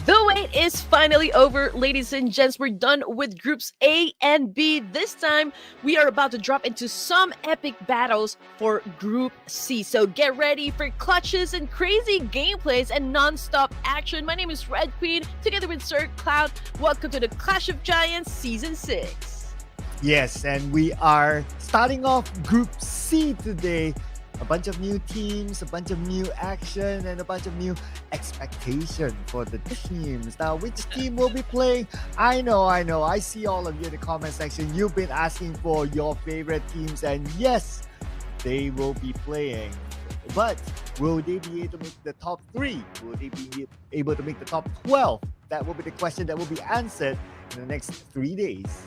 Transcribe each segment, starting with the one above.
The wait is finally over, ladies and gents. We're done with groups A and B. This time, we are about to drop into some epic battles for Group C. So get ready for clutches and crazy gameplays and non-stop action. My name is Red Queen, together with Sir Cloud. Welcome to the Clash of Giants Season 6. Yes, and we are starting off Group C today. A bunch of new teams, a bunch of new action, and a bunch of new expectation for the teams. Now, which team will be playing? I know. I see all of you in the comment section. You've been asking for your favorite teams, and yes, they will be playing. But will they be able to make the top 3? Will they be able to make the top 12? That will be the question that will be answered in the next 3 days.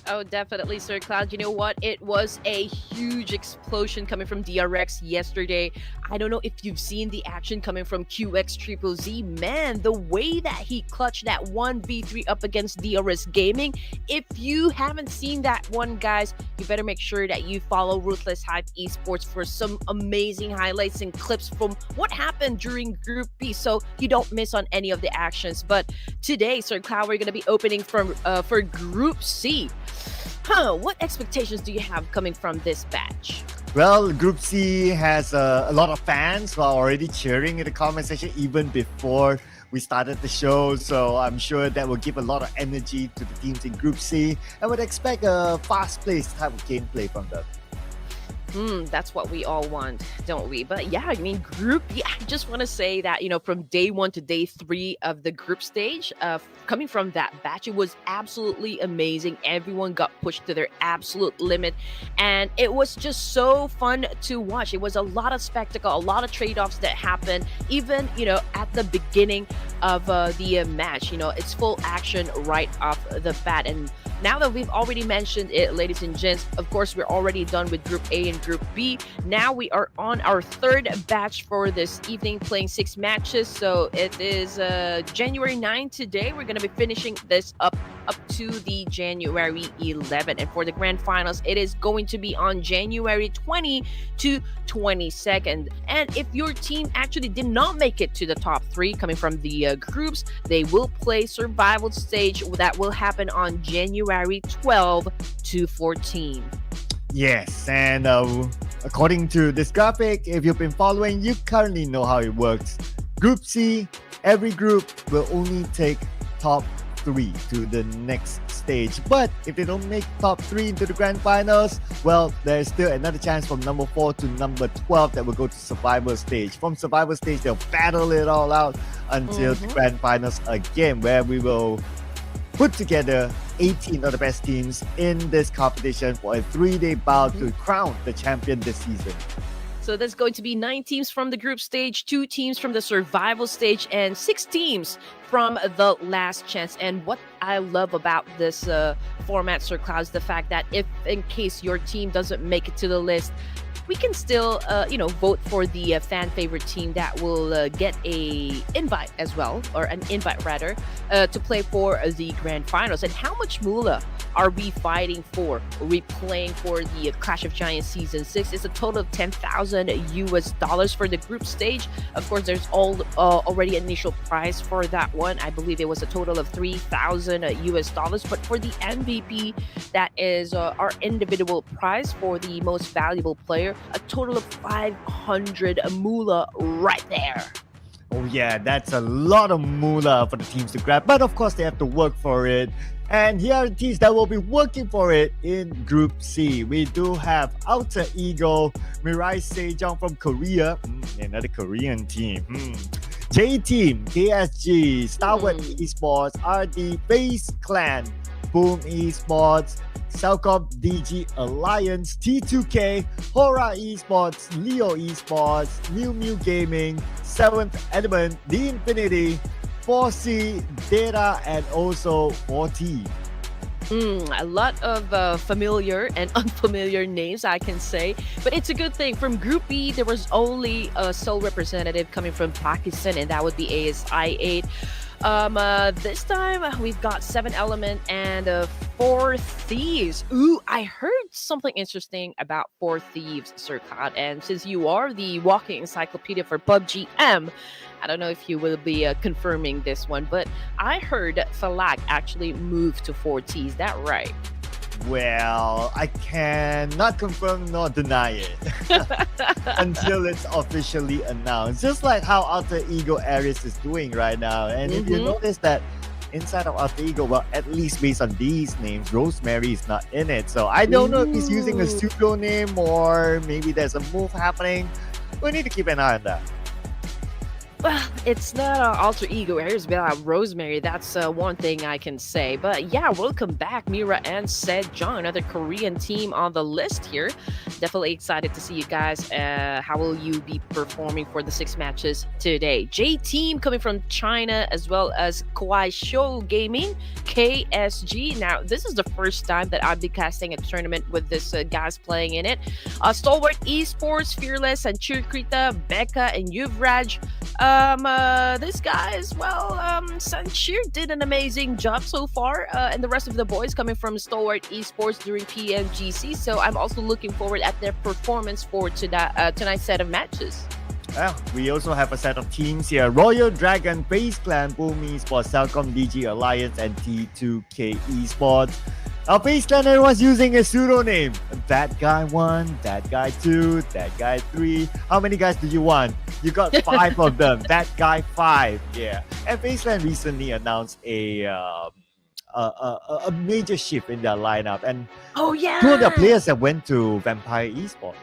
Oh, definitely, Sir Cloud. You know what? It was a huge explosion coming from DRX yesterday. I don't know if you've seen the action coming from QXZZZ. Man, the way that he clutched that 1v3 up against DRS Gaming. If you haven't seen that one, guys, you better make sure that you follow Ruthless Hype Esports for some amazing highlights and clips from what happened during Group B, so you don't miss on any of the actions. But today, Sir Cloud, we're going to be opening for Group C. What expectations do you have coming from this batch? Well, Group C has a lot of fans who are already cheering in the comment section even before we started the show. So I'm sure that will give a lot of energy to the teams in Group C. I would expect a fast-paced type of gameplay from them. That's what we all want, don't we? But yeah, I mean, Group B, I just want to say that, from day 1 to day 3 of the group stage, coming from that batch, it was absolutely amazing. Everyone got pushed to their absolute limit, and it was just so fun to watch. It was a lot of spectacle, a lot of trade-offs that happened, even, at the beginning of the match. It's full action right off the bat. And now that we've already mentioned it, ladies and gents, of course, we're already done with Group A and Group B. Now we are on our third batch for this evening, playing 6 matches. So it is January 9 today. We're going to be finishing this up to the January 11. And for the grand finals, it is going to be on January 20 to 22nd. And if your team actually did not make it to the top 3 coming from the groups, they will play survival stage that will happen on January 12 to 14. Yes, and according to this graphic, if you've been following, you currently know how it works. Group C, every group will only take top 3 to the next stage. But if they don't make top 3 into the grand finals, well, there's still another chance from number 4 to number 12 that will go to survival stage. From survival stage, they'll battle it all out until the grand finals again, where we will put together 18 of the best teams in this competition for a 3-day bout to crown the champion this season. So there's going to be 9 teams from the group stage, 2 teams from the survival stage, and 6 teams from the last chance. And what I love about this format, Sir Cloud, is the fact that if in case your team doesn't make it to the list, we can still, vote for the fan favorite team that will get a invite as well, or an invite rather, to play for the grand finals. And how much moolah are we fighting for? Are we playing for the Clash of Giants Season 6? It's a total of $10,000 US for the group stage. Of course, there's already initial prize for that one. I believe it was a total of $3,000 US. But for the MVP, that is our individual prize for the most valuable player, a total of 500 moolah right there. Oh yeah, that's a lot of moolah for the teams to grab, but of course they have to work for it. And here are the teams that will be working for it in Group C. We do have Alter Ego, SEJONG from Korea, another Korean team. JTEAM, KSG, STALWART Esports, RD, FAZE Clan, Boom Esports, CELCOMDIGI Alliance, T2K, HORAA Esports, Leo Esports, MIUMIU Gaming, 7th Element, The Infinity, 4C, Data, and also 4T. A lot of familiar and unfamiliar names, I can say. But it's a good thing. From Group B, there was only a sole representative coming from Pakistan, and that would be ASI 8. This time we've got 7 Element and 4 Thieves. Ooh, I heard something interesting about 4 Thieves, Sir Cloud. And since you are the walking encyclopedia for PUBG M, I don't know if you will be confirming this one, but I heard Falag actually moved to 4T. Is that right? Well, I cannot confirm nor deny it until it's officially announced. Just like how Alter Ego Ares is doing right now. And if you notice that inside of Alter Ego, well, at least based on these names, Rosemary is not in it. So I don't know if he's using a pseudonym or maybe there's a move happening. We need to keep an eye on that. Well, it's not Alter Ego Ares without Rosemary. That's one thing I can say. But yeah, welcome back, MIRAEN and SEJONG, another Korean team on the list here. Definitely excited to see you guys. How will you be performing for the 6 matches today? JTEAM coming from China, as well as KUAISHOU Gaming, KSG. Now, this is the first time that I'll be casting a tournament with this guys playing in it. STALWART Esports, Fearless, and Chirkrita, Becca, and Yuvraj. This guys, well, Sanchir did an amazing job so far, and the rest of the boys coming from Stalwart Esports during PMGC, so I'm also looking forward at their performance for tonight's set of matches. Well, we also have a set of teams here. Royal Dragon, FAZE Clan, Boom Esports, CELCOMDIGI Alliance, and T2K Esports. FAZE Clan, everyone's using a pseudonym. That guy 1, that guy 2, that guy 3. How many guys do you want? You got 5 of them. That guy 5. Yeah. And FAZE Clan recently announced a major shift in their lineup. And 2 of the players that went to Vampire Esports.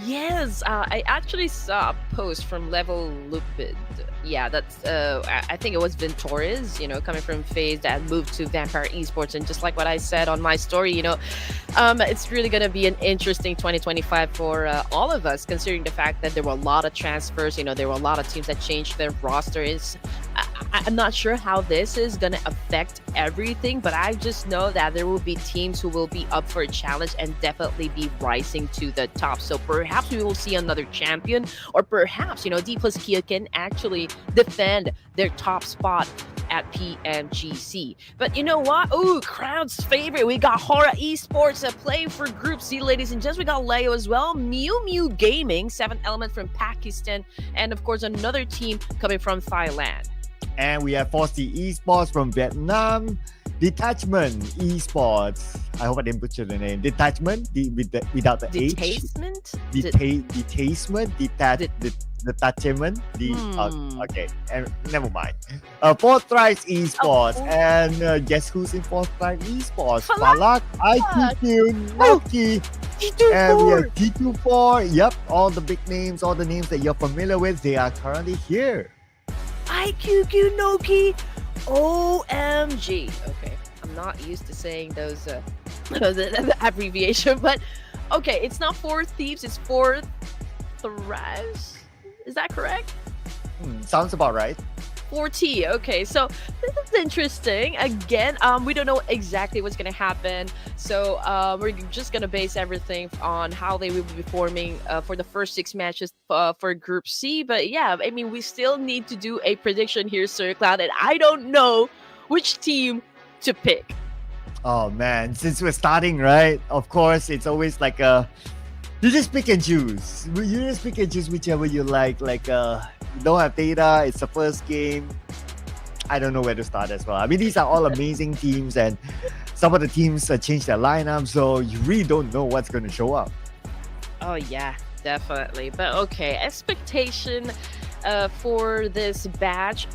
Yes, I actually saw a post from Level Lupid. Yeah, that's I think it was Ventoriz, coming from FAZE that moved to Vampire Esports. And just like what I said on my story, it's really going to be an interesting 2025 for all of us, considering the fact that there were a lot of transfers. There were a lot of teams that changed their rosters. I'm not sure how this is going to affect everything, but I just know that there will be teams who will be up for a challenge and definitely be rising to the top. So perhaps we will see another champion, or perhaps, D plus Kia can actually defend their top spot at PMGC. But you know what? Ooh, crowd's favorite. We got HORAA Esports playing for Group C, ladies and gents. We got Leo as well. MIUMIU Gaming, 7 Element from Pakistan, and of course another team coming from Thailand. And we have Forcey Esports from Vietnam, Detachment Esports. I hope I didn't butcher the name. Detachment, without the H. Detachment? Detachment? Detachment? Okay, and never mind. Forthright Esports. And guess who's in Forthright Esports? Falak, IQQ, Noki. And we have T24. Yep, all the big names, all the names that you're familiar with, they are currently here. IQQ Noki, OMG. Okay, I'm not used to saying those abbreviation, but okay, it's not 4 Thieves, it's 4 Thrash. Is that correct? Sounds about right. 4T. Okay, so this is interesting. Again, we don't know exactly what's going to happen. So we're just going to base everything on how they will be performing for the first 6 matches for Group C. But yeah, I mean, we still need to do a prediction here, Sir Cloud. And I don't know which team to pick. Oh, man. Since we're starting, right? Of course, it's always like you just pick and choose. You just pick and choose whichever you like. You don't have data. It's the first game. I don't know where to start as well. I mean, these are all amazing teams, and some of the teams changed their lineup, so you really don't know what's going to show up. Oh yeah, definitely. But okay, expectation for this batch.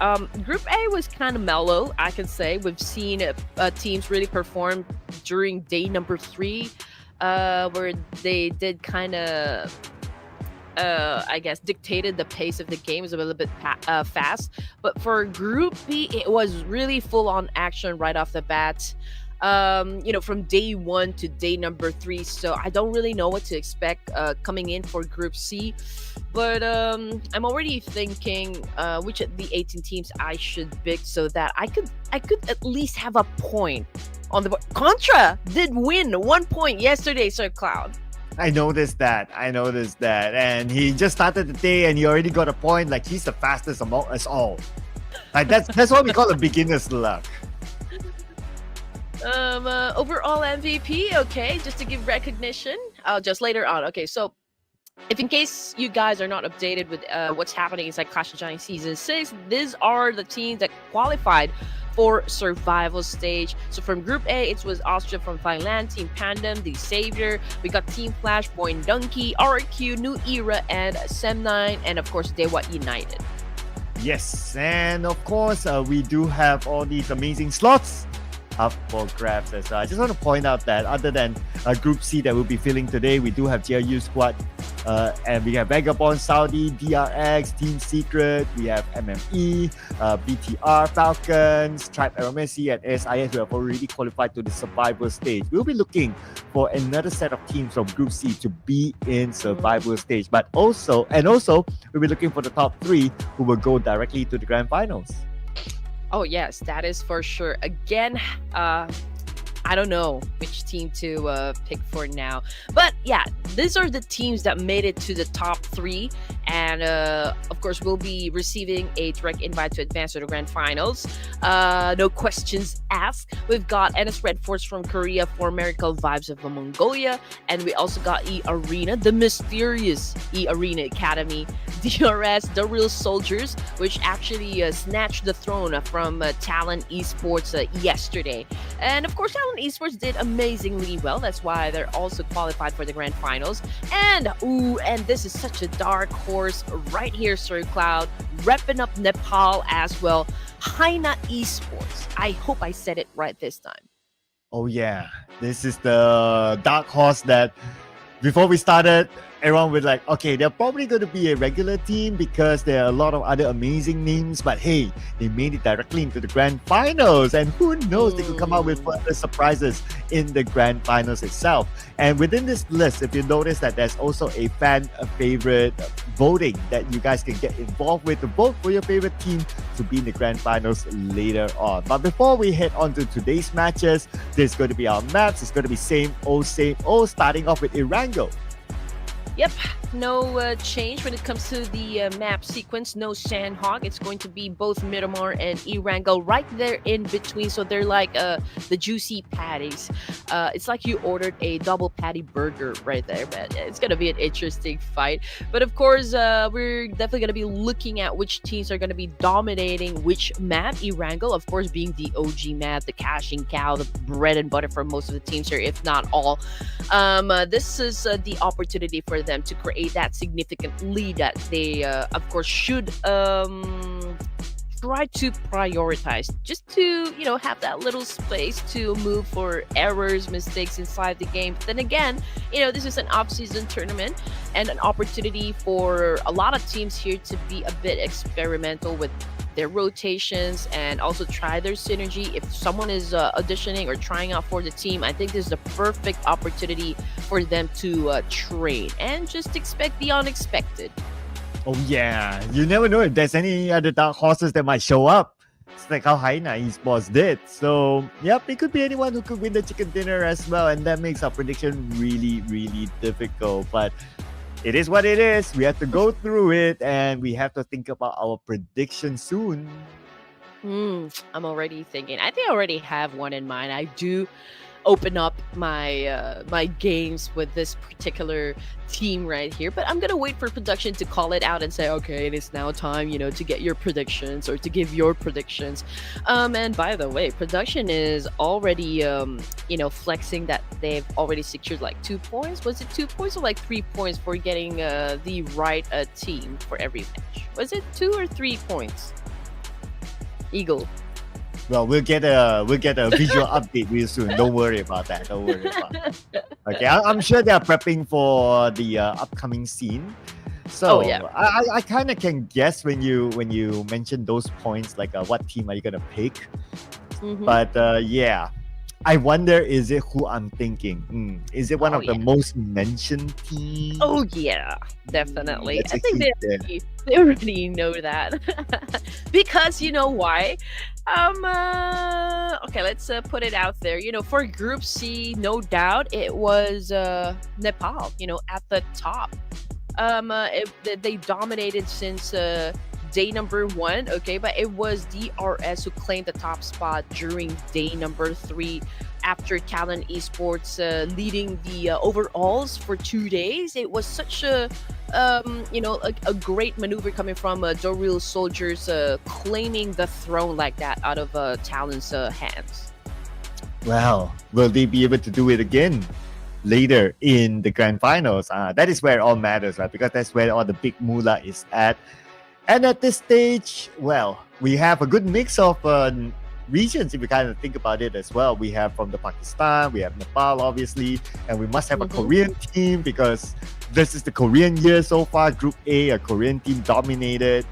Group A was kind of mellow, I can say. We've seen teams really perform during day number 3, where they did kind of I guess dictated the pace of the game. It was a little bit fast, but for Group B it was really full on action right off the bat, from day 1 to day number 3. So I don't really know what to expect coming in for Group C, but I'm already thinking which of the 18 teams I should pick so that I could at least have a point on the board. Contra did win 1 point yesterday, Sir Cloud. I noticed that. And he just started the day and he already got a point. Like, he's the fastest among us all. Like that's what we call a beginner's luck. Overall MVP, okay, just to give recognition. Just later on. Okay, so if in case you guys are not updated with what's happening inside Clash of Giants Season 6, these are the teams that qualified for survival stage. So from Group A, it was Austria from Thailand, Team Pandem, The Savior. We got Team Flash, Boyne Donkey, RQ, New Era, and Sem9, and of course, Dewa United. Yes, and of course, we do have all these amazing slots up for grabs as well. I just want to point out that other than Group C that we'll be filling today, we do have GRU squad, and we have Vagabond, Saudi, DRX, Team Secret, we have MME, BTR, Falcons, Tribe Aeromessi, and SIS who have already qualified to the survival stage. We'll be looking for another set of teams from Group C to be in survival stage, but also we'll be looking for the top 3 who will go directly to the grand finals. Oh, yes, that is for sure. Again, I don't know which team to pick for now. But yeah, these are the teams that made it to the top 3. And of course, we'll be receiving a direct invite to advance to the grand finals. No questions asked. We've got NS Red Force from Korea, For Miracle Vibes of Mongolia. And we also got E-Arena, the mysterious E-Arena Academy. DRS, The Real Soldiers, which actually snatched the throne from Talent Esports yesterday. And of course, Talent Esports did amazingly well. That's why they're also qualified for the grand finals. And this is such a dark horse right here, Sir Cloud, repping up Nepal as well. Haina Esports. I hope I said it right this time. Oh yeah, this is the dark horse that before we started, everyone was like, okay, they're probably going to be a regular team because there are a lot of other amazing names, but hey, they made it directly into the grand finals, and who knows, they could come out with further surprises in the grand finals itself. And within this list, if you notice that there's also a fan favorite voting that you guys can get involved with to vote for your favorite team to be in the grand finals later on. But before we head on to today's matches, there's going to be our maps. It's going to be same old, starting off with Erangel. Yep, no change when it comes to the map sequence. No Sandhog. It's going to be both Miramar and Erangel right there in between. So they're like the juicy patties. It's like you ordered a double patty burger right there, man. It's going to be an interesting fight. But of course, we're definitely going to be looking at which teams are going to be dominating which map. Erangel, of course, being the OG map, the cashing cow, the bread and butter for most of the teams here, if not all. This is the opportunity for them to create that significant lead that they of course should try to prioritize, just to have that little space to move for errors, mistakes inside the game. But then again, this is an off-season tournament and an opportunity for a lot of teams here to be a bit experimental with their rotations and also try their synergy. If someone is auditioning or trying out for the team, I think this is the perfect opportunity for them to train and just expect the unexpected. Oh yeah, you never know if there's any other dark horses that might show up. It's like how Haina Esports did. So yep, it could be anyone who could win the chicken dinner as well, and that makes our prediction really, really difficult. But it is what it is. We have to go through it, and we have to think about our prediction soon. I'm already thinking. I think I already have one in mind. I do open up my my games with this particular team right here, but I'm gonna wait for production to call it out and say, okay, it is now time, to get your predictions or to give your predictions. And by the way, production is already flexing that they've already secured like 2 points. Was it 2 points or like 3 points for getting the right team for every match? Was it 2 or 3 points? Eagle. Well, we'll get a visual update real soon. Don't worry about that. Okay, I'm sure they're prepping for the upcoming scene. So yeah. I kind of can guess when you mention those points, like what team are you gonna pick? But yeah, I wonder, is it who I'm thinking? Is it one of the most mentioned teams? Oh yeah, definitely. I think they already know that. Because you know why? Okay, let's put it out there. For Group C, no doubt it was Nepal, at the top. They dominated since day number 1, okay, but it was DRS who claimed the top spot during day number 3 after Talent Esports leading the overalls for 2 days. It was such a a great maneuver coming from Doril soldiers claiming the throne like that out of Talent's hands. Well, will they be able to do it again later in the grand finals? That is where it all matters, right? Because that's where all the big moolah is at. And at this stage, well, we have a good mix of regions, if you kind of think about it as well. We have from the Pakistan, we have Nepal, obviously, and we must have a Korean team because this is the Korean year so far. Group A Korean team dominated.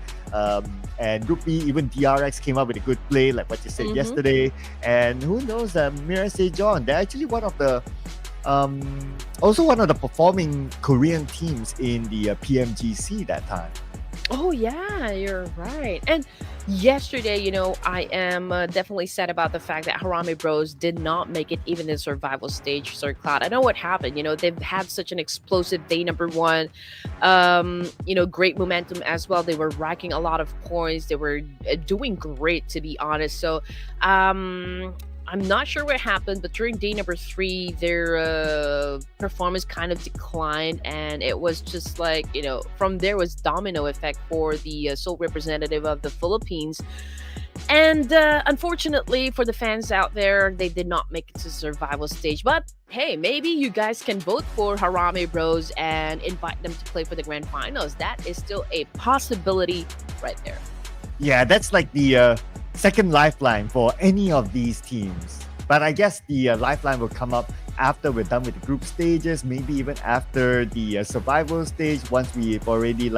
And Group B, even DRX came up with a good play, like what you said yesterday. And who knows, MIRAEN SEJONG, they're actually one of the also one of the performing Korean teams in the PMGC that time. Oh yeah, you're right. And yesterday, I am definitely sad about the fact that Harame Bros did not make it even in survival stage, Sir Cloud. I know what happened. They've had such an explosive day number 1. Great momentum as well. They were racking a lot of points. They were doing great, to be honest. So, I'm not sure what happened, but during day number 3, their performance kind of declined, and it was just like, from there was domino effect for the sole representative of the Philippines. And unfortunately for the fans out there, they did not make it to survival stage. But hey, maybe you guys can vote for Harame Bros and invite them to play for the grand finals. That is still a possibility right there. Yeah, that's like the second lifeline for any of these teams. But I guess the lifeline will come up after we're done with the group stages, maybe even after the survival stage, once we've already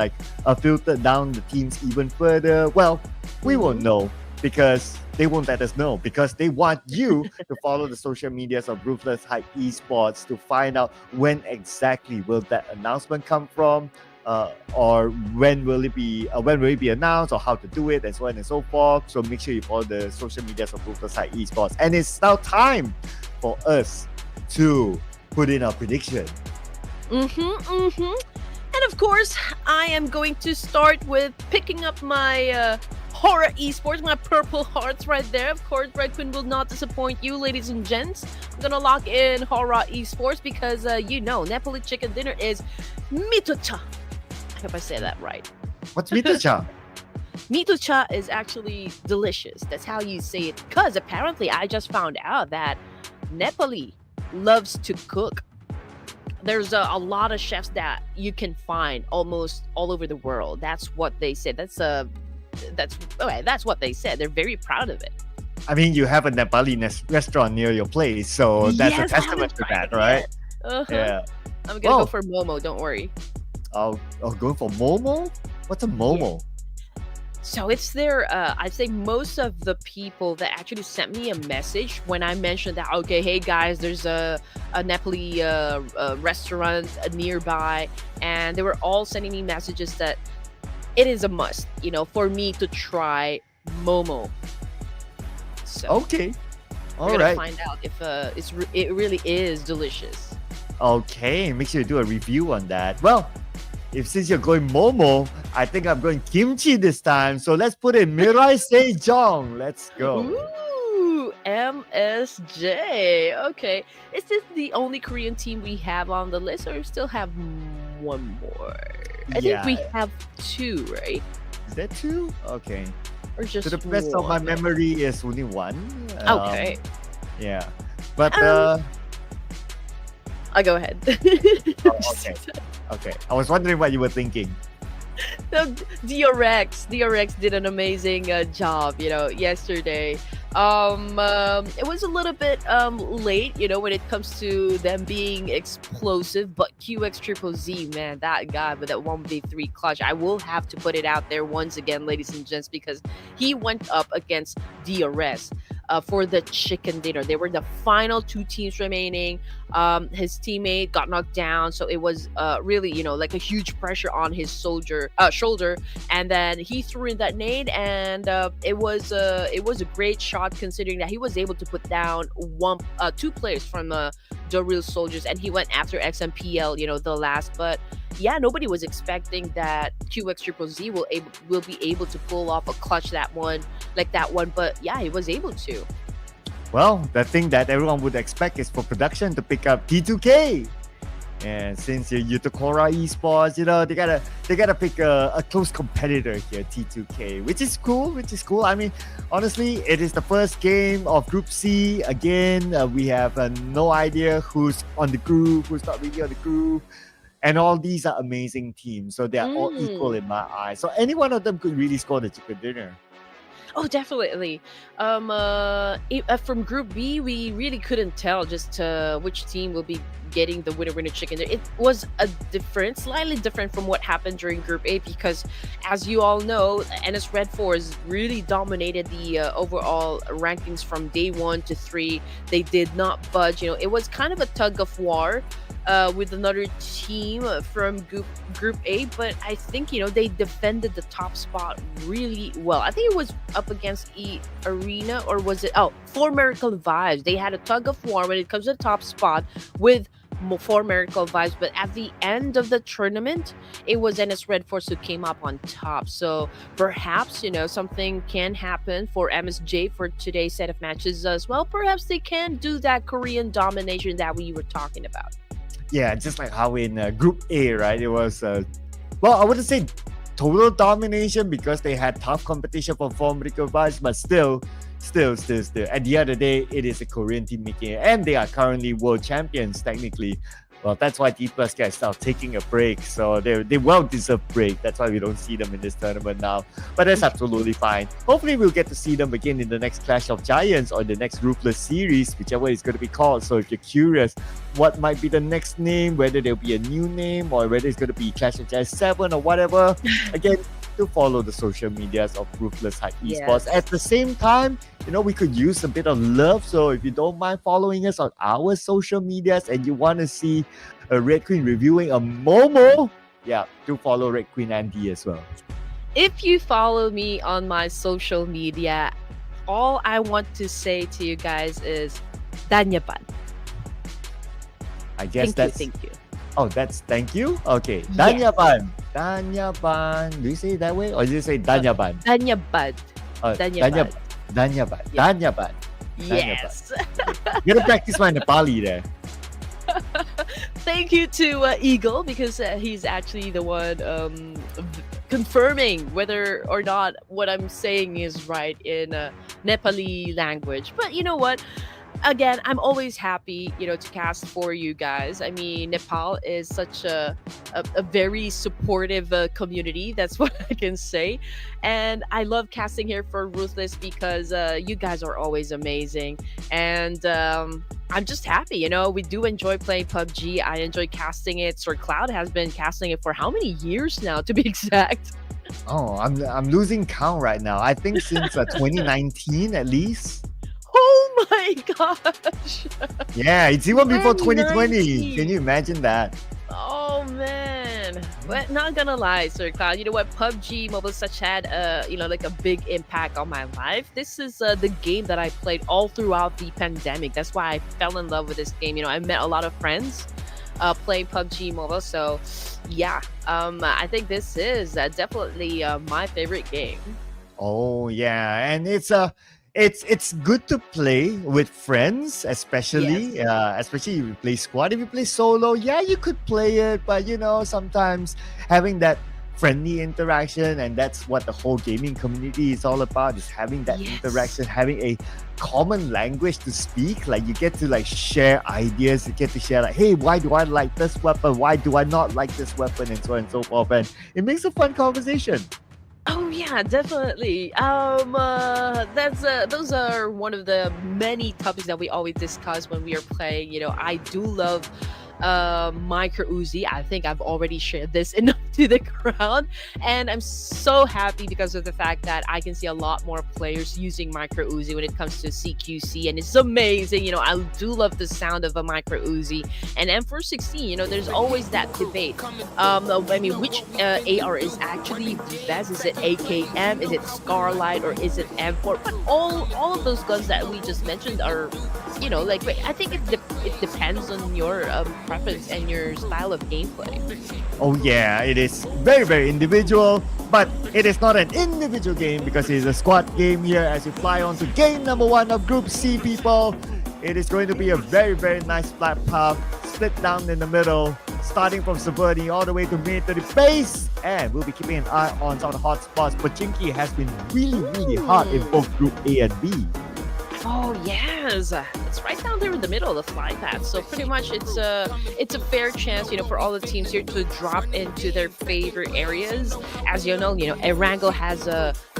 filtered down the teams even further. Well, we won't know because they won't let us know, because they want you to follow the social medias of Ruthless Hype Esports to find out when exactly will that announcement come from. Or when will it be announced, or how to do it, and so on and so forth. So make sure you follow the social medias of Ruthless Hype Esports. And it's now time for us to put in our prediction. And of course, I am going to start with picking up my HORAA Esports, my purple hearts right there. Of course, Red Queen will not disappoint you, ladies and gents. I'm gonna lock in HORAA Esports because Nepali chicken dinner is mitocha. I hope I say that right. What's mitocha? Mitocha is actually delicious. That's how you say it. Because apparently I just found out that Nepali loves to cook. There's a lot of chefs that you can find almost all over the world. That's what they said. That's what they said. They're very proud of it. I mean, you have a Nepali restaurant near your place, so that's a testament to that, right? Yeah. I'm gonna go for Momo. Don't worry. Going for Momo? What's a Momo? Yeah. So it's their, I'd say most of the people that actually sent me a message when I mentioned that, okay, hey guys, there's a Nepali restaurant nearby, and they were all sending me messages that it is a must, for me to try Momo. So okay. We're gonna find out if it really is delicious. Okay, make sure you do a review on that. Well, since you're going Momo, I think I'm going kimchi this time. So let's put in MIRAEN SEJONG. Let's go. Ooh, MSJ. Okay. Is this the only Korean team we have on the list, or still have one more? I think we have 2, right? Is that 2? Okay. Or just to the best of my memory is only 1. Okay. Yeah. But I'll go ahead. Okay. I was wondering what you were thinking. DRX did an amazing job, yesterday. It was a little bit late, when it comes to them being explosive, but QX man, that guy with that 1v3 clutch, I will have to put it out there once again, ladies and gents, because he went up against DRS for the chicken dinner. They were the final 2 teams remaining. His teammate got knocked down, so it was really, like a huge pressure on his shoulder, and then he threw in that nade, and it was a great shot, considering that he was able to put down 2 players from the real soldiers, and he went after XMPL, the last. But yeah, nobody was expecting that QX Triple Z will be able to pull off a clutch that one. But yeah, he was able to. Well, the thing that everyone would expect is for production to pick up T2K. And since you took HORAA Esports, they gotta pick a close competitor here, T2K, which is cool. I mean, honestly, it is the first game of Group C. Again, we have no idea who's on the group, who's not really on the group. And all these are amazing teams, so they are all equal in my eyes. So any one of them could really score the chicken dinner. Oh, definitely. From Group B, we really couldn't tell just which team will be getting the winner chicken. It was slightly different from what happened during Group A, because as you all know, NS Red Force really dominated the overall rankings from day 1 to 3. They did not budge. It was kind of a tug of war with another team from Group A, but I think they defended the top spot really well. I think it was up against Arena, or was it 4 Miracle Vibes. They had a tug of war when it comes to the top spot with 4 Miracle Vibes, but at the end of the tournament, it was NS Red Force who came up on top. So perhaps something can happen for MSJ for today's set of matches as well. Perhaps they can do that Korean domination that we were talking about. Yeah, just like how in Group A, right? It was, I wouldn't say total domination because they had tough competition from Formidable Vibes, but still. At the end of the day, it is a Korean team making it, and they are currently world champions, technically. Well, that's why T Plus guys are taking a break. So they well-deserved break. That's why we don't see them in this tournament now. But that's absolutely fine. Hopefully, we'll get to see them again in the next Clash of Giants or the next Ruthless series, whichever it's going to be called. So if you're curious what might be the next name, whether there'll be a new name or whether it's going to be Clash of Giants 7 or whatever, again, to follow the social medias of Ruthless Esports. Yes. At the same time, we could use a bit of love. So if you don't mind following us on our social medias and you want to see a Red Queen reviewing a Momo, do follow Red Queen Andy as well. If you follow me on my social media, all I want to say to you guys is Danyapan. I guess Thank you. Oh, that's thank you? Okay. Yes. Danyaban. Do you say it that way? Or do you say Danyaban? Danyabad. Danyabad. Danyaban. Yeah. Danyaban. Yes. You gotta practice my Nepali there. Thank you to Eagle, because he's actually the one confirming whether or not what I'm saying is right in Nepali language. But you know what? Again, I'm always happy, to cast for you guys. I mean, Nepal is such a very supportive community. That's what I can say. And I love casting here for Ruthless because you guys are always amazing. And I'm just happy, we do enjoy playing PUBG. I enjoy casting it. Sir Cloud has been casting it for how many years now, to be exact? Oh, I'm losing count right now. I think since 2019 at least. Oh my gosh! Yeah, it's even before 2020. 2019. Can you imagine that? Oh man, but not gonna lie, Sir Cloud. You know what? PUBG Mobile such had like a big impact on my life. This is the game that I played all throughout the pandemic. That's why I fell in love with this game. I met a lot of friends playing PUBG Mobile. So yeah, I think this is definitely my favorite game. Oh yeah, and it's good to play with friends, especially especially if you play squad. If you play solo, you could play it, but sometimes having that friendly interaction, and that's what the whole gaming community is all about, is having that interaction, having a common language to speak. Like you get to share ideas, you get to share hey, why do I like this weapon, why do I not like this weapon, and so on and so forth, and it makes a fun conversation. Oh yeah, definitely. Those are one of the many topics that we always discuss when we are playing. I do love Micro Uzi. I think I've already shared this enough to the crowd, and I'm so happy because of the fact that I can see a lot more players using Micro Uzi when it comes to CQC, and it's amazing. I do love the sound of a Micro Uzi. And M416, there's always that debate. I mean, which AR is actually the best? Is it AKM? Is it Scarlight? Or is it M4? But all of those guns that we just mentioned are, I think it it depends on your preference and your style of gameplay. Oh yeah, it is very, very individual, but it is not an individual game because it is a squad game here as you fly on to game number 1 of Group C, people. It is going to be a very, very nice flat path, split down in the middle, starting from Saverni all the way to mid to the base, and we'll be keeping an eye on some of the hot spots. Pochinki has been really, really hot in both Group A and B. Oh yes, it's right down there in the middle of the flight path. So pretty much it's a fair chance, for all the teams here to drop into their favorite areas. As you know, Erangel has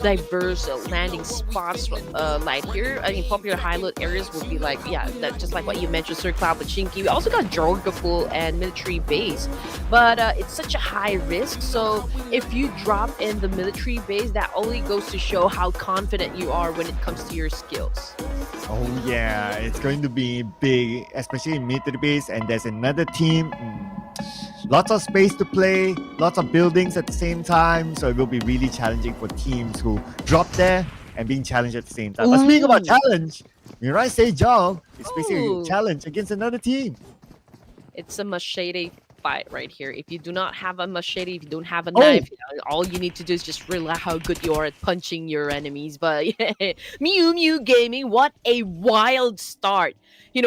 diverse landing spots like here. I mean, popular high load areas would be like that, just like what you mentioned, Sir Cloud, Pochinki. We also got Jorgapul and military base, but it's such a high risk. So if you drop in the military base, that only goes to show how confident you are when it comes to your skills. Oh yeah, it's going to be big, especially in mid to the base, and there's another team. Lots of space to play, lots of buildings at the same time, so it will be really challenging for teams who drop there and being challenged at the same time. But speaking about challenge, MIRAEN SEJONG is basically a challenge against another team. It's a machete fight right here. If you do not have a machete, if you don't have a knife, all you need to do is just realize how good you are at punching your enemies. But MIUMIU Gaming, what a wild start,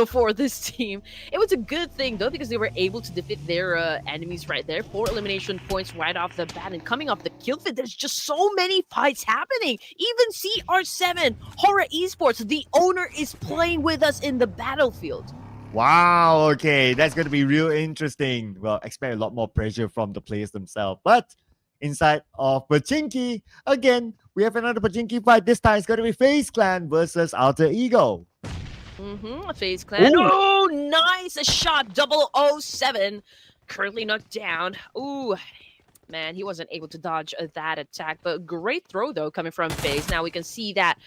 for this team. It was a good thing though, because they were able to defeat their enemies right there. 4 elimination points right off the bat, and coming off the kill feed, there's just so many fights happening. Even CR7 HORAA Esports, the owner, is playing with us in the battlefield. Wow, okay, that's going to be real interesting. Well, expect a lot more pressure from the players themselves. But inside of Pochinki, again, we have another Pochinki fight. This time it's going to be FAZE Clan versus Alter Ego. FAZE Clan. Ooh. Oh, nice! A shot, 007. Currently knocked down. Ooh. Man, he wasn't able to dodge that attack, but great throw though coming from FAZE. Now we can see that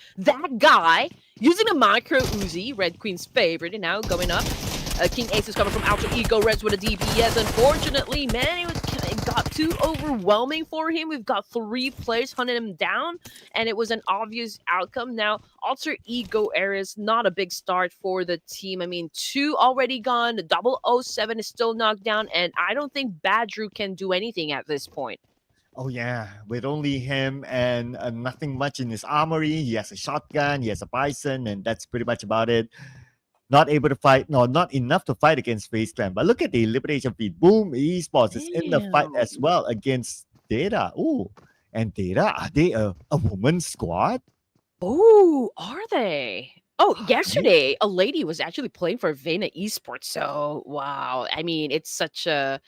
guy using a micro Uzi, Red Queen's favorite, and now going up. King Ace is coming from Alter Ego Reds with a DPS. Unfortunately, man, it got too overwhelming for him. We've got 3 players hunting him down, and it was an obvious outcome. Now, Alter Ego area is not a big start for the team. I mean, 2 already gone. The 007 is still knocked down, and I don't think Badru can do anything at this point. Oh yeah, with only him and nothing much in his armory. He has a shotgun, he has a bison, and that's pretty much about it. Not able to fight, not enough to fight against FAZE Clan. But look at the elimination feed. Boom Esports is in the fight as well against Data. Ooh, and Data, are they a woman's squad? Oh, are they? Oh, yesterday a lady was actually playing for Vena Esports. So wow, I mean, it's such a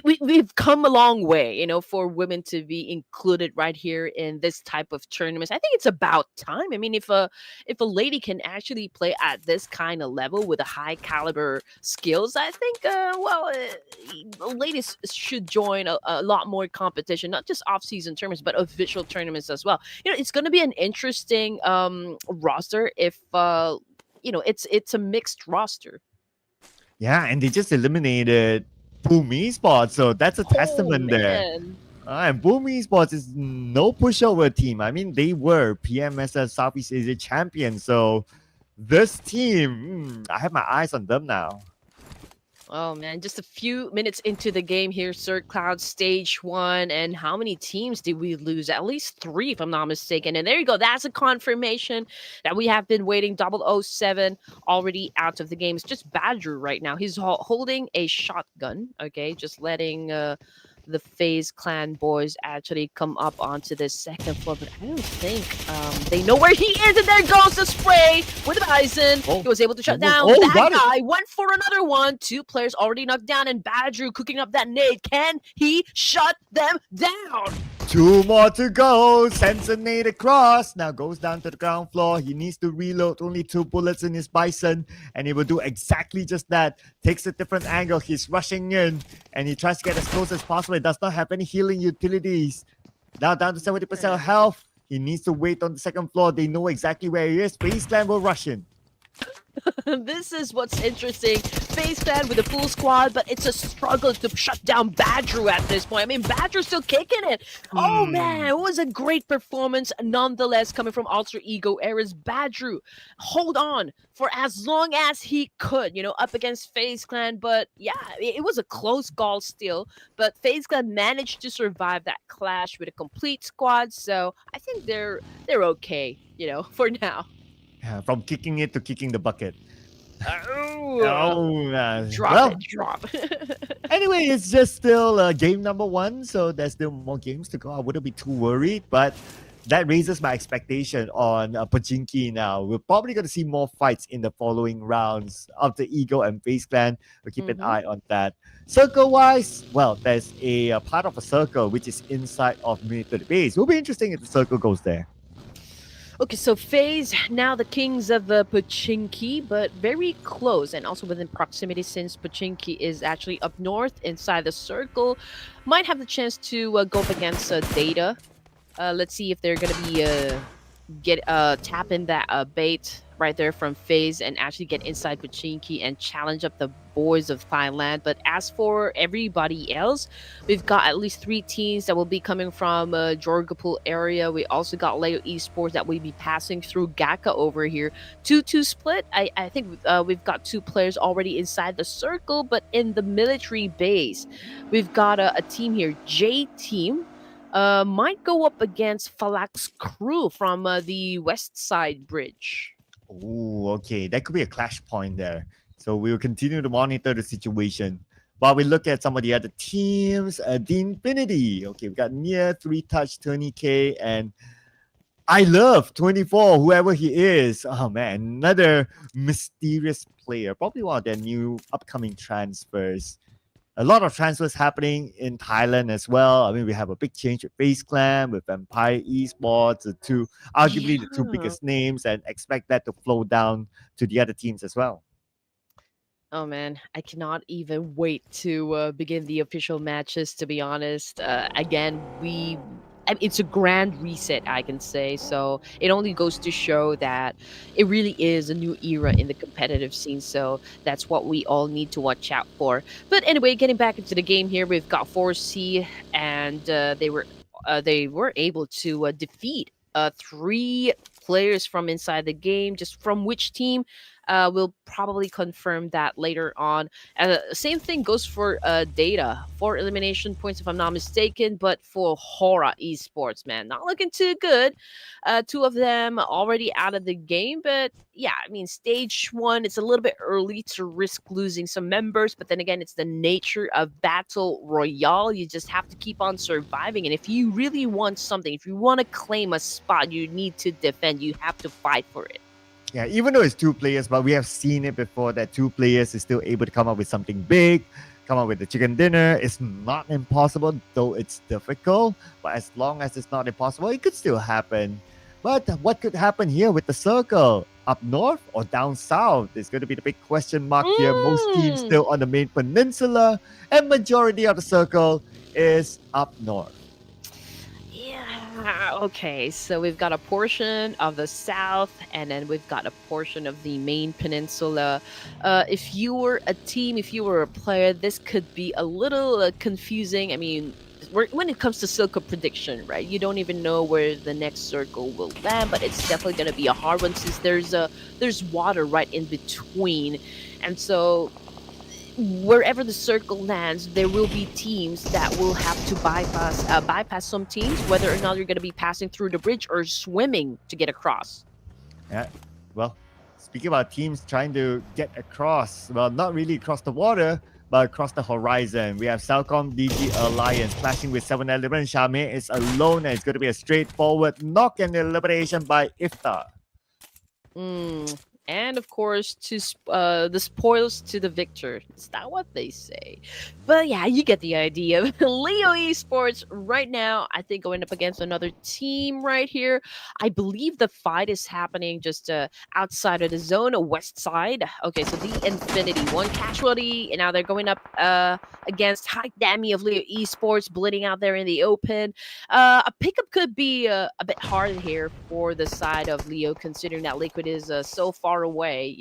we've come a long way, for women to be included right here in this type of tournaments. I think it's about time. I mean, if a lady can actually play at this kind of level with a high caliber skills, I think ladies should join a lot more competition, not just off-season tournaments, but official tournaments as well. It's going to be an interesting roster if it's a mixed roster. Yeah, and they just eliminated Boom Esports, so that's a testament there. And Boom Esports is no pushover team. I mean, they were PMSL Southeast Asia champions, so this team, I have my eyes on them now. Oh man, just a few minutes into the game here, Sir Cloud stage 1, and how many teams did we lose? At least 3, if I'm not mistaken. And there you go, that's a confirmation that we have been waiting. 007 already out of the game. It's just Badru right now. He's holding a shotgun, okay, just letting the FAZE Clan boys actually come up onto the second floor, but I don't think they know where he is, and there goes the spray with the bison. He was able to shut down that guy. Went for another one. 2 players already knocked down, and Badru cooking up that nade. Can he shut them down? 2 more to go. Sends a nade across. Now goes down to the ground floor. He needs to reload. Only 2 bullets in his bison, and he will do exactly just that. Takes a different angle. He's rushing in, and he tries to get as close as possible. He does not have any healing utilities. Now down to 70% health. He needs to wait on the second floor. They know exactly where he is. FAZE Clan will rush in. This is what's interesting. FaZe Clan with a full squad, but it's a struggle to shut down Badru at this point. I mean, Badru's still kicking it. Oh man, it was a great performance nonetheless coming from Alter Ego Era's Badru. Hold on for as long as he could, up against FaZe Clan. But yeah, it was a close call still. But FaZe Clan managed to survive that clash with a complete squad, so I think they're okay, for now. Yeah, from kicking it to kicking the bucket. Oh, Well, drop. anyway, it's just still game number one, so there's still more games to go. I wouldn't be too worried, but that raises my expectation on Pachinki now. We're probably going to see more fights in the following rounds of the Ego and FaZe Clan. We'll keep an eye on that. Circle-wise, well, there's a part of a circle which is inside of military base. It will be interesting if the circle goes there. Okay, so FaZe, now the kings of Pachinki, but very close and also within proximity since Pachinki is actually up north inside the circle. Might have the chance to go up against Data. Let's see if they're going to be tap in that bait right there from FaZe and actually get inside Pachinki and challenge up the boys of Thailand. But as for everybody else, we've got at least 3 teams that will be coming from Jorgapul area. We also got Leo Esports that will be passing through Gaka over here. 2-2 split. I think we've got 2 players already inside the circle, but in the military base, we've got a team here, JTEAM. Might go up against Falak's crew from the west side bridge. Oh, okay. That could be a clash point there. So we will continue to monitor the situation. While we look at some of the other teams, the Infinity. Okay, we got Near, 3Touch, 20K, and I love 24, whoever he is. Oh man, another mysterious player. Probably one of their new upcoming transfers. A lot of transfers happening in Thailand as well. I mean, we have a big change with FaZe Clan, with Vampire Esports, arguably the 2 biggest names, and expect that to flow down to the other teams as well. Oh man, I cannot even wait to begin the official matches, to be honest. Again, it's a grand reset, I can say. So it only goes to show that it really is a new era in the competitive scene. So that's what we all need to watch out for. But anyway, getting back into the game here, we've got 4C, and they were able to defeat 3 players from inside the game. Just from which team? We'll probably confirm that later on. Same thing goes for Data. 4 elimination points, if I'm not mistaken, but for HORAA Esports, man, not looking too good. 2 of them already out of the game, but yeah, I mean, stage 1, it's a little bit early to risk losing some members, but then again, it's the nature of Battle Royale. You just have to keep on surviving, and if you really want something, if you want to claim a spot, you need to defend. You have to fight for it. Yeah, even though it's 2 players, but we have seen it before that 2 players is still able to come up with something big, come up with the chicken dinner. It's not impossible, though it's difficult. But as long as it's not impossible, it could still happen. But what could happen here with the circle? Up north or down south? It's going to be the big question mark here. Most teams still on the main peninsula, and majority of the circle is up north. Okay, so we've got a portion of the south, and then we've got a portion of the main peninsula. If you were a team, if you were a player, this could be a little confusing. I mean, when it comes to Silco prediction, right? You don't even know where the next circle will land, but it's definitely going to be a hard one since there's water right in between, and so wherever the circle lands, there will be teams that will have to bypass some teams, whether or not you're going to be passing through the bridge or swimming to get across. Yeah, well, speaking about teams trying to get across, well, not really across the water, but across the horizon. We have CELCOMDIGI Alliance clashing with 7-Eleven. Charmaine is alone, and it's going to be a straightforward knock and elimination by Iftar. And of course, the spoils to the victor. Is that what they say? But yeah, you get the idea. Leo Esports right now, I think, going up against another team right here. I believe the fight is happening just outside of the zone, west side. Okay, so the Infinity, 1 casualty, and now they're going up against High Dammy of Leo Esports, bleeding out there in the open. A pickup could be a bit hard here for the side of Leo, considering that Liquid is so far away,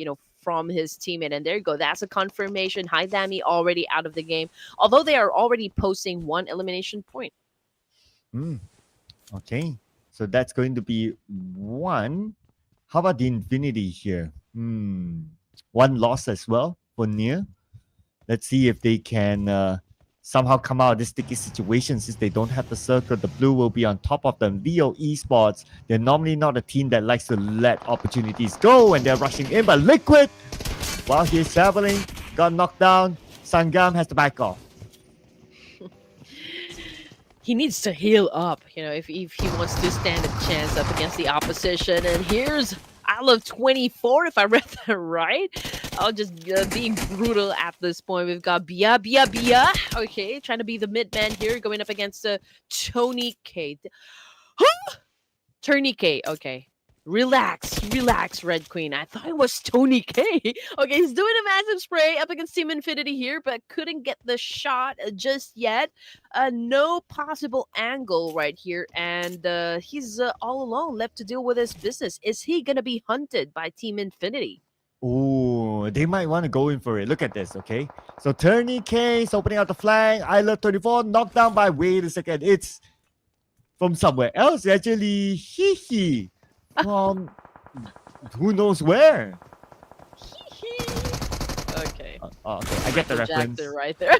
from his teammate. And there you go. That's a confirmation. High Dami already out of the game, although they are already posting 1 elimination point. Okay, so that's going to be 1. How about the Infinity here? 1 loss as well for Nier. Let's see if they can somehow come out of this sticky situation since they don't have the circle. The blue will be on top of them. VO Esports, they're normally not a team that likes to let opportunities go, and they're rushing in, but Liquid, while he's traveling, got knocked down. Sangam has to back off. He needs to heal up, if he wants to stand a chance up against the opposition. And here's I love 24, if I read that right. I'll just being brutal at this point. We've got Bia. Okay, trying to be the mid man here, going up against Tony K. Tony K. Okay. Relax, Red Queen. I thought it was Tony K. Okay, he's doing a massive spray up against Team Infinity here, but couldn't get the shot just yet. No possible angle right here, and he's all alone, left to deal with his business. Is he gonna be hunted by Team Infinity? Oh, they might want to go in for it. Look at this, okay? So Tony K is opening out the flank. I love 24, knocked down by, wait a second, it's from somewhere else, actually. Hee. From who knows where. Okay. Okay, I get the reference. Jackson right there.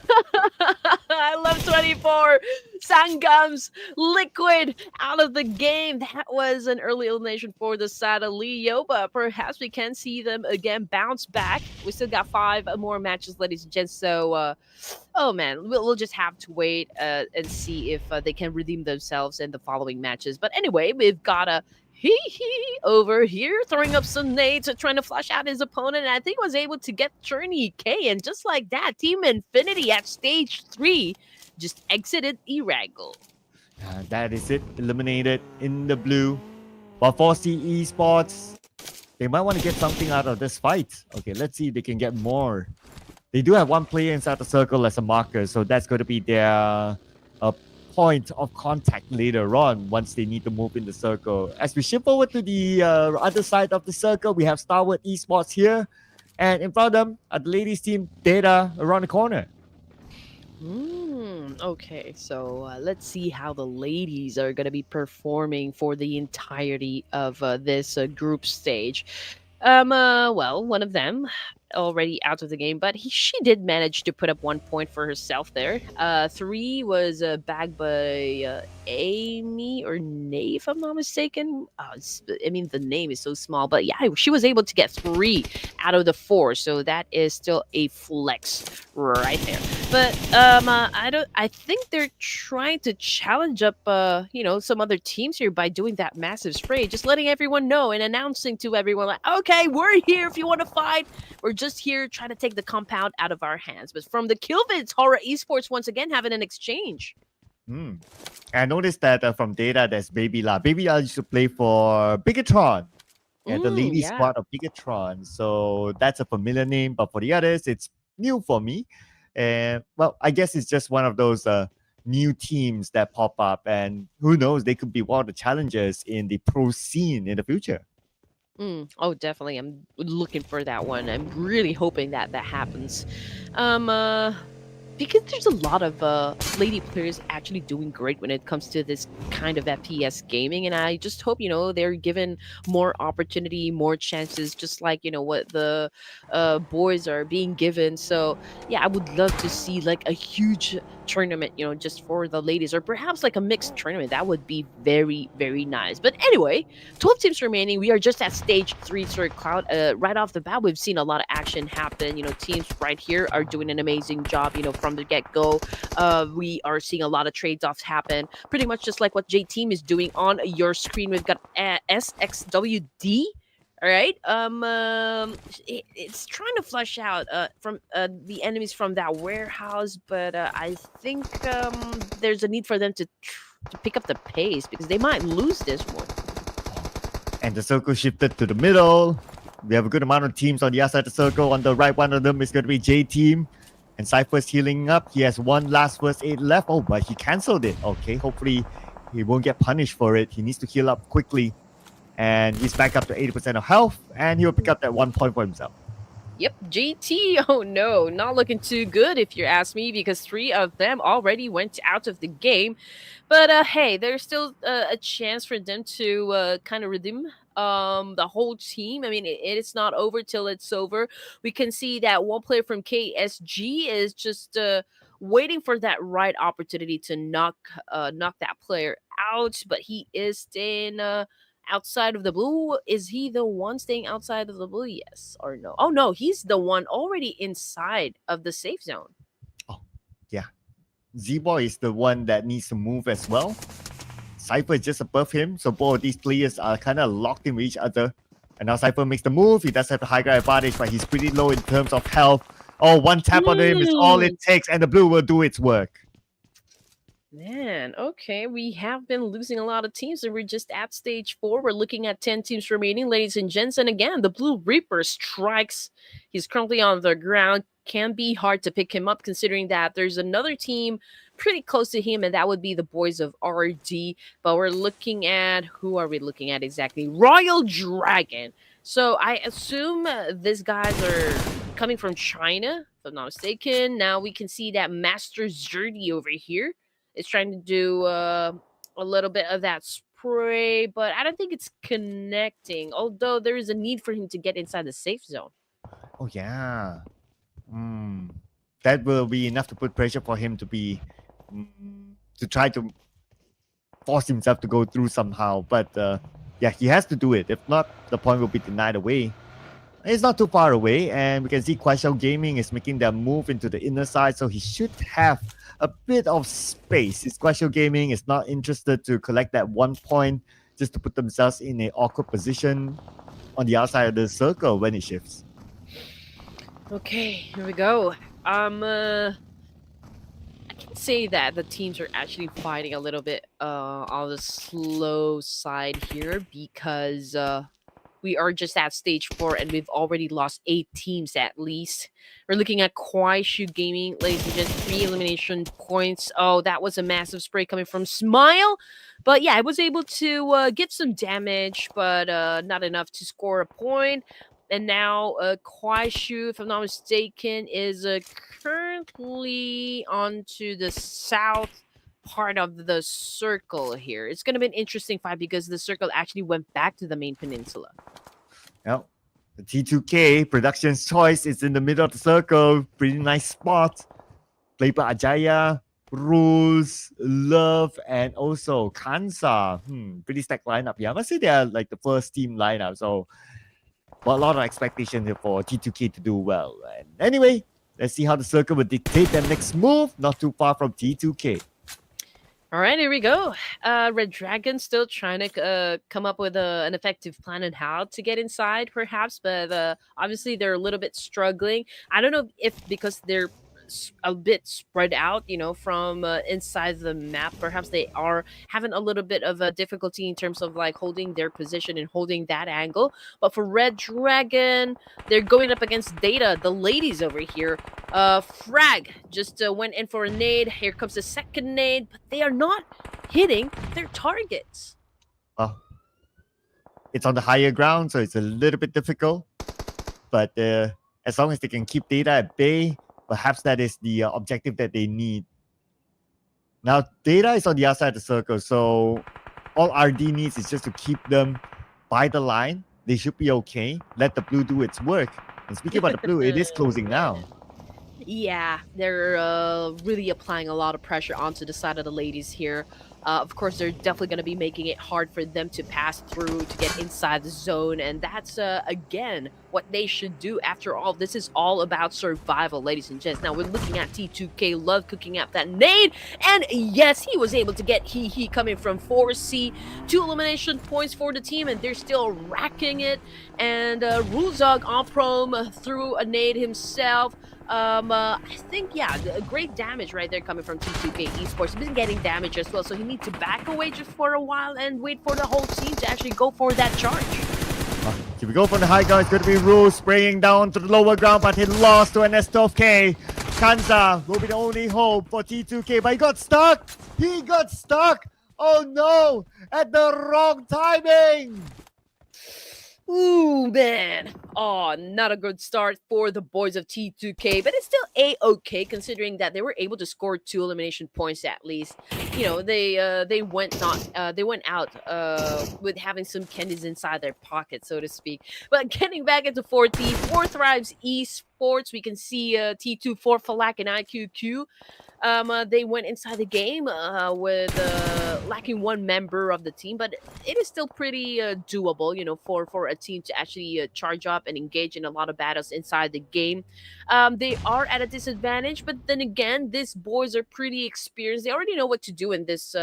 I love 24. Sangams, Liquid out of the game. That was an early elimination for the Sada Leo, but perhaps we can see them again bounce back. We still got 5 more matches, ladies and gents. So, oh man, we'll just have to wait and see if they can redeem themselves in the following matches. But anyway, we've got a over here throwing up some nades, trying to flush out his opponent, and I think was able to get Journey K, and just like that, Team Infinity at stage 3 just exited Erangel. That is it, eliminated in the blue. But for Esports, they might want to get something out of this fight. Okay, let's see if they can get more. They do have 1 player inside the circle as a marker, so that's going to be their point of contact later on once they need to move in the circle. As we shift forward to the other side of the circle, we have STALWART Esports here, and in front of them are the ladies team Data around the corner. Okay, so let's see how the ladies are going to be performing for the entirety of this group stage. Well, one of them already out of the game, but she did manage to put up 1 point for herself there. 3 was bagged by Amy or Nay, if I'm not mistaken. I mean, the name is so small, but yeah, she was able to get 3 out of the 4, so that is still a flex right there. But I think they're trying to challenge up some other teams here by doing that massive spray, just letting everyone know and announcing to everyone like, okay, we're here if you want to fight. We're just here trying to take the compound out of our hands. But from the Killvids, HORAA Esports once again having an exchange. I noticed that from Data, there's Baby La. Baby La used to play for Bigatron and the ladies squad of Bigatron. So that's a familiar name, but for the others, it's new for me. And well, I guess it's just one of those new teams that pop up, and who knows, they could be one of the challengers in the pro scene in the future. Oh, definitely. I'm looking for that one. I'm really hoping that happens. Because there's a lot of lady players actually doing great when it comes to this kind of FPS gaming, and I just hope they're given more opportunity, more chances, just like what the boys are being given. So yeah, I would love to see like a huge tournament, just for the ladies, or perhaps like a mixed tournament. That would be very, very nice. But anyway, 12 teams remaining. We are just at stage 3, Sir Cloud. Right off the bat, we've seen a lot of action happen. Teams right here are doing an amazing job, from the get-go. We are seeing a lot of trade-offs happen, pretty much just like what JTEAM is doing on your screen. We've got SXWD. All right. It's trying to flush out from the enemies from that warehouse, but I think there's a need for them to pick up the pace, because they might lose this one. And the circle shifted to the middle. We have a good amount of teams on the other side of the circle. On the right, one of them is going to be JTEAM. And Cypher's healing up. He has 1 last first aid left. Oh, but he cancelled it. Okay, hopefully he won't get punished for it. He needs to heal up quickly. And he's back up to 80% of health. And he'll pick up that 1 point for himself. Yep, JT. Oh no, not looking too good if you ask me, because 3 of them already went out of the game. But hey, there's still a chance for them to kind of redeem the whole team. I mean, it's not over till it's over. We can see that one player from KSG is just waiting for that right opportunity to knock that player out, but he is staying outside of the blue. Is he the one staying outside of the blue? Yes or no? Oh no, he's the one already inside of the safe zone. Oh, yeah. Z-Boy is the one that needs to move as well. Cypher is just above him, so both of these players are kind of locked in with each other. And now Cypher makes the move. He does have the high ground advantage, but he's pretty low in terms of health. Oh, one tap on him is all it takes, and the blue will do its work. Man, okay, we have been losing a lot of teams, and we're just at stage 4. We're looking at 10 teams remaining, ladies and gents. And again, the Blue Reaper strikes. He's currently on the ground. Can be hard to pick him up, considering that there's another team pretty close to him, and that would be the boys of RD. But we're looking at, who are we looking at exactly? Royal Dragon. So I assume these guys are coming from China, if I'm not mistaken. Now we can see that Master Zerdy over here is trying to do a little bit of that spray, but I don't think it's connecting, although there is a need for him to get inside the safe zone. Oh, yeah. That will be enough to put pressure for him to be to try to force himself to go through somehow. But yeah, he has to do it. If not, the point will be denied away. It's not too far away, and we can see KUAISHOU Gaming is making their move into the inner side, so he should have a bit of space. His KUAISHOU Gaming is not interested to collect that 1 point just to put themselves in an awkward position on the outside of the circle when it shifts. Okay, here we go. I can say that the teams are actually fighting a little bit on the slow side here, because we are just at stage 4 and we've already lost 8 teams at least. We're looking at KUAISHOU Gaming, ladies and gents, 3 elimination points. Oh, that was a massive spray coming from Smile. But yeah, I was able to get some damage, but not enough to score a point. And now KUAISHOU, if I'm not mistaken, is currently onto the south part of the circle here. It's going to be an interesting fight because the circle actually went back to the main peninsula. Yep. The T2K Productions choice is in the middle of the circle. Pretty nice spot. Played by Ajaya, Rules, Love, and also Kansa. Pretty stacked lineup. Yeah, I must say they are like the first team lineup. So a lot of expectation here for T2K to do well. And anyway, let's see how the circle will dictate their next move. Not too far from T2K. All right, here we go. Red Dragon still trying to come up with an effective plan on how to get inside, perhaps, but obviously they're a little bit struggling. I don't know if because they're a bit spread out, you know, from inside the map, perhaps they are having a little bit of a difficulty in terms of like holding their position and holding that angle. But for Red Dragon, they're going up against Data, the ladies over here. Frag just went in for a nade. Here comes the second nade, but they are not hitting their targets. Well, it's on the higher ground, so it's a little bit difficult. But as long as they can keep Data at bay, perhaps that is the objective that they need. Now, Data is on the outside of the circle, so all RD needs is just to keep them by the line. They should be okay. Let the blue do its work. And speaking about the blue, it is closing now. Yeah, they're really applying a lot of pressure onto the side of the ladies here. Of course, they're definitely going to be making it hard for them to pass through to get inside the zone. And that's, again, what they should do. After all, this is all about survival, ladies and gents. Now, we're looking at T2K Love cooking up that nade. And yes, he was able to get he coming from 4C. 2 elimination points for the team, and they're still racking it. And Ruzog on prom threw a nade himself. I think, yeah, great damage right there coming from T2K Esports. He's been getting damage as well, so he needs to back away just for a while and wait for the whole team to actually go for that charge. Here we go from the high ground. It's going to be Rule spraying down to the lower ground, but he lost to an S12K. Kanza will be the only hope for T2K, but he got stuck. He got stuck. Oh no, at the wrong timing. Ooh, man. Oh, not a good start for the boys of T2K, but it's still a-okay considering that they were able to score 2 elimination points at least. You know, they went out with having some candies inside their pocket, so to speak. But getting back into 4T, 4 Thrives Esports, we can see T24 Falak and IQQ. They went inside the game with lacking one member of the team, but it is still pretty doable, you know, for a team to actually charge up and engage in a lot of battles inside the game. They are at a disadvantage, but then again, these boys are pretty experienced. They already know what to do in this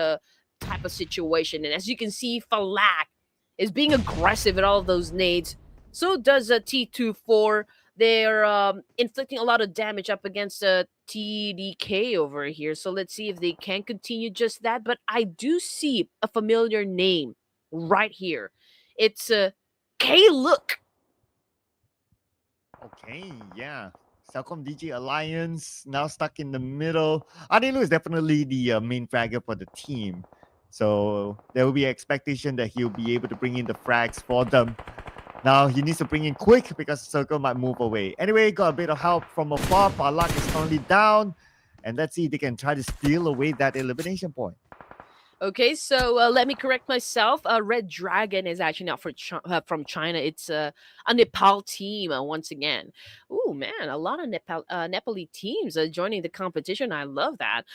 type of situation. And as you can see, Falak is being aggressive at all of those nades. So does T24. They're inflicting a lot of damage up against TDK over here. So let's see if they can continue just that. But I do see a familiar name right here. It's K-Look. Okay, yeah. CELCOMDIGI Alliance now stuck in the middle. Adilu is definitely the main fragger for the team. So there will be expectation that he'll be able to bring in the frags for them. Now he needs to bring in quick because Circle might move away. Anyway, got a bit of help from afar. Falak is currently down. And let's see if they can try to steal away that elimination point. Okay, so let me correct myself. Red Dragon is actually not from China. It's a Nepal team once again. Ooh, man, a lot of Nepali teams joining the competition. I love that.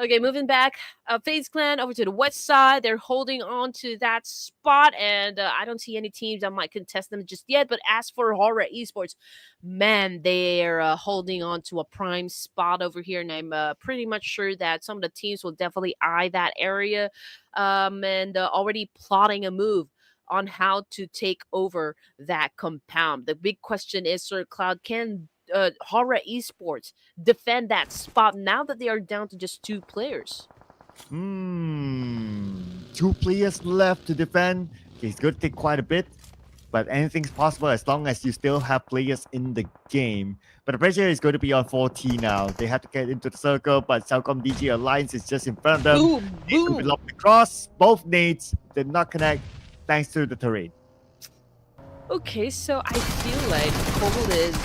Okay, moving back. FaZe Clan over to the west side. They're holding on to that spot, and I don't see any teams that might contest them just yet. But as for HORAA Esports, man, they're holding on to a prime spot over here, and I'm pretty much sure that some of the teams will definitely eye that area and already plotting a move on how to take over that compound. The big question is, Sir Cloud, can HORAA Esports defend that spot now that they are down to just 2 players? 2 players left to defend. It's going to take quite a bit, but anything's possible as long as you still have players in the game. But the pressure is going to be on 4T now. They have to get into the circle, but CELCOMDIGI Alliance is just in front of them. Boom, boom. They locked across. Both nades did not connect thanks to the terrain. Okay, so I feel like Cole is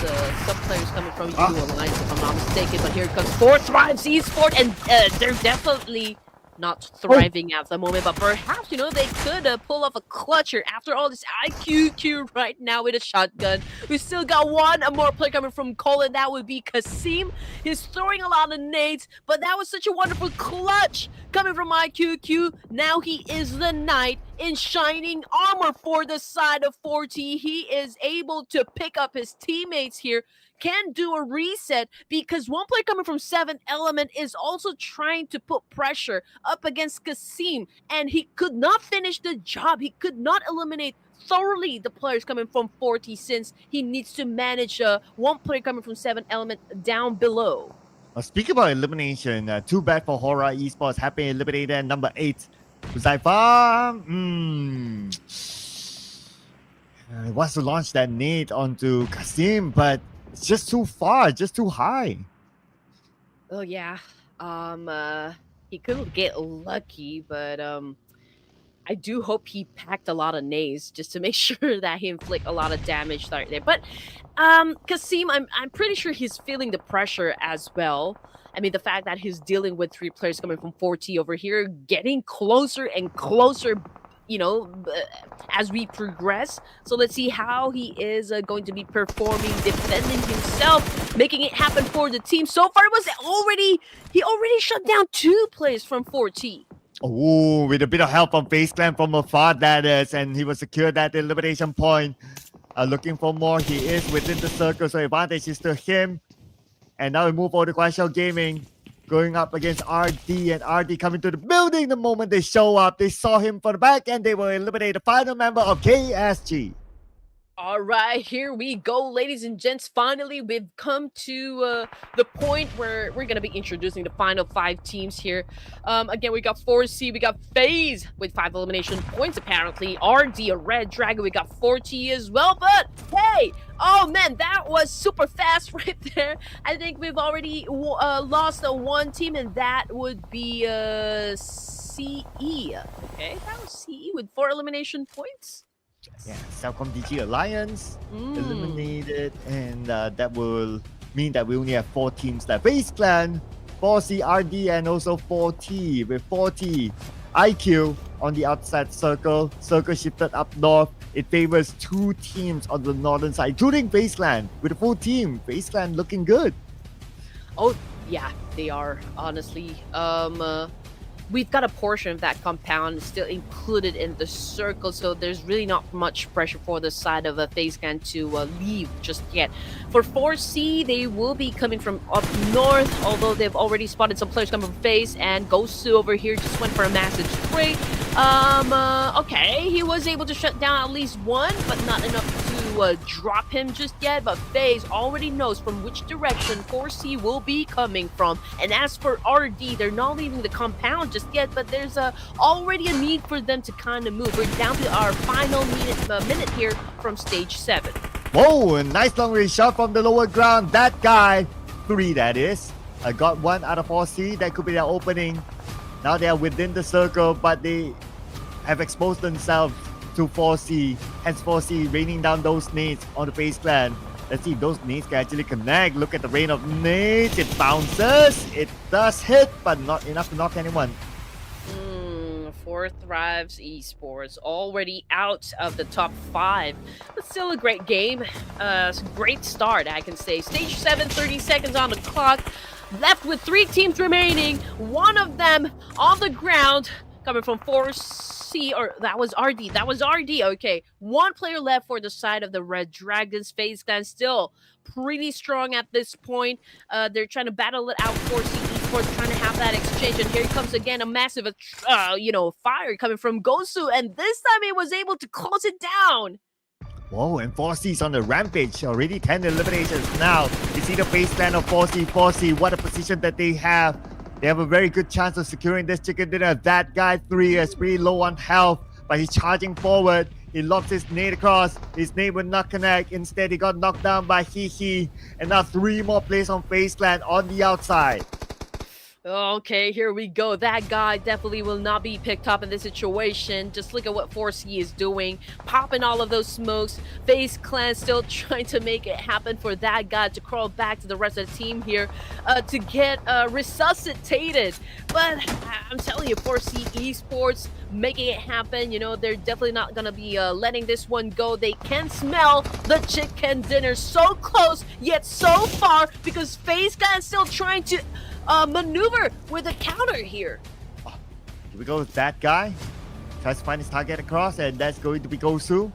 some players coming from UU Alliance, if I'm not mistaken, but here comes 4 Thrives Esports, and they're definitely not thriving at the moment, but perhaps, you know, they could pull off a clutcher after all this IQQ right now with a shotgun. We still got one more player coming from Cole, and that would be Kasim. He's throwing a lot of nades, but that was such a wonderful clutch coming from IQQ. Now he is the knight in shining armor for the side of 4T. He is able to pick up his teammates here, can do a reset because one player coming from 7th Element is also trying to put pressure up against Kasim, and he could not finish the job. He could not eliminate thoroughly the players coming from 4T since he needs to manage one player coming from 7th Element down below. Speaking about elimination, too bad for HORAA Esports. Happy eliminated number 8. Zaifa wants to launch that nade onto Kasim, but it's just too far, just too high. Oh yeah. He could get lucky, but I do hope he packed a lot of nays just to make sure that he inflict a lot of damage right there. But Kasim, I'm pretty sure he's feeling the pressure as well. I mean, the fact that he's dealing with 3 players coming from 4T over here, getting closer and closer, you know, as we progress. So let's see how he is going to be performing, defending himself, making it happen for the team. So far, he already shut down 2 players from 4T. Oh, with a bit of help from FaZe Clan from afar, that is, and he will secure that elimination point. Looking for more, he is within the circle, so advantage is to him. And now we move over to KUAISHOU Gaming, going up against RD, and RD coming to the building the moment they show up. They saw him from the back, and they will eliminate the final member of KSG. All right, here we go, ladies and gents. Finally, we've come to the point where we're going to be introducing the final 5 teams here. Again, we got 4C, we got FaZe with 5 elimination points, apparently. RD, a Red Dragon, we got 4T as well. But, hey, oh man, that was super fast right there. I think we've already lost one team, and that would be CE. Okay, that was CE with 4 elimination points. Yeah, CELCOMDIGI Alliance Mm. eliminated, and that will mean that we only have 4 teams left. FaZe Clan, 4C, RD, and also 4T. With 4T, IQ on the outside circle. Circle shifted up north. It favors 2 teams on the northern side, including FaZe Clan with a full team. FaZe Clan looking good. Oh, yeah, they are, honestly. We've got a portion of that compound still included in the circle, so there's really not much pressure for the side of a FaZe Clan to leave just yet. For 4C, they will be coming from up north, although they've already spotted some players coming from FaZe, and Gosu over here just went for a massive spray. Okay, he was able to shut down at least one, but not enough to drop him just yet. But FaZe already knows from which direction 4C will be coming from. And as for RD, they're not leaving the compound just yet, but there's already a need for them to kind of move. We're down to our final minute here from stage 7. Whoa, a nice long range shot from the lower ground. That guy, 3 that is, got 1 out of 4C. That could be their opening. Now they are within the circle, but they have exposed themselves to 4C. Hence 4C raining down those nades on the FaZe Clan. Let's see if those nades can actually connect. Look at the rain of nades. It bounces. It does hit, but not enough to knock anyone. 4 Thrives Esports already out of the top 5, but still a great game. Great start, I can say. Stage 7, 30 seconds on the clock. Left with 3 teams remaining. One of them on the ground, coming from 4C, or that was RD. That was RD. Okay, 1 player left for the side of the Red Dragons. FaZe Clan still pretty strong at this point. They're trying to battle it out. 4C Esports trying to have that exchange, and here comes again a massive, fire coming from Gosu, and this time he was able to close it down. Whoa, and 4C's on the rampage. Already 10 eliminations now. You see the FaZe Clan of 4C. 4C, what a position that they have. They have a very good chance of securing this chicken dinner. That guy 3 is pretty low on health, but he's charging forward. He lobs his nade across. His nade will not connect. Instead, he got knocked down by Hihi. And now 3 more players on FaZe Clan on the outside. Okay, here we go. That guy definitely will not be picked up in this situation. Just look at what 4C is doing. Popping all of those smokes. FaZe Clan still trying to make it happen for that guy to crawl back to the rest of the team here to get resuscitated. But I'm telling you, 4C Esports making it happen. You know, they're definitely not going to be letting this one go. They can smell the chicken dinner so close, yet so far, because FaZe Clan is still trying to maneuver with a counter here. Here we go with that guy. Tries to find his target across, and that's going to be Gosu.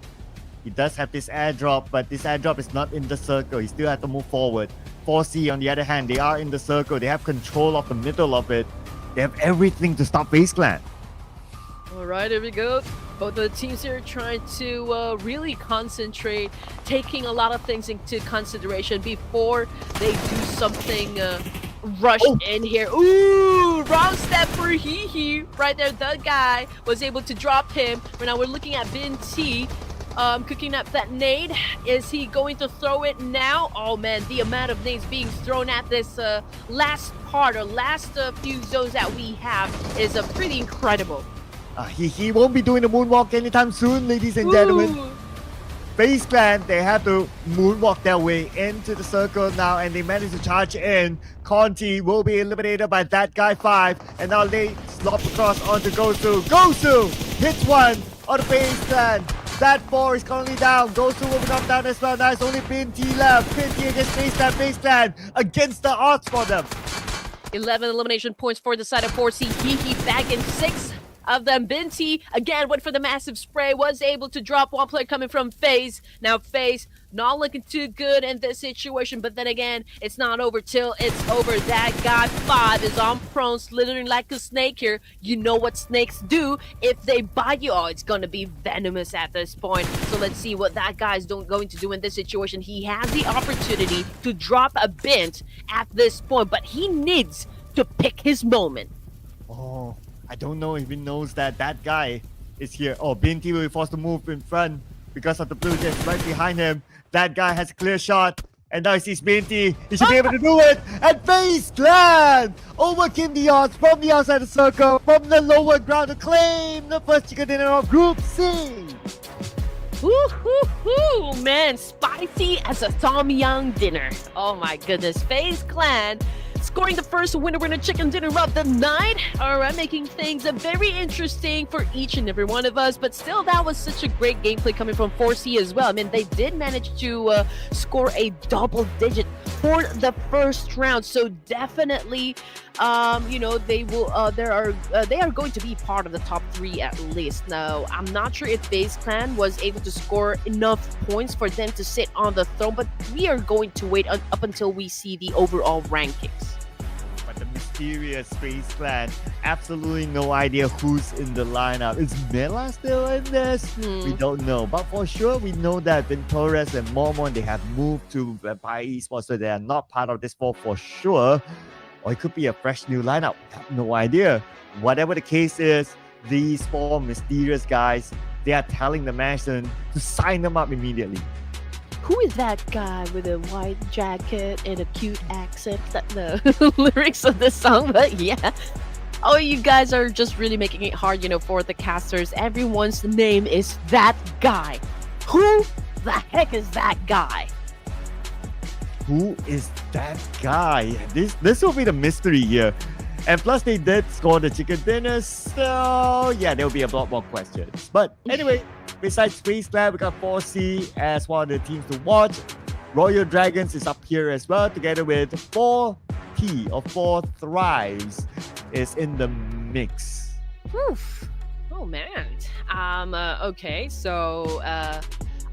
He does have this airdrop, but this airdrop is not in the circle. He still has to move forward. 4C, on the other hand, they are in the circle. They have control of the middle of it. They have everything to stop FaZe Clan. All right, here we go. Both of the teams here trying to really concentrate, taking a lot of things into consideration before they do something rush in here. Ooh, wrong step for Hihi. Right there, the guy was able to drop him. But now we're looking at Bin T. Cooking up that nade. Is he going to throw it now? Oh man, the amount of nades being thrown at this last part or last few zones that we have is pretty incredible. He won't be doing the moonwalk anytime soon, ladies and gentlemen. FaZe Clan, they have to moonwalk their way into the circle now, and they manage to charge in. Conti will be eliminated by that guy 5, and now they slop across onto Gosu. Gosu hits 1 on the FaZe Clan. That 4 is currently down. Gosu will be knocked down as well. Now it's only Bin T left. Bin T against FaZe Clan. FaZe Clan against the odds for them. 11 elimination points for the side of 4C. Hihi back in 6 of them. Binti again went for the massive spray, was able to drop 1 player coming from FaZe. Now FaZe not looking too good in this situation, but then again, it's not over till it's over. That guy 5 is on prone, slithering like a snake here. You know what snakes do if they bite you. Oh, it's gonna be venomous at this point. So let's see what that guy is going to do in this situation. He has the opportunity to drop a bint at this point, but he needs to pick his moment. Oh, I don't know if he knows that that guy is here. Oh, Binti will be forced to move in front because of the blue jets right behind him. That guy has a clear shot, and now he sees Binti. He should be able to do it. And FaZe Clan overcame the odds from the outside of the circle, from the lower ground to claim the first chicken dinner of Group C. Woo-hoo-hoo, man, spicy as a Tom Yum dinner. Oh my goodness, FaZe Clan scoring the first winner chicken dinner of the night. All right, making things very interesting for each and every one of us. But still, that was such a great gameplay coming from 4C as well. I mean, they did manage to score a double digit for the first round. So definitely, they will. They are going to be part of the top 3 at least. Now, I'm not sure if FaZe Clan was able to score enough points for them to sit on the throne, but we are going to wait up until we see the overall rankings. But the mysterious FaZe Clan, absolutely no idea who's in the lineup. Is Mela still in this? We don't know. But for sure, we know that Ventores and Mormon, they have moved to Vampire Esports, so they are not part of this for sure. Or it could be a fresh new lineup. We have no idea. Whatever the case is, these 4 mysterious guys, they are telling the Mansion to sign them up immediately. Who is that guy with a white jacket and a cute accent? That's the lyrics of this song, but yeah. Oh, you guys are just really making it hard, for the casters. Everyone's name is that guy. Who the heck is that guy? Who is that guy? This will be the mystery here. And plus, they did score the chicken dinner, so yeah, there will be a lot more questions. But anyway, besides FaZe Clan, we got 4C as one of the teams to watch. Royal Dragons is up here as well, together with 4T or 4 Thrives is in the mix. Oof. Oh man. Okay, so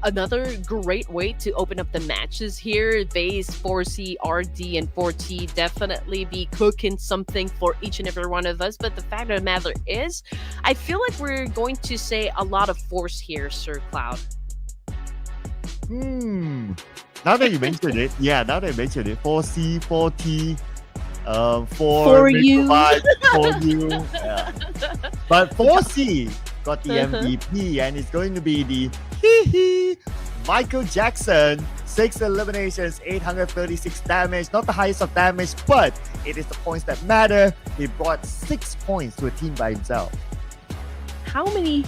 another great way to open up the matches here. FaZe, 4C, RD, and 4T definitely be cooking something for each and every one of us. But the fact of the matter is, I feel like we're going to say a lot of force here, Sir Cloud. Now that you mentioned it, 4C, 4T, 4 you. 4 you. Yeah. But 4C got the MVP, and it's going to be the Michael Jackson. 6 eliminations, 836 damage. Not the highest of damage, but it is the points that matter. He brought 6 points to a team by himself. How many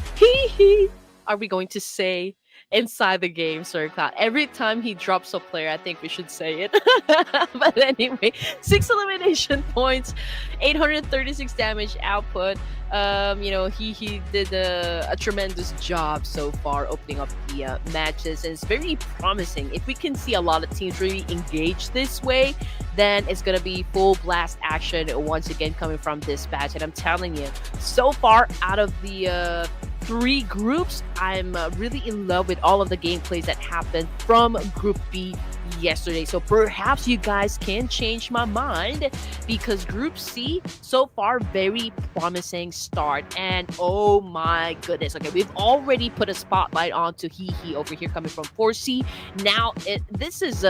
are we going to say inside the game, Sir Cloud? Every time he drops a player, I think we should say it. But anyway, 6 elimination points, 836 damage output. He did a tremendous job so far opening up the matches, and it's very promising. If we can see a lot of teams really engage this way, then it's gonna be full blast action once again coming from this batch. And I'm telling you, so far out of the 3 groups, I'm really in love with all of the gameplays that happened from Group B yesterday. So perhaps you guys can change my mind, because Group C, so far, very promising start. And oh my goodness, okay, we've already put a spotlight on to Hee over here coming from 4C. Now, this is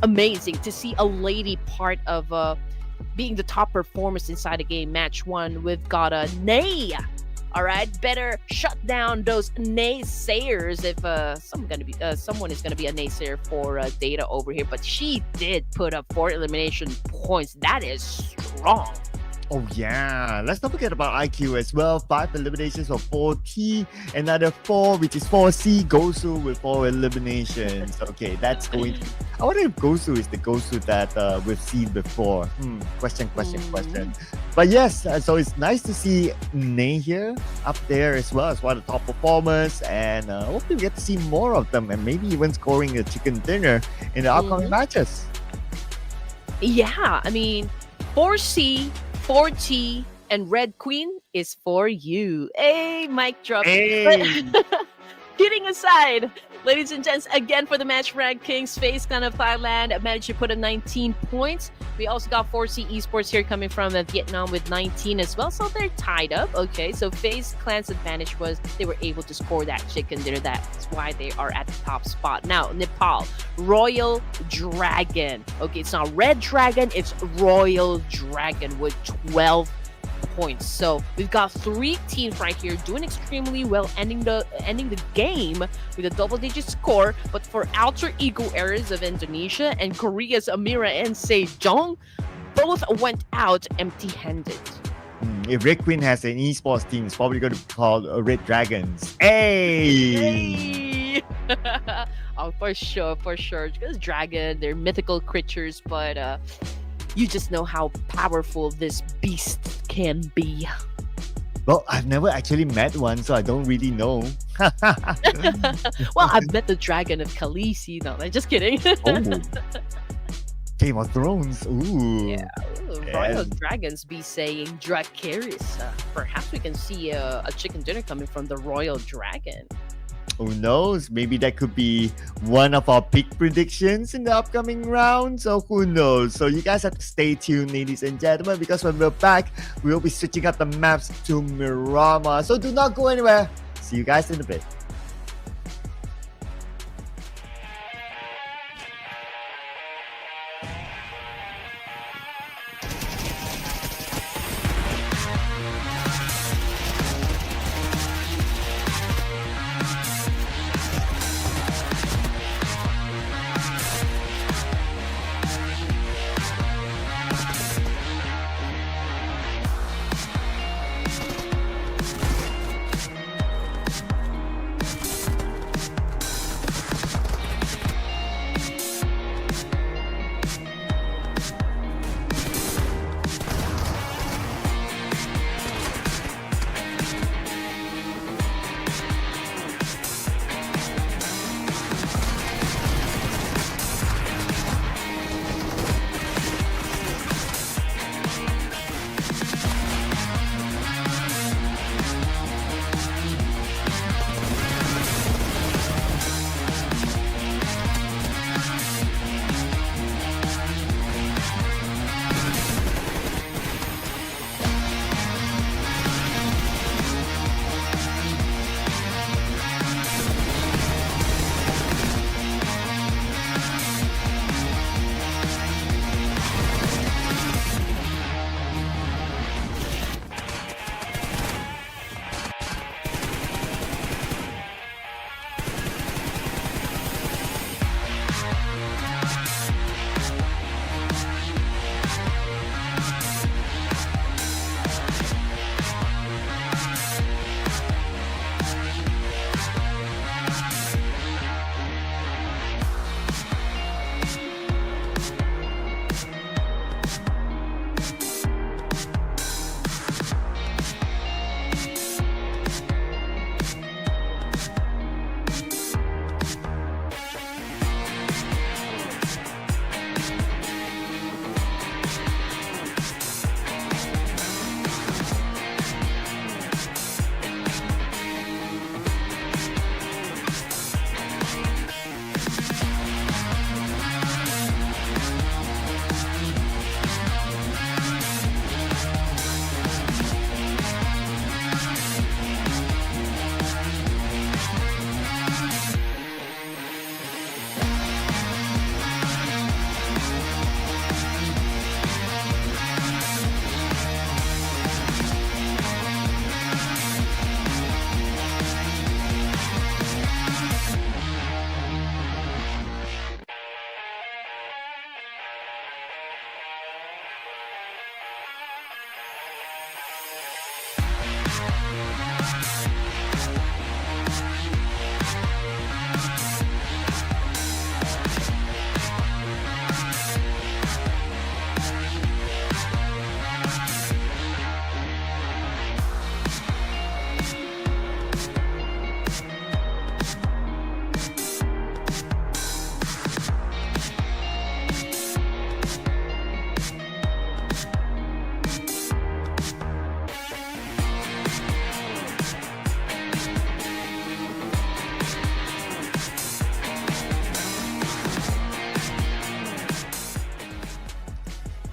amazing to see a lady part of being the top performance inside a game. Match 1, we've got a Nay. All right, better shut down those naysayers if someone is gonna be a naysayer for Data over here. But she did put up 4 elimination points. That is strong. Oh yeah, let's not forget about IQ as well. 5 eliminations for 4T, another 4, which is 4C. Gosu with 4 eliminations. Okay, that's going to... I wonder if Gosu is the Gosu that we've seen before. Question. But yes, so it's nice to see Nay here up there as well as one of the top performers, and hopefully we get to see more of them, and maybe even scoring a chicken dinner in the upcoming matches. Yeah, I mean, 4C, 4T, and Red Queen is for you. Hey, mic drop. Hey. Kidding aside, ladies and gents, again for the match rankings, FaZe Clan of Thailand managed to put up 19 points. We also got 4C Esports here coming from Vietnam with 19 as well, so they're tied up. Okay, so FaZe Clan's advantage was they were able to score that chicken dinner. That's why they are at the top spot. Now, Nepal, Royal Dragon. Okay, it's not Red Dragon, it's Royal Dragon with 12 points. So we've got 3 teams right here doing extremely well, ending the game with a double-digit score. But for Alter Ego Eras of Indonesia and Korea's MIRAEN and SEJONG, both went out empty-handed. If Red Queen has an esports team, it's probably going to be called Red Dragons. Hey! Oh, for sure, for sure. Because dragon, they're mythical creatures, but you just know how powerful this beast can be. Well, I've never actually met one, so I don't really know. Well, I've met the dragon of Khaleesi. No, I'm just kidding. Oh, Game of Thrones. Ooh. Yeah, ooh, royal dragons be saying Dracarys. Perhaps we can see a chicken dinner coming from the royal dragon. Who knows? Maybe that could be one of our pick predictions in the upcoming round. So who knows? So you guys have to stay tuned, ladies and gentlemen, because when we're back, we'll be switching up the maps to Miramar. So do not go anywhere. See you guys in a bit.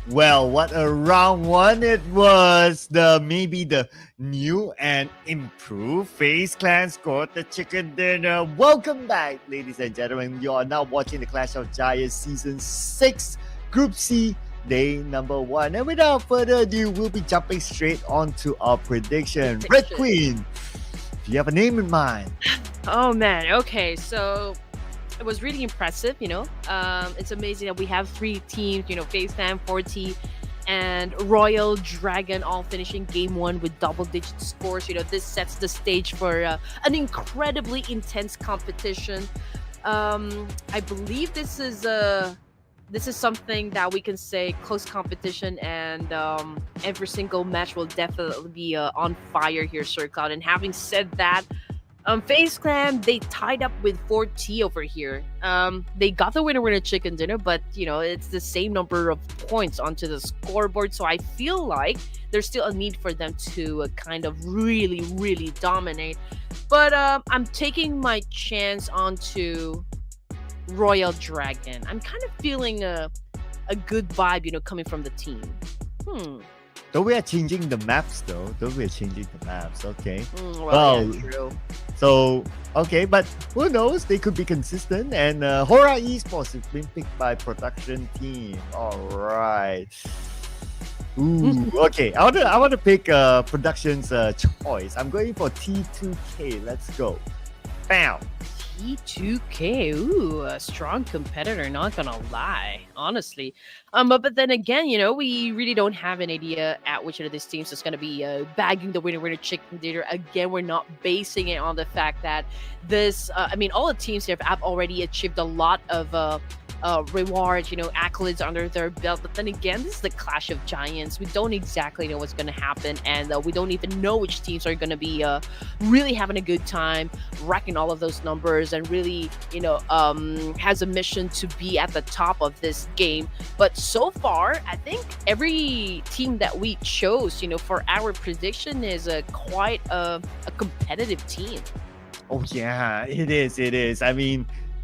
Well, what a round one it was. Maybe the new and improved FaZe clan scored the chicken dinner. Welcome back, ladies and gentlemen. You are now watching the Clash of Giants Season 6, Group C, day number 1. And without further ado, we'll be jumping straight on to our prediction. Red Queen, do you have a name in mind? Oh man, okay, so it was really impressive, It's amazing that we have 3 teams, FaZe Clan, 4T, and Royal Dragon all finishing game 1 with double-digit scores. This sets the stage for an incredibly intense competition. I believe this is something that we can say close competition, and every single match will definitely be on fire here, Sir Cloud. And having said that, FaZe Clan, they tied up with 4T over here. They got the winner chicken dinner, but it's the same number of points onto the scoreboard. So I feel like there's still a need for them to kind of really, really dominate. But I'm taking my chance onto Royal Dragon. I'm kind of feeling a good vibe, coming from the team. Though we are changing the maps, okay. Well, yeah, true. So, okay, but who knows? They could be consistent. And HORAA Esports has been picked by production team. All right. Ooh, okay. I want to pick production's choice. I'm going for T2K. Let's go. Bam. T2K, ooh, a strong competitor, not gonna lie, honestly. But then again, we really don't have an idea at which of these teams is gonna be bagging the winner chicken dinner. Again, we're not basing it on the fact that this. All the teams here have already achieved a lot of rewards, accolades under their belt. But then again, this is the Clash of Giants. We don't exactly know what's going to happen, and we don't even know which teams are going to be really having a good time, racking all of those numbers, and really, has a mission to be at the top of this game. But so far, I think every team that we chose, for our prediction is quite a competitive team. Oh yeah, it is.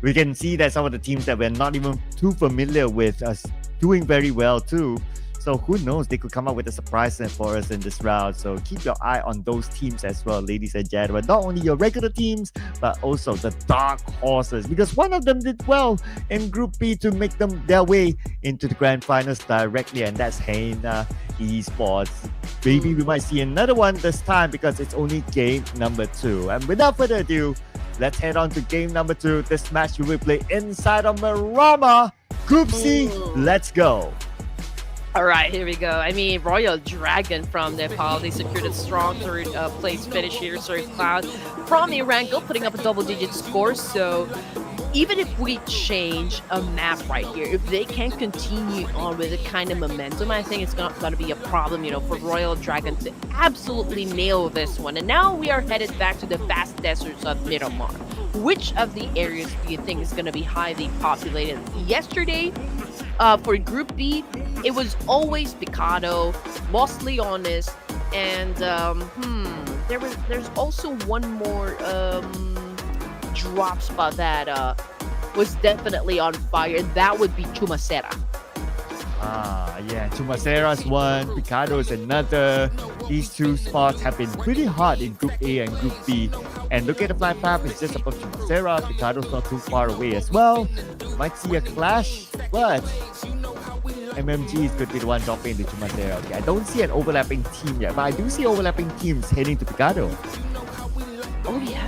We can see that some of the teams that we're not even too familiar with are doing very well too. So who knows? They could come up with a surprise for us in this round. So keep your eye on those teams as well, ladies and gentlemen. Not only your regular teams, but also the dark horses. Because one of them did well in Group B to make them their way into the grand finals directly. And that's HORAA Esports. Maybe we might see another one this time because it's only game number 2. And without further ado, let's head on to game number 2. This match will be played inside of Miramar. Group C, let's go. All right, here we go. Royal Dragon from Nepal, they secured a strong third place finish here. Sir Cloud from Erangel putting up a double-digit score. So even if we change a map right here, if they can continue on with the kind of momentum, I think it's not going to be a problem, for Royal Dragon to absolutely nail this one. And now we are headed back to the vast deserts of Miramar. Which of the areas do you think is going to be highly populated? Yesterday, for Group B, it was always Picado, Los Leones, and there's also one more drop spot that was definitely on fire. That would be Chumacera. Yeah, Chumacera's one, Picado's another. These two spots have been pretty hot in Group A and Group B. And look at the flight path, it's just above Chumacera. Picado's not too far away as well. Might see a clash, but MMG is going to be the one dropping into Chumacera. Okay, I don't see an overlapping team yet, but I do see overlapping teams heading to Picado. Oh yeah.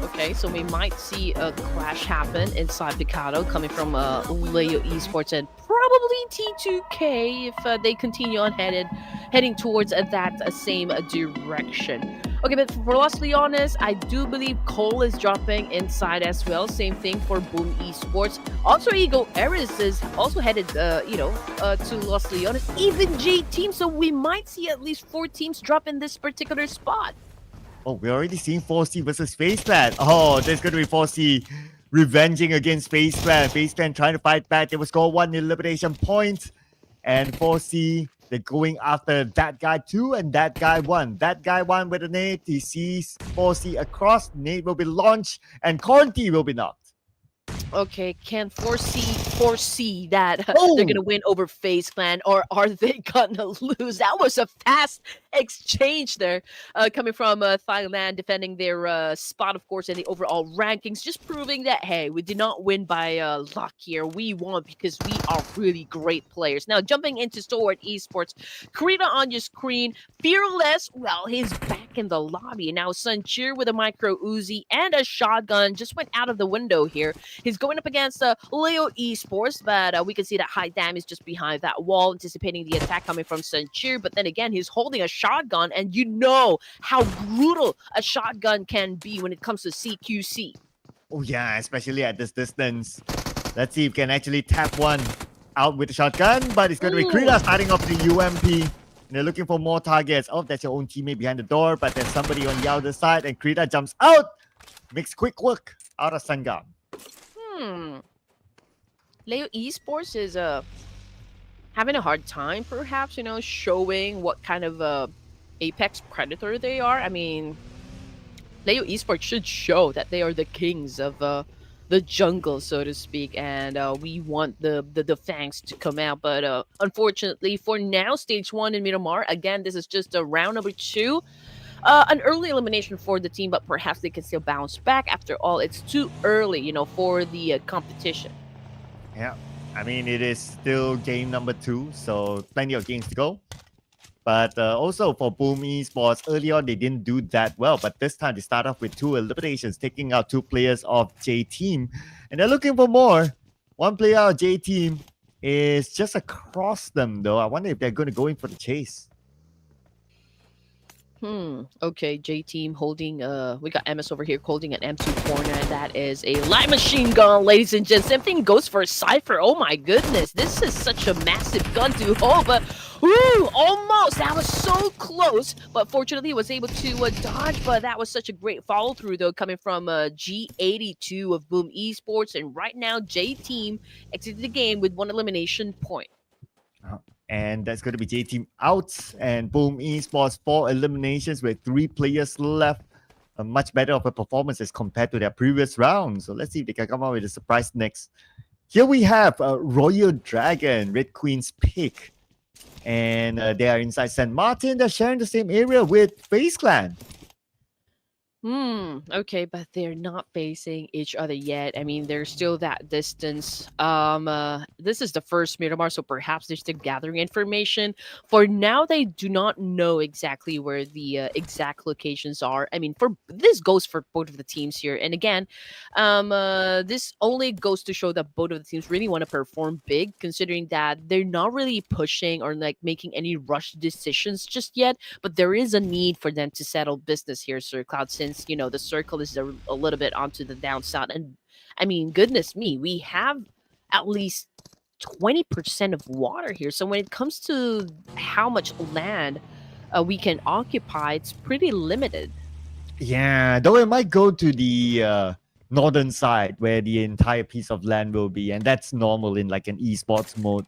Okay, so we might see a clash happen inside Picado coming from Leo Esports and probably T2K if they continue on heading towards that same direction. Okay, but for Los Leones, I do believe Cole is dropping inside as well. Same thing for Boom Esports. Also, Ego Eris is also headed, to Los Leones. Even JTEAM, so we might see at least 4 teams drop in this particular spot. Oh, we're already seeing 4C versus FaZe Clan. Oh, there's going to be 4C revenging against FaZe Clan. FaZe Clan trying to fight back. They will score 1 elimination point. And 4C, they're going after that guy too, and that guy won. That guy won with a nade. He sees 4C across. Nade will be launched, and Cornty will be knocked. Okay, can 4C foresee that they're gonna win over FaZe Clan, or are they gonna lose? That was a fast exchange there, coming from Thailand, defending their spot, of course, in the overall rankings, just proving that, hey, we did not win by luck here. We won because we are really great players. Now, jumping into STALWART Esports, Karina on your screen, Fearless, well, he's back in the lobby. Now, Suncheer with a micro Uzi and a shotgun just went out of the window here. He's going up against Leo Esports, but we can see that High Dam is just behind that wall, anticipating the attack coming from Suncheer. But then again, he's holding a shotgun, and you know how brutal a shotgun can be when it comes to CQC. Oh yeah, especially at this distance. Let's see if we can actually tap one out with the shotgun, but it's going to be Krita starting off the UMP. And they're looking for more targets. Oh, that's your own teammate behind the door, but there's somebody on the other side, and Krita jumps out. Makes quick work out of Sangam. Leo Esports is having a hard time, perhaps, showing what kind of apex predator they are. I mean, Leo Esports should show that they are the kings of the jungle, so to speak, and we want the fangs to come out. But unfortunately, for now, stage 1 in Miramar, again, this is just a round number 2. An early elimination for the team, but perhaps they can still bounce back. After all, it's too early, for the competition. Yeah, I mean, it is still game number 2, so plenty of games to go. But also for Boom Esports, early on, they didn't do that well. But this time, they start off with 2 eliminations, taking out 2 players of JTEAM. And they're looking for more. 1 player of JTEAM is just across them, though. I wonder if they're going to go in for the chase. Okay, JTEAM holding, we got MS over here holding an M249. That is a light machine gun, ladies and gents. Same thing goes for Cypher. Oh my goodness, this is such a massive gun to hold, but almost. That was so close, but fortunately was able to dodge, but that was such a great follow through, though, coming from G82 of Boom Esports. And right now, JTEAM exited the game with 1 elimination point. And that's going to be JTEAM out, and Boom Esports 4 eliminations with 3 players left. A much better of a performance as compared to their previous round. So let's see if they can come out with a surprise next. Here we have Royal Dragon, Red Queen's pick. And they are inside St. Martin. They're sharing the same area with FaZe Clan. Okay, but they're not facing each other yet. I mean, there's still that distance. This is the first Miramar, so perhaps they're still gathering information. For now, they do not know exactly where the exact locations are. I mean, this goes for both of the teams here. And again, this only goes to show that both of the teams really want to perform big, considering that they're not really pushing or like making any rush decisions just yet. But there is a need for them to settle business here, Sir Cloud, since the circle is a little bit onto the downside. And I mean, goodness me, we have at least 20% of water here. So when it comes to how much land we can occupy, it's pretty limited. Yeah, though it might go to the northern side where the entire piece of land will be, and that's normal in like an esports mode.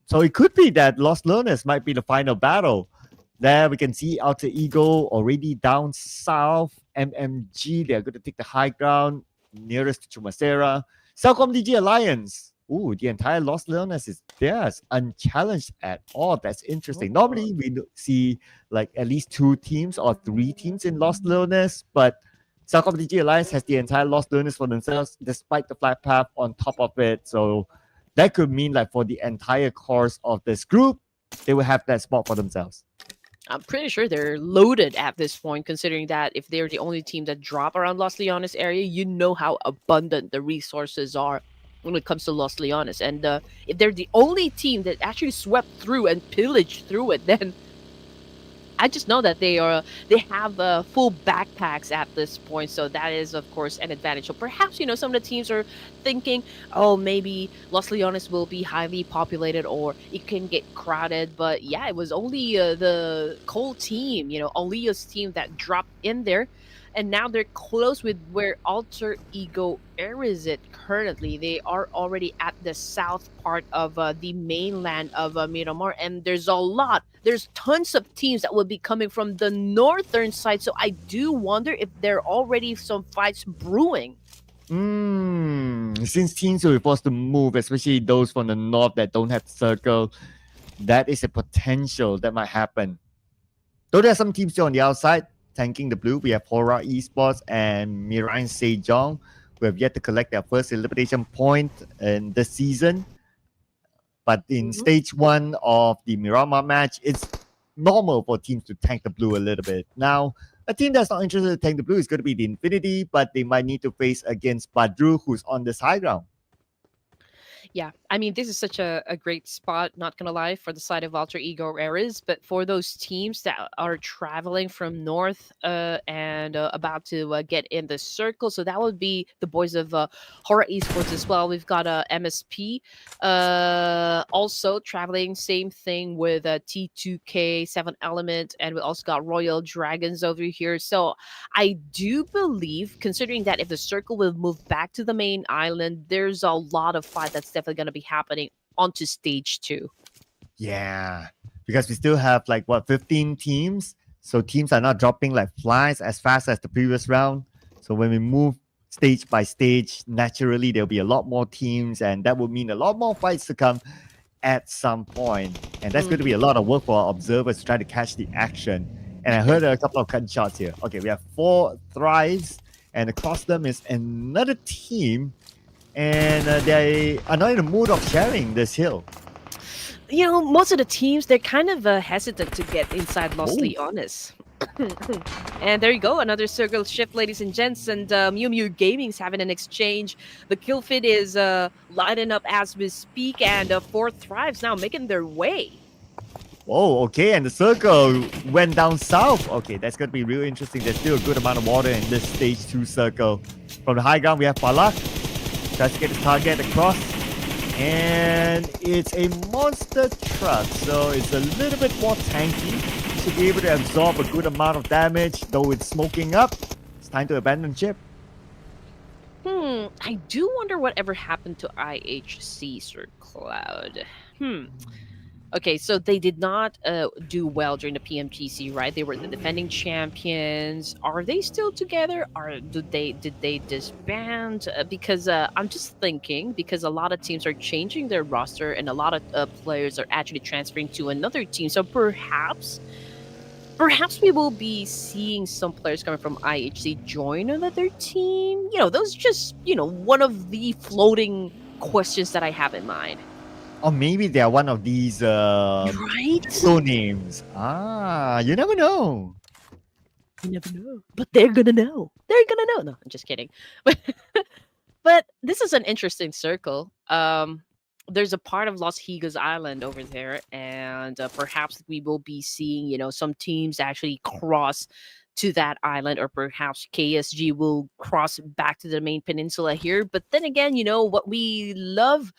So it could be that Lost Learners might be the final battle. There we can see Alter Ego already down south. MMG, they're going to take the high ground nearest to Chumacera. CELCOMDIGI Alliance. Ooh, the entire Lost Learners is theirs, unchallenged at all. That's interesting. Normally, we see like at least 2 teams or 3 teams in Lost Learners, but CELCOMDIGI Alliance has the entire Lost Learners for themselves, despite the flat path on top of it. So that could mean like for the entire course of this group, they will have that spot for themselves. I'm pretty sure they're loaded at this point, considering that if they're the only team that drop around Los Leones area, you know how abundant the resources are when it comes to Los Leones. And if they're the only team that actually swept through and pillaged through it, then I just know that they have full backpacks at this point, so that is of course an advantage. So perhaps some of the teams are thinking, oh, maybe Los Leones will be highly populated or it can get crowded. But yeah, it was only the Cole team, Olia's team, that dropped in there. And now they're close with where Alter Ego Air is it currently. They are already at the south part of the mainland of Miramar. And there's tons of teams that will be coming from the northern side. So I do wonder if there are already some fights brewing. Since teams will be forced to move, especially those from the north that don't have circle, that is a potential that might happen. Though there are some teams still on the outside tanking the blue. We have HORAA Esports and MIRAEN SEJONG, who have yet to collect their first elimination point in this season. But in stage 1 of the Miramar match, it's normal for teams to tank the blue a little bit. Now, A team that's not interested in tank the blue is going to be the Infinity, but they might need to face against Badru, who's on this high ground. Yeah, I mean, this is such a great spot, not gonna lie, for the side of Alter Ego Eras, but for those teams that are traveling from north and about to get in the circle, so that would be the boys of HORAA Esports as well. We've got MSP also traveling, same thing with T2K, 7 Element, and we also got Royal Dragons over here. So I do believe, considering that if the circle will move back to the main island, there's a lot of fight that's definitely going to be happening onto stage 2. Yeah, because we still have like what 15 teams, so teams are not dropping like flies as fast as the previous round. So when we move stage by stage, naturally there'll be a lot more teams, and that would mean a lot more fights to come at some point. And that's going to be a lot of work for our observers to try to catch the action. And I heard a couple of gunshots here. Okay, we have 4 thrives, and across them is another team, and they are not in the mood of sharing this hill. You know, most of the teams, they're kind of hesitant to get inside Lost Leonis. And there you go, another circle shift, ladies and gents, and MIUMIU Gaming's having an exchange. The kill feed is lighting up as we speak, and 4 thrives now making their way. Oh, okay, and the circle went down south. Okay, that's going to be real interesting. There's still a good amount of water in this stage 2 circle. From the high ground, we have Palak. Tries to get his target across. And it's a monster truck, so it's a little bit more tanky. Should be able to absorb a good amount of damage, though it's smoking up. It's time to abandon ship. I do wonder whatever happened to IHC, Sir Cloud. Okay, so they did not do well during the PMGC, right? They were the defending champions. Are they still together? Or did they disband? Because I'm just thinking, because a lot of teams are changing their roster and a lot of players are actually transferring to another team. So perhaps we will be seeing some players coming from IHC join another team. You know, those just, one of the floating questions that I have in mind. Or maybe they are one of these right? show names. You never know. You never know. But they're gonna know. They're gonna know. No, I'm just kidding. But this is an interesting circle. There's a part of Los Higas Island over there, and perhaps we will be seeing, some teams actually cross to that island, or perhaps KSG will cross back to the main peninsula here. But then again, what we love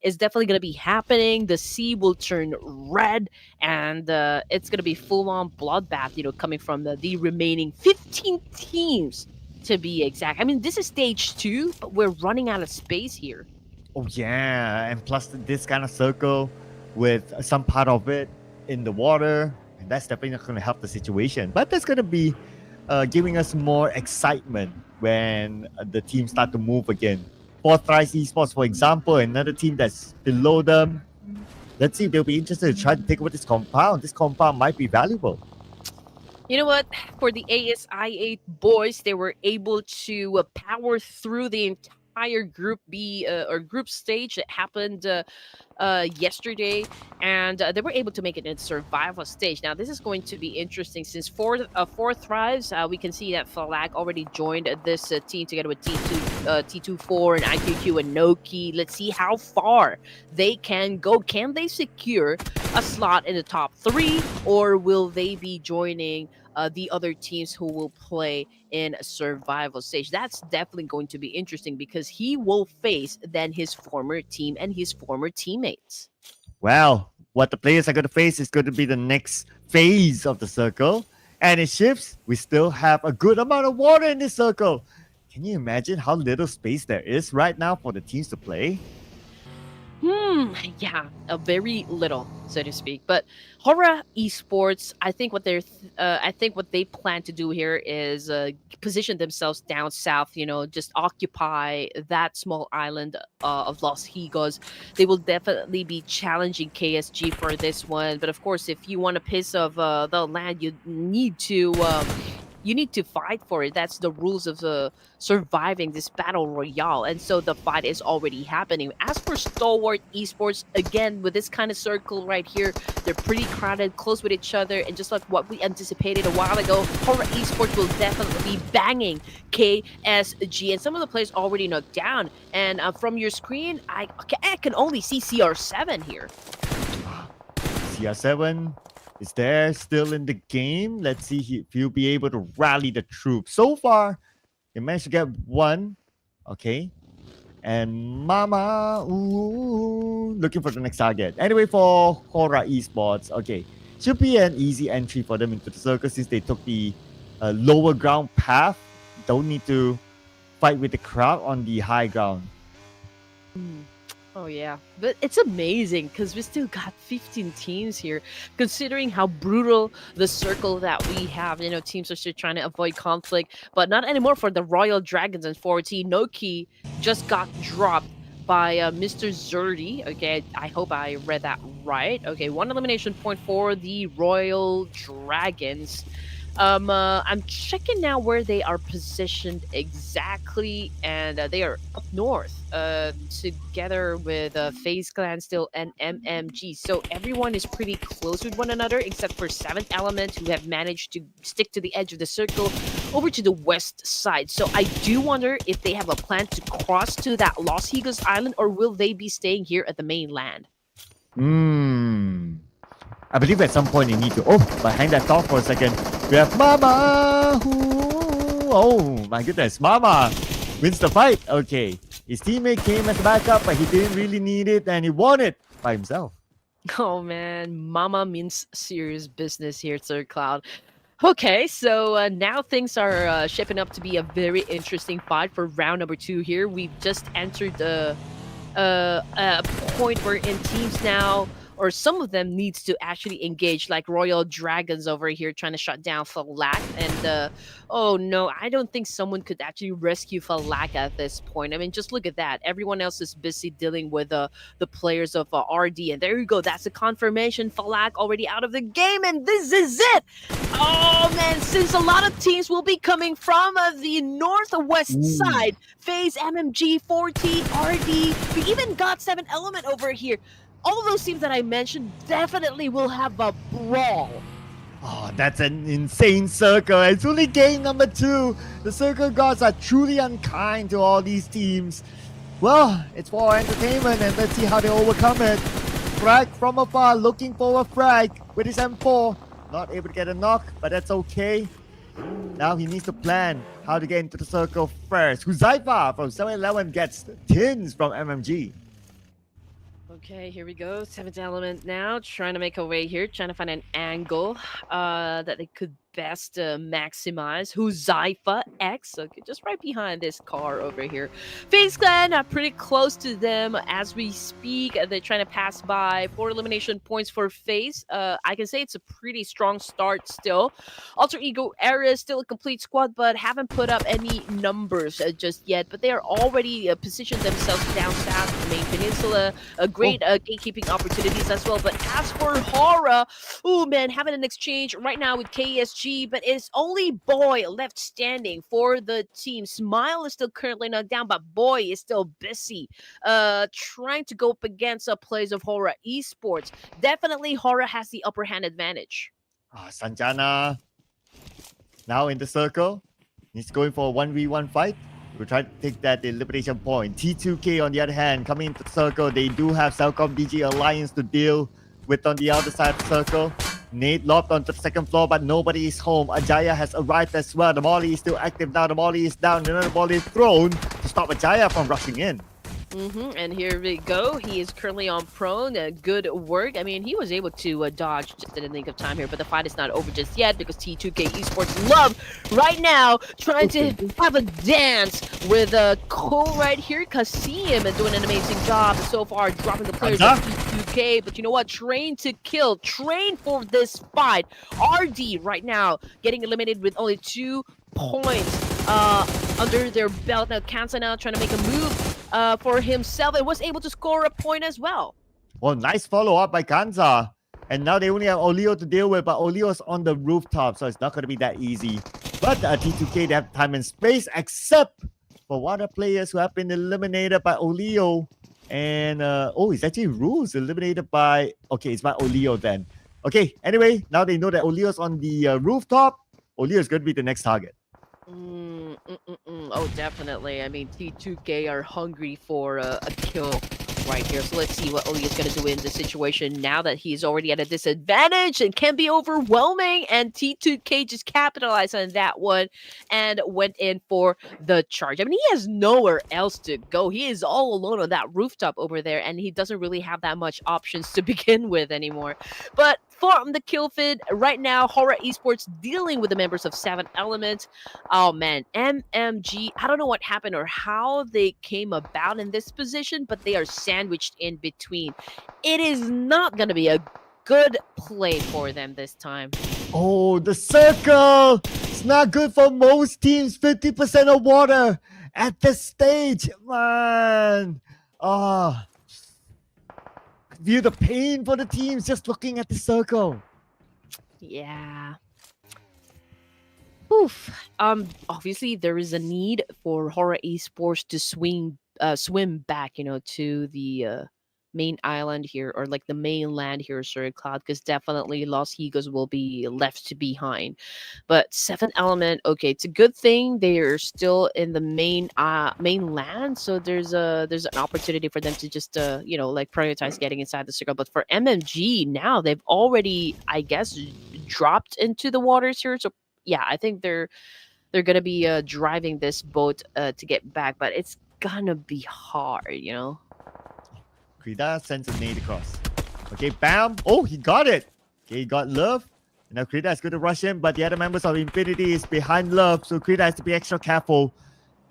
is definitely going to be happening. The sea will turn red, and it's going to be full-on bloodbath, coming from the remaining 15 teams, to be exact. I mean, this is stage 2, but we're running out of space here. Oh, yeah. And plus this kind of circle with some part of it in the water, and that's definitely not going to help the situation. But that's going to be giving us more excitement when the teams start to move again. 4 Thrice Esports, for example, another team that's below them. Let's see if they'll be interested to try to take over this compound. This compound might be valuable. You know what? For the ASI8 boys, they were able to power through the entire Group B or group stage that happened yesterday, and they were able to make it in survival stage. Now this is going to be interesting, since 4 thrives. We can see that Flag already joined this team together with T24 and IQQ and Noki. Let's see how far they can go. Can they secure a slot in the top 3, or will they be joining the other teams who will play in survival stage? That's definitely going to be interesting, because he will face then his former team and his former teammates. Well, what the players are going to face is going to be the next phase of the circle, and it shifts. We still have a good amount of water in this circle. Can you imagine how little space there is right now for the teams to play? Yeah, a very little, so to speak. But HORAA Esports, I think what they plan to do here is position themselves down south. Just occupy that small island of Los Higos. They will definitely be challenging KSG for this one. But of course, if you want a piece of the land, you need to you need to fight for it. That's the rules of surviving this battle royale. And so the fight is already happening. As for Stalwart Esports, again, with this kind of circle right here, they're pretty crowded, close with each other. And just like what we anticipated a while ago, HORAA Esports will definitely be banging KSG. And some of the players already knocked down. And from your screen, I can only see CR7 here. CR7 is there still in the game. Let's see if he'll be able to rally the troops. So far, they managed to get one. Okay. And Mama, looking for the next target. Anyway, for HORAA Esports, okay. Should be an easy entry for them into the circle since they took the lower ground path. Don't need to fight with the crowd on the high ground. Oh yeah, but it's amazing because we still got 15 teams here. Considering how brutal the circle that we have, teams are still trying to avoid conflict, but not anymore for the Royal Dragons and 4T. Noki just got dropped by Mr. Zerdy. Okay, I hope I read that right. Okay, 1 elimination point for the Royal Dragons. I'm checking now where they are positioned exactly, and they are up north, together with FAZE Clan still and MMG. So everyone is pretty close with one another, except for 7th Element, who have managed to stick to the edge of the circle over to the west side. So I do wonder if they have a plan to cross to that Los Higos Island, or will they be staying here at the mainland? I believe at some point they need to. Oh, but hang that thought for a second. We have Mama. Oh my goodness, Mama wins the fight. Okay, his teammate came as a backup, but he didn't really need it, and he won it by himself. Oh man, Mama means serious business here, Sir Cloud. Okay, so now things are shaping up to be a very interesting fight for round number 2 here. We've just entered a point where in teams now, or some of them needs to actually engage, like Royal Dragons over here trying to shut down Falak. And oh no, I don't think someone could actually rescue Falak at this point. I mean, just look at that. Everyone else is busy dealing with the players of RD. And there you go. That's a confirmation. Falak already out of the game. And this is it. Oh man, since a lot of teams will be coming from the northwest side, FAZE, MMG, 4T, RD, we even got 7 Element over here. All of those teams that I mentioned definitely will have a brawl. Oh, that's an insane circle. It's only game number 2. The circle gods are truly unkind to all these teams. Well, it's for our entertainment, and let's see how they overcome it. Frag from afar, looking for a frag with his M4. Not able to get a knock, but that's okay. Now he needs to plan how to get into the circle first. Huzaifa from 7-Eleven gets tins from MMG. Okay, here we go. 7th Element now, trying to make a way here, trying to find an angle that they could best maximize. Huzaifa X, okay, just right behind this car over here. FaZe Clan are pretty close to them as we speak. They're trying to pass by 4 elimination points for FaZe. I can say it's a pretty strong start still. Alter Ego Era is still a complete squad, but haven't put up any numbers just yet. But they are already positioned themselves down south, the main peninsula. A great gatekeeping opportunities as well. But as for HORAA, oh man, having an exchange right now with KSG, but it's only Boy left standing for the team. Smile is still currently knocked down, but Boy is still busy trying to go up against plays of HORAA Esports. Definitely HORAA has the upper hand advantage. Sanjana now in the circle. He's going for a 1v1 fight. We'll try to take that elimination point. T2K on the other hand coming into the circle. They do have CELCOMDIGI Alliance to deal with on the other side of the circle. Nate lobbed onto the 2nd floor, but nobody is home. Ajaya has arrived as well. The molly is still active now. The molly is down. Another molly is thrown to stop Ajaya from rushing in. And here we go. He is currently on prone. Good work. I mean, he was able to dodge just in the nick of time here, but the fight is not over just yet because T2K Esports love right now trying to have a dance with Cole right here. Kasim doing an amazing job so far, dropping the players of T2K. But you know what? Train to kill. Train for this fight. RD right now getting eliminated with only 2 points under their belt. Now Kansa now trying to make a move for himself and was able to score a point as well. Well, nice follow-up by Kansa. And now they only have Olio to deal with, but Olio's on the rooftop, so it's not going to be that easy. But T2K, they have time and space, except for water players who have been eliminated by Olio. And, it's actually Rules eliminated by... Okay, it's by Olio then. Okay, anyway, now they know that Olio's on the rooftop. Olio is going to be the next target. Oh, definitely. I mean, T2K are hungry for a kill right here. So let's see what Oli is going to do in this situation now that he's already at a disadvantage. It can be overwhelming, and T2K just capitalized on that one and went in for the charge. I mean, he has nowhere else to go. He is all alone on that rooftop over there, and he doesn't really have that much options to begin with anymore. But from the kill feed right now, HORAA Esports dealing with the members of 7 Element. Oh man, MMG, I don't know what happened or how they came about in this position, but they are sandwiched in between. It is not going to be a good play for them this time. Oh, the circle! It's not good for most teams. 50% of water at this stage. Man. View the pain for the teams just looking at the circle. Yeah. Oof. Obviously there is a need for HORAA Esports to swim back, to the main island here, or like the mainland here, Sir Cloud, because definitely Los Higos will be left behind. But 7 Element, okay, it's a good thing they are still in the mainland, so there's an opportunity for them to just prioritize getting inside the circle. But for MMG now, they've already, I guess, dropped into the waters here, so yeah, I think they're gonna be driving this boat to get back, but it's gonna be hard, Krida sends a nade across. Okay, bam. Oh, he got it. Okay, he got Love. And now Krida is going to rush him, but the other members of Infinity is behind Love, so Krida has to be extra careful.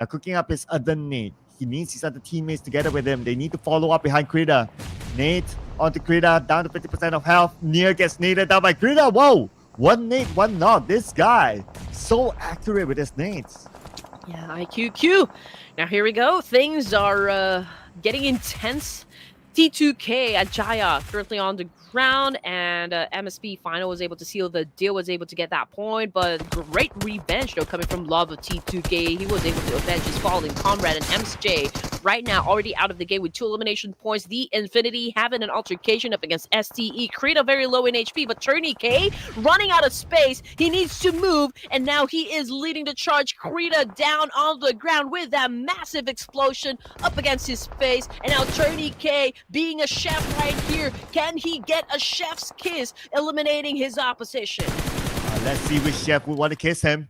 Now cooking up his other nade. He needs his other teammates together with him. They need to follow up behind Krida. Nade onto Krida, down to 50% of health. Near gets naded down by Krida. Whoa! One nade, one knock. This guy, so accurate with his nades. Yeah, IQQ. Now here we go. Things are getting intense. T2K at Jaya currently on the ground, and MSP Final was able to seal the deal, was able to get that point, but great revenge though coming from Love of T2K. He was able to avenge his fallen comrade, and MSJ right now already out of the game with 2 elimination points. The Infinity having an altercation up against STE. Krita very low in HP, but Turney K running out of space. He needs to move, and now he is leading the charge. Krita down on the ground with that massive explosion up against his face, and now Turney K being a chef right here. Can he get a chef's kiss, eliminating his opposition? Let's see which chef would want to kiss him.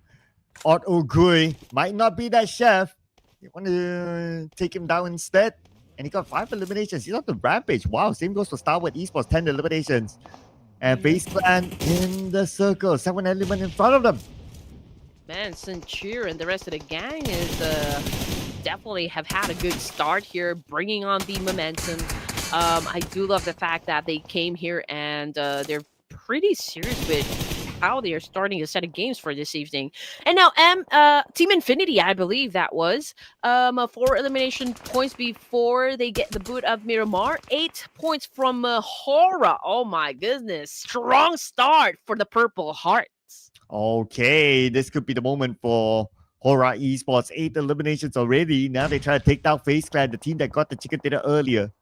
Otto Gui might not be that chef. You want to take him down instead? And he got 5 eliminations. He's on the rampage. Wow, same goes for STALWART Esports, 10 eliminations. And FAZE Clan in the circle, 7 Element in front of them. Man, Centure and the rest of the gang is definitely have had a good start here, bringing on the momentum. I do love the fact that they came here and they're pretty serious with how they are starting a set of games for this evening. And now Team Infinity, I believe that was 4 elimination points before they get the boot of Miramar. 8 points from HORAA. Oh my goodness, strong start for the Purple Hearts. Okay, this could be the moment for HORAA Esports. 8 eliminations already. Now they try to take down FaZe Clan, the team that got the chicken dinner earlier.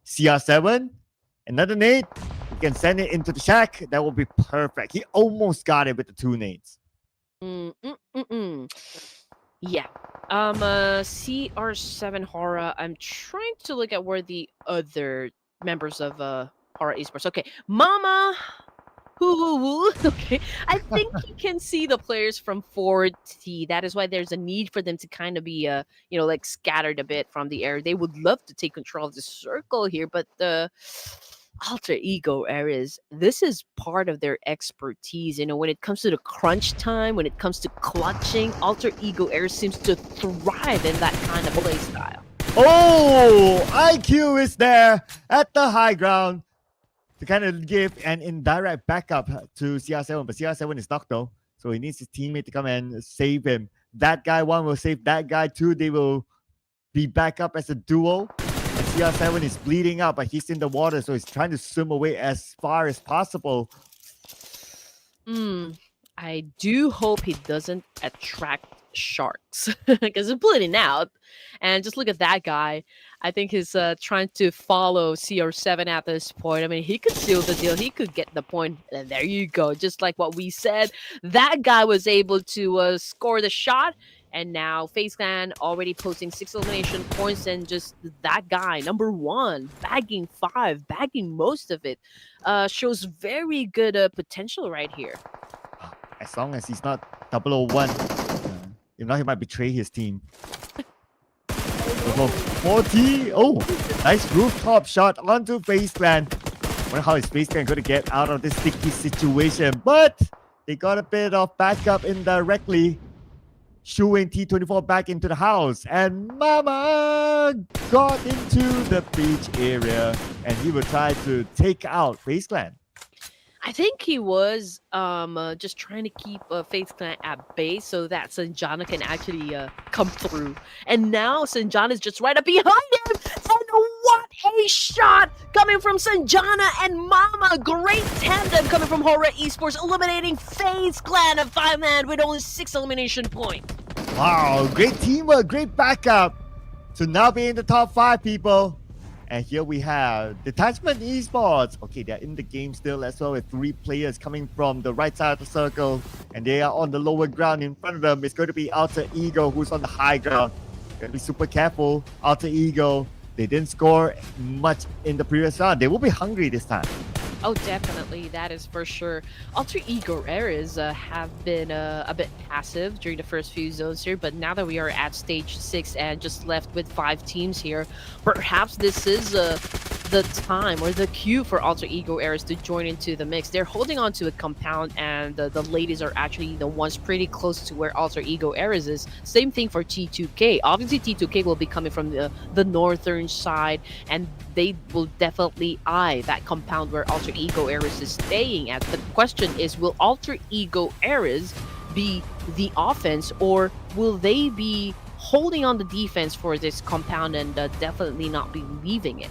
CR7, another nade. He can send it into the shack. That will be perfect. He almost got it with the 2 nades. Yeah. CR7 HORAA. I'm trying to look at where the other members of HORAA Esports. Okay, Mama. Okay, I think he can see the players from 4T. That is why there's a need for them to kind of be, scattered a bit from the air. They would love to take control of the circle here, but the alter ego areas, this is part of their expertise. When it comes to the crunch time, when it comes to clutching, alter ego air seems to thrive in that kind of play style. Oh, IQ is there at the high ground to kind of give an indirect backup to CR7, but CR7 is knocked though, so he needs his teammate to come and save him. That guy 1 will save that guy 2. They will be back up as a duo. And CR7 is bleeding out, but he's in the water, so he's trying to swim away as far as possible. I do hope he doesn't attract sharks because he's bleeding out. And just look at that guy. I think he's trying to follow CR7 at this point. I mean, he could seal the deal. He could get the point. And there you go. Just like what we said, that guy was able to score the shot. And now FaZe Clan already posting 6 elimination points, and just that guy, number 1, bagging 5, bagging most of it, shows very good potential right here. As long as he's not 001. If not, he might betray his team. Level 40. Oh, nice rooftop shot onto FaZe Clan. Wonder how is FaZe Clan going to get out of this sticky situation. But they got a bit of backup indirectly. Shooing T24 back into the house. And Mama got into the beach area. And he will try to take out FaZe Clan. I think he was just trying to keep FaZe Clan at bay so that Sanjana can actually come through. And now Sanjana is just right up behind him. And what a shot coming from Sanjana and Mama. Great tandem coming from HORAA Esports, eliminating FaZe Clan of 5-man with only 6 elimination points. Wow, great teamwork, great backup to now be in the top 5, people. And here we have Detachment Esports. Okay, they're in the game still as well, with 3 players coming from the right side of the circle. And they are on the lower ground. In front of them is going to be Alter Ego, who's on the high ground. Gotta be super careful. Alter Ego, they didn't score much in the previous round. They will be hungry this time. Oh, definitely. That is for sure. Alter Ego Eras have been a bit passive during the first few zones here, but now that we are at stage 6 and just left with 5 teams here, perhaps this is the time or the cue for Alter Ego Eras to join into the mix. They're holding on to a compound, and the ladies are actually the ones pretty close to where Alter Ego Eras is. Same thing for T2K. Obviously, T2K will be coming from the northern side, and they will definitely eye that compound where Alter Ego Eras is staying at. The question is, will Alter Ego Eras be the offense, or will they be holding on the defense for this compound and definitely not be leaving it?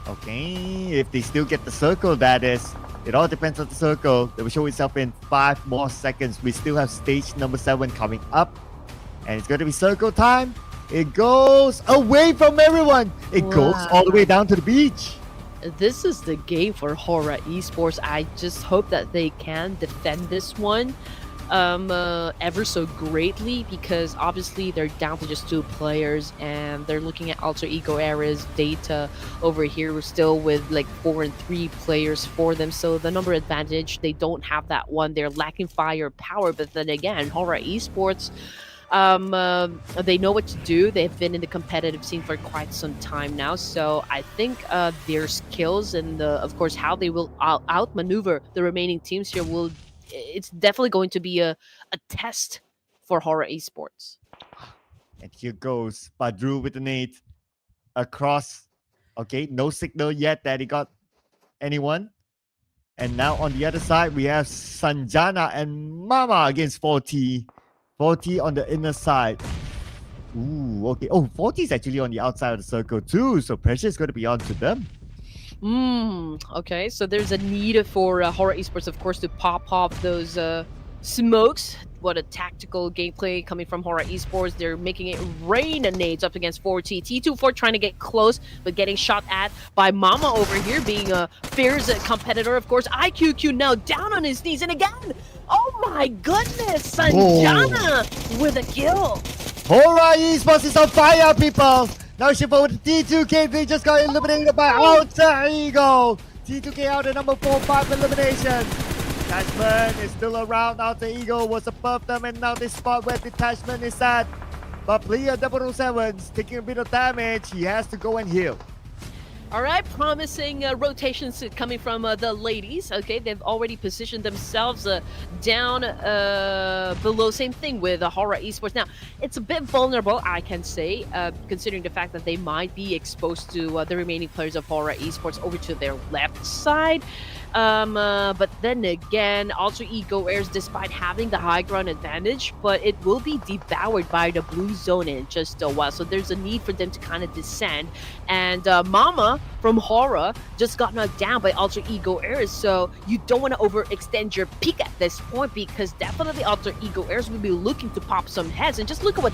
Okay, if they still get the circle, that is. It all depends on the circle. They will show itself in 5 more seconds. We still have stage number 7 coming up. And it's going to be circle time. It goes away from everyone. It goes all the way down to the beach. This is the game for HORAA Esports. I just hope that they can defend this one ever so greatly, because obviously they're down to just 2 players and they're looking at Alter Ego Eras data over here. We're still with like 4 and 3 players for them, so the number advantage, they don't have that one. They're lacking firepower, but then again, HORAA Esports, they know what to do. They've been in the competitive scene for quite some time now, so I think their skills and of course how they will outmaneuver the remaining teams here it's definitely going to be a test for HORAA Esports. And here goes Badru with the nade across. Okay, no signal yet that he got anyone. And now on the other side, we have Sanjana and Mama against 40. 40 on the inner side. Ooh, okay. Oh, 40 is actually on the outside of the circle too, so pressure is going to be on to them. Okay, so there's a need for HORAA Esports, of course, to pop off those smokes. What a tactical gameplay coming from HORAA Esports. They're making it rain nades up against 4T. T24 trying to get close, but getting shot at by Mama over here, being a fierce competitor. Of course, IQQ now down on his knees, and again, oh my goodness, Sanjana with a kill. HORAA Esports is on fire, people. Now shift over to T2K. They just got eliminated by Alter Ego. T2K out at number 4-5 elimination. Detachment is still around. Alter Ego was above them, and now they spot where Detachment is at. But player 007's taking a bit of damage. He has to go and heal. All right, promising rotations coming from the ladies. Okay, they've already positioned themselves down below. Same thing with HORAA Esports. Now, it's a bit vulnerable, I can say, considering the fact that they might be exposed to the remaining players of HORAA Esports over to their left side. But then again, Alter Ego Eras, despite having the high ground advantage, but it will be devoured by the blue zone in just a while. So there's a need for them to kind of descend. And Mama HORAA from HORAA just got knocked down by Alter Ego Ares, so you don't want to overextend your peak at this point because definitely Alter Ego Ares will be looking to pop some heads. And just look at what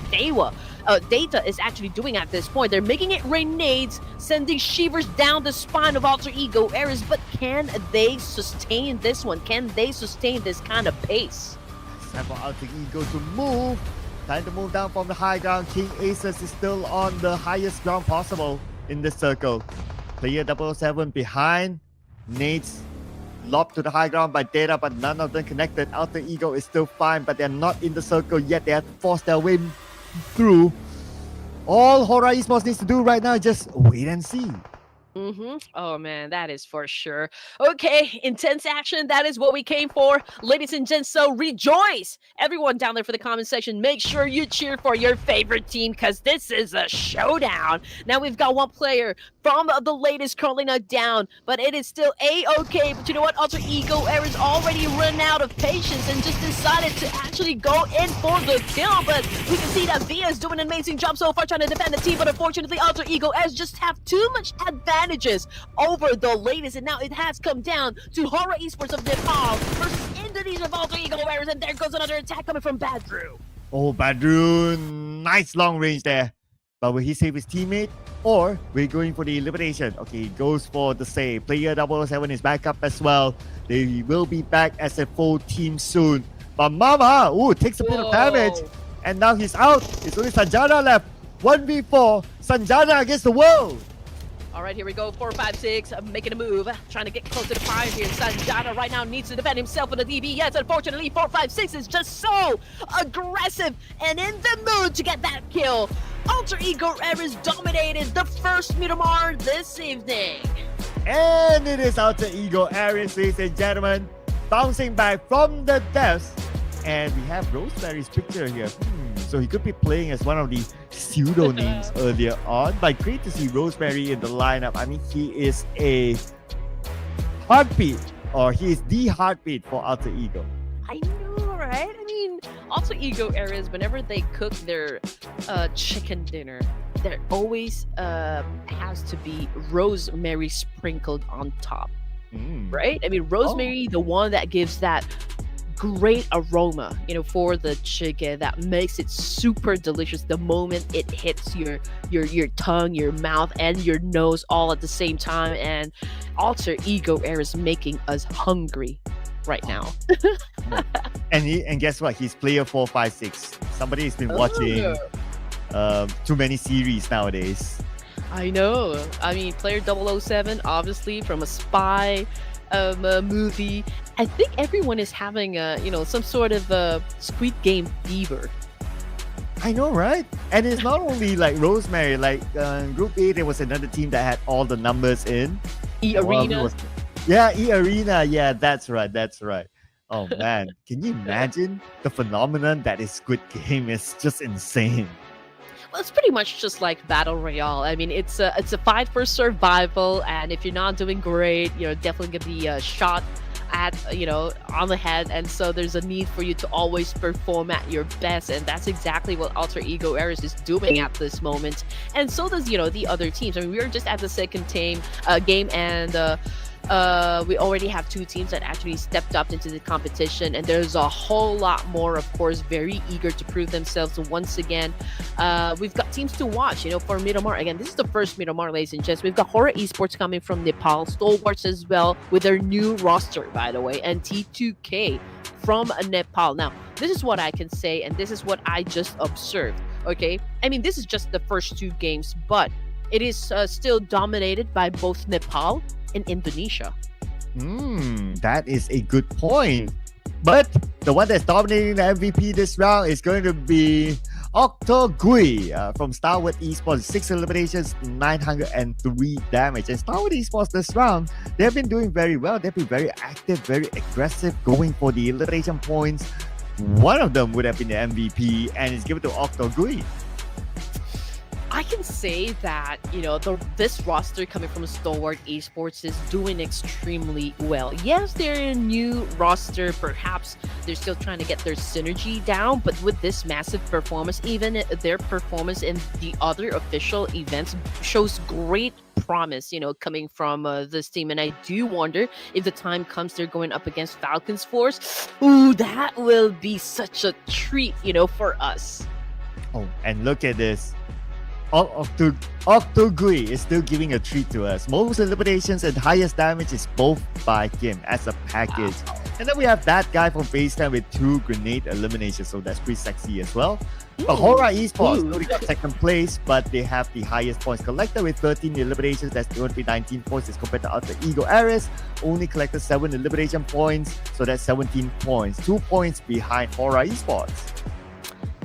Data is actually doing at this point. They're making it rain nades, sending shivers down the spine of Alter Ego Ares, but can they sustain this one? Can they sustain this kind of pace? Time for Alter Ego to move. Time to move down from the high ground. King Aces is still on the highest ground possible in this circle. Player 007 behind. Nades lobbed to the high ground by Data, but none of them connected. Alter Ego is still fine, but they're not in the circle yet. They have to force their way through. All HORAA Esports needs to do right now is just wait and see. Oh man, that is for sure. Okay, intense action. That is what we came for, ladies and gents. So rejoice, everyone down there for the comment section. Make sure you cheer for your favorite team because this is a showdown. Now we've got one player from the latest currently knocked down, but it is still a-okay. But you know what? Alter Ego Ares already run out of patience and just decided to actually go in for the kill. But we can see that Via is doing an amazing job so far trying to defend the team. But unfortunately, Alter Ego Ares just have too much advantages over the latest, and now it has come down to HORAA Esports of Nepal versus Indonesia of Alter Ego Ares, and there goes another attack coming from Badru. Oh, Badru, nice long range there. But will he save his teammate? Or we're going for the elimination? Okay, he goes for the save. Player 007 is back up as well. They will be back as a full team soon. But Mama, takes a bit of damage. And now he's out. It's only Sanjana left. 1v4, Sanjana against the world. All right, here we go. 4, 5, 6, making a move, trying to get close to the fire here. Sanjana right now needs to defend himself with a DB. Yes, unfortunately, 4, 5, 6 is just so aggressive and in the mood to get that kill. Alter Ego Ares dominated the first Miramar this evening. And it is Alter Ego Ares, ladies and gentlemen, bouncing back from the depths. And we have Rosemary's picture here. So he could be playing as one of the pseudo names earlier on. But great to see Rosemary in the lineup. I mean, he is a heartbeat, or he is the heartbeat for Alter Ego. I know, right? I mean, Alter Ego Ares, whenever they cook their chicken dinner, there always has to be rosemary sprinkled on top, right? I mean, rosemary, the one that gives that great aroma, for the chicken that makes it super delicious the moment it hits your tongue, your mouth, and your nose all at the same time. And Alter Ego Ares making us hungry right now. And guess what? He's player 456. Somebody has been watching too many series nowadays. I know. I mean, player 007, obviously from a spy movie. I think everyone is having some sort of Squid Game fever. I know, right? And it's not only like Rosemary. Like Group A, there was another team that had all the numbers in. E-Arena. E-Arena. Yeah, that's right. Oh man, can you imagine the phenomenon that is Squid Game? Is just insane. Well, it's pretty much just like Battle Royale. I mean, it's a fight for survival, and if you're not doing great, you're definitely gonna be shot at, on the head. And so there's a need for you to always perform at your best, and that's exactly what Alter Ego Ares is doing at this moment. And so does, the other teams. I mean, we were just at the second game, and we already have 2 teams that actually stepped up into the competition, and there's a whole lot more, of course, very eager to prove themselves once again. We've got teams to watch, for Miramar. Again, this is the first Miramar, ladies and gents. We've got HORAA Esports coming from Nepal, STALWART as well, with their new roster, by the way, and T2K from Nepal. Now, this is what I can say, and this is what I just observed, okay? I mean, this is just the first 2 games, but it is still dominated by both Nepal in Indonesia. That is a good point. But the one that's dominating the MVP this round is going to be Octogui from STALWART Esports. 6 eliminations, 903 damage. And STALWART Esports this round, they have been doing very well. They've been very active, very aggressive, going for the elimination points. One of them would have been the MVP, and it's given to Octogui. I can say that, this roster coming from Stalwart Esports is doing extremely well. Yes, they're a new roster. Perhaps they're still trying to get their synergy down, but with this massive performance, even their performance in the other official events shows great promise, coming from this team. And I do wonder if the time comes they're going up against Falcons Force. Ooh, that will be such a treat, for us. Oh, and look at this. Octogui is still giving a treat to us. Most eliminations and highest damage is both by him as a package. Wow. And then we have that guy from FAZE with 2 grenade eliminations, so that's pretty sexy as well. But HORAA Esports only got second place, but they have the highest points collected with 13 eliminations. That's going to be 19 points as compared to Alter Ego Ares. Only collected 7 elimination points, so that's 17 points. 2 points behind HORAA Esports.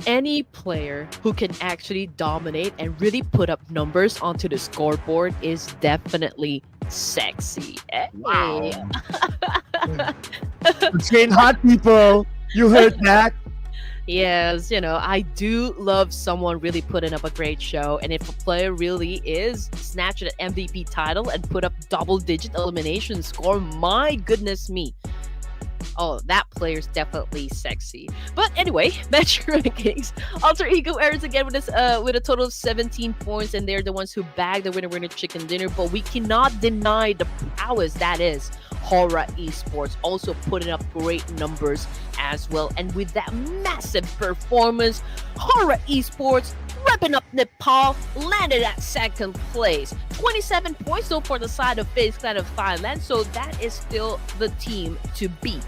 Any player who can actually dominate and really put up numbers onto the scoreboard is definitely sexy. Wow. Train hard, people. You heard that? Yes, I do love someone really putting up a great show. And if a player really is snatching an MVP title and put up double-digit elimination score, my goodness me. Oh, that player's definitely sexy. But anyway, match rankings. Alter Ego Ares again with a total of 17 points, and they're the ones who bagged the winner chicken dinner. But we cannot deny the prowess that is HORAA Esports, also putting up great numbers as well. And with that massive performance, HORAA Esports repping up Nepal landed at second place. 27 points though for the side of FAZE Clan of Thailand, so that is still the team to beat.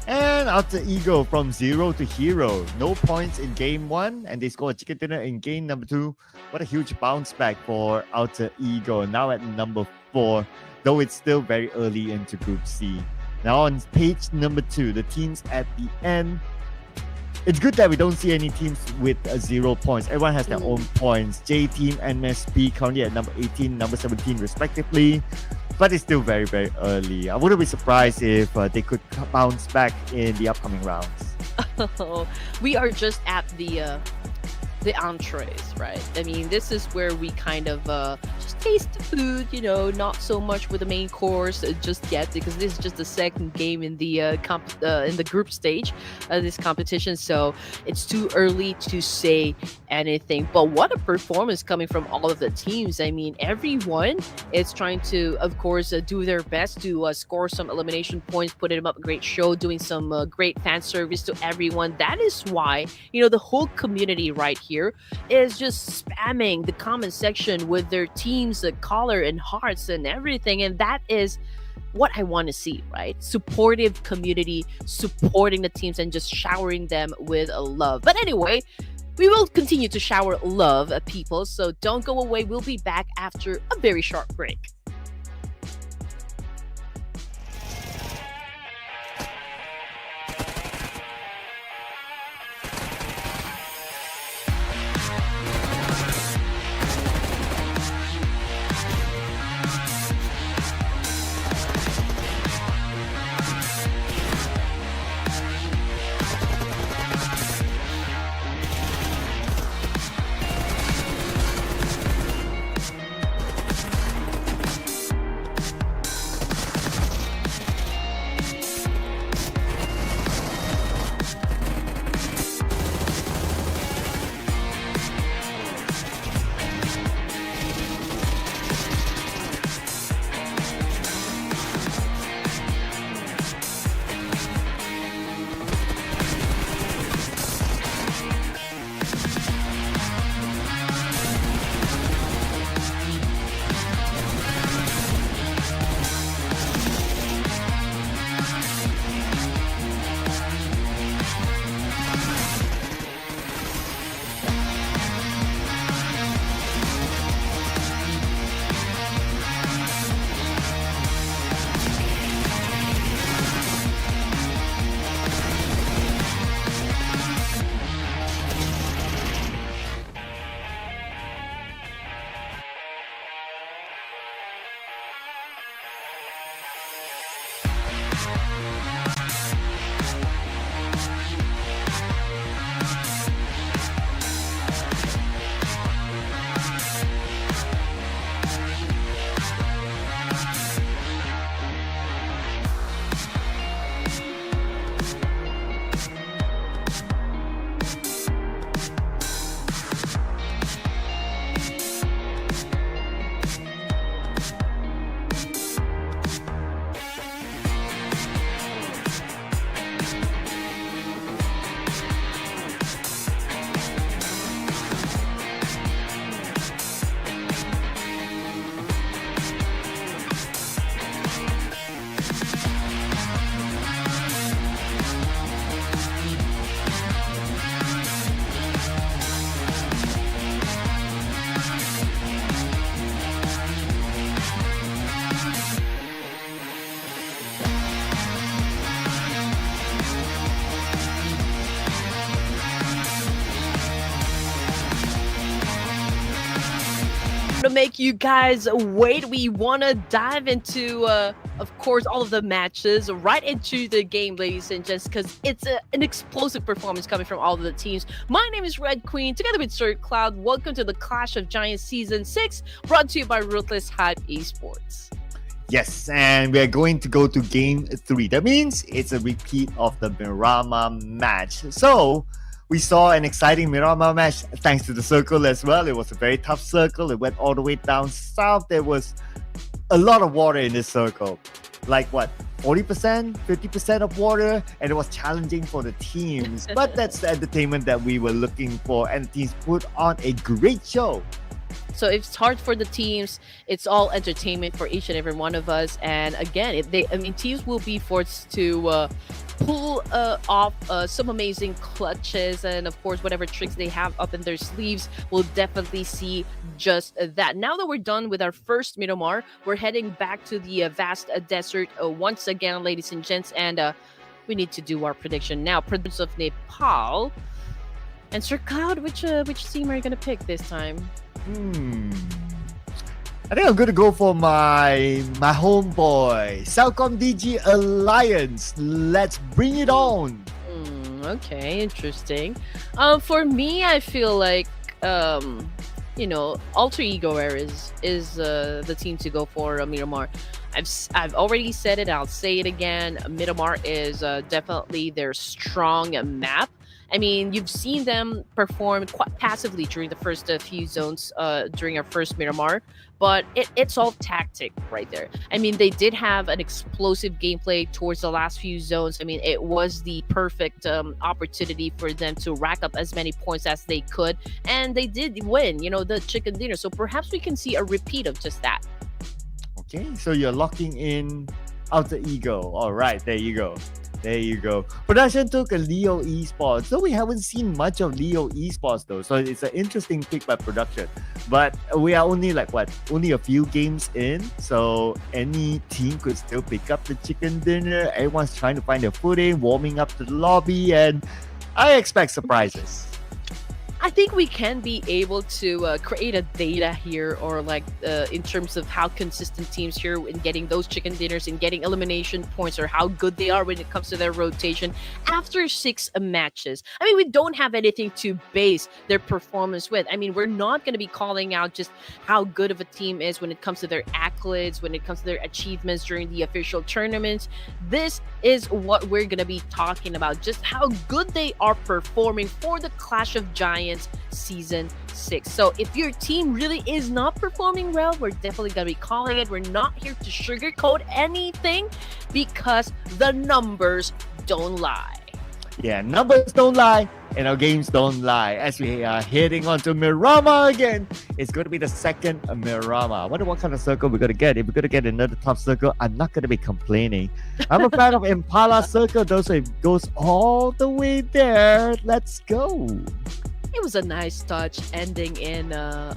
And Alter Ego from 0 to hero. No points in game 1, and they scored chicken dinner in game number 2. What a huge bounce back for Alter Ego, now at number 4, though it's still very early into Group C. Now on page number 2, the teams at the end. It's good that we don't see any teams with 0 points. Everyone has their own points. JTEAM and MSP currently at number 18, number 17 respectively. But it's still very, very early. I wouldn't be surprised if they could bounce back in the upcoming rounds. We are just at the entrees, right? I mean, this is where we kind of just taste the food, not so much with the main course just yet, because this is just the second game in the in the group stage of this competition, so it's too early to say anything. But what a performance coming from all of the teams. I mean, everyone is trying to, of course, do their best to score some elimination points, putting them up a great show, doing some great fan service to everyone. That is why, the whole community right here is just spamming the comment section with their teams, color and hearts and everything. And that is what I want to see, right? Supportive community, supporting the teams and just showering them with love. But anyway, we will continue to shower love at people, so don't go away. We'll be back after a very short break. make you guys wait. We want to dive into, of course, all of the matches right into the game, ladies and gents, because it's an explosive performance coming from all of the teams. My name is Red Queen, together with Sir Cloud. Welcome to the Clash of Giants Season 6, brought to you by Ruthless Esports. Yes, and we're going to go to Game 3. That means it's a repeat of the Miramar match. So, we saw an exciting Miramar match thanks to the circle as well. It was a very tough circle. It went all the way down south. There was a lot of water in this circle. Like what, 40%, 50% of water? And it was challenging for the teams. But that's the entertainment that we were looking for. And the teams put on a great show. So if it's hard for the teams, it's all entertainment for each and every one of us. And again, teams will be forced to pull off some amazing clutches, and of course, whatever tricks they have up in their sleeves, we'll definitely see just that. Now that we're done with our first Miramar, we're heading back to the vast desert once again, ladies and gents, and we need to do our prediction now. Prince of Nepal and Sir Cloud, which team are you gonna pick this time? I think I'm going to go for my homeboy, CELCOMDIGI Alliance. Let's bring it on. Okay, interesting. For me, I feel like Alter Ego Air is the team to go for Miramar. I've already said it. I'll say it again. Miramar is definitely their strong map. I mean, you've seen them perform quite passively during the first few zones during our first Miramar, but it's all tactic right there. I mean, they did have an explosive gameplay towards the last few zones. I mean, it was the perfect opportunity for them to rack up as many points as they could, and they did win, the chicken dinner. So perhaps we can see a repeat of just that. Okay, so you're locking in Alter Ego. All right, there you go. There you go. Production took a Leo Esports. So we haven't seen much of Leo Esports though. So it's an interesting pick by production. But we are only only a few games in. So any team could still pick up the chicken dinner. Everyone's trying to find their footing, warming up to the lobby. And I expect surprises. I think we can be able to create a data here, or in terms of how consistent teams here in getting those chicken dinners and getting elimination points, or how good they are when it comes to their rotation after 6 matches. I mean, we don't have anything to base their performance with. I mean, we're not going to be calling out just how good of a team is when it comes to their accolades, when it comes to their achievements during the official tournaments. This is what we're going to be talking about, just how good they are performing for the Clash of Giants Season 6. So if your team really is not performing well, we're definitely going to be calling it. We're not here to sugarcoat anything, because the numbers don't lie. Yeah, numbers don't lie, and our games don't lie. As we are heading on to Miramar again, it's going to be the second Miramar. I wonder what kind of circle we're going to get. If we're going to get another top circle, I'm not going to be complaining. I'm a fan of Impala circle, though, so it goes all the way there. Let's go. It was a nice touch ending in Los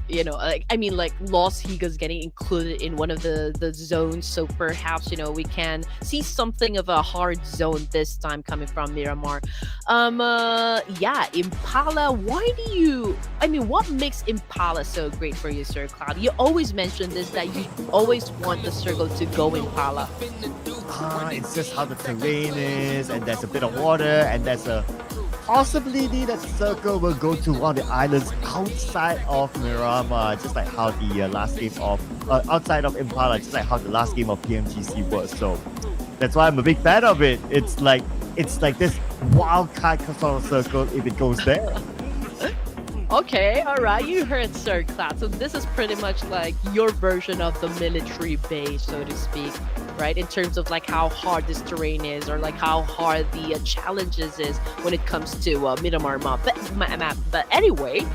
Higas getting included in one of the zones, so perhaps we can see something of a hard zone this time coming from Miramar. Impala, what makes Impala so great for you, Sir Cloud? You always mention this, that you always want the circle to go Impala. It's just how the terrain is, and there's a bit of water, and there's a possibility that circle will go to one of the islands outside of Miramar, just like how the last game of outside of Impala, just like how the last game of PMGC was. So that's why I'm a big fan of it. It's like this wild card sort of circle if it goes there. Okay, all right, you heard Sir Cloud. So this is pretty much like your version of the military base, so to speak, right? In terms of how hard this terrain is, or how hard the challenges is when it comes to Miramar map. But anyway,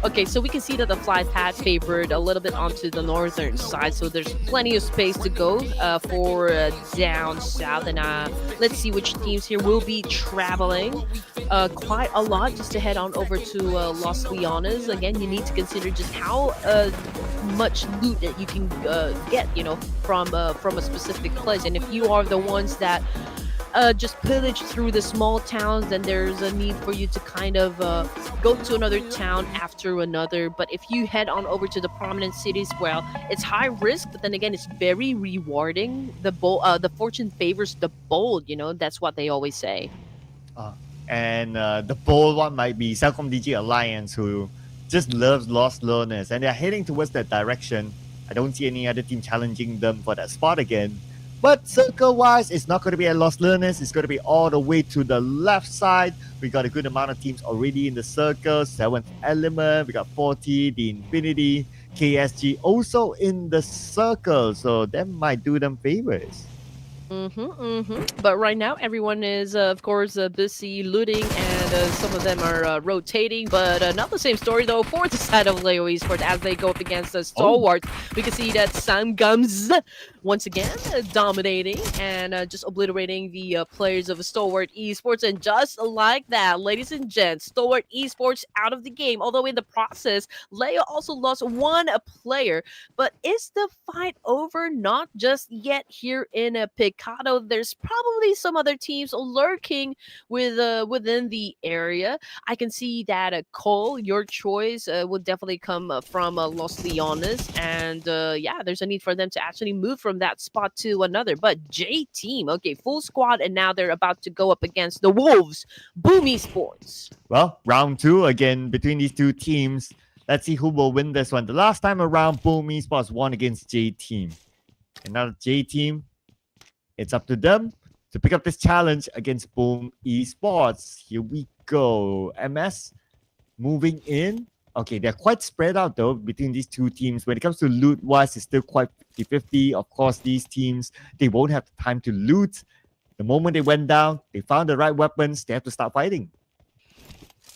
okay, so we can see that the fly path favored a little bit onto the northern side, so there's plenty of space to go for down south. And let's see which teams here will be traveling quite a lot just to head on over to Los Leones. Again, you need to consider just how much loot that you can get, from a specific place. And if you are the ones that just pillage through the small towns, then there's a need for you to kind of go to another town after another. But if you head on over to the prominent cities, well, it's high risk, but then again, it's very rewarding. The fortune favors the bold. That's what they always say. And the bold one might be CELCOMDIGI Alliance, who just loves Lost Learners, and they're heading towards that direction. I don't see any other team challenging them for that spot again. But circle-wise, it's not going to be at Lost Learners. It's going to be all the way to the left side. We got a good amount of teams already in the circle. 7th Element, we got 40, the Infinity, KSG also in the circle. So that might do them favors. But right now, everyone is, of course, busy looting, and some of them are rotating. But not the same story, though, for the side of Leo Esports as they go up against the STALWART. We can see that Samgums once again dominating and just obliterating the players of STALWART Esports. And just like that, ladies and gents, STALWART Esports out of the game. Although in the process, Leo also lost one player. But is the fight over? Not just yet here in Picado. There's probably some other teams lurking within the area. I can see that Cole, your choice, would definitely come from Los Leones. And yeah, there's a need for them to actually move from that spot to another. But JTEAM, okay, full squad, and now they're about to go up against the Wolves, Boom Esports. Well, round 2 again between these two teams. Let's see who will win this one. The last time around, Boom Esports won against JTEAM. And now JTEAM, it's up to them to pick up this challenge against Boom Esports. Here we go. MS moving in. Okay, they're quite spread out though between these two teams. When it comes to loot-wise, it's still quite 50-50. Of course, these teams, they won't have the time to loot. The moment they went down, they found the right weapons, they have to start fighting.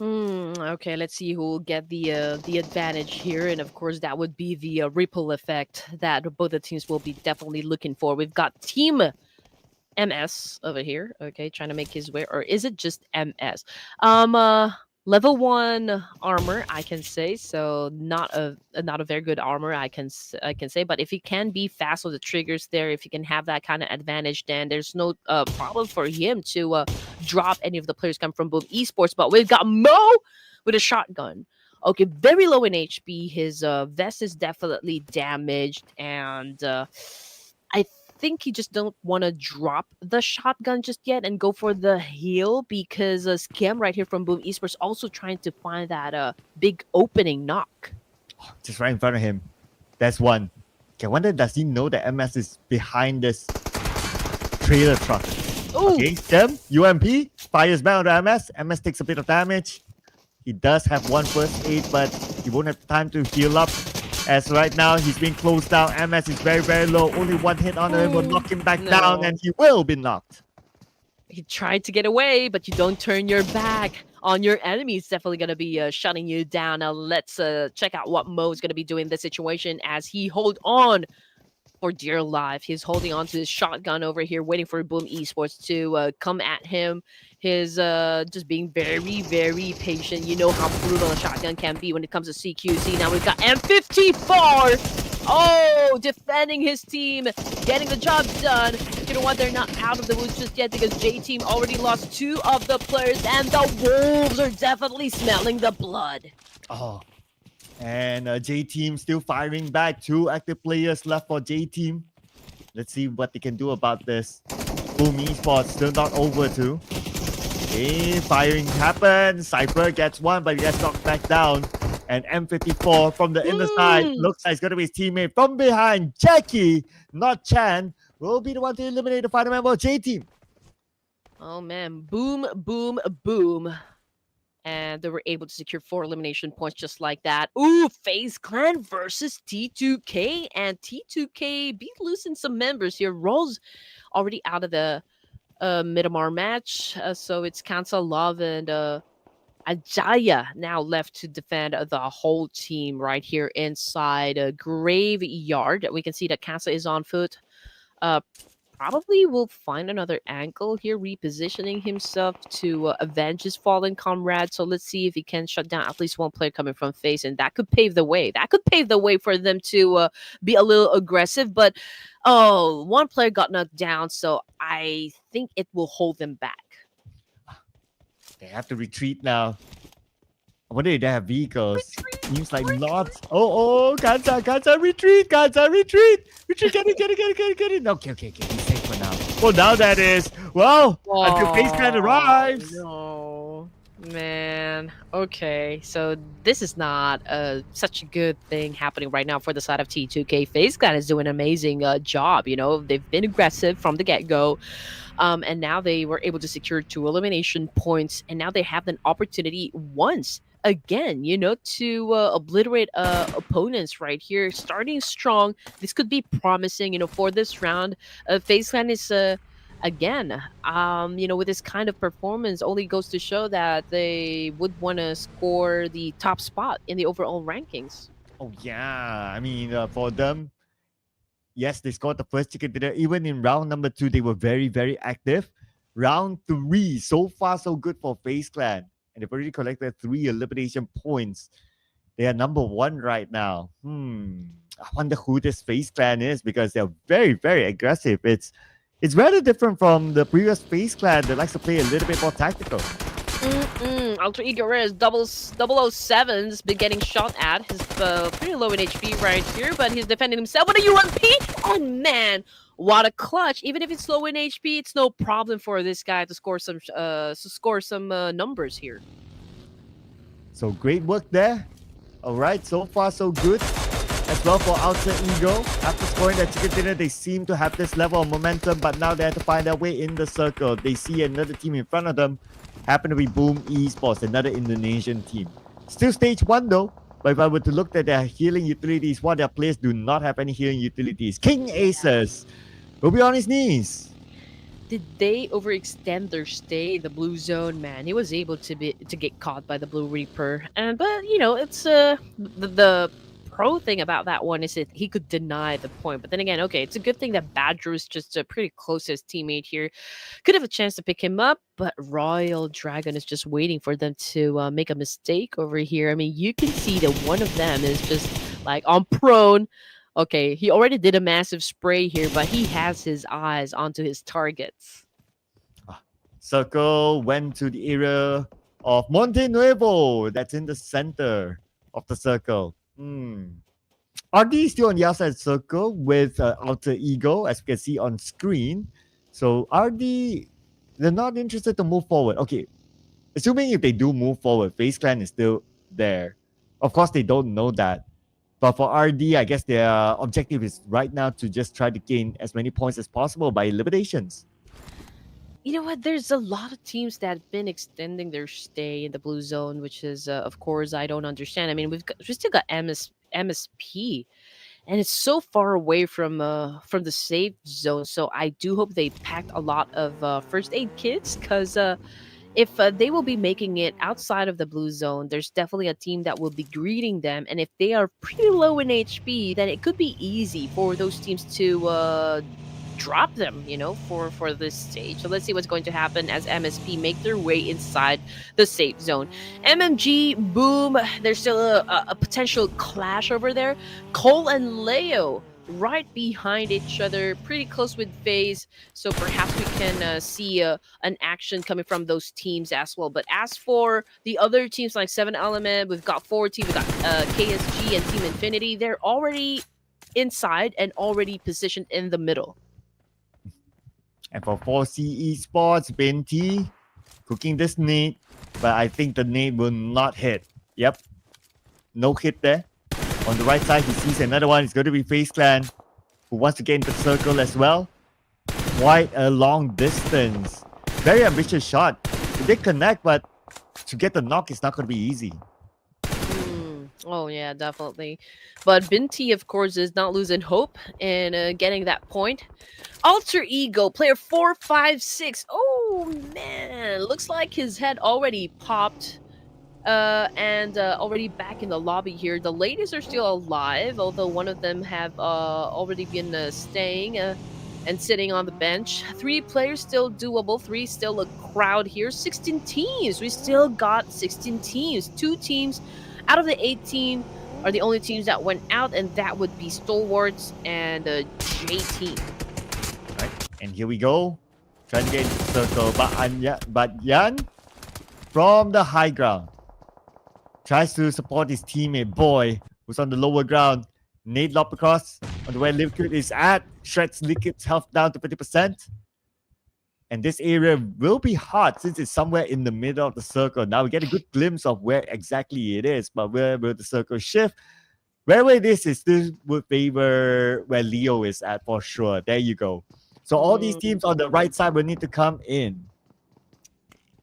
Okay, let's see who will get the advantage here, and of course that would be the ripple effect that both the teams will be definitely looking for. We've got Team MS over here, okay, trying to make his way, or is it just MS? Level 1 armor, I can say, so not a very good armor, I can say, but if he can be fast with the triggers there, if he can have that kind of advantage, then there's no problem for him to drop any of the players come from Boom Esports. But we've got Mo with a shotgun. Okay, very low in HP. His vest is definitely damaged, and I think he just don't want to drop the shotgun just yet and go for the heal, because Scam right here from Boom Esports also trying to find that big opening knock. Just right in front of him. That's one. Okay, I wonder, does he know that MS is behind this trailer truck? Ooh. Okay, Scam, UMP, fires back onto MS. MS takes a bit of damage. He does have one first aid, but he won't have time to heal up. As right now, he's being closed down. MS is very, very low. Only one hit on him will knock him back down, and he will be knocked. He tried to get away, but you don't turn your back on your enemy. It's definitely going to be shutting you down. Now, let's check out what Mo is going to be doing in this situation as he hold on for dear life. He's holding on to his shotgun over here, waiting for Boom Esports to come at him. His just being very, very patient. You know how brutal a shotgun can be when it comes to CQC. Now we've got M54. Oh, defending his team, getting the job done. You know what? They're not out of the woods just yet, because JTEAM already lost 2 of the players, and the Wolves are definitely smelling the blood. Oh. And JTEAM still firing back. 2 active players left for JTEAM. Let's see what they can do about this. Boom Esports still not over too. Okay, firing happens. Cypher gets one, but he gets knocked back down. And M54 from the inner side looks like it's going to be his teammate from behind. Jackie, not Chan, will be the one to eliminate the final member of JTEAM. Oh man, boom, boom, boom. And they were able to secure 4 elimination points just like that. Ooh, FaZe Clan versus T2K. And T2K be losing some members here. Rose already out of the Miramar match. So it's Kansa, Love, and Ajaya now left to defend the whole team right here inside a graveyard. We can see that Kansa is on foot. probably will find another angle here, repositioning himself to avenge his fallen comrade. So let's see if he can shut down at least one player coming from FaZe, and that could pave the way. That could pave the way for them to be a little aggressive. But oh, one player got knocked down, so I think it will hold them back. They have to retreat now. I wonder if they have vehicles. Seems like not. Oh, Kansa, retreat, retreat. Retreat, get it. Okay. He's safe for now. Well, now that is. Well, until FaZe Clan arrives. No, man. Okay, so this is not such a good thing happening right now for the side of T2K. FaZe Clan is doing an amazing job. You know, they've been aggressive from the get-go. And now they were able to secure 2 elimination points, and now they have an opportunity once again, you know, to obliterate opponents right here. Starting strong, this could be promising, you know, for this round. FaZe Clan is again, you know, with this kind of performance, only goes to show that they would want to score the top spot in the overall rankings. Oh yeah, I mean for them. Yes, they scored the first chicken dinner. Even in round number 2, they were very active. Round 3, so far so good for FaZe Clan. And they've already collected 3 elimination points. They are number 1 right now. I wonder who this FaZe Clan is because they're very aggressive. It's rather different from the previous FaZe Clan that likes to play a little bit more tactical. Alter Ego Rare's 007's been getting shot at. He's pretty low in HP right here, but he's defending himself with a UMP. Oh man, what a clutch! Even if it's low in HP, it's no problem for this guy to score some numbers here. So great work there. All right, so far so good. As well for Alter Ego. After scoring that chicken dinner, they seem to have this level of momentum, but now they have to find their way in the circle. They see another team in front of them. Happen to be Boom Esports, another Indonesian team. Still stage 1 though, but if I were to look at their healing utilities, one of their players do not have any healing utilities. King Aces will be on his knees. Did they overextend their stay in the blue zone? Man, he was able to get caught by the Blue Reaper, but you know, it's the pro thing about that one is that he could deny the point. But then again, okay, it's a good thing that Badger is just pretty close to his teammate here. Could have a chance to pick him up, but Royal Dragon is just waiting for them to make a mistake over here. I mean, you can see that one of them is just like on prone. Okay, he already did a massive spray here, but he has his eyes onto his targets. Circle went to the area of Monte Nuevo. That's in the center of the circle. RD still on the outside circle with Alter Ego, as we can see on screen. So RD, they're not interested to move forward. Okay, assuming if they do move forward, FaZe Clan is still there. Of course, they don't know that. But for RD, I guess their objective is right now to just try to gain as many points as possible by eliminations. You know what? There's a lot of teams that have been extending their stay in the blue zone, which is, of course, I don't understand. I mean, we still got MSP, and it's so far away from the safe zone. So I do hope they packed a lot of first aid kits, because if they will be making it outside of the blue zone, there's definitely a team that will be greeting them. And if they are pretty low in HP, then it could be easy for those teams to drop them, you know, for this stage. So let's see what's going to happen as MSP make their way inside the safe zone. MMG, Boom, there's still a potential clash over there. Cole and Leo right behind each other, pretty close with FaZe, so perhaps we can see an action coming from those teams as well. But as for the other teams like 7 Element, we've got 4T, we've got KSG and Team Infinity, they're already inside and already positioned in the middle. And for 4C Esports, Binti cooking this nade, but I think the nade will not hit. Yep, no hit there. On the right side, he sees another one. It's going to be FaZe Clan, who wants to get into the circle as well. Quite a long distance. Very ambitious shot. They connect, but to get the knock is not going to be easy. Oh yeah, definitely. But Binti, of course, is not losing hope in getting that point. Alter Ego, player 456. Oh man, looks like his head already popped. And already back in the lobby here. The ladies are still alive, although one of them have already been staying. and sitting on the bench. 3 players still doable. 3 still a crowd here. 16 teams. We still got 16 teams. 2 teams out of the 18 are the only teams that went out, and that would be Stalwarts and JTEAM. Right, and here we go. Trying to get into the circle, but Yan from the high ground tries to support his teammate Boy, who's on the lower ground. Nade lob across on where Liquid is at. Shreds Liquid's health down to 50%. And this area will be hard since it's somewhere in the middle of the circle. Now we get a good glimpse of where exactly it is, but where will the circle shift? Wherever it is still would favor where Leo is at for sure. There you go. So all these teams on the right side will need to come in.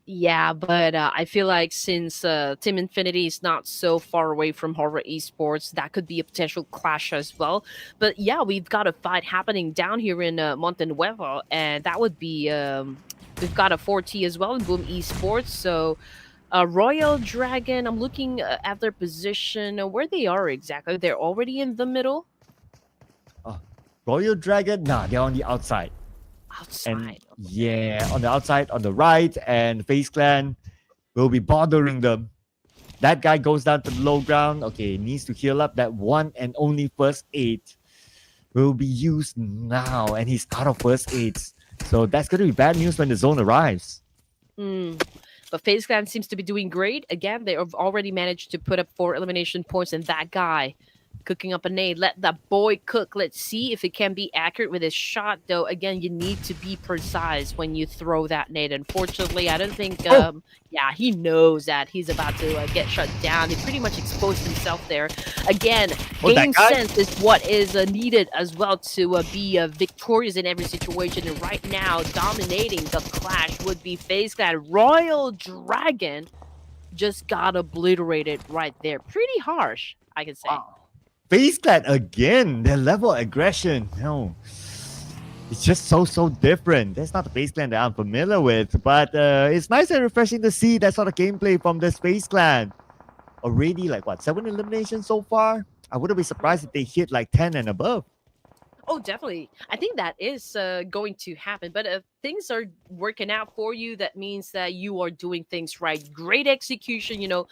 Yeah, but I feel like since Team Infinity is not so far away from HORAA Esports, that could be a potential clash as well. But yeah, we've got a fight happening down here in Montenuevo, and that would be we've got a 4T as well in Boom Esports. So Royal Dragon, I'm looking at their position, where they are exactly. They're already in the middle. Royal Dragon, nah, they're on the outside. Outside. And yeah, on the outside, on the right, and FaZe Clan will be bothering them. That guy goes down to the low ground. Okay, needs to heal up. That one and only first aid will be used now, and he's out of first aids. So that's going to be bad news when the zone arrives. But FaZe Clan seems to be doing great. Again, they have already managed to put up 4 elimination points, and that guy cooking up a nade. Let that boy cook. Let's see if it can be accurate with his shot, though. Again, you need to be precise when you throw that nade. Unfortunately, I don't think yeah, he knows that he's about to get shut down. He pretty much exposed himself there. Again, game sense is what is needed as well to be victorious in every situation. And right now, dominating the clash would be FaZe Clan. Royal Dragon just got obliterated right there. Pretty harsh, I can say. Wow. FaZe Clan again, their level of aggression. No, it's just so different. That's not the FaZe Clan that I'm familiar with, but it's nice and refreshing to see that sort of gameplay from this FaZe Clan. Already, like what, 7 eliminations so far? I wouldn't be surprised if they hit like 10 and above. Oh, definitely. I think that is going to happen. But if things are working out for you, that means that you are doing things right. Great execution, you know,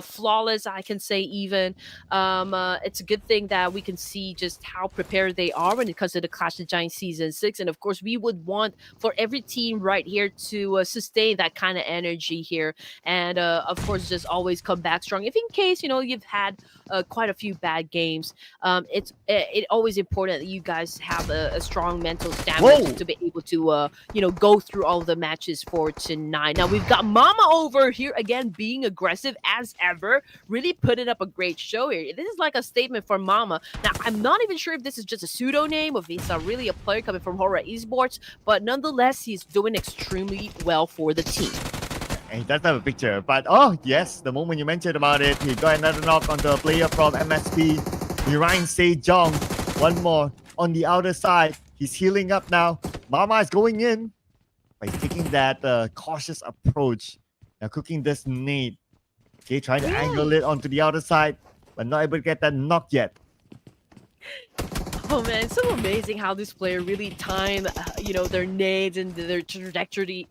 flawless, I can say even. It's a good thing that we can see just how prepared they are when it comes to the Clash of Giants Season 6. And of course, we would want for every team right here to sustain that kind of energy here. And of course, just always come back strong. If in case, you know, you've had quite a few bad games, it's always important that you guys have a strong mental stamina to be able to you know, go through all the matches for tonight. Now we've got Mama over here again, being aggressive as ever, really putting up a great show here. This is like a statement for Mama. Now I'm not even sure if this is just a pseudo name or if he's really a player coming from HORAA Esports, but nonetheless he's doing extremely well for the team. And he does have a picture, but oh yes, the moment you mentioned about it, he got another knock onto a player from MSP, MIRAEN SEJONG. One more on the outer side. He's healing up now. Mama is going in by taking that cautious approach. Now cooking this nade. Okay, trying to angle it onto the outer side, but not able to get that knock yet. Oh man, it's so amazing how this player really time, you know, their nades and their trajectory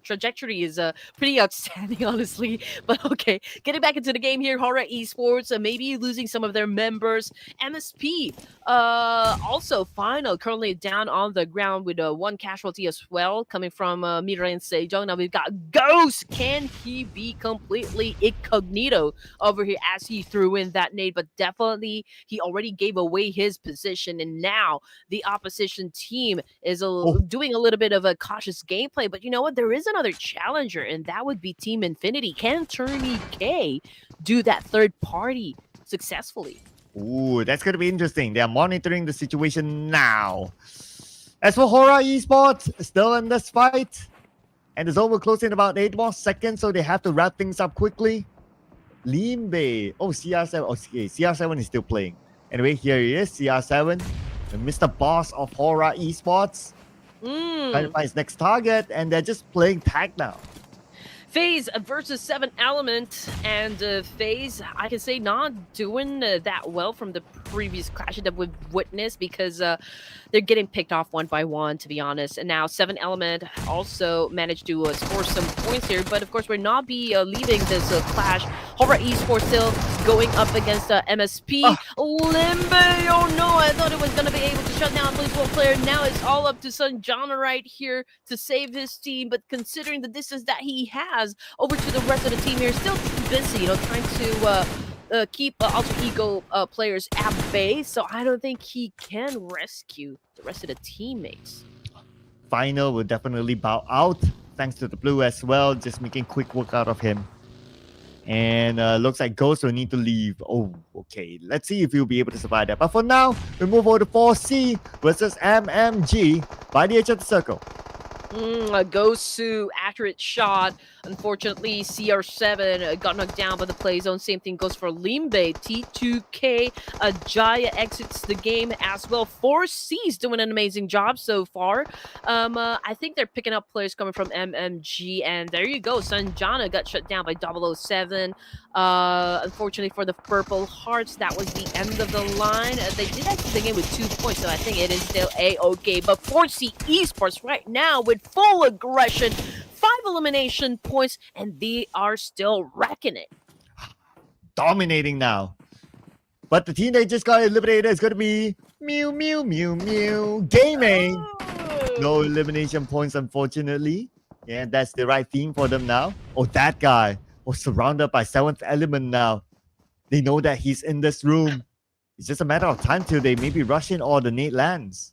is pretty outstanding, honestly. But okay, getting back into the game here, HORAA Esports, maybe losing some of their members. MSP, also final, currently down on the ground with 1 casualty as well, coming from MIRAEN SEJONG. Now we've got Ghost. Can he be completely incognito over here as he threw in that nade? But definitely, he already gave away his position, and now the opposition team is doing a little bit of a cautious gameplay. But you know what? There is another challenger, and that would be Team Infinity. Can Tourney K do that third party successfully? Ooh, that's going to be interesting. They are monitoring the situation now. As for HORAA Esports, still in this fight. And the zone will close in about 8 more seconds, so they have to wrap things up quickly. Limbe. Oh, CR7. Okay, CR7 is still playing. Anyway, here he is, CR7. Mr. Boss of HORAA Esports. Trying to find his next target, and they're just playing tag now. FaZe versus 7 Element, and FaZe, I can say, not doing that well from the previous clashes that we've witnessed, because they're getting picked off one by one, to be honest. And now 7 Element also managed to score some points here, but of course we're not be leaving this clash. HORAA Esports still going up against MSP. Limbe, oh no, I thought it was going to be able to shut down Blue Wolf player. Now it's all up to SEJONG right here to save his team, but considering the distance that he has over to the rest of the team here, still busy, you know, trying to keep Alter Ego players at bay, so I don't think he can rescue the rest of the teammates. Final will definitely bow out, thanks to the blue as well, just making quick work out of him. And looks like Ghost will need to leave. Oh, okay. Let's see if he'll be able to survive that. But for now, we move over to 4C versus MMG by the edge of the circle. A Gosu accurate shot. Unfortunately, CR7 got knocked down by the play zone. Same thing goes for Limbe. T2K Jaya exits the game as well. 4C's doing an amazing job so far. I think they're picking up players coming from MMG, and there you go. SEJONG got shut down by 007. Unfortunately for the Purple Hearts, that was the end of the line. They did exit the game with 2 points, so I think it is still A-okay. But 4C Esports right now with full aggression, 5 elimination points, and they are still wrecking it. Dominating now. But the team they just got eliminated is going to be MIUMIU Gaming. Oh. No elimination points, unfortunately. Yeah, that's the right team for them now. Oh, that guy was surrounded by 7th Element now. They know that he's in this room. It's just a matter of time till they maybe rush in or the nade lands.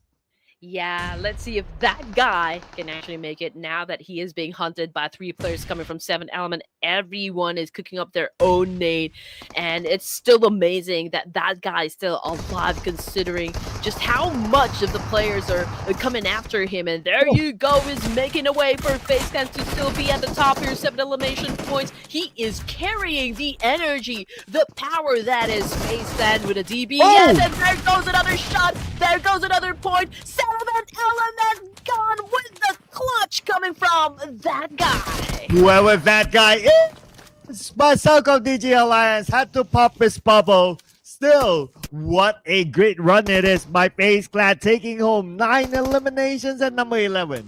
Yeah, let's see if that guy can actually make it now that he is being hunted by 3 players coming from 7 Element. Everyone is cooking up their own nade, and it's still amazing that that guy is still alive considering just how much of the players are coming after him. And there you go, is making a way for FAZE to still be at the top here. 7 elimination points. He is carrying the energy, the power that is FAZE with a DBS, and there goes another shot. There goes another point. 7 Element gone with the clutch coming from that guy. Whoever that guy is, but CELCOMDIGI Alliance had to pop his bubble. Still, what a great run it is by FAZE Clan, taking home 9 eliminations at number 11.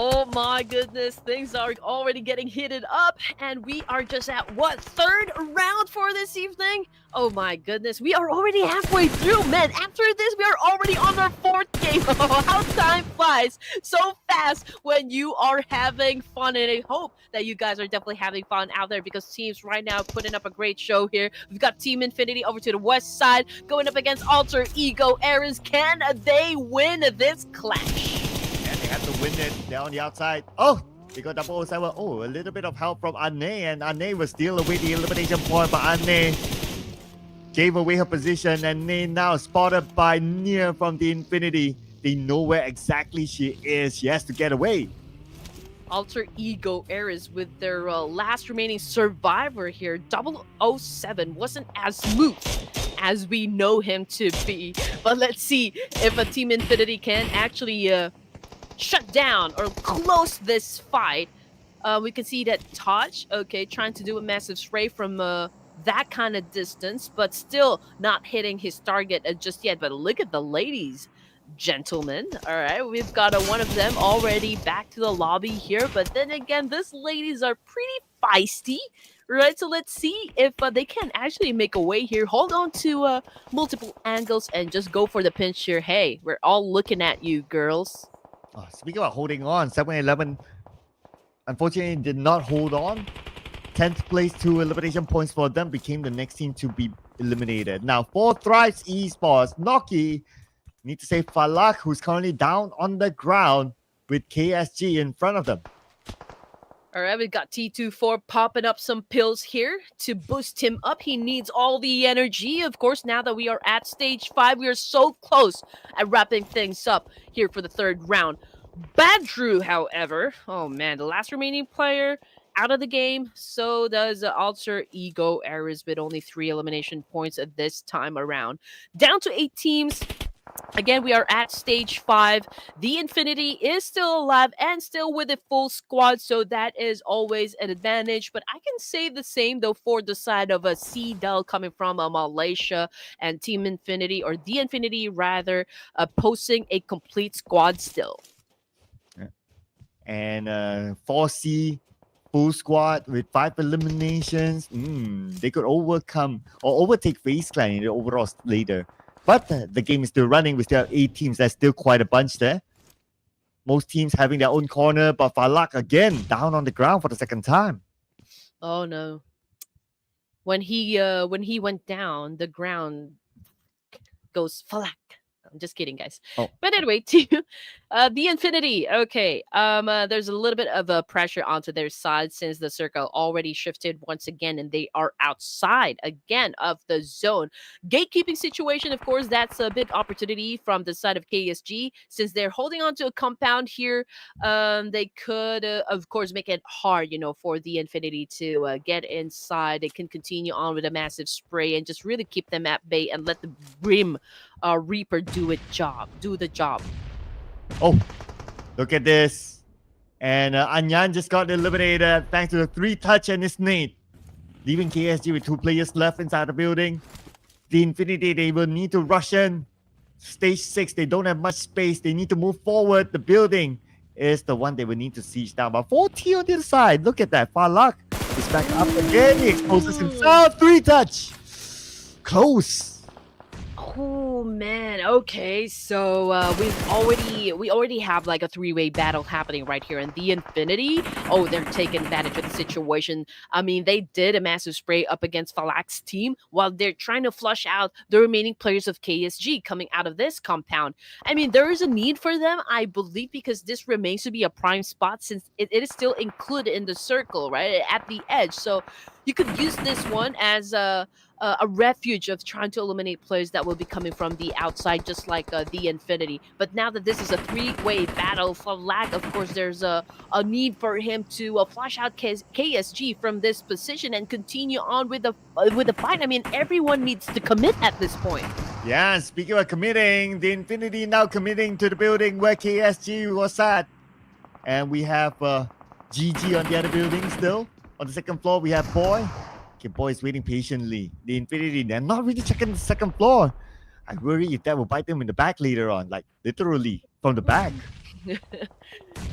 Oh my goodness, things are already getting heated up, and we are just at, what, 3rd round for this evening? Oh my goodness, we are already halfway through, man. After this, we are already on our 4th game. How time flies so fast when you are having fun, and I hope that you guys are definitely having fun out there, because teams right now putting up a great show here. We've got Team Infinity over to the west side, going up against Alter Ego Ares. Can they win this clash? They have to win it. They're on the outside. Oh, they got 007. Oh, a little bit of help from Ane, and Ane will steal away the elimination point, but Ane gave away her position, and Ane now spotted by Nia from the Infinity. They know where exactly she is. She has to get away. Alter Ego Ares with their last remaining survivor here. 007 wasn't as smooth as we know him to be, but let's see if a Team Infinity can actually shut down or close this fight. We can see that Taj, okay, trying to do a massive spray from that kind of distance, but still not hitting his target just yet. But look at the ladies, gentlemen. All right, we've got one of them already back to the lobby here, but then again, these ladies are pretty feisty, right? So let's see if they can actually make a way here, hold on to multiple angles, and just go for the pinch here. Hey, we're all looking at you, girls. Oh, speaking about holding on, 7-11 unfortunately did not hold on. 10th place, 2 elimination points for them, became the next team to be eliminated. Now, for Thrives Esports, Noki need to save Falak, who's currently down on the ground with KSG in front of them. All right, we've got T24 popping up some pills here to boost him up. He needs all the energy. Of course, now that we are at stage 5, we are so close at wrapping things up here for the 3rd round. Badru, however, oh man, the last remaining player out of the game. So does Alter Ego Ares with only 3 elimination points at this time around. Down to 8 teams. Again, we are at stage 5. The Infinity is still alive and still with a full squad, so that is always an advantage. But I can say the same, though, for the side of a CDL coming from Malaysia and Team Infinity, or the Infinity rather, posting a complete squad still. And 4C full squad with 5 eliminations. They could overcome or overtake FaZe Clan in the overall later. But the game is still running. We still have 8 teams. That's still quite a bunch there. Most teams having their own corner, but Falak again down on the ground for the second time. Oh no. When he went down, the ground goes Falak. I'm just kidding, guys. Oh. But anyway, the Infinity. Okay. There's a little bit of pressure onto their side since the circle already shifted once again, and they are outside again of the zone. Gatekeeping situation, of course, that's a big opportunity from the side of KSG since they're holding on to a compound here. They could, of course, make it hard, for the Infinity to get inside. They can continue on with a massive spray and just really keep them at bay and let the Grim Reaper do the job. Oh, look at this. And Anyan just got eliminated thanks to the 3 touch and his nade. Leaving KSG with 2 players left inside the building. The Infinity, they will need to rush in. Stage 6, they don't have much space. They need to move forward. The building is the one they will need to siege down. But 4T on the other side. Look at that. Falak is back up again. He exposes himself. 3 touch. Close. Oh man, okay, so we already have like a 3-way battle happening right here in the Infinity. Oh, they're taking advantage of the situation. I mean, they did a massive spray up against Falak's team while they're trying to flush out the remaining players of KSG coming out of this compound. I mean, there is a need for them, I believe, because this remains to be a prime spot since it is still included in the circle, right, at the edge. So you could use this one as a refuge of trying to eliminate players that will be coming from the outside, just like the Infinity. But now that this is a 3-way battle for Lag, of course, there's a need for him to flush out KSG from this position and continue on with the fight. I mean, everyone needs to commit at this point. Yeah, speaking of committing, the Infinity now committing to the building where KSG was at. And we have GG on the other building still. On the second floor, we have Boy. Okay, Boy is waiting patiently. The Infinity, they're not really checking the second floor. I worry if that will bite them in the back later on, like literally from the back.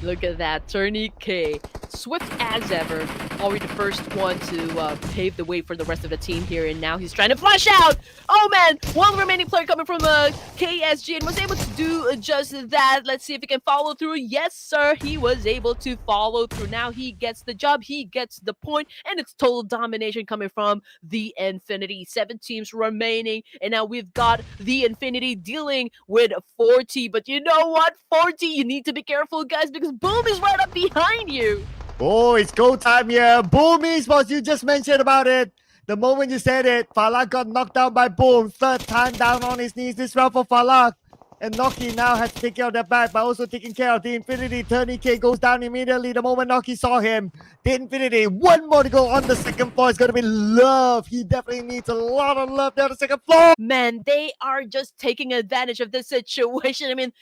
Look at that, Tourney K. Swift as ever. Already the first one to pave the way for the rest of the team here, and now he's trying to flash out! Oh man! One remaining player coming from KSG and was able to do just that. Let's see if he can follow through. Yes, sir, he was able to follow through. Now he gets the job, he gets the point, and it's total domination coming from the Infinity. 7 teams remaining, and now we've got the Infinity dealing with 40. But you know what, 40, you need to be careful, guys, because Boom is right up behind you. Oh, it's go time here. Boom Esports, you just mentioned about it. The moment you said it, Falak got knocked down by Boom. 3rd time down on his knees this round for Falak. And Noki now has to take care of that back by also taking care of the Infinity. Tourney K goes down immediately the moment Noki saw him. The Infinity, one more to go on the second floor. It's going to be Love. He definitely needs a lot of love there on the second floor. Man, they are just taking advantage of this situation. I mean,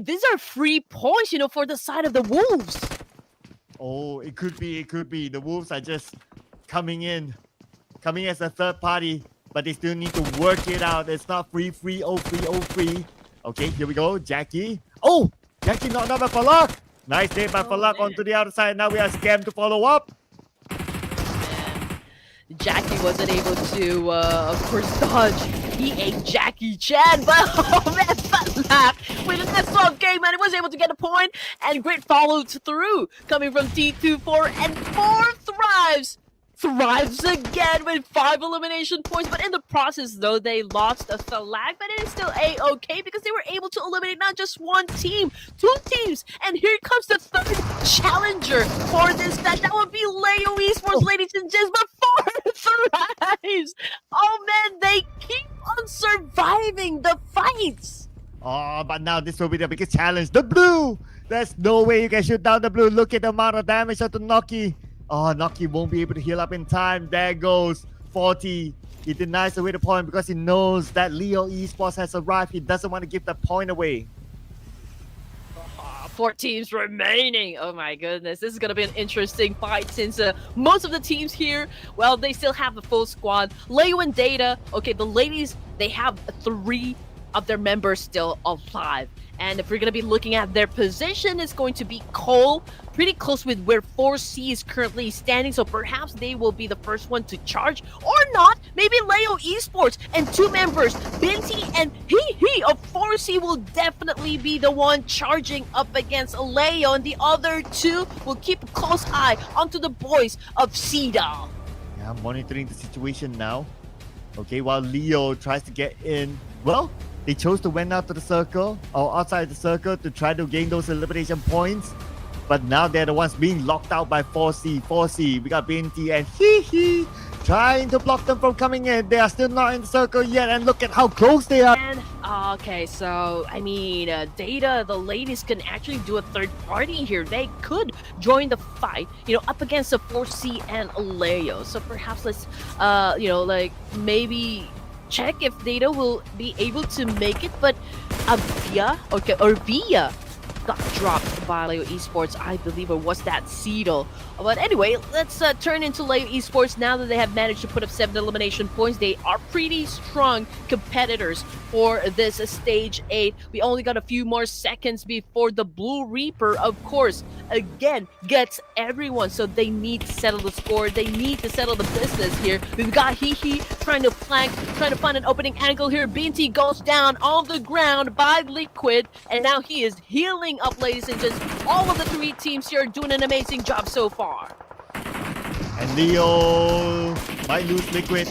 these are free points, for the side of the Wolves. Oh, it could be. The Wolves are just coming as a third party, but they still need to work it out. It's not free. Okay, here we go. Jackie. Oh, Jackie knocked out by Falak. Nice hit by Falak onto the outer side. Now we are Scam to follow up. Man. Jackie wasn't able to, of course, dodge. He ate Jackie Chan, but oh man, Falak with an S12 game, man, he was able to get a point, and great follow through coming from T24, and 4 thrives again with 5 elimination points. But in the process, though, they lost a Falak, but it is still a-okay because they were able to eliminate not just 1 team, 2 teams. And here comes the 3rd challenger for this match. That would be Leo Esports, ladies and gents, but 4 thrives. Oh man, they keep on surviving the fights. Oh, but now this will be the biggest challenge. The blue. There's no way you can shoot down the blue. Look at the amount of damage onto Noki. Oh, Noki won't be able to heal up in time. There goes 40. He denies away the point because he knows that Leo Esports has arrived. He doesn't want to give the point away. 4 teams remaining. Oh my goodness, this is gonna be an interesting fight since most of the teams here, well, they still have the full squad. Leo and Data, okay, the ladies, they have 3 of their members still alive. And if we're going to be looking at their position, it's going to be Cole, pretty close with where 4C is currently standing. So perhaps they will be the first one to charge, or not. Maybe Leo Esports and 2 members, Binti and He of 4C will definitely be the one charging up against Leo, and the other 2 will keep a close eye onto the boys of CEJONG. Yeah, I'm monitoring the situation now. Okay, while Leo tries to get in, well, they chose to went out to the circle or outside the circle to try to gain those elimination points. But now they're the ones being locked out by 4C. 4C, we got Binti and He trying to block them from coming in. They are still not in the circle yet, and look at how close they are. And, okay, so, I mean, Data, the ladies can actually do a third party here. They could join the fight, you know, up against the 4C and Leo. So perhaps let's, you know, like, maybe check if Data will be able to make it, but Via got dropped by Leo Esports, I believe, or was that Seedle? But anyway, let's turn into Leo Esports. Now that they have managed to put up 7 elimination points, they are pretty strong competitors for this stage 8. We only got a few more seconds before the Blue Reaper, of course, again gets everyone. So they need to settle the score. They need to settle the business here. We've got He trying to flank, trying to find an opening angle here. Binti goes down on the ground by Liquid, and now he is healing up, ladies and gents. All of the 3 teams here are doing an amazing job so far. And Leo might lose Liquid.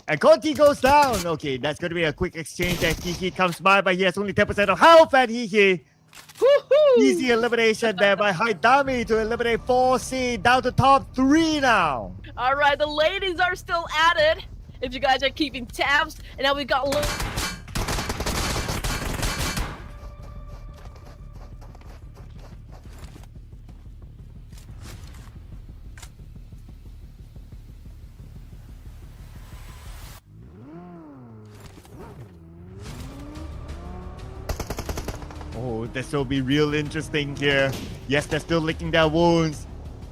And Conti goes down. Okay, that's going to be a quick exchange. And He comes by, but he has only 10% of health. And He easy elimination there by Haidami to eliminate 4C down to top 3 now. All right, the ladies are still at it. If you guys are keeping tabs, and now we've got. Oh, this will be real interesting here. Yes, they're still licking their wounds.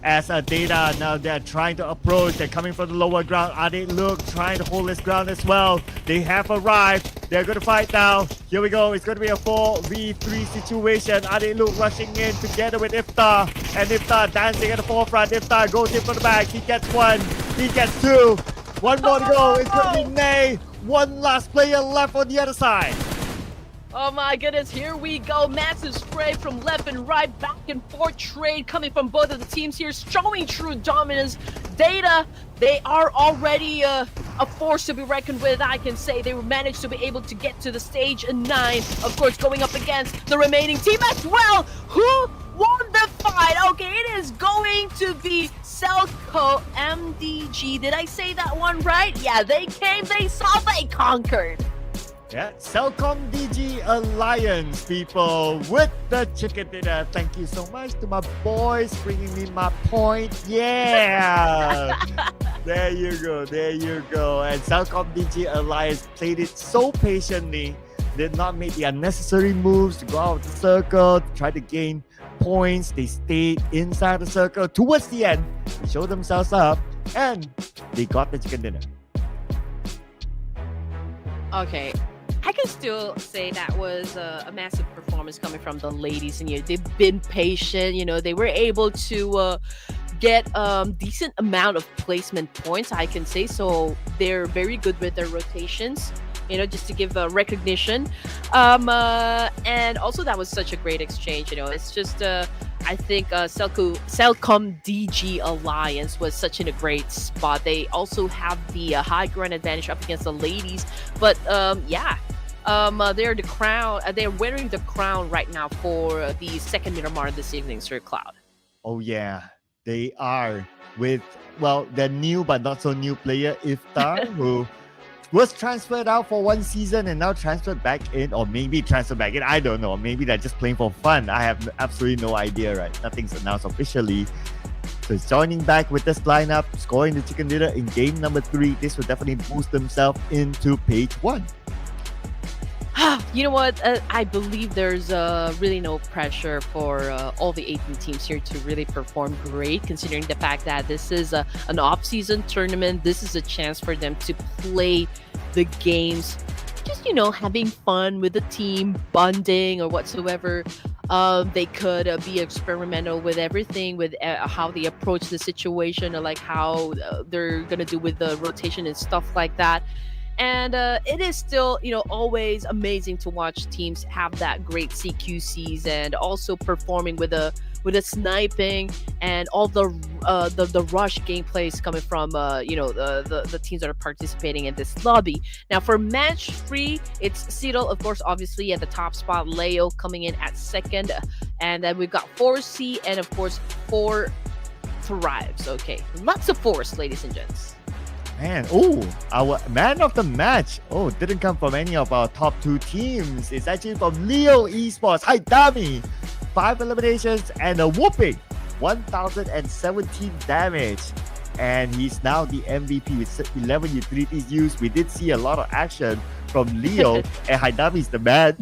As Data, now they're trying to approach. They're coming from the lower ground. Look, trying to hold this ground as well. They have arrived. They're going to fight now. Here we go. It's going to be a 4v3 situation. Look rushing in together with Iftar. And Iftar dancing at the forefront. Iftar goes in from the back. He gets 1. He gets 2. 1 more to go. It's going to be Nay. 1 last player left on the other side. Oh my goodness, here we go. Massive spray from left and right, back and forth trade coming from both of the teams here, showing true dominance. Data, they are already a force to be reckoned with, I can say. They managed to be able to get to the stage 9, of course, going up against the remaining team as well. Who won the fight? Okay, it is going to be CELCOMDIGI. Did I say that one right? Yeah, they came, they saw, they conquered. Yeah, CELCOMDIGI Alliance, people, with the chicken dinner. Thank you so much to my boys bringing me my point. Yeah! There you go, there you go. And CELCOMDIGI Alliance played it so patiently, did not make the unnecessary moves to go out of the circle, to try to gain points. They stayed inside the circle. Towards the end, they showed themselves up, and they got the chicken dinner. Okay. I can still say that was a massive performance coming from the ladies, and they've been patient. You know, they were able to get decent amount of placement points, I can say. So they're very good with their rotations. You know, just to give recognition. And also that was such a great exchange. You know, it's just I think CELCOMDIGI Alliance was such in a great spot. They also have the high ground advantage up against the ladies, but yeah. They're the crown. They're wearing the crown right now for the second Miramar this evening, Sir Cloud. Oh yeah, they are with, well, the new but not so new player Iftar, who was transferred out for 1 season and now transferred back in, or maybe transferred back in. I don't know. Maybe they're just playing for fun. I have absolutely no idea. Right? Nothing's announced officially. So it's joining back with this lineup, scoring the chicken dinner in game number 3. This will definitely boost themselves into page 1. You know what? I believe there's really no pressure for all the 18 teams here to really perform great, considering the fact that this is an off-season tournament. This is a chance for them to play the games, just, having fun with the team, bonding or whatsoever. They could be experimental with everything, with how they approach the situation, or like how they're going to do with the rotation and stuff like that. And it is still, always amazing to watch teams have that great CQCs and also performing with a sniping and all the rush gameplays coming from the teams that are participating in this lobby. Now for match 3, it's Cyril, of course, obviously at the top spot, Leo coming in at second, and then we've got 4C and of course 4 Thrives. Okay, lots of 4s, ladies and gents. Man, our man of the match. Didn't come from any of our top 2 teams. It's actually from Leo Esports. Hi, Dami. 5 eliminations and a whooping 1,017 damage. And he's now the MVP with 11 utilities used. We did see a lot of action from Leo. And Haidami is the man.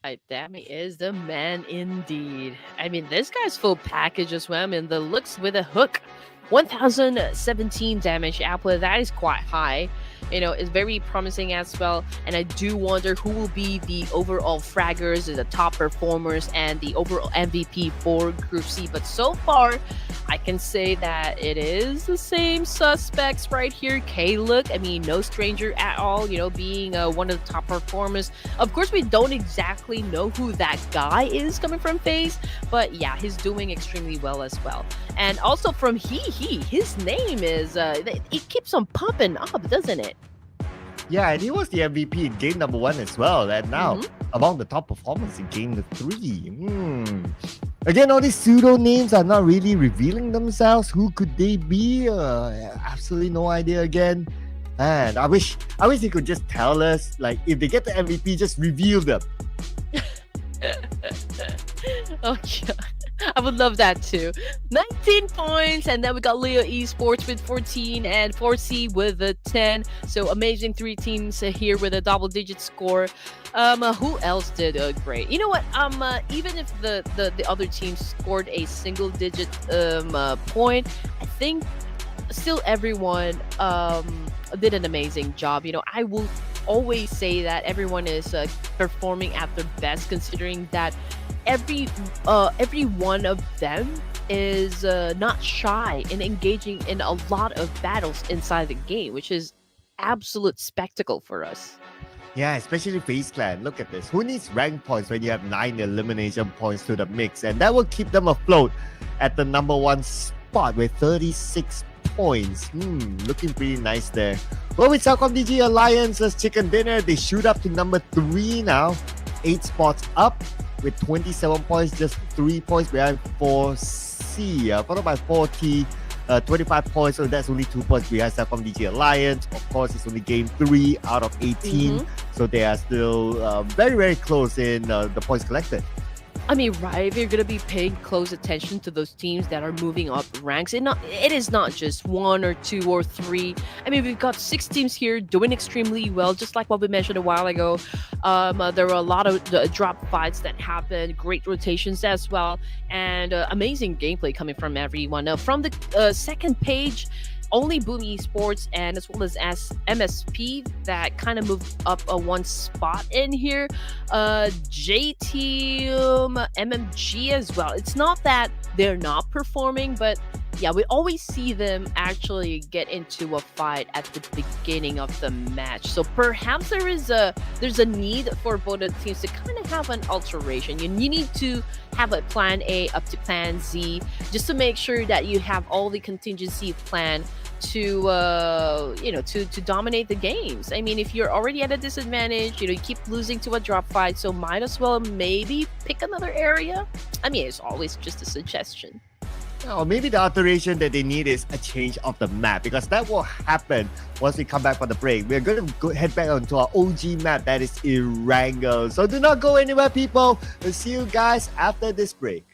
Haidami is the man indeed. I mean, this guy's full package as well. I mean, the looks with a hook. 1,017 damage output, that is quite high. It's very promising as well. And I do wonder who will be the overall fraggers, the top performers, and the overall MVP for Group C. But so far, I can say that it is the same suspects right here. K-Look, I mean, no stranger at all, being one of the top performers. Of course, we don't exactly know who that guy is coming from FAZE, but yeah, he's doing extremely well as well. And also from his name is, it keeps on pumping up, doesn't it? Yeah, and he was the MVP in game number 1 as well. And now, among the top performers in game 3. Again, all these pseudo names are not really revealing themselves. Who could they be? Absolutely no idea again. And I wish they could just tell us, like, if they get the MVP, just reveal them. Oh, God. I would love that too. 19 points, and then we got Leo Esports with 14 and 4C with 10. So amazing 3 teams here with a double-digit score. Who else did great? You know what? Even if the other team scored a single-digit point, I think still everyone did an amazing job. I will always say that everyone is performing at their best, considering that every one of them is not shy in engaging in a lot of battles inside the game, which is absolute spectacle for us. Yeah, especially FaZe Clan. Look at this. Who needs rank points when you have 9 elimination points to the mix? And that will keep them afloat at the number 1 spot with 36 points. Looking pretty nice there. Well, with CELCOMDIGI Alliance's Chicken Dinner, they shoot up to number 3 now. 8 spots up with 27 points, just 3 points behind 4C, followed by 4T, 25 points, so that's only 2 points behind CELCOMDIGI Alliance. Of course, it's only game 3 out of 18, so they are still very, very close in the points collected. I mean, right, if you're going to be paying close attention to those teams that are moving up ranks, it is not just 1 or 2 or 3. I mean, we've got 6 teams here doing extremely well, just like what we mentioned a while ago. There were a lot of drop fights that happened, great rotations as well, and amazing gameplay coming from everyone. Now, from the second page, only Boom Esports and as well as MSP that kind of moved up one spot in here. JTEAM, MMG as well. It's not that they're not performing, but yeah, we always see them actually get into a fight at the beginning of the match. So perhaps there's a need for both the teams to kind of have an alteration. You need to have a plan A up to plan Z, just to make sure that you have all the contingency plan to to dominate the games. I mean, if you're already at a disadvantage, you keep losing to a drop fight, so might as well maybe pick another area. I mean, it's always just a suggestion. Or maybe the alteration that they need is a change of the map, because that will happen once we come back from the break. We're going to head back onto our OG map, that is Erangel. So do not go anywhere, people. We'll see you guys after this break.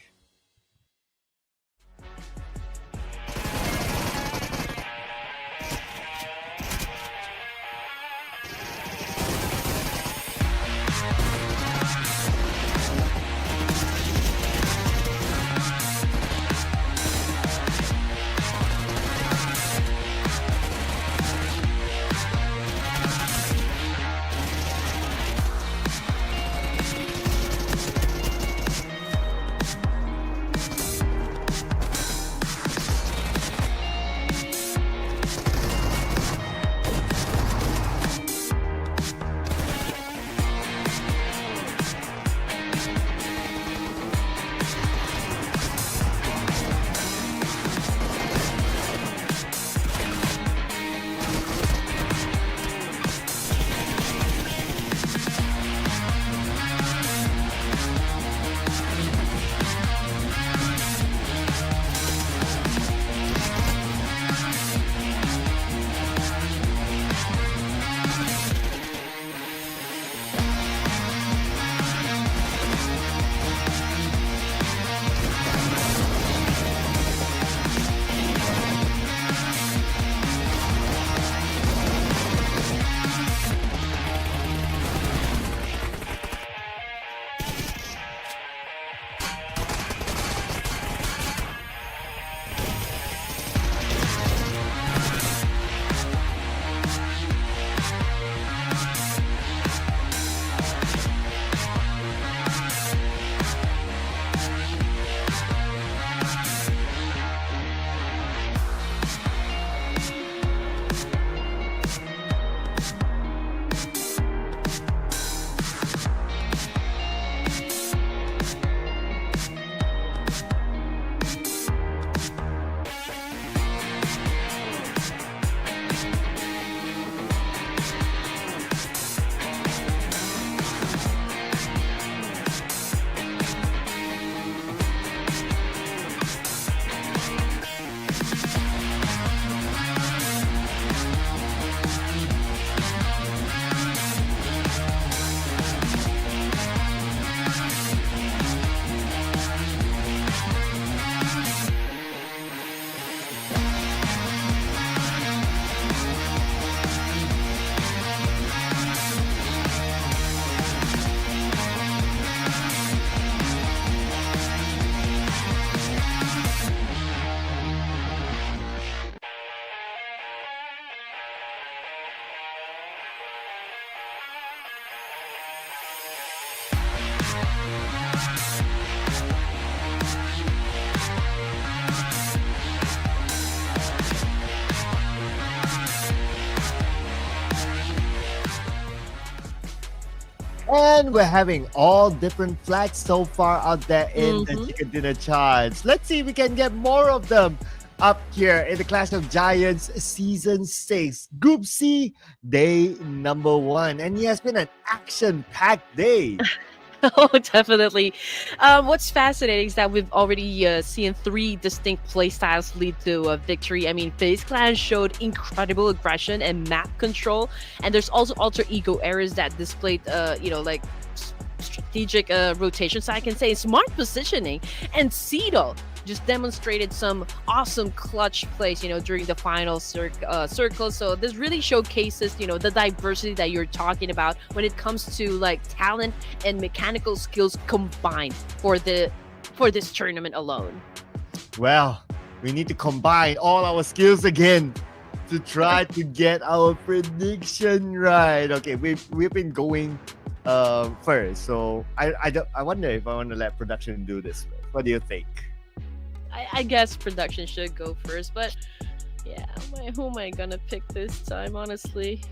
And we're having all different flags so far out there in the Mhm. Chicken Dinner charts. Let's see if we can get more of them up here in the Clash of Giants Season 6. Group C, day number 1. And it has been an action-packed day. Oh, definitely. What's fascinating is that we've already seen 3 distinct playstyles lead to a victory. I mean, FaZe Clan showed incredible aggression and map control, and there's also alter ego errors that displayed, like strategic rotation. So I can say smart positioning, and Cedo just demonstrated some awesome clutch plays, during the final circle. So this really showcases, the diversity that you're talking about when it comes to like talent and mechanical skills combined for this tournament alone. Well, we need to combine all our skills again to try to get our prediction right. Okay, we've been going first, so I wonder if I want to let production do this. What do you think? I guess production should go first, but yeah, who am I gonna pick this time, honestly?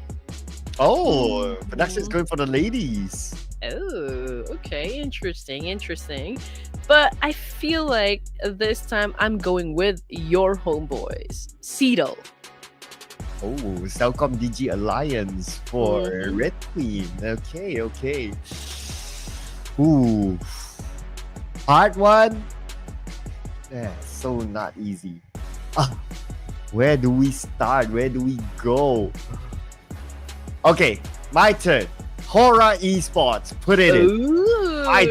Oh, production's going for the ladies. Oh, okay, interesting. But I feel like this time I'm going with your homeboys, Cedo. Oh, CELCOMDIGI Alliance for Red Queen. Okay. Ooh, hard one. Yeah, so not easy. Where do we start? Where do we go? Okay, my turn. HORAA Esports. Put it in. Ooh. My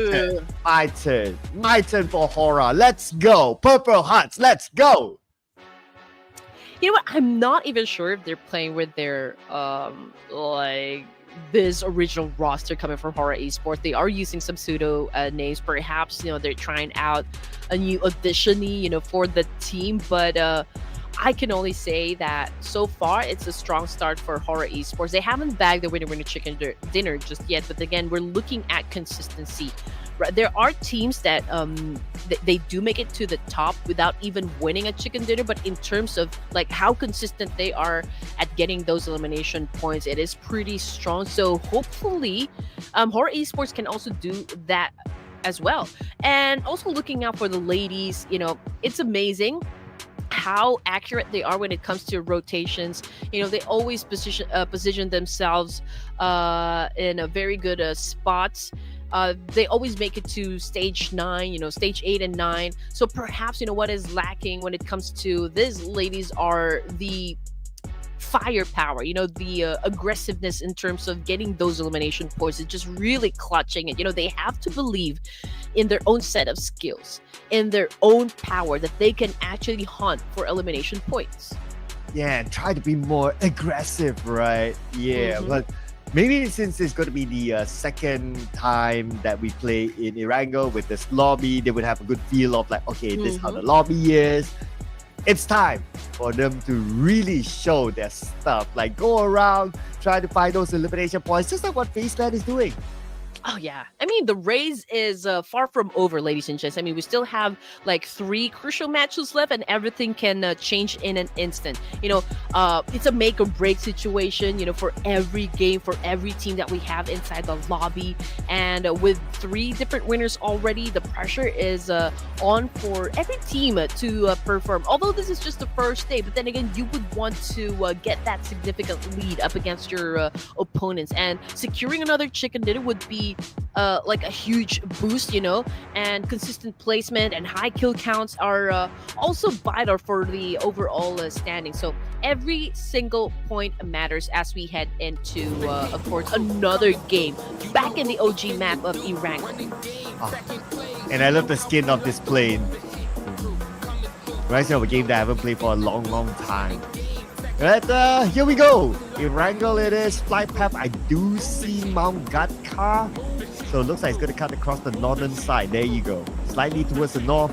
turn for HORAA. Let's go. Purple Hearts, let's go. You know what? I'm not even sure if they're playing with their this original roster coming from HORAA Esports. They are using some pseudo names. Perhaps they're trying out a new audition for the team. But I can only say that so far it's a strong start for HORAA Esports. They haven't bagged the winner chicken dinner just yet. But again, we're looking at consistency. Right? There are teams that they do make it to the top without even winning a chicken dinner, but in terms of like how consistent they are at getting those elimination points, it is pretty strong. So hopefully HORAA Esports can also do that as well. And also looking out for the ladies, it's amazing how accurate they are when it comes to rotations. They always position themselves in a very good spots. They always make it to stage 9, stage 8 and 9. So perhaps, what is lacking when it comes to these ladies are the firepower, the aggressiveness in terms of getting those elimination points. It's just really clutching it. They have to believe in their own set of skills, in their own power, that they can actually hunt for elimination points. Yeah, and try to be more aggressive, right? Yeah, but maybe since it's going to be the second time that we play in Erangel with this lobby, they would have a good feel of like, okay, this is how the lobby is. It's time for them to really show their stuff. Like go around, try to find those elimination points, just like what FaZe Clan is doing. Oh, yeah. I mean, the race is far from over, ladies and gents. I mean, we still have like 3 crucial matches left, and everything can change in an instant. It's a make or break situation, for every game, for every team that we have inside the lobby. And with 3 different winners already, the pressure is on for every team to perform. Although this is just the first day, but then again, you would want to get that significant lead up against your opponents. And securing another chicken dinner would be like a huge boost, and consistent placement and high kill counts are also vital for the overall standing. So every single point matters as we head into, of course, another game back in the OG map of Erangel. And I love the skin of this plane. Reminds me of a game that I haven't played for a long time. But here we go. Erangel it is. Flight path. I do see Mount Gatka. So it looks like it's going to cut across the northern side. There you go. Slightly towards the north.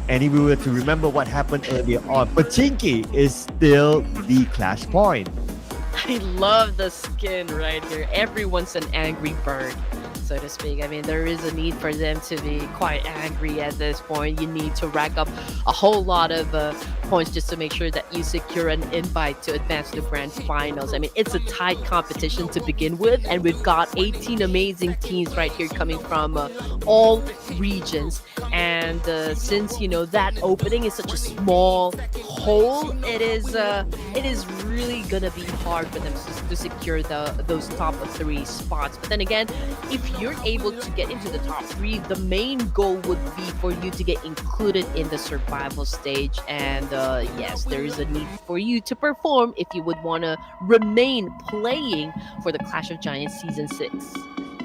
And if we were to remember what happened earlier on, Pachinki is still the clash point. I love the skin right here. Everyone's an angry bird, so to speak. I mean, there is a need for them to be quite angry at this point. You need to rack up a whole lot of points just to make sure that you secure an invite to advance to the grand finals. I mean, it's a tight competition to begin with, and we've got 18 amazing teams right here coming from all regions. And since that opening is such a small hole, it is really gonna be hard for them to secure those top 3 spots. But then again, if you're able to get into the top 3, the main goal would be for you to get included in the survival stage. And yes, there is a need for you to perform if you would want to remain playing for the Clash of Giants Season 6.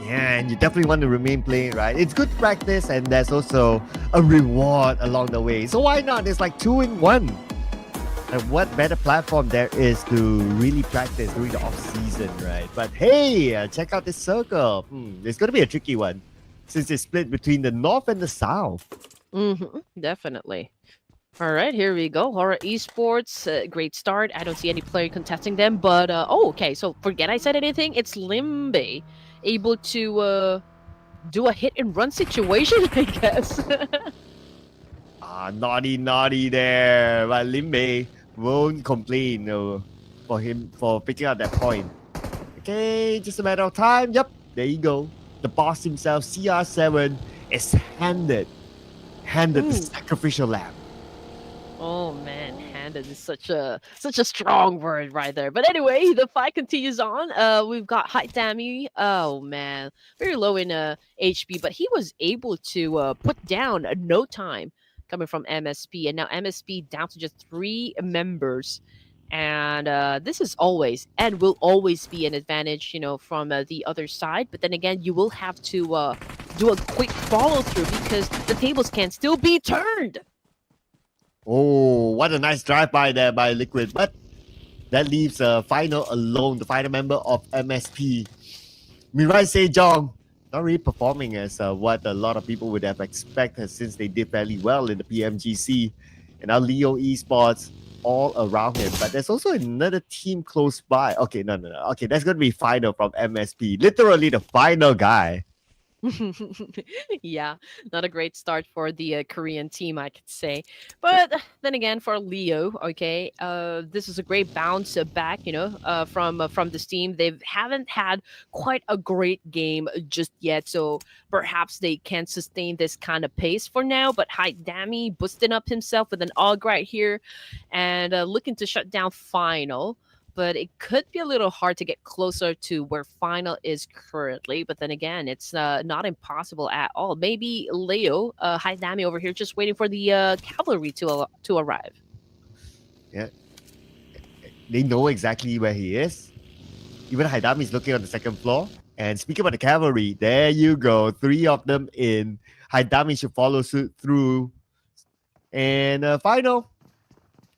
Yeah, and you definitely want to remain playing, right? It's good practice, and there's also a reward along the way. So why not? It's like 2 in 1. And what better platform there is to really practice during the off season, right? But hey, check out this circle. It's going to be a tricky one since it's split between the north and the south. Definitely. All right, here we go. HORAA Esports, great start. I don't see any player contesting them, but okay. So forget I said anything. It's Limbe able to do a hit and run situation, I guess. Naughty there. But Limbe won't complain for him for picking up that point. Okay, just a matter of time. Yep, there you go. The boss himself, CR7, is handed the sacrificial lamb. Oh man, handed is such a strong word right there. But anyway, the fight continues on. We've got Haitami. Oh man, very low in HP, but he was able to put down no time coming from MSP, and now MSP down to just 3 members. And this is always and will always be an advantage, from the other side. But then again, you will have to do a quick follow through because the tables can still be turned. Oh, what a nice drive-by there by Liquid. But that leaves Final alone, the final member of MSP. MIRAEN SEJONG, not really performing as what a lot of people would have expected since they did fairly well in the PMGC. And now Leo Esports all around him. But there's also another team close by. Okay, no. Okay, that's going to be Final from MSP. Literally the final guy. Yeah, not a great start for the Korean team, I could say. But then again, for Leo, okay, this is a great bounce back, from this team. They haven't had quite a great game just yet, so perhaps they can sustain this kind of pace for now. But Haitami boosting up himself with an AUG right here and looking to shut down Final. But it could be a little hard to get closer to where Final is currently. But then again, it's not impossible at all. Maybe Leo, Haitami over here, just waiting for the cavalry to arrive. Yeah, they know exactly where he is. Even Haitami is looking on the 2nd floor. And speaking about the cavalry, there you go. 3 of them in. Haitami should follow suit through. And Final,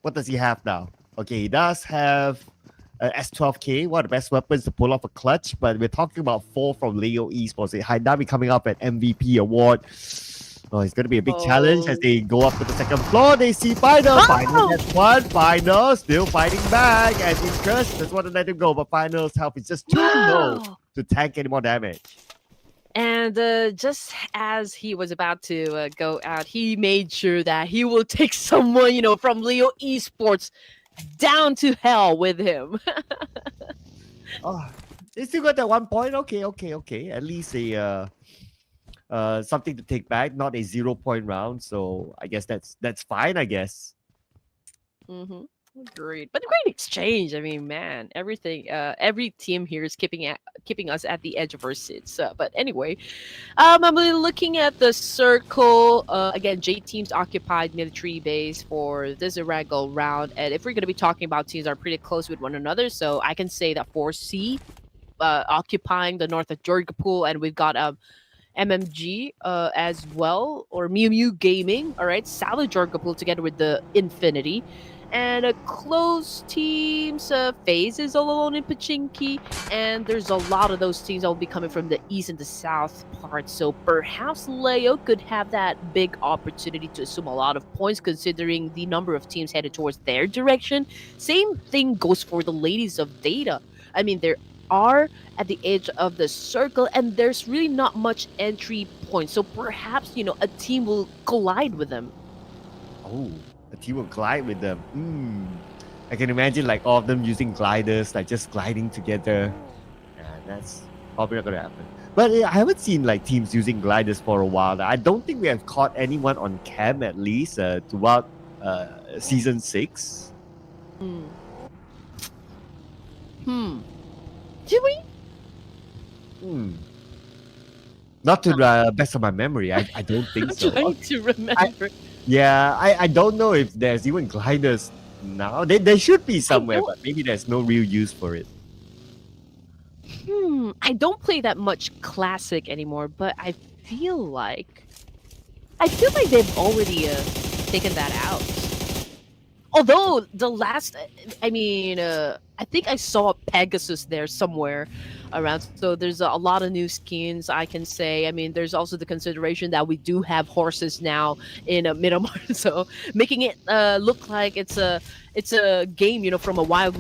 what does he have now? Okay, he does have S12K, one of the best weapons to pull off a clutch, but we're talking about 4 from Leo Esports. Haitami coming up at MVP award. Oh, it's going to be a big challenge as they go up to the 2nd floor. They see Final. Final gets 1. Final still fighting back. And Interest just want to let him go, but Final's health is just too low to tank any more damage. And just as he was about to go out, he made sure that he will take someone, from Leo Esports down to hell with him. They still got that 1 point. Okay. At least a something to take back, not a 0-point round. So I guess that's fine. I guess. Agreed. But great exchange. I mean, man, everything. Every team here is keeping us at the edge of our seats. But anyway, I'm looking at the circle. Again, JTEAM's occupied military base for this Erangel round. And if we're going to be talking about teams that are pretty close with one another, so I can say that 4C occupying the north of Jorgapool, and we've got MMG as well, or MIUMIU Gaming. All right, Salad Jorgapool together with the Infinity. And a close teams, FAZE is all alone in Pachinki, and there's a lot of those teams that will be coming from the east and the south part. So perhaps Leo could have that big opportunity to assume a lot of points, considering the number of teams headed towards their direction. Same thing goes for the ladies of Data. I mean, they are at the edge of the circle, and there's really not much entry points. So perhaps a team will collide with them. Oh. a team will glide with them. I can imagine like all of them using gliders, like just gliding together. Yeah, that's probably not gonna happen. But I haven't seen like teams using gliders for a while. I don't think we have caught anyone on cam at least throughout season 6. Did we? Not to the best of my memory. I don't think so. I'm trying to remember. I don't know if there's even gliders now. There should be somewhere, but maybe there's no real use for it. I don't play that much classic anymore, but I feel like they've already taken that out. Although the last, I think I saw Pegasus there somewhere around. So there's a lot of new skins, I can say. I mean, there's also the consideration that we do have horses now in Miramar, so making it look like it's a game, from a wild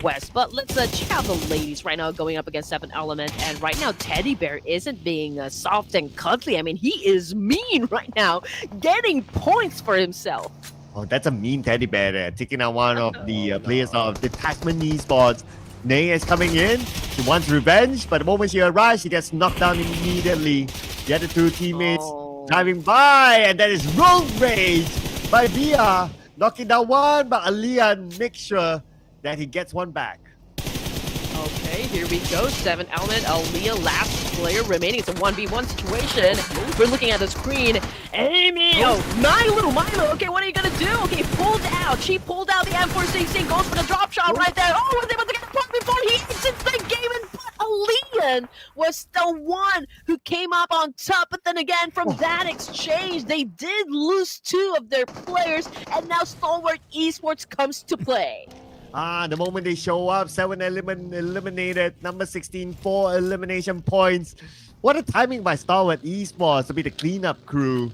west. But let's check out the ladies right now going up against 7 Element, and right now Teddy Bear isn't being soft and cuddly. I mean, he is mean right now, getting points for himself. Oh, that's a mean Teddy Bear there, taking out one of the players of Detachment Esports. Ney is coming in. She wants revenge, but the moment she arrives, she gets knocked down immediately. The other 2 teammates driving by, and that is Road Rage by Via. Knocking down one, but Alian makes sure that he gets one back. Okay, here we go. 7 Element, Aaliyah, last player remaining. It's a 1v1 situation. We're looking at the screen. Amy! Milo! Okay, what are you gonna do? Okay, pulled out. She pulled out the M416, goes for the drop shot right there. Oh, was able to get a point before he exits the game, and Aaliyah was the one who came up on top. But then again, from that exchange, they did lose 2 of their players, and now Stalwart Esports comes to play. The moment they show up, 7 eliminated, number 16, 4 elimination points. What a timing by Stalwart Esports to be the cleanup crew.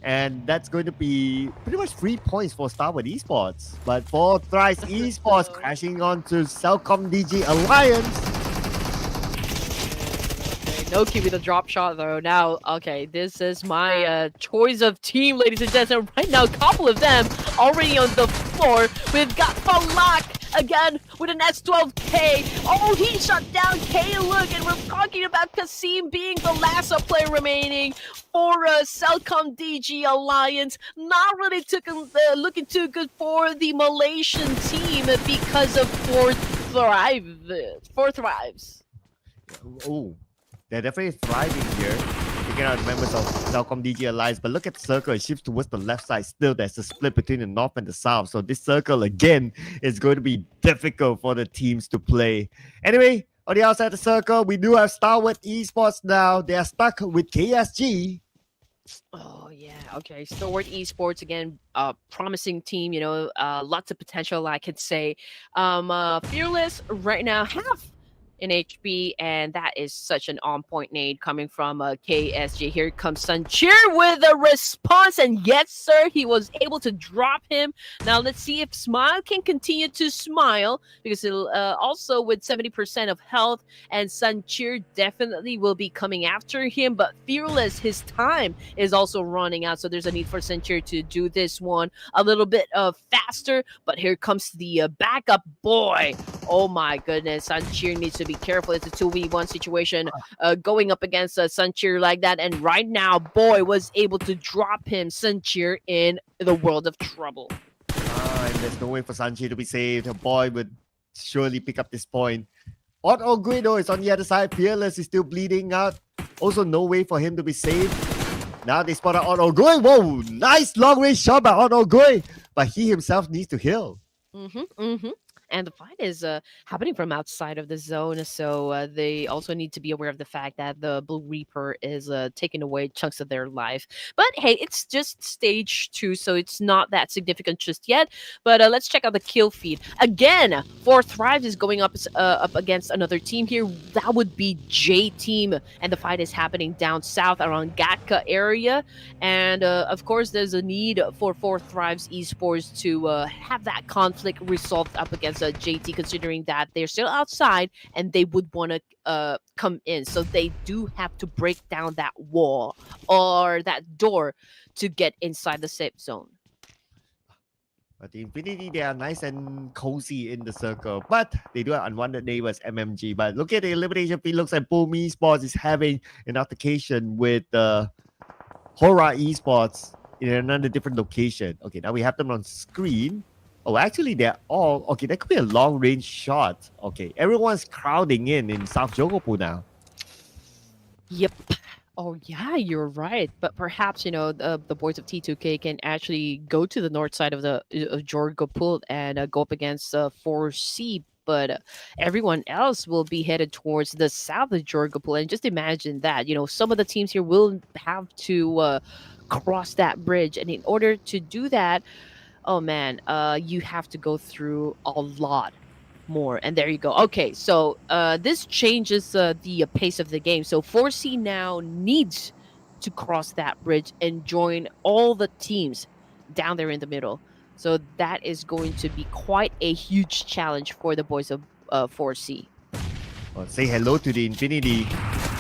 And that's going to be pretty much 3 points for Stalwart Esports. But for Thrice Esports crashing onto CELCOMDIGI Alliance. No key with a drop shot though. Now, okay, this is my choice of team, ladies and gentlemen. Right now, a couple of them already on the floor. We've got Falak again with an S12K. Oh, he shut down K-Look, and we're talking about Kasim being the last player remaining for CELCOMDIGI Alliance. Not really looking too good for the Malaysian team because of 4 thrives. Oh. They're definitely thriving here, taking out members of CELCOMDIGI Alliance. But look at the circle, it shifts towards the left side. Still, there's a split between the north and the south. So this circle, again, is going to be difficult for the teams to play. Anyway, on the outside of the circle, we do have Stalwart Esports now. They are stuck with KSG. Oh, yeah. Okay. Stalwart Esports, again, promising team, lots of potential, I could say. Fearless right now have in HP, and that is such an on-point nade coming from KSG. Here comes Suncheer with a response, and yes, sir, he was able to drop him. Now, let's see if Smile can continue to smile, because it'll also with 70% of health, and Suncheer definitely will be coming after him, but Fearless, his time is also running out, so there's a need for Suncheer to do this one a little bit faster, but here comes the backup boy. Oh my goodness, Suncheer needs to be careful. It's a 2v1 situation going up against Suncheer like that. And right now, Boy was able to drop him, Suncheer, in the world of trouble. And there's no way for Suncheer to be saved. Boy would surely pick up this point. Otto Guido is on the other side. Fearless is still bleeding out. Also, no way for him to be saved. Now they spot out Otto Gui. Whoa, nice long-range shot by Otto Gui. But he himself needs to heal. And the fight is happening from outside of the zone, so they also need to be aware of the fact that the Blue Reaper is taking away chunks of their life. But hey, it's just stage 2, so it's not that significant just yet. But let's check out the kill feed. Again, 4 Thrives is going up against another team here. That would be JTEAM, and the fight is happening down south around Gatka area. And of course, there's a need for 4 Thrives Esports to have that conflict resolved up against JT, considering that they're still outside and they would want to come in. So they do have to break down that wall or that door to get inside the safe zone. But the Infinity, they are nice and cozy in the circle. But they do have unwanted neighbors, MMG. But look at the elimination feed. Looks like Boom Esports is having an altercation with HORAA Esports in another different location. Okay, now we have them on screen. Oh, actually, they're all... Okay, that could be a long-range shot. Okay, everyone's crowding in South Jogopu now. Yep. Oh yeah, you're right. But perhaps the boys of T2K can actually go to the north side of the Jorgo Pool and go up against 4C. But everyone else will be headed towards the south of Jorgo Pool. And just imagine that some of the teams here will have to cross that bridge, and in order to do that, oh man, you have to go through a lot more. And there you go. Okay, so this changes the pace of the game. So 4C now needs to cross that bridge and join all the teams down there in the middle. So that is going to be quite a huge challenge for the boys of 4C. Well, say hello to the Infinity.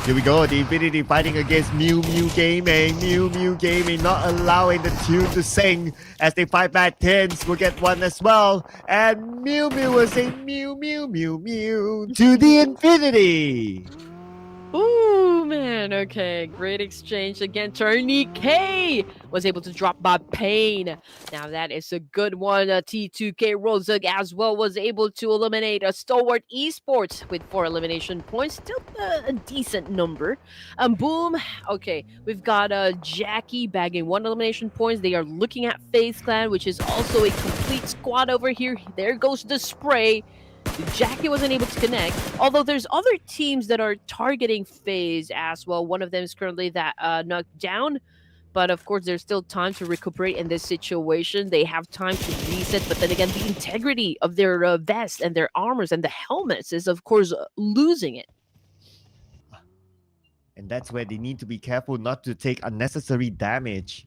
Here we go, the Infinity fighting against MIUMIU Gaming. MIUMIU Gaming not allowing the tune to sing as they fight back. Tens will get one as well. And MIUMIU will say Mew Mew Mew Mew to the Infinity. Ooh, man. Okay, great exchange again. Turney K was able to drop by Pain. Now that is a good one. T2K Rozug as well was able to eliminate a Stalwart Esports with 4 elimination points. Still a decent number. Boom. Okay, we've got Jackie bagging 1 elimination points. They are looking at FAZE Clan, which is also a complete squad over here. There goes the spray. Jackie wasn't able to connect, although there's other teams that are targeting FAZE as well. One of them is currently that knocked down, but of course there's still time to recuperate in this situation. They have time to reset, but then again, the integrity of their vests and their armors and the helmets is of course losing it. And that's where they need to be careful not to take unnecessary damage.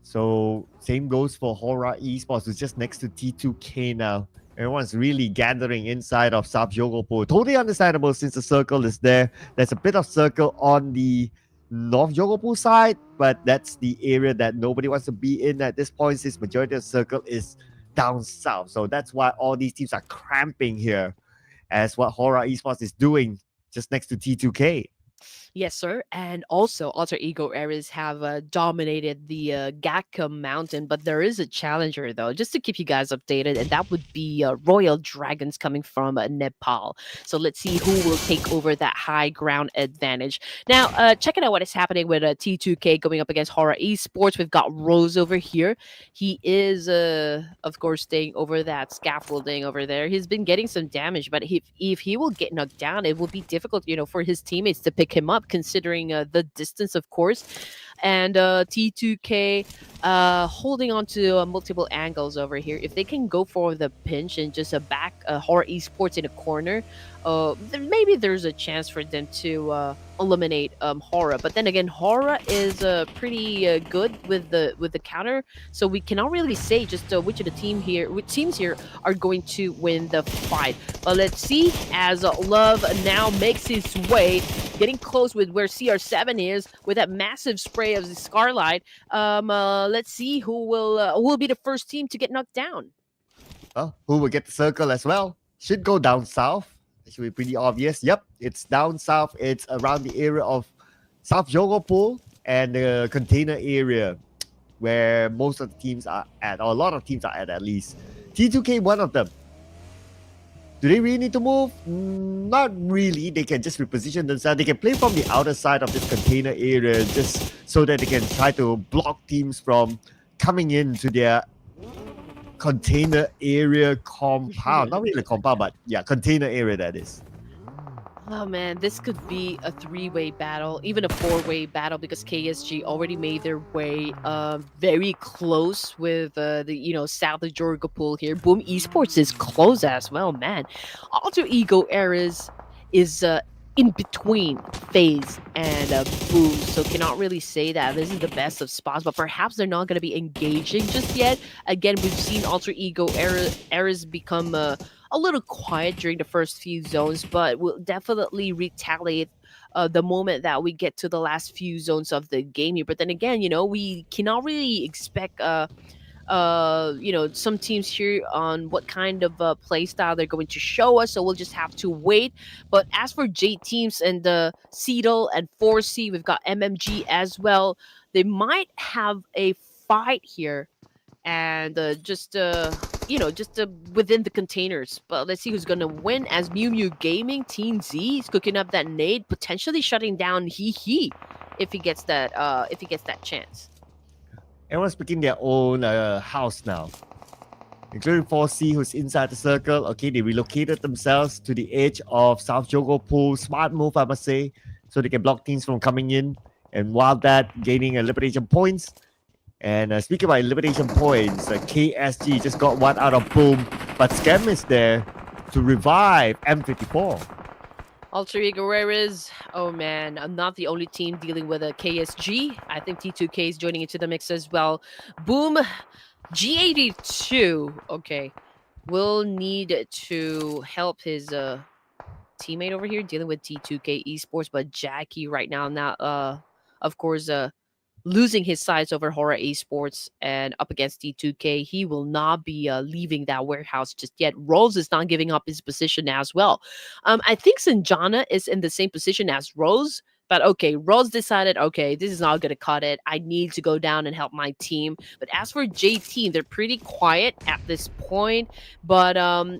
So same goes for HORAA Esports, who's just next to T2K now. Everyone's really gathering inside of South Jogopo. Totally understandable since the circle is there. There's a bit of circle on the North Jogopo side, but that's the area that nobody wants to be in at this point since majority of the circle is down south. So that's why all these teams are cramping here as what HORAA Esports is doing just next to T2K. Yes, sir. And also, Alter Ego Ares have dominated the Gakka Mountain, but there is a challenger, though, just to keep you guys updated, and that would be Royal Dragons coming from Nepal. So let's see who will take over that high ground advantage. Now, checking out what is happening with T2K going up against HORAA Esports. We've got Rose over here. He is, of course, staying over that scaffolding over there. He's been getting some damage, but if he will get knocked down, it will be difficult, for his teammates to pick him up, considering the distance, of course. And T2K holding on to multiple angles over here. If they can go for the pinch and just back HORAA Esports in a corner, maybe there's a chance for them to eliminate HORAA. But then again, HORAA is pretty good with the counter, so we cannot really say just which teams here are going to win the fight. But let's see as Love now makes his way, getting close with where CR7 is with that massive spray of the Scarlight. Let's see who will be the first team to get knocked down. Well, who will get the circle as well? Should go down south. It should be pretty obvious. Yep, it's down south. It's around the area of South Jogopool and the container area where most of the teams are at, or a lot of teams are at least. T2K, one of them. Do they really need to move? Not really. They can just reposition themselves. They can play from the outer side of this container area just so that they can try to block teams from coming into their container area compound. Not really a compound, but yeah, container area that is. Oh man, this could be a 3-way battle, even a 4-way battle, because KSG already made their way very close with the South of Jorgopool here. Boom Esports is close as well, man. Alter Ego Eras is in between FAZE and Boom, so cannot really say that this is the best of spots, but perhaps they're not going to be engaging just yet. Again, we've seen Alter Ego Eras become a little quiet during the first few zones, but we'll definitely retaliate the moment that we get to the last few zones of the game here. But then again, we cannot really expect some teams here on what kind of play style they're going to show us. So we'll just have to wait. But as for J teams and the Seedle and 4C, we've got MMG as well. They might have a fight here, and within the containers. But let's see who's gonna win. As MIUMIU Gaming, Team Z is cooking up that nade, potentially shutting down He if he gets that chance. Everyone's picking their own house now, including 4C, who's inside the circle. Okay, they relocated themselves to the edge of South Jogo Pool. Smart move, I must say, so they can block teams from coming in. And while that, gaining elimination points. And speaking about elimination points, KSG just got one out of Boom, but Scam is there to revive M54. Alter Ego, where is? Oh man, I'm not the only team dealing with a KSG. I think T2K is joining into the mix as well. Boom, G82. Okay, will need to help his teammate over here dealing with T2K Esports, but Jackie right now, of course, losing his sides over HORAA Esports and up against T2K, he will not be leaving that warehouse just yet. Rose is not giving up his position as well. I think Sanjana is in the same position as Rose, but okay, Rose decided, okay, this is not going to cut it. I need to go down and help my team. But as for JTEAM, they're pretty quiet at this point, but a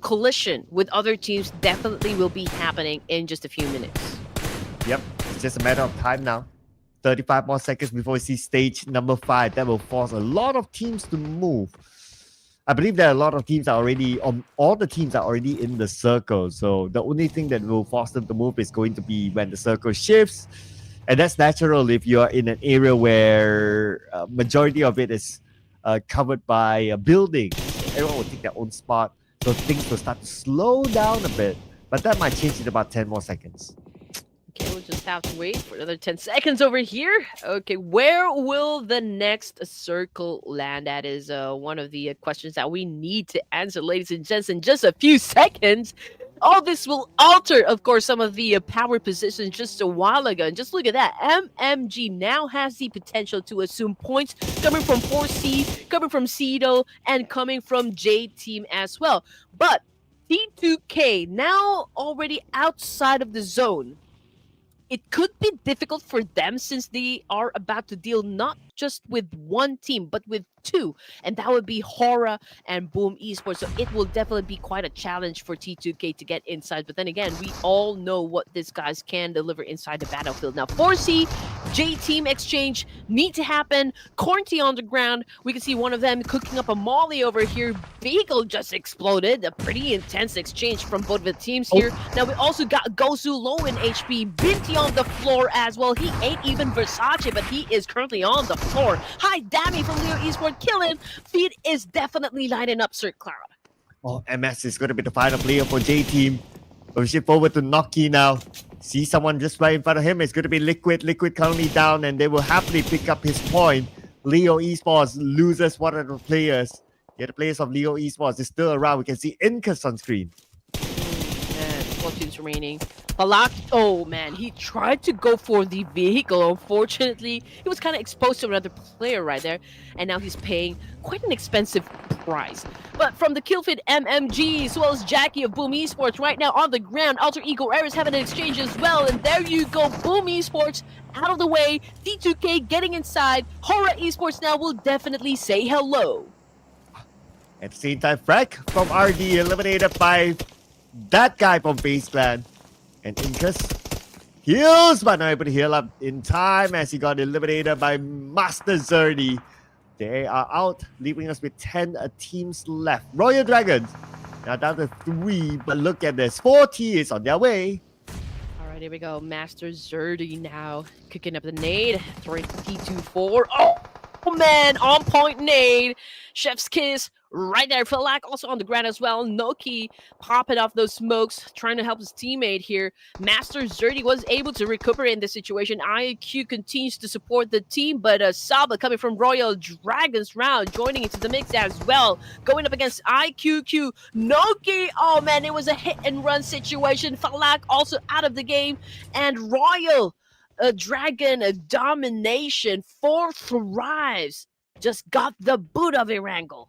collision with other teams definitely will be happening in just a few minutes. Yep, it's just a matter of time now. 35 more seconds before we see stage number 5. That will force a lot of teams to move. I believe that a lot of teams are already, all the teams are already in the circle. So the only thing that will force them to move is going to be when the circle shifts. And that's natural if you are in an area where majority of it is covered by buildings. Everyone will take their own spot. So things will start to slow down a bit. But that might change in about 10 more seconds. Okay, we'll just have to wait for another 10 seconds over here. Okay, where will the next circle land? That is one of the questions that we need to answer, ladies and gents, in just a few seconds. All this will alter, of course, some of the power positions just a while ago. And just look at that. MMG now has the potential to assume points coming from 4C, coming from Cedo, and coming from JTEAM as well. But T2K now already outside of the zone. It could be difficult for them since they are about to deal not just with one team, but with two. And that would be HORAA and Boom Esports. So it will definitely be quite a challenge for T2K to get inside. But then again, we all know what these guys can deliver inside the battlefield. Now, 4C, JTEAM exchange need to happen. Cornty on the ground. We can see one of them cooking up a molly over here. Vehicle just exploded. A pretty intense exchange from both the teams here. Now, we also got Gozu low in HP. Binti on the floor as well. He ain't even Versace, but he is currently on the floor. Hi, Dammy from Leo Esports killing. Feed is definitely lighting up Sir Cloud. Oh, MS is going to be the final player for JTEAM. We'll shift forward to Noki now. See someone just right in front of him. It's going to be Liquid. Liquid currently down, and they will happily pick up his point. Leo Esports loses one of the players. Yeah, the players of Leo Esports is still around. We can see Incus on screen. And 12 teams remaining. Balak, oh man, he tried to go for the vehicle. Unfortunately, he was kind of exposed to another player right there. And now he's paying quite an expensive price. But from the kill feed, MMG, as well as Jackie of Boom Esports right now on the ground. Alter Ego Ares having an exchange as well. And there you go, Boom Esports out of the way. T2K getting inside. HORAA Esports now will definitely say hello. At the same time, Frek from RD eliminated by that guy from FAZE Clan. And Incus heals, but not able to heal up in time as he got eliminated by Master Zerdy. They are out, leaving us with 10 teams left. Royal Dragons now down to 3, but look at this. 40 is on their way. All right, here we go. Master Zerdy now kicking up the nade. Throwing T24. Oh, man, on point nade. Chef's kiss. Right there, Falak also on the ground as well. Noki popping off those smokes, trying to help his teammate here. Master Zerdy was able to recuperate in this situation. IQ continues to support the team, but Saba coming from Royal Dragons round, joining into the mix as well. Going up against IQQ. Noki, oh man, it was a hit and run situation. Falak also out of the game. And Royal Dragon domination, 4 thrives. just got the boot of Erangel.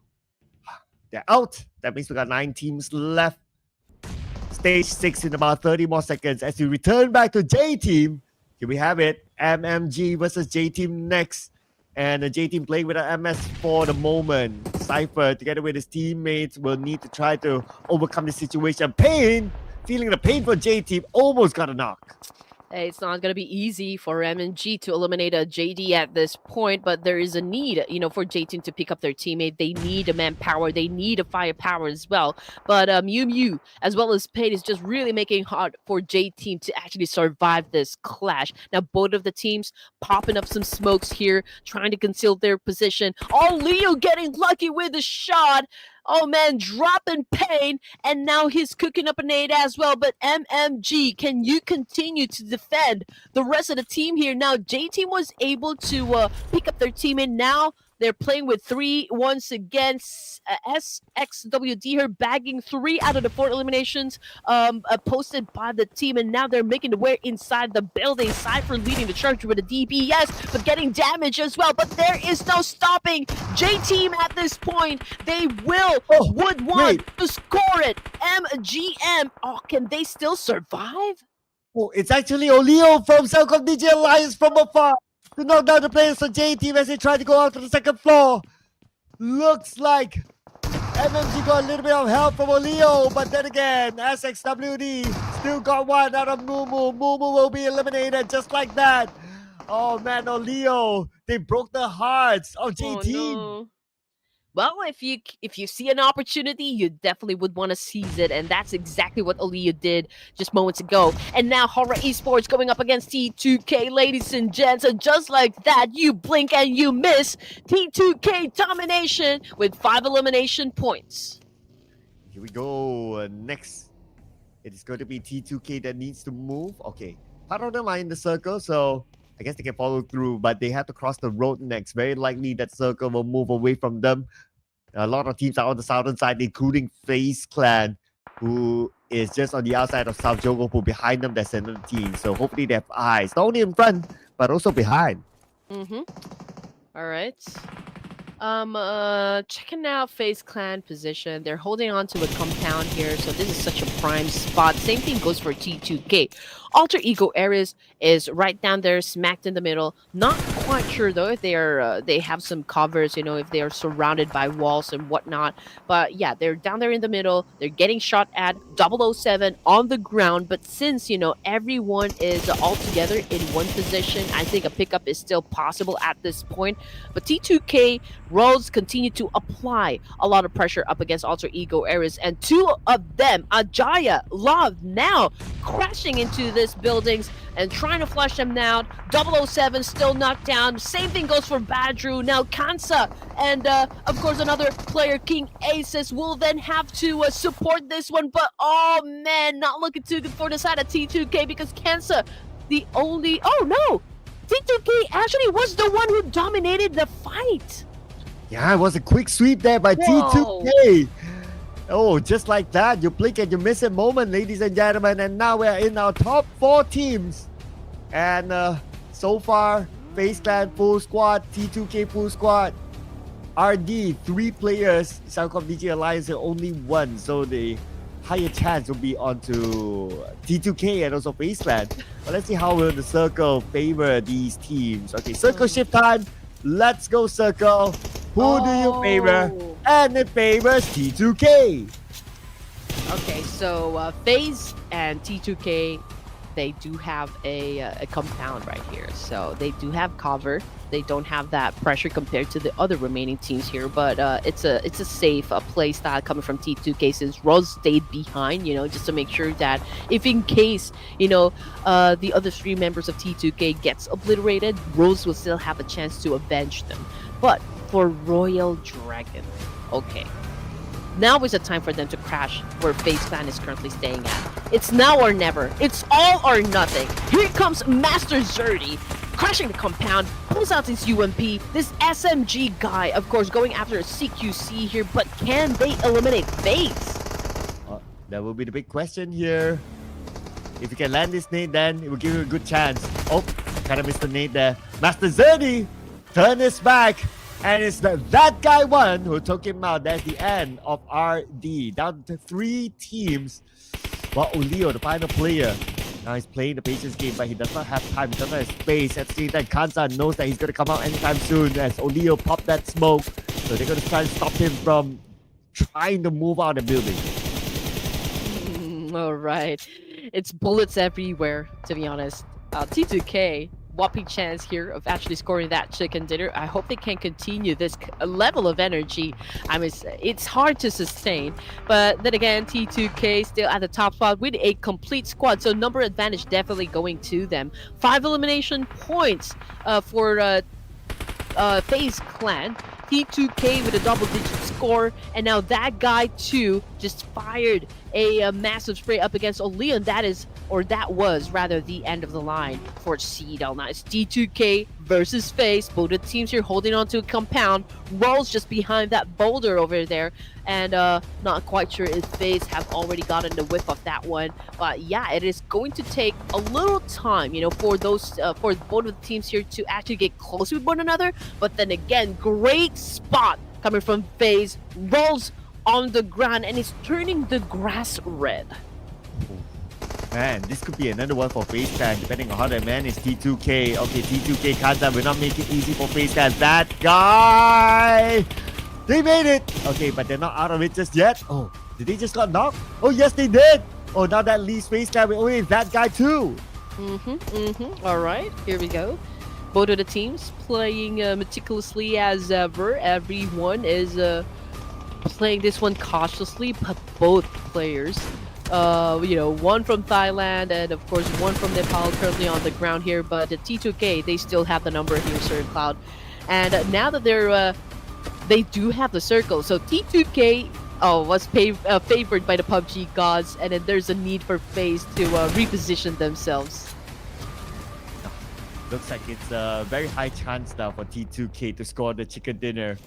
They're out. That means we got 9 teams left. Stage 6 in about 30 more seconds as we return back to J-Team. Here we have it. MMG versus J-Team next. And the J-Team playing with an MS for the moment. Cypher, together with his teammates, will need to try to overcome the situation. Pain, feeling the pain for J-Team, almost got a knock. Hey, it's not going to be easy for MMG to eliminate a JD at this point, but there is a need, for J-Team to pick up their teammate. They need a manpower. They need a firepower as well. But MIUMIU, as well as Pain, is just really making it hard for J-Team to actually survive this clash. Now, both of the teams popping up some smokes here, trying to conceal their position. Oh, Leo getting lucky with a shot. Oh man, dropping Pain, and now he's cooking up a nade as well. But MMG, can you continue to defend the rest of the team here? Now, J-Team was able to pick up their team, and now they're playing with 3 once again. SXWD here bagging 3 out of the 4 eliminations posted by the team, and now they're making the way inside the building. Cypher leading the charge with a DPS, but getting damage as well. But there is no stopping J-Team at this point. They would want to score it. MGM, can they still survive? Oh, it's actually Oleo from CELCOMDIGI Alliance from afar to knock down the players for J-Team as they try to go out to the second floor. Looks like MMG got a little bit of help from Oleo, but then again, SXWD still got one out of MIUMIU. MIUMIU will be eliminated just like that. Oh man, Oleo, they broke the hearts of J-Team. Oh, no. Well, if you see an opportunity, you definitely would want to seize it, and that's exactly what Oleo did just moments ago. And now HORAA Esports going up against T2K, ladies and gents, and just like that, you blink and you miss. T2K domination with 5 elimination points. Here we go. Next, it is going to be T2K that needs to move. Okay, part of them are in the circle, so I guess they can follow through, but they have to cross the road next. Very likely that circle will move away from them. A lot of teams are on the southern side, including FAZE Clan, who is just on the outside of South Jogopu. Behind them, there's another team. So hopefully they have eyes, not only in front, but also behind. All right. Checking out FaZe Clan position. They're holding on to a compound here, so this is such a prime spot. Same thing goes for T2K. Alter Ego Ares is right down there, smacked in the middle. Not quite sure though if they are they have some covers, if they are surrounded by walls and whatnot. But yeah, they're down there in the middle. They're getting shot at. 007 on the ground. But since everyone is all together in one position, I think a pickup is still possible at this point. But T2K Rose continue to apply a lot of pressure up against Alter Ego Ares, and 2 of them, Ajaya, Love, now crashing into this buildings and trying to flush them down. 007 still knocked down. Same thing goes for Badru. Now Kansa and of course another player, King Aces, will then have to support this one. But oh man, not looking too good for the side of T2K, because Kansa, oh no, T2K actually was the one who dominated the fight. Yeah, it was a quick sweep there by T2K. Oh, just like that, you blink and you miss a moment, ladies and gentlemen. And now we're in our top 4 teams. And so far, FaZe Clan full squad, T2K full squad, RD 3 players, CELCOMDIGI Alliance only 1. So the higher chance will be onto T2K and also FaZe Clan. But let's see how will the circle favor these teams. Okay, circle shift time. Let's go circle. Who do you favor? And it favors T2K. Okay, so FaZe and T2K, they do have a compound right here. So they do have cover. They don't have that pressure compared to the other remaining teams here. But it's a safe play style coming from T2K, since Rose stayed behind, just to make sure that if in case, the other 3 members of T2K gets obliterated, Rose will still have a chance to avenge them. But for Royal Dragon, okay, now is the time for them to crash where FaZe Clan is currently staying at. It's now or never. It's all or nothing. Here comes Master Zerdy, crashing the compound, pulls out his UMP. This SMG guy, of course, going after a CQC here, but can they eliminate FaZe? That will be the big question here. If you can land this nade, then it will give you a good chance. Oh, kind of missed the nade there. Master Zerdy turn his back And it's that guy one who took him out. That's the end of RD. Down to 3 teams. Well, Olio, the final player. Now he's playing the patience game, but he does not have time. He does not have space. At the same time, Kansan knows that he's going to come out anytime soon as Olio popped that smoke. So they're going to try and stop him from trying to move out of the building. All right. It's bullets everywhere, to be honest. T2K, whopping chance here of actually scoring that chicken dinner. I hope they can continue this level of energy. I mean, it's hard to sustain. But then again, T2K still at the top spot with a complete squad. So number advantage definitely going to them. 5 elimination points for FaZe Clan. T2K with a double-digit score, and now that guy too just fired a massive spray up against Oleon. That was rather the end of the line for CEDL. Now it's T2K versus FaZe. Both the teams here holding on to a compound. Rolls just behind that boulder over there, and not quite sure if FaZe have already gotten the whiff of that one. But yeah, it is going to take a little time, for those for both of the teams here to actually get close with one another. But then again, great spot coming from FaZe. Rolls on the ground and is turning the grass red. Man, this could be another one for FaZe Clan, depending on how they manage T2K. Okay, T2K Kansan will not make it easy for FaZe Clan. That guy! They made it! Okay, but they're not out of it just yet. Oh, did they just got knocked? Oh, yes, they did! Oh, now that leaves FaZe Clan with only that guy too. All right, here we go. Both of the teams playing meticulously as ever. Everyone is playing this one cautiously, but both players, one from Thailand and of course one from Nepal currently on the ground here, but the T2K, they still have the number here, Sir Cloud. And now that they do have the circle, so T2K was favored by the PUBG gods, and then there's a need for FaZe to reposition themselves. Looks like it's a very high chance now for T2K to score the chicken dinner.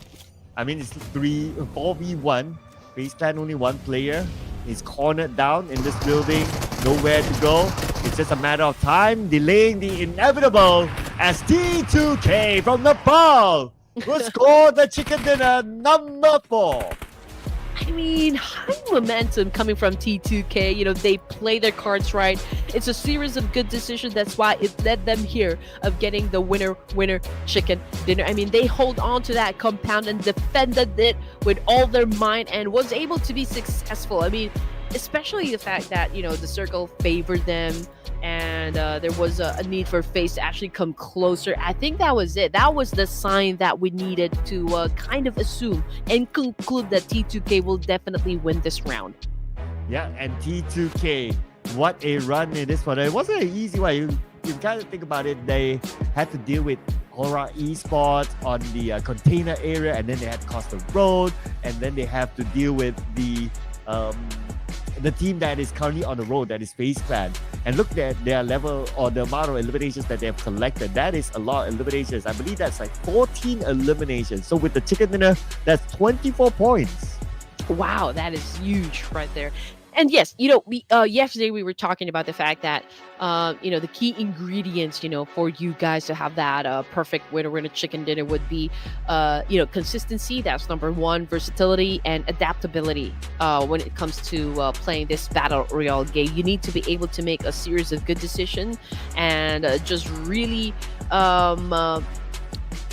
I mean, it's 4v1. FaZe Clan only one player. He's cornered down in this building. Nowhere to go. It's just a matter of time, delaying the inevitable as T2K from Nepal will score the chicken dinner number 4. I mean, high momentum coming from T2K. They play their cards right. It's a series of good decisions. That's why it led them here of getting the winner chicken dinner. I mean, they hold on to that compound and defended it with all their might and was able to be successful. I mean, especially the fact that, the circle favored them, and there was a need for FaZe to actually come closer. I think that was it. That was the sign that we needed to kind of assume and conclude that T2K will definitely win this round. Yeah, and T2K, what a run in this one. It wasn't an easy one. You kind of think about it, they had to deal with HORAA Esports on the container area, and then they had to cross the road, and then they have to deal with the team that is currently on the road, that is FaZe Clan. And look at their level or the amount of eliminations that they have collected. That is a lot of eliminations. I believe that's like 14 eliminations. So with the chicken dinner, that's 24 points. Wow, that is huge right there. And yes, we yesterday we were talking about the fact that the key ingredients, for you guys to have that perfect winner chicken dinner would be consistency. That's number 1, versatility and adaptability. When it comes to playing this battle royale game, you need to be able to make a series of good decisions and just really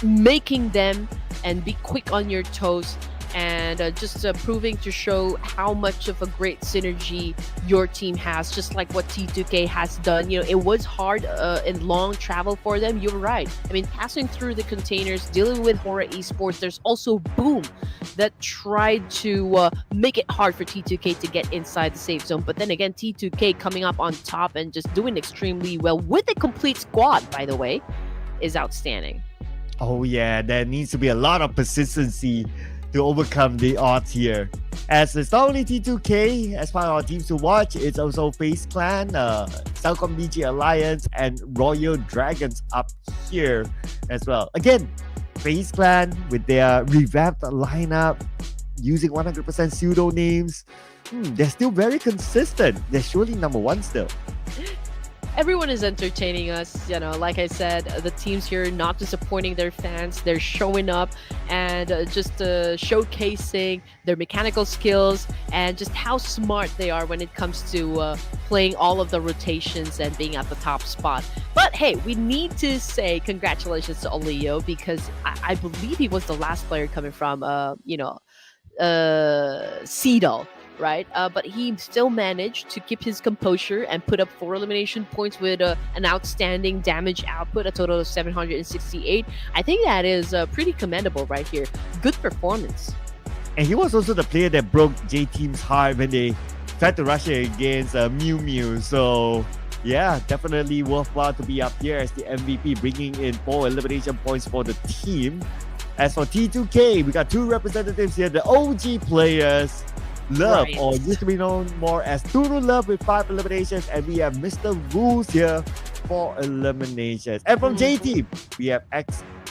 making them and be quick on your toes. And just proving to show how much of a great synergy your team has, just like what T2K has done. It was hard and long travel for them. You're right. I mean, passing through the containers, dealing with HORAA Esports. There's also Boom that tried to make it hard for T2K to get inside the safe zone. But then again, T2K coming up on top and just doing extremely well with a complete squad, by the way, is outstanding. Oh yeah, there needs to be a lot of persistency to overcome the odds here. As it's not only T2K as part of our teams to watch, it's also FaZe Clan, CELCOMDIGI Alliance, and Royal Dragons up here as well. Again, FaZe Clan with their revamped lineup, using 100% pseudo names, they're still very consistent. They're surely number 1 still. everyone is entertaining us. Like I said, the teams here not disappointing their fans. They're showing up and just showcasing their mechanical skills and just how smart they are when it comes to playing all of the rotations and being at the top spot. But hey, we need to say congratulations to Olio because I believe he was the last player coming from, Seedal, right? But he still managed to keep his composure and put up 4 elimination points with an outstanding damage output, a total of 768. I think that is pretty commendable right here. Good performance. And he was also the player that broke JTEAM's heart when they tried to rush it against MIUMIU. So yeah, definitely worthwhile to be up here as the MVP, bringing in 4 elimination points for the team. As for T2K, we got 2 representatives here, the OG players, Love, Right. or used to be known more as Turu Love with 5 eliminations, and we have Mr. Rules here, 4 eliminations. And from JTEAM, we have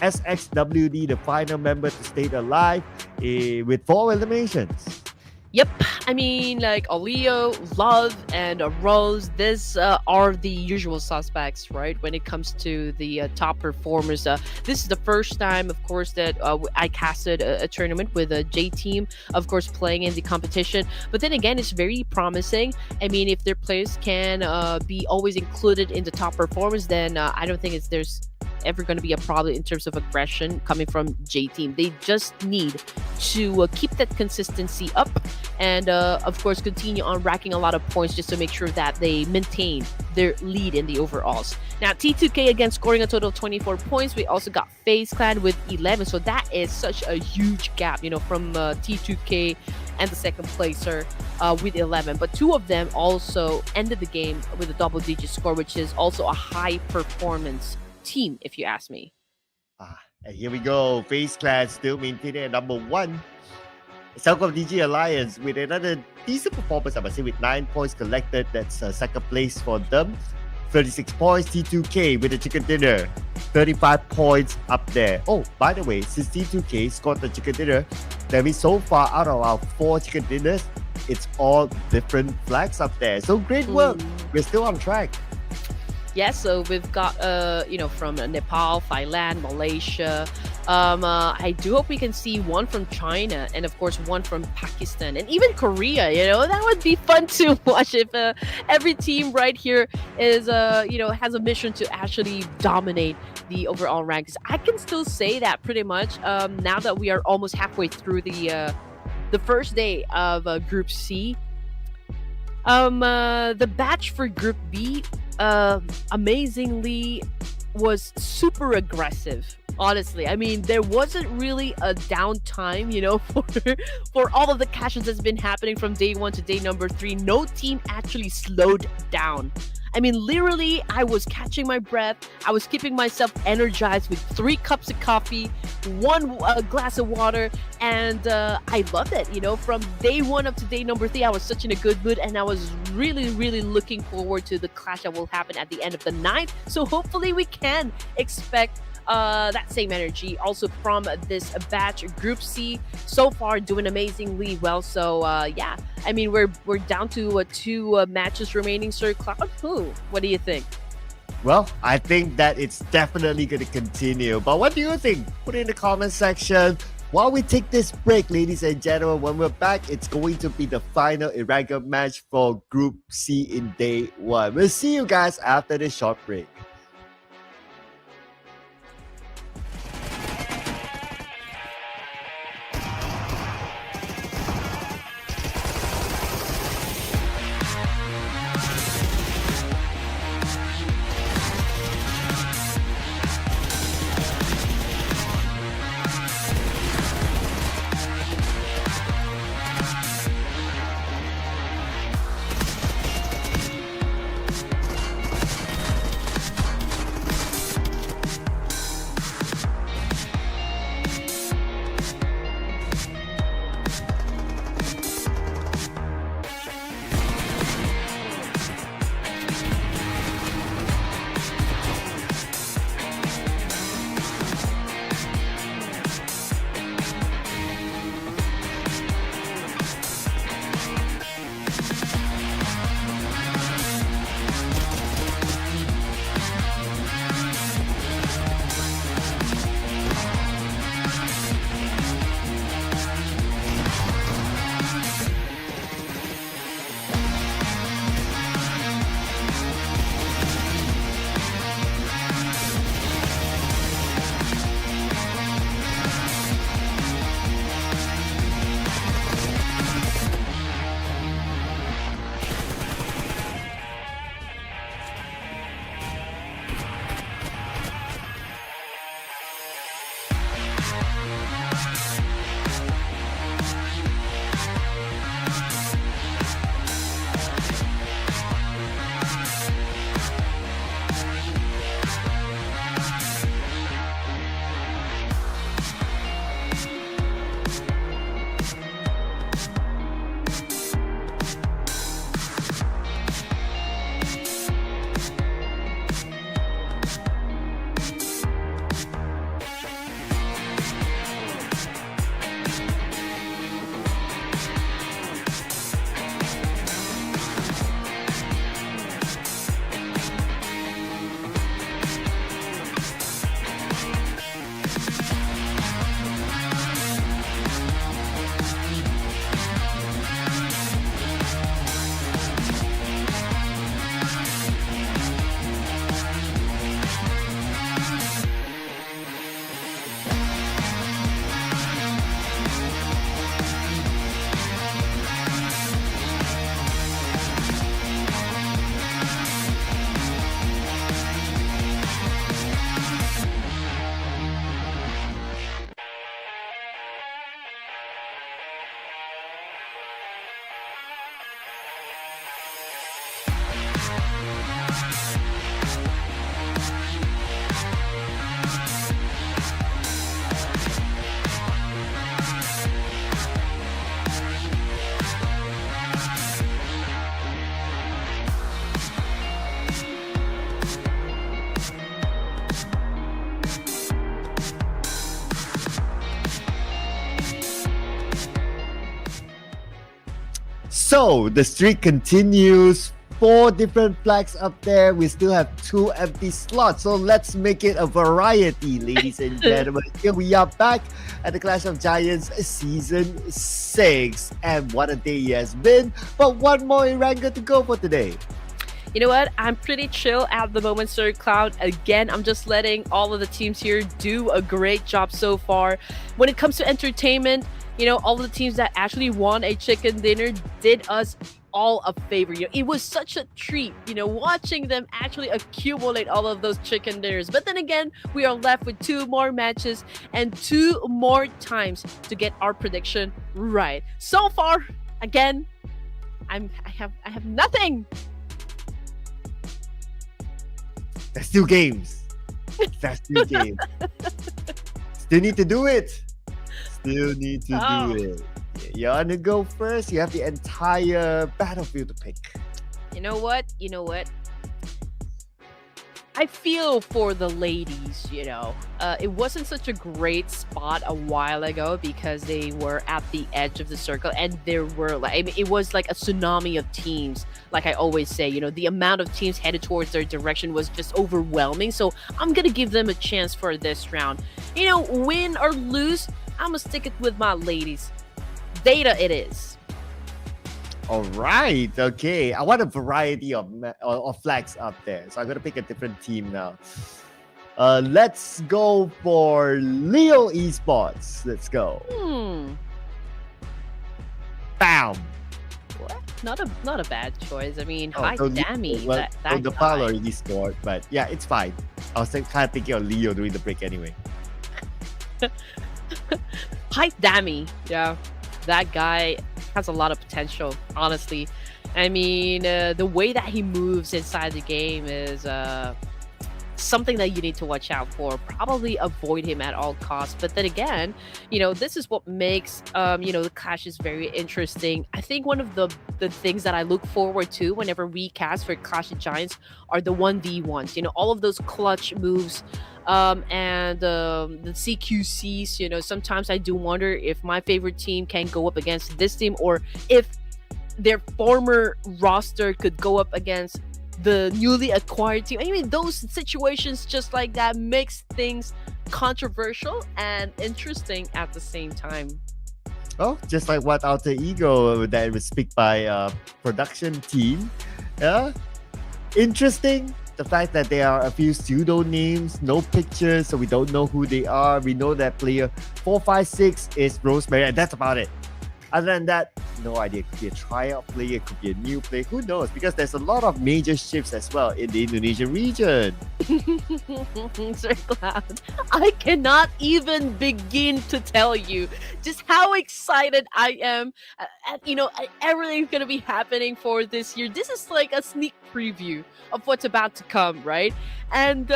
SXWD, the final member to stay alive, with 4 eliminations. Yep, I mean, like Olio, Love, and Rose, these are the usual suspects, right? When it comes to the top performers. This is the first time, of course, that I casted a tournament with a JTEAM, of course, playing in the competition. But then again, it's very promising. I mean, if their players can be always included in the top performers, then I don't think there's ever going to be a problem in terms of aggression coming from JTEAM. They just need to keep that consistency up and of course continue on racking a lot of points just to make sure that they maintain their lead in the overalls. Now T2K again scoring a total of 24 points. We also got FAZE Clan with 11, so that is such a huge gap, from T2K and the second placer with 11. But 2 of them also ended the game with a double-digit score, which is also a high performance team, if you ask me. And here we go. FaZe Clan still maintaining at number 1. CELCOMDIGI Alliance with another decent performance, I must say, with 9 points collected. That's second place for them. 36 points. T2K with the chicken dinner. 35 points up there. Oh, by the way, since T2K scored the chicken dinner, that means so far out of our 4 chicken dinners, it's all different flags up there. So great work. We're still on track. Yeah, so we've got, from Nepal, Thailand, Malaysia. I do hope we can see one from China and, of course, one from Pakistan and even Korea. That would be fun to watch if every team right here is, has a mission to actually dominate the overall ranks. I can still say that pretty much now that we are almost halfway through the first day of Group C. The batch for Group B amazingly was super aggressive, honestly. I mean, there wasn't really a downtime, for all of the cashes that's been happening from day 1 to day number 3. No team actually slowed down. I mean, literally, I was catching my breath. I was keeping myself energized with 3 cups of coffee, 1 glass of water, and I loved it. From day 1 up to day number 3, I was such in a good mood, and I was really, really looking forward to the clash that will happen at the end of the night. So hopefully we can expect that same energy also from this batch. Group C so far doing amazingly well. So yeah, I mean, we're down to 2 matches remaining. Sir Cloud, what do you think? Well, I think that it's definitely going to continue. But what do you think? Put it in the comment section. While we take this break, ladies and gentlemen, when we're back, it's going to be the final Erangel match for Group C in day 1. We'll see you guys after this short break. So the streak continues. 4 different flags up there. We still have 2 empty slots. So let's make it a variety, ladies and gentlemen. Here we are back at the Clash of Giants Season 6. And what a day it has been. But one more Erangel to go for today. You know what? I'm pretty chill at the moment, Sir Cloud. Again, I'm just letting all of the teams here do a great job so far. When it comes to entertainment, all of the teams that actually won a chicken dinner did us all a favor. It was such a treat, watching them actually accumulate all of those chicken dinners. But then again, we are left with 2 more matches and 2 more times to get our prediction right. So far, again, I have nothing. There's still games. Still need to do it. Still need to do it. You want to go first? You have the entire battlefield to pick. You know what? I feel for the ladies, it wasn't such a great spot a while ago because they were at the edge of the circle and there were it was like a tsunami of teams. Like I always say, the amount of teams headed towards their direction was just overwhelming. So I'm going to give them a chance for this round. Win or lose, I'm going to stick it with my ladies. Data it is. All right. Okay. I want a variety of flags up there. So I'm going to pick a different team now. Let's go for Leo Esports. Let's go. Bam. What? Not a bad choice. I mean, hi, so Dammy. Well, that the Pal already scored, but yeah, it's fine. I was kind of thinking of Leo during the break anyway. Hi, Dammy. Yeah. That guy has a lot of potential, honestly. I mean, the way that he moves inside the game is something that you need to watch out for. Probably avoid him at all costs. But then again, this is what makes, the clashes very interesting. I think one of the things that I look forward to whenever we cast for Clash of Giants are the 1v1s. All of those clutch moves. And the CQCs, sometimes I do wonder if my favorite team can go up against this team or if their former roster could go up against the newly acquired team. I mean, those situations just like that makes things controversial and interesting at the same time. Oh, just like what Alter Ego that was picked by production team. Yeah, interesting. The fact that there are a few pseudo names, no pictures, so we don't know who they are. We know that player 456 is Rosemary, and that's about it. Other than that, no idea. It could be a tryout player, it could be a new player. Who knows? Because there's a lot of major shifts as well in the Indonesian region. Sir Cloud, I cannot even begin to tell you just how excited I am at everything's gonna be happening for this year. This is like a sneak preview of what's about to come, right? And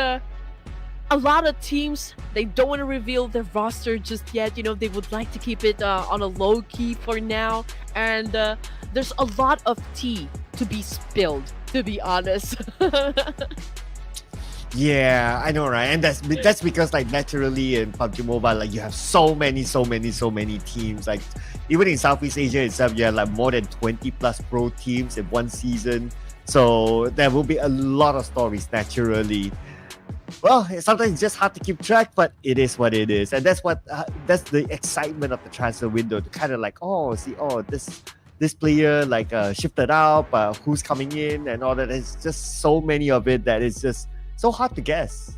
a lot of teams, they don't want to reveal their roster just yet. They would like to keep it on a low key for now. And there's a lot of tea to be spilled, to be honest. Yeah, I know, right? And that's because naturally in PUBG Mobile, you have so many teams. Like even in Southeast Asia itself, you have more than 20 plus pro teams in one season. So there will be a lot of stories naturally. Well, sometimes it's just hard to keep track, but it is what it is, and that's the excitement of the transfer window. To kind of this player shifted out, who's coming in and all that. It's just so many of it that it's just so hard to guess.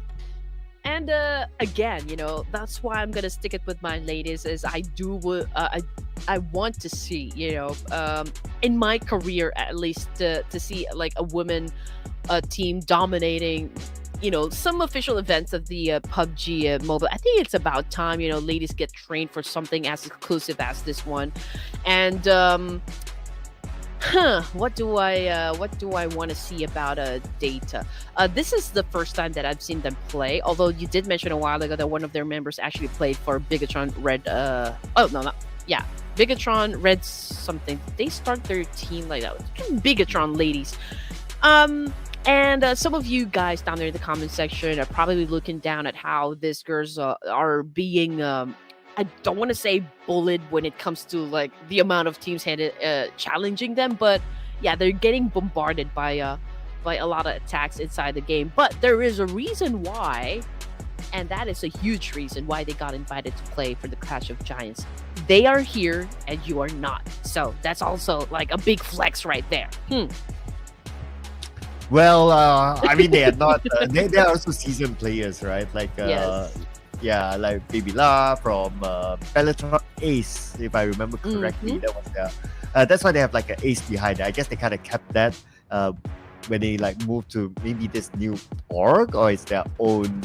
And again, that's why I'm gonna stick it with my ladies. Is I want to see, in my career at least, to see like a women team dominating some official events of the PUBG Mobile. I think it's about time, ladies get trained for something as exclusive as this one. And what do I want to see about Data? This is the first time that I've seen them play. Although you did mention a while ago that one of their members actually played for Bigatron Red. Bigatron Red something. They start their team like that. Bigatron ladies. And some of you guys down there in the comment section are probably looking down at how these girls are being I don't want to say bullied when it comes to like the amount of teams challenging them, but yeah, they're getting bombarded by a lot of attacks inside the game. But there is a reason why, and that is a huge reason why they got invited to play for the Clash of Giants. They are here and you are not. So that's also like a big flex right there. Well, I mean, they are not. They are also seasoned players, right? Like, Yes. yeah, like Baby La from Bellator Ace, if I remember correctly. That was that's why they have like an ace behind it. I guess they kind of kept that when they like moved to maybe this new org, or it's their own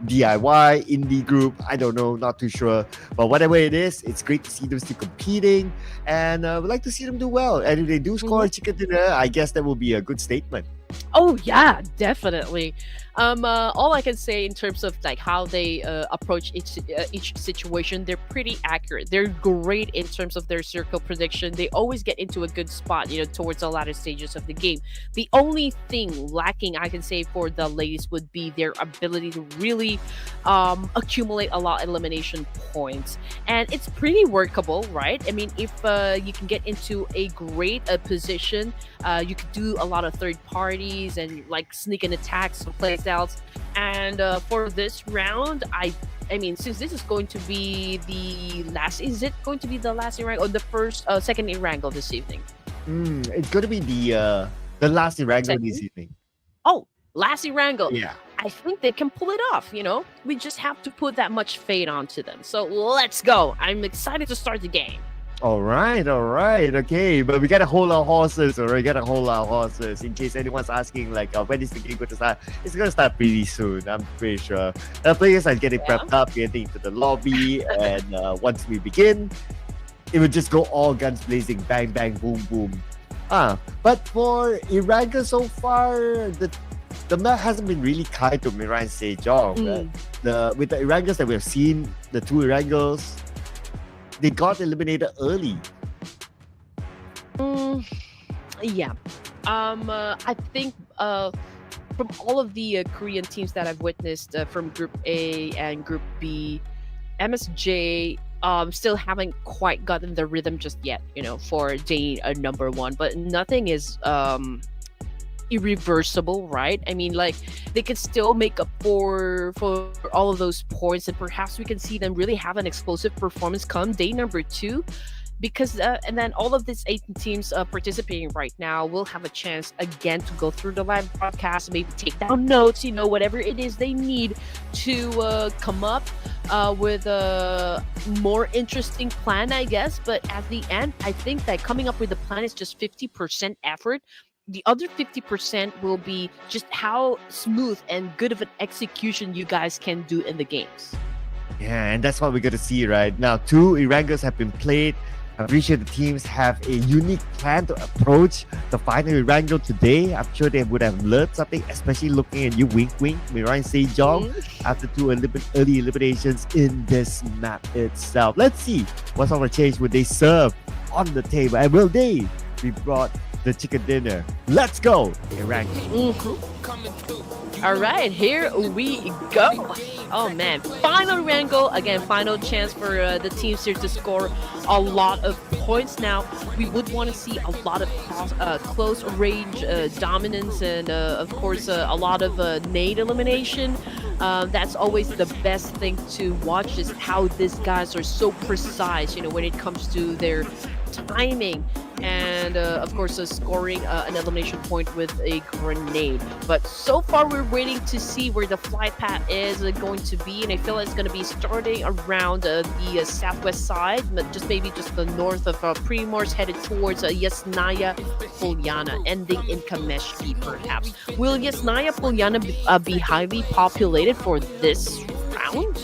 DIY indie group. I don't know, not too sure. But whatever it is, it's great to see them still competing, and we'd like to see them do well. And if they do score a chicken dinner, I guess that will be a good statement. Oh yeah, definitely. All I can say in terms of like how they approach each situation, they're pretty accurate. They're great in terms of their circle prediction. They always get into a good spot, towards the latter stages of the game. The only thing lacking, I can say, for the ladies would be their ability to really accumulate a lot of elimination points, and it's pretty workable, right? I mean, if you can get into a great position, you could do a lot of third parties and like sneak in attacks and plays outs. And for this round, I mean, since this is going to be the last, is it going to be the last Erangel or the second Erangel this evening? It's going to be the last Erangel this evening. Oh, last Erangel. Yeah. I think they can pull it off, We just have to put that much fate onto them. So let's go. I'm excited to start the game. All right, okay, but we gotta hold our horses, alright? Gotta hold our horses in case anyone's asking, like, when is the game going to start? It's gonna start pretty soon, I'm pretty sure. The players are getting prepped up, getting into the lobby, and once we begin, it will just go all guns blazing, bang, bang, boom, boom. But for Erangel so far, the map hasn't been really kind to MIRAEN and SEJONG. With the Erangels that we have seen, the two Erangels, they got eliminated early. Yeah. I think from all of the Korean teams that I've witnessed from Group A and Group B, MSJ still haven't quite gotten the rhythm just yet, for day number one. But nothing is irreversible, right? I mean, like, they could still make up for all of those points, and perhaps we can see them really have an explosive performance come day number two, because and then all of these 18 teams participating right now will have a chance again to go through the live broadcast, maybe take down notes, whatever it is they need to come up with a more interesting plan, I guess. But at the end, I think that coming up with a plan is just 50% effort. The other 50% will be just how smooth and good of an execution you guys can do in the games. Yeah, and that's what we're going to see right now. 2 Erangels have been played. I'm pretty sure the teams have a unique plan to approach the final Erangel today. I'm sure they would have learned something, especially looking at you, wink, wink, MIRAEN SEJONG, after 2 early eliminations in this map itself. Let's see what sort of change would they serve on the table, and will they be brought the chicken dinner? Let's go, Erangel. All right, here we go. Oh man, final Erangel again, final chance for the teams here to score a lot of points. Now we would want to see a lot of close range dominance, and of course a lot of nade elimination. That's always the best thing to watch, just how these guys are so precise, when it comes to their timing, and of course scoring an elimination point with a grenade. But so far we're waiting to see where the flight path is going to be, and I feel like it's going to be starting around the southwest side, but maybe just the north of Primors, headed towards Yasnaya Polyana, ending in Kameshki perhaps. Will Yasnaya Polyana be highly populated for this round?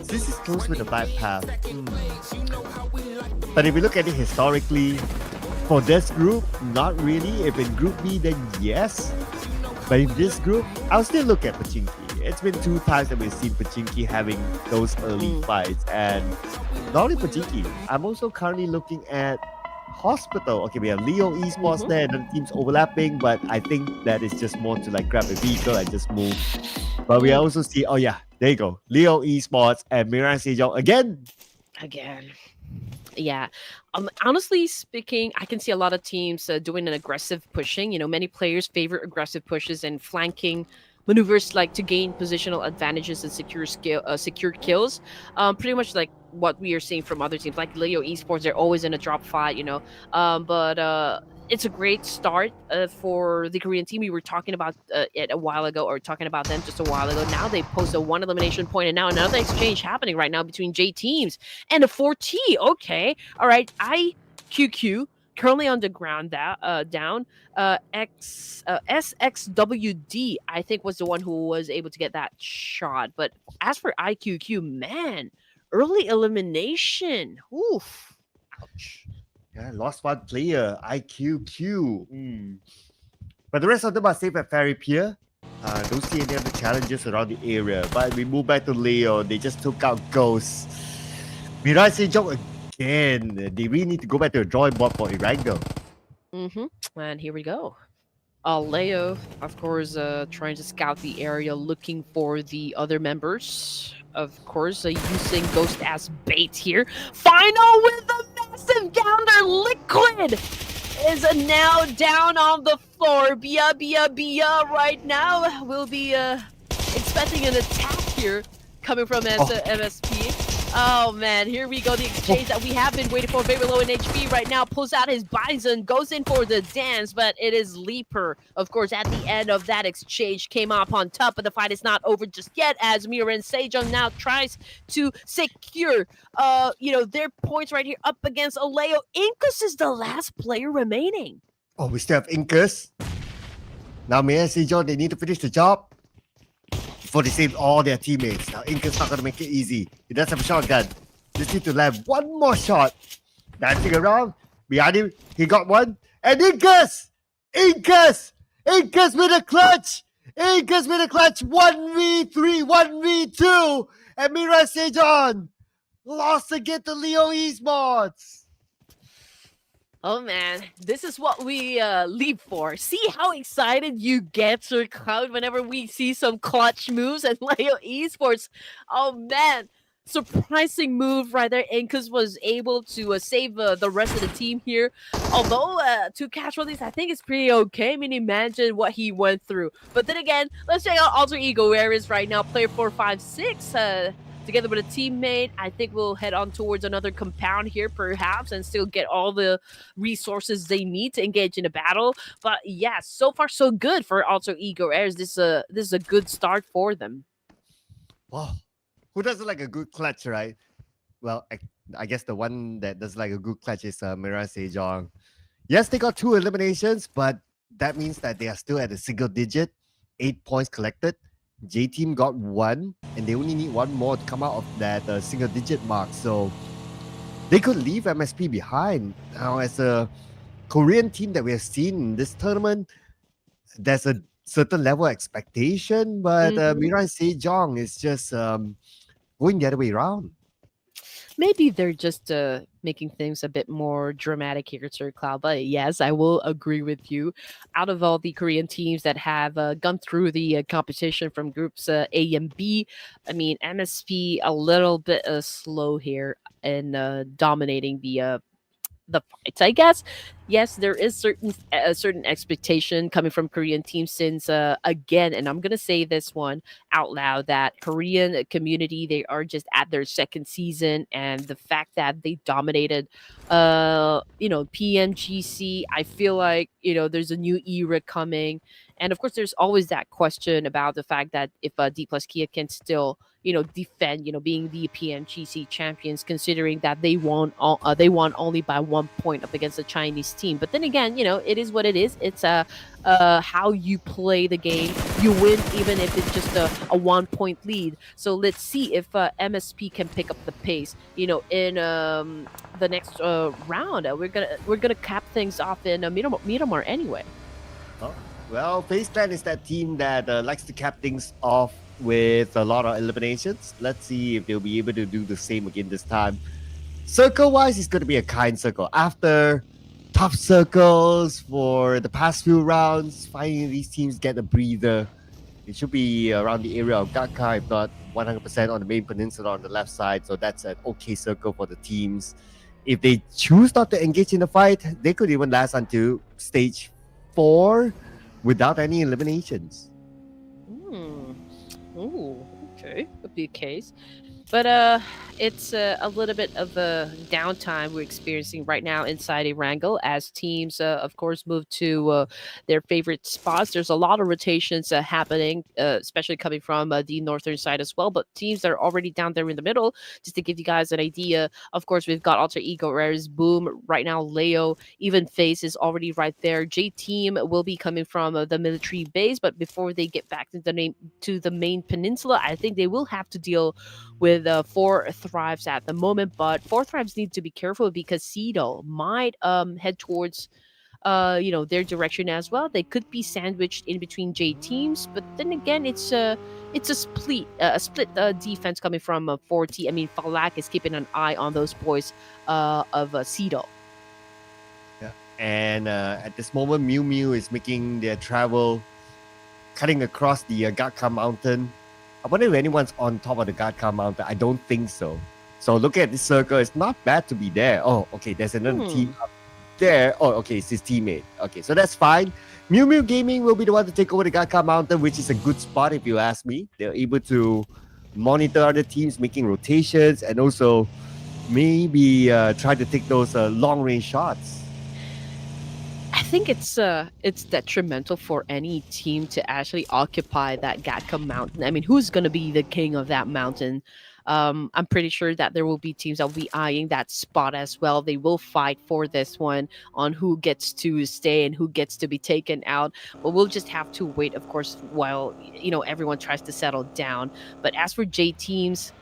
This is close with the flight path. But if we look at it historically, for this group, not really. If in Group B, then yes. But in this group, I'll still look at Pachinki. It's been 2 times that we've seen Pachinki having those early fights. And not only Pachinki, I'm also currently looking at hospital. Okay, we have Leo Esports Mhm. there, the teams overlapping, but I think that is just more to like grab a vehicle and just move. But we Mm. also see, oh yeah, there you go, Leo Esports and MIRAEN SEJONG again. Again. Yeah. Honestly speaking, I can see a lot of teams doing an aggressive pushing. Many players favor aggressive pushes and flanking maneuvers like to gain positional advantages and secure kills. Pretty much like what we are seeing from other teams, like Leo Esports. They're always in a drop fight. But it's a great start for the Korean team. We were talking about it a while ago, or talking about them just a while ago. Now they post a one elimination point, and now another exchange happening right now between JTEAMs and a 4T. Okay, all right. IQQ currently on the ground down. SXWD I think was the one who was able to get that shot. But as for IQQ, man, early elimination. Oof. Ouch. Yeah, lost one player, IQQ. But the rest of them are safe at Ferry Pier. Don't see any other challenges around the area. But we move back to Leo. They just took out Ghost. MIRAEN SEJONG again. They really need to go back to the drawing board for Erangel. And here we go. Leo, of course, trying to scout the area, looking for the other members. Of course, using Ghost as bait here. Final with a massive gounder. Liquid is now down on the floor. Bia right now. We'll be expecting an attack here coming from MSP. Oh man, here we go. The exchange that we have been waiting for. Very low in HP right now. Pulls out his Bison, goes in for the dance, but it is Leaper. Of course, at the end of that exchange, came up on top, but the fight is not over just yet, as MIRAEN SEJONG now tries to secure their points right here up against Aleo. Incus is the last player remaining. Oh, we still have Incus. Now MIRAEN SEJONG, they need to finish the job before they save all their teammates. Now Incus not gonna make it easy. He does have a shotgun. Just need to land one more shot. Dancing around. Behind him, he got one. And Incus! Incus with a clutch! Incus with a clutch! 1v3, 1v2! And MIRAEN SEJONG lost again to Leo Esports. Oh man, this is what we live for. See how excited you get, Sir Cloud, whenever we see some clutch moves and Leo Esports. Oh man, surprising move right there. Incus was able to save the rest of the team here. Although 2 casualties, I think it's pretty okay. I mean, imagine what he went through. But then again, let's check out Alter Ego, where is right now player 456. Together with a teammate, I think we'll head on towards another compound here, perhaps, and still get all the resources they need to engage in a battle. But yeah, so far so good for Alter Ego Airs. This is a good start for them. Wow, who doesn't like a good clutch, right? Well, I guess the one that doesn't like a good clutch is MIRAEN SEJONG. Yes, they got 2 eliminations, but that means that they are still at a single digit, 8 points collected. JTEAM got 1, and they only need 1 more to come out of that single digit mark. So they could leave MSP behind. Now, as a Korean team that we have seen in this tournament, there's a certain level of expectation, but MIRAEN SEJONG is just going the other way around. Maybe they're just making things a bit more dramatic here, Sir Cloud. But yes, I will agree with you. Out of all the Korean teams that have gone through the competition from groups A and B, I mean, MSP a little bit slow here in dominating the fights, I guess. Yes, there is certain expectation coming from Korean teams since again, and I'm gonna say this one out loud, that Korean community, they are just at their second season, and the fact that they dominated PMGC, I feel like there's a new era coming. And of course, there's always that question about the fact that if D plus Kia can still defend being the PMGC champions, considering that they won only by 1 point up against the Chinese team. But then again, it is what it is. It's how you play the game. You win even if it's just a 1 point lead. So let's see if MSP can pick up the pace in the next round. We're gonna cap things off in Miramar anyway. Oh, well, FAZE Clan is that team that likes to cap things off with a lot of eliminations. Let's see if they'll be able to do the same again this time. Circle-wise, it's going to be a kind circle. After tough circles for the past few rounds. Finally, these teams get a breather. It should be around the area of Gakka, if not 100% on the main peninsula on the left side. So that's an okay circle for the teams. If they choose not to engage in the fight, they could even last until stage 4 without any eliminations. Ooh, okay, could be a case. But it's a little bit of a downtime we're experiencing right now inside Erangel as teams, of course, move to their favorite spots. There's a lot of rotations happening, especially coming from the northern side as well. But teams that are already down there in the middle, just to give you guys an idea, of course, we've got Alter Ego, Rares, Boom, right now, Leo, even FAZE is already right there. JTEAM will be coming from the military base, but before they get back to the main peninsula, I think they will have to deal with 4 Thrives at the moment, but 4 Thrives need to be careful because Cedo might head towards their direction as well. They could be sandwiched in between J teams, but then again, it's a split defense coming from 4T. I mean, Falak is keeping an eye on those boys of Cedo. Yeah, and at this moment, MIUMIU is making their travel, cutting across the Gakka mountain. I wonder if anyone's on top of the Gakka mountain. I don't think so. So looking at this circle, it's not bad to be there. Oh, okay, there's another team up there. Oh, okay, it's his teammate. Okay, so that's fine. MIUMIU Gaming will be the one to take over the Gakka mountain, which is a good spot if you ask me. They're able to monitor other teams making rotations and also maybe try to take those long-range shots. I think it's detrimental for any team to actually occupy that Gakka mountain. I mean, who's going to be the king of that mountain? I'm pretty sure that there will be teams that will be eyeing that spot as well. They will fight for this one on who gets to stay and who gets to be taken out. But we'll just have to wait, of course, while everyone tries to settle down. But as for J teams,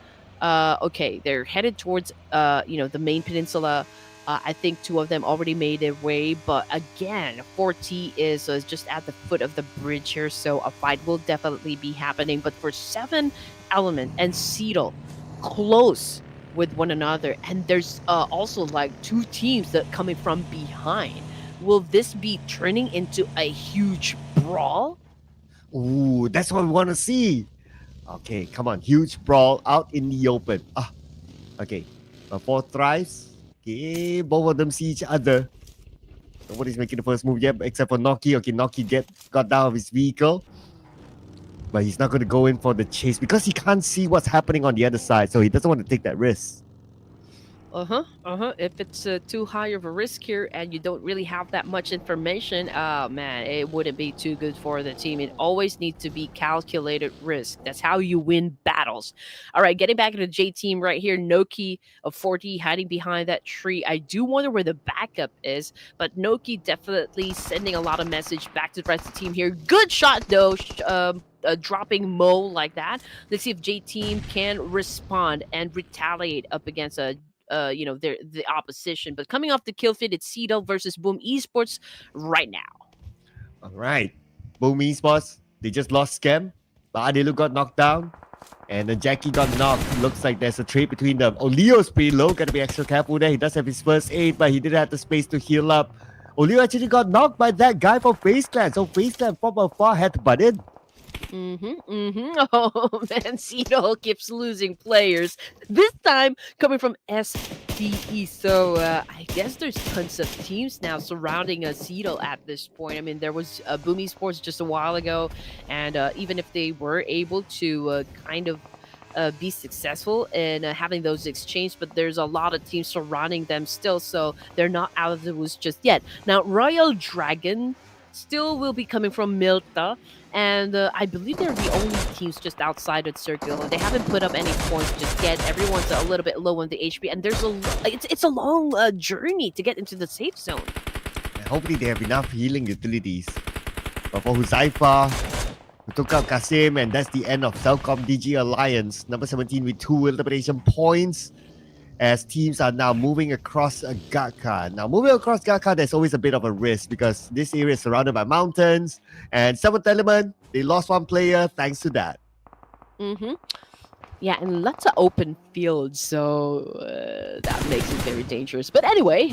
okay, they're headed towards the main peninsula. I think 2 of them already made their way, but again, 4T is just at the foot of the bridge here, so a fight will definitely be happening. But for 7 Element and Cedo, close with one another, and there's also like 2 teams that coming from behind. Will this be turning into a huge brawl? Ooh, that's what we want to see. Okay, come on, huge brawl out in the open. Okay, 4 Thrives. Okay, both of them see each other. Nobody's making the first move yet, except for Noki. Okay, Noki got down of his vehicle. But he's not going to go in for the chase because he can't see what's happening on the other side. So he doesn't want to take that risk. If it's too high of a risk here and you don't really have that much information, man, it wouldn't be too good for the team. It always needs to be calculated risk. That's how you win battles. All right, getting back into J team right here, Noki of 40 hiding behind that tree. I do wonder where the backup is, but Noki definitely sending a lot of message back to the rest of the team here. Good shot though. Dropping Mo like that. Let's see if J team can respond and retaliate up against the opposition. But coming off the kill feed, it's Cedo versus Boom Esports right now. All right, Boom Esports, they just lost Scam, but Adilu got knocked down, and then Jackie got knocked. Looks like there's a trade between them. Leo's pretty low, gotta be extra careful there. He does have his first aid, but he didn't have the space to heal up. Leo actually got knocked by that guy from FaZe Clan, so FaZe Clan from afar had to butt in. Oh man, Cedo keeps losing players. This time coming from STE. So I guess there's tons of teams now surrounding Cedo at this point. I mean, there was Boom Esports just a while ago, and even if they were able to be successful in having those exchanges, but there's a lot of teams surrounding them still, so they're not out of the woods just yet. Now, Royal Dragon still will be coming from Milta, and I believe they're the only teams just outside of the circle. They haven't put up any points just yet. Everyone's a little bit low on the HP, and there's it's a long journey to get into the safe zone. And hopefully they have enough healing utilities. But for Huzaifa, who took out Kasim, and that's the end of CELCOMDIGI Alliance. Number 17 with 2 elimination points, as teams are now moving across Gakka. Now, moving across Gakka, there's always a bit of a risk because this area is surrounded by mountains. And 7th Element, they lost 1 player thanks to that. Yeah, and lots of open fields, so that makes it very dangerous. But anyway,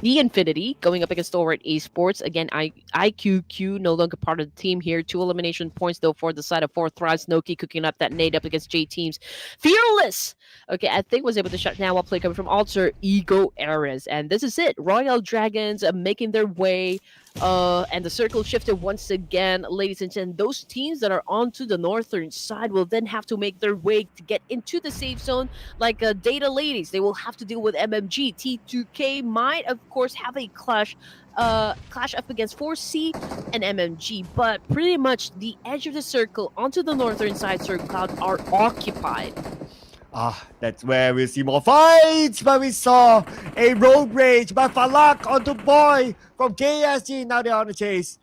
The Infinity going up against STALWART Esports. Again, IQQ no longer part of the team here. 2 elimination points though for the side of 4 Thrives. Noki cooking up that nade up against JTEAM's Fearless. Okay, I think was able to shut down while play coming from Alter Ego Eras. And this is it. Royal Dragons making their way. And the circle shifted once again, ladies and gentlemen. Those teams that are onto the northern side will then have to make their way to get into the safe zone, like Data Ladies. They will have to deal with MMG. T2K might, of course, have a clash up against 4C and MMG, but pretty much the edge of the circle onto the northern side, Circle Cloud, are occupied. That's where we'll see more fights, but we saw a road rage by Falak onto Boy from KSG. Now they're on the chase.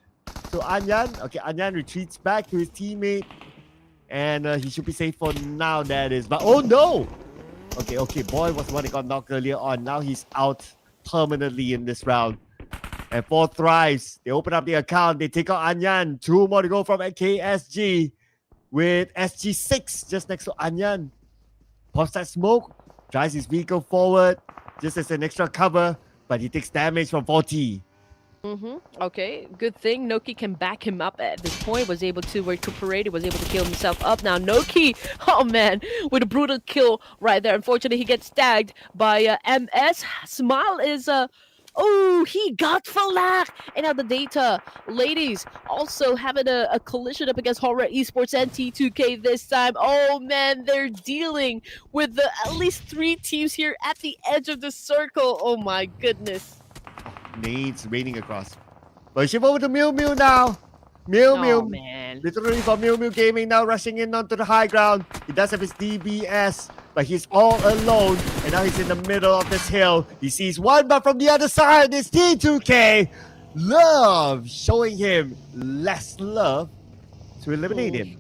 So Anyan, okay, Anyan retreats back to his teammate, and he should be safe for now, that is. But oh no! Okay, Boy was the one that got knocked earlier on. Now he's out permanently in this round. And 4 Thrives, they open up the account, they take out Anyan. 2 more to go from KSG with SG6 just next to Anyan. Pops that smoke, drives his vehicle forward just as an extra cover, but he takes damage from 40. Okay, good thing Noki can back him up at this point. Was able to recuperate. Was able to kill himself up. Now Noki, oh man, with a brutal kill right there. Unfortunately, he gets tagged by MS. Smile is oh, he got Falak! And now the Data Ladies also having a collision up against HORAA Esports and T2K this time. Oh man, they're dealing with at least 3 teams here at the edge of the circle. Oh my goodness. Nades raining across. But shift over to MIUMIU now. MIUMIU, man. literally for MIUMIU Gaming now rushing in onto the high ground. He does have his DBS, but he's all alone. And now he's in the middle of this hill. He sees one, but from the other side, it's T2K. Love showing him less love to eliminate him.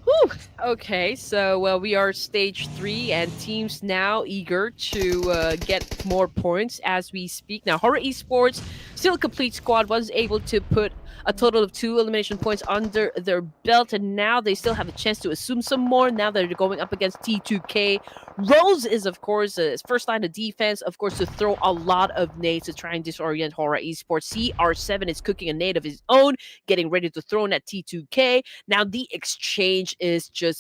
Whew. Okay, so we are stage 3, and teams now eager to get more points as we speak. Now, HORAA Esports, still a complete squad, was able to put a total of 2 elimination points under their belt, and now they still have a chance to assume some more. Now they're going up against T2K. Rose is, of course, his first line of defense, of course, to throw a lot of nades to try and disorient HORAA Esports. CR7 is cooking a nade of his own, getting ready to throw in at T2K. Now the exchange is just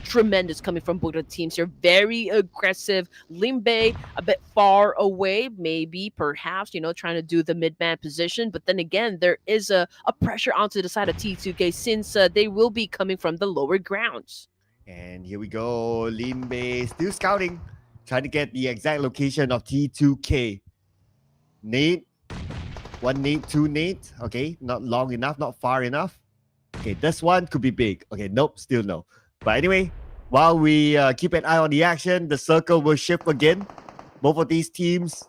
tremendous coming from both the teams here. Very aggressive. Limbe a bit far away, maybe, perhaps, trying to do the mid-man position. But then again, there is a pressure onto the side of T2K since they will be coming from the lower grounds. And here we go. Limbe still scouting, trying to get the exact location of T2K. Nade. 1 nade, 2 nade. Okay, not long enough, not far enough. Okay, this one could be big. Okay, nope, still no. But anyway, while we keep an eye on the action, the circle will shift again. Both of these teams,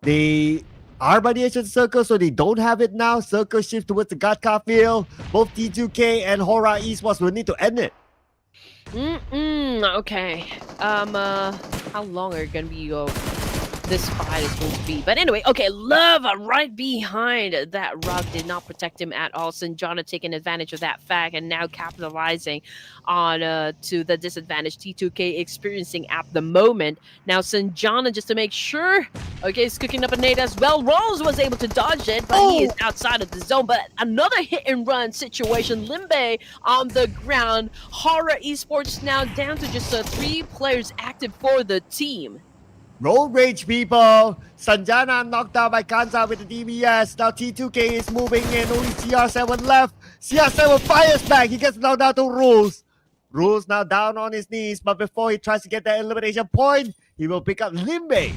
they are by the edge of the circle, so they don't have it now. Circle shift towards the Gatka field. Both T2K and HORAA Esports will need to end it. Okay. How long are you gonna be this fight is going to be? But anyway, okay, Love right behind that rock did not protect him at all. Sanjana taking advantage of that fact and now capitalizing on to the disadvantage T2K experiencing at the moment. Now Sanjana, just to make sure, okay, is cooking up a nade as well. Rose was able to dodge it, but he is outside of the zone. But another hit and run situation. Limbe on the ground. HORAA Esports now down to just 3 players active for the team. Road rage, people. Sanjana knocked down by Kanza with the DBS. Now T2K is moving in. Only CR7 left. CR7 fires back. He gets knocked down to Rules. Rules now down on his knees. But before he tries to get that elimination point, he will pick up Limbe.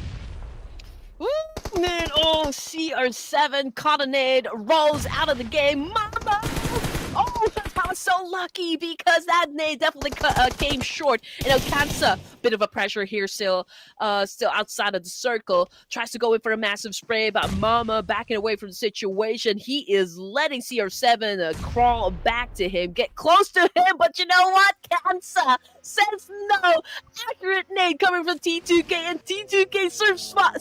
Ooh, man. Oh, CR7 caught a nade. Rolls out of the game. Mama! Oh, I was so lucky because that nade definitely came short. And Kansa, bit of a pressure here still outside of the circle. Tries to go in for a massive spray, but Mama backing away from the situation. He is letting CR7 crawl back to him, get close to him. But you know what? Kansa says no. Accurate nade coming from T2K, and T2K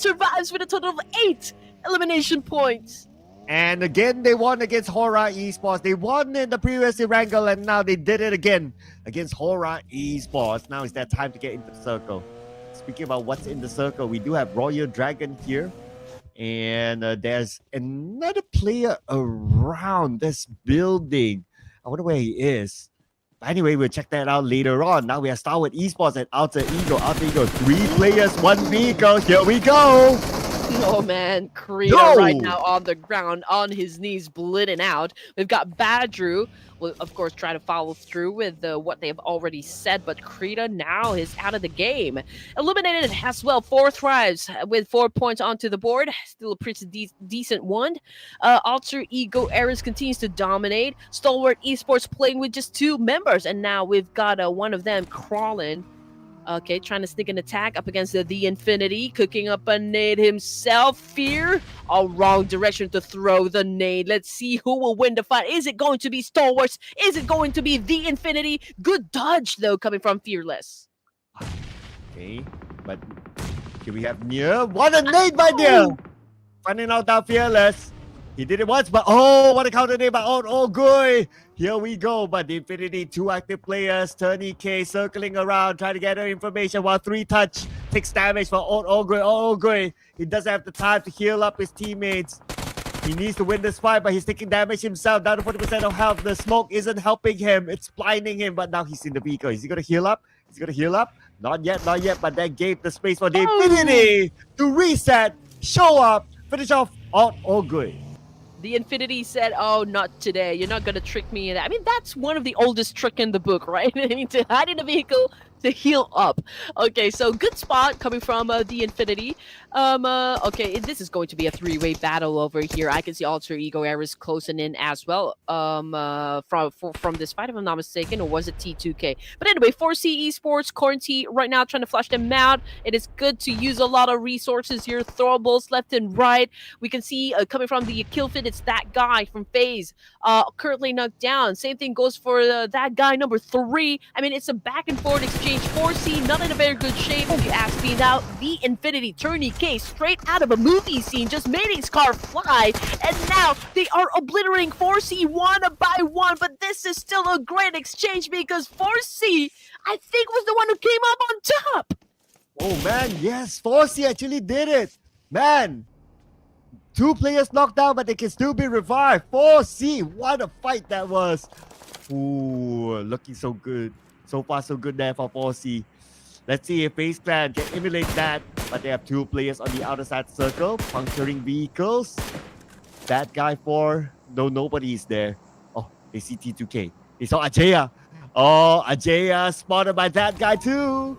survives with a total of 8 elimination points. And again, they won against HORAA Esports. They won in the previous Erangel, and now they did it again against HORAA Esports. Now it's that time to get into the circle. Speaking about what's in the circle, we do have Royal Dragon here. And there's another player around this building. I wonder where he is. But anyway, we'll check that out later on. Now we are STALWART Esports and Alter Ego. Alter Ego, 3 players, 1 vehicle. Here we go. Oh man, Krita right now on the ground, on his knees, bleeding out. We've got Badru, will of course try to follow through with what they've already said, but Krita now is out of the game. Eliminated as well, 4 thrives with 4 points onto the board. Still a pretty decent one. Alter Ego Ares continues to dominate. STALWART Esports playing with just 2 members, and now we've got one of them crawling. Okay, trying to sneak an attack up against the Infinity, cooking up a nade himself. Fear, a wrong direction to throw the nade. Let's see who will win the fight. Is it going to be STALWARTs? Is it going to be the Infinity? Good dodge, though, coming from Fearless. Okay, but here we have Nia. What a nade by Nia! Finding out that Fearless. He did it once, but oh, what a counter nade by Oh good. Here we go, but the Infinity, 2 active players, Turny K circling around, trying to gather information while 3 touch takes damage for good. He doesn't have the time to heal up his teammates. He needs to win this fight, but he's taking damage himself, down to 40% of health. The smoke isn't helping him, it's blinding him, but now he's in the vehicle. Is he gonna heal up? Not yet, but that gave the space for the Infinity to reset, show up, finish off all good. The Infinity said, oh, not today. You're not going to trick me in that. I mean, that's one of the oldest trick in the book, right? I mean, to hide in a vehicle, to heal up. Okay, so good spot coming from the Infinity. Okay, this is going to be a 3-way battle over here. I can see Alter Ego Ares closing in as well. From this fight, if I'm not mistaken, or was it T2K? But anyway, 4C Esports, Quarantine right now trying to flush them out. It is good to use a lot of resources here. Throwables left and right. We can see coming from the kill fit, it's that guy from FAZE, currently knocked down. Same thing goes for that guy number 3. I mean, it's a back and forth exchange. 4C not in a very good shape, if you ask me. Now the Infinity Turny K straight out of a movie scene, just made his car fly, and now they are obliterating 4C one by one. But this is still a great exchange because 4C, I think, was the one who came up on top. Oh man, yes, 4C actually did it. Man, 2 players knocked down, but they can still be revived. 4C, what a fight that was. Ooh, looking so good. So far, so good there for 4C. Let's see if FaZe Clan can emulate that. But they have 2 players on the outer side circle, puncturing vehicles. That guy 4, no, nobody is there. Oh, they see T2K. They saw Ajaya. Oh, Ajaya spotted by that guy too.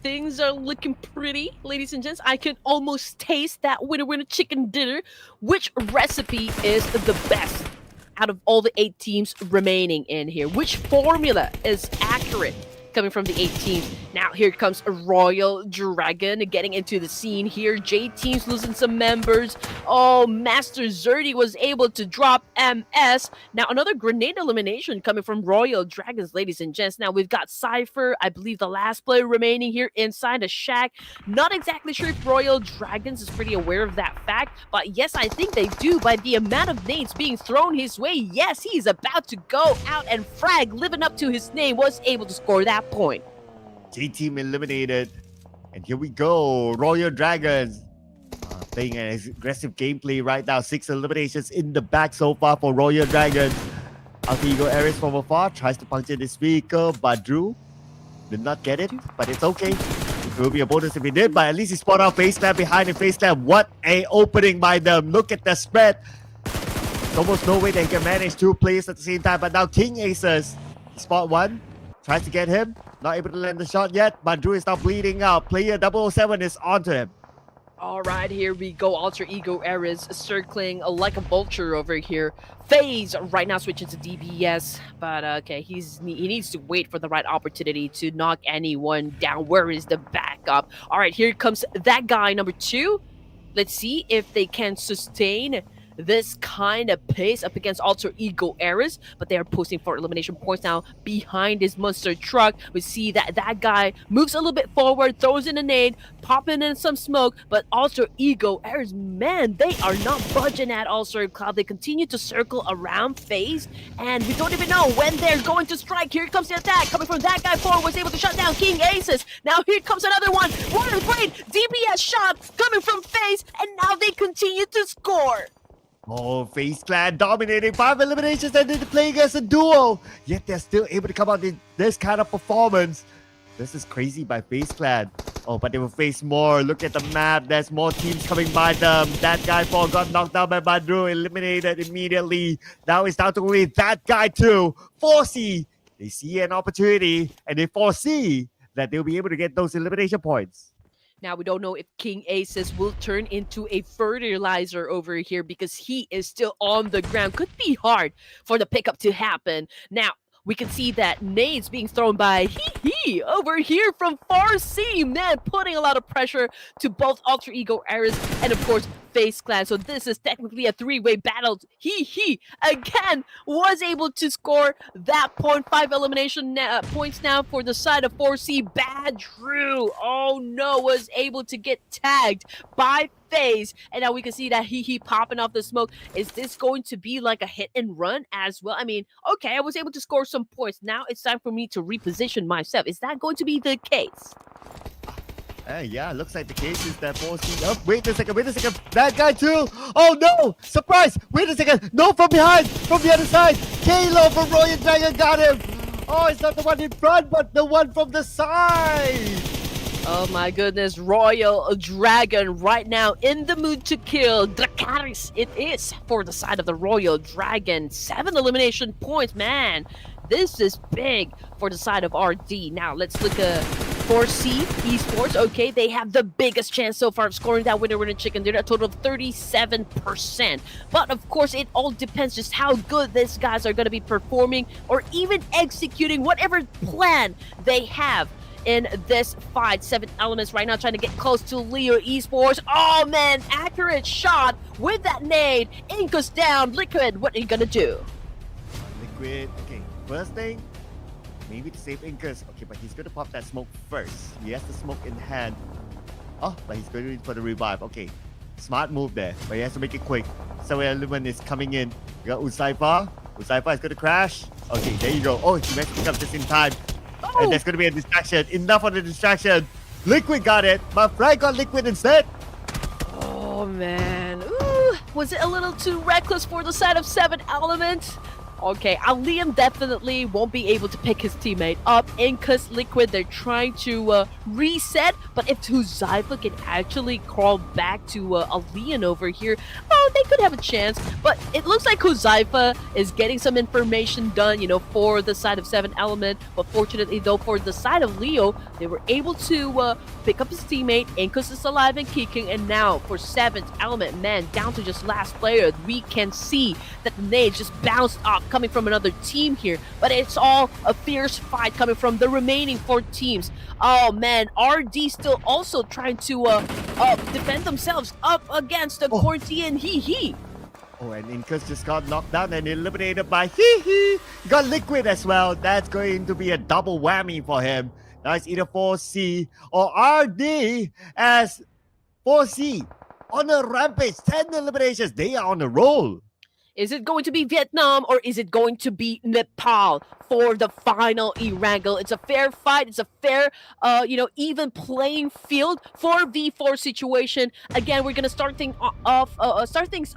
Things are looking pretty, ladies and gents. I can almost taste that winner chicken dinner. Which recipe is the best out of all the 8 teams remaining in here? Which formula is accurate coming from the 8 teams? Now here comes a Royal Dragon getting into the scene here. JTEAM's losing some members. Oh, Master Zerdy was able to drop MS. Now another grenade elimination coming from Royal Dragons, ladies and gents. Now we've got Cypher, I believe the last player remaining here inside a shack. Not exactly sure if Royal Dragons is pretty aware of that fact, but yes, I think they do by the amount of nades being thrown his way. Yes, he's about to go out and frag, living up to his name, was able to score that point. JTEAM eliminated. And here we go. Royal Dragons playing an aggressive gameplay right now. 6 eliminations in the back so far for Royal Dragons. Alter Ego Ares from afar tries to puncture this vehicle, but Drew did not get it. But it's okay. It will be a bonus if he did, but at least he spotted out FaZe Clan behind him. FaZe Clan, what a opening by them. Look at the spread. There's almost no way they can manage 2 players at the same time, but now King Aces. He spot 1. Tries to get him. Not able to land the shot yet, but Drew is now bleeding out. Player 007 is onto him. All right, here we go. Alter Ego Ares circling like a vulture over here. FaZe right now switching to DBS, but okay, he needs to wait for the right opportunity to knock anyone down. Where is the backup? All right, here comes that guy number 2. Let's see if they can sustain this kind of pace up against Alter Ego Eras, but they are posting for elimination points now behind his monster truck. We see that that guy moves a little bit forward, throws in a nade, popping in some smoke, but Alter Ego Eras, man, they are not budging at all, Sir Cloud. They continue to circle around FAZE, and we don't even know when they're going to strike. Here comes the attack coming from that guy forward, was able to shut down King Aces. Now here comes another one. What a great DPS shot coming from FAZE, and now they continue to score. Oh, FaZe Clan dominating 5 eliminations and then playing as a duo. Yet they're still able to come out in this kind of performance. This is crazy by FaZe Clan. Oh, but they will face more. Look at the map. There's more teams coming by them. That guy 4 got knocked down by Badru, eliminated immediately. Now it's down to only that guy too. 4C. They see an opportunity and they foresee that they'll be able to get those elimination points. Now, we don't know if King Aces will turn into a fertilizer over here because he is still on the ground. Could be hard for the pickup to happen. Now, we can see that nades being thrown by Hee over here from Far Seam, man, putting a lot of pressure to both Alter Ego Eras and, of course, FaZe Clan. So this is technically a three-way battle. He again was able to score that point. 5 elimination points now for the side of 4C. Badru, oh no, was able to get tagged by FaZe, and now we can see that he popping off the smoke. Is this going to be like a hit and run as well? I mean, okay, I was able to score some points. Now it's time for me to reposition myself. Is that going to be the case? Yeah, looks like the case is that 4C. Oh, wait a second. That guy too. Oh no, surprise. Wait a second. No, from behind, from the other side. Kalo from Royal Dragon got him. Oh, it's not the one in front, but the one from the side. Oh my goodness, Royal Dragon right now in the mood to kill. Dracarys it is for the side of the Royal Dragon. 7 elimination points, man. This is big for the side of RD. Now let's look at 4C Esports. Okay, they have the biggest chance so far of scoring that winner chicken dinner, a total of 37%. But of course, it all depends just how good these guys are going to be performing or even executing whatever plan they have in this fight. 7 elements right now trying to get close to Leo Esports. Oh man, accurate shot with that nade. Inkus down. Liquid, what are you gonna do? Liquid, okay, first thing, maybe to save Inkus. Okay, but he's gonna pop that smoke first. He has the smoke in hand. Oh, but he's going for the revive. Okay, smart move there, but he has to make it quick. So element is coming in. We got Uzaifa. Uzaifa is gonna crash. Okay, there you go. Oh, he managed to pick up just in time. Oh. And there's going to be a distraction. Enough of the distraction. Liquid got it, but Fry got Liquid instead. Oh man, ooh, was it a little too reckless for the side of 7 Element? Okay, Liam definitely won't be able to pick his teammate up. Inkus, Liquid, they're trying to reset, but if Huzaifa can actually crawl back to Alian over here, oh, they could have a chance. But it looks like Huzaifa is getting some information done, you know, for the side of 7 Element. But fortunately, though, for the side of Leo, they were able to pick up his teammate. Inkus is alive and kicking, and now for 7th Element, man, down to just last player, we can see that the nade just bounced off, coming from another team here, but it's all a fierce fight coming from the remaining 4 teams. Oh man, RD still also trying to defend themselves up against the Corti and Hee. Oh, and Inkus just got knocked down and eliminated by Hee. Got Liquid as well. That's going to be a double whammy for him. Now it's either 4C or RD, as 4C on a rampage, 10 eliminations. They are on a roll. Is it going to be Vietnam or is it going to be Nepal for the final Erangel? It's a fair fight. It's a fair, even playing field for V4 situation. Again, we're gonna start things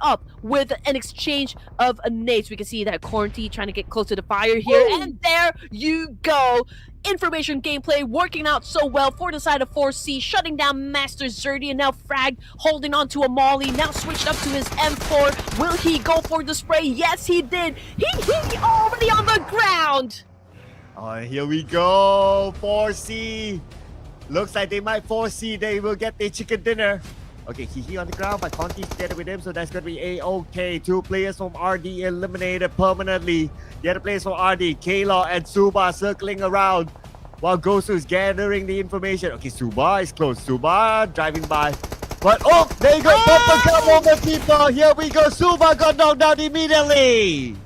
up with an exchange of nades. We can see that Corti trying to get close to the fire here, and there you go. Information gameplay working out so well for the side of 4C, shutting down Master Zerdy, and now Frag holding on to a Molly, now switched up to his M4. Will he go for the spray? Yes, he did. He already on the ground. Oh, here we go. 4C. Looks like they might 4C. They will get their chicken dinner. Okay, Hihi on the ground, but Conti's together with him, so that's going to be A-OK. 2 players from RD eliminated permanently. The other players from RD, Kayla and Suba circling around while Gosu is gathering the information. Okay, Suba is close. Suba driving by. But oh, there you go, bumper moment, people. Here we go. Suba got knocked down immediately.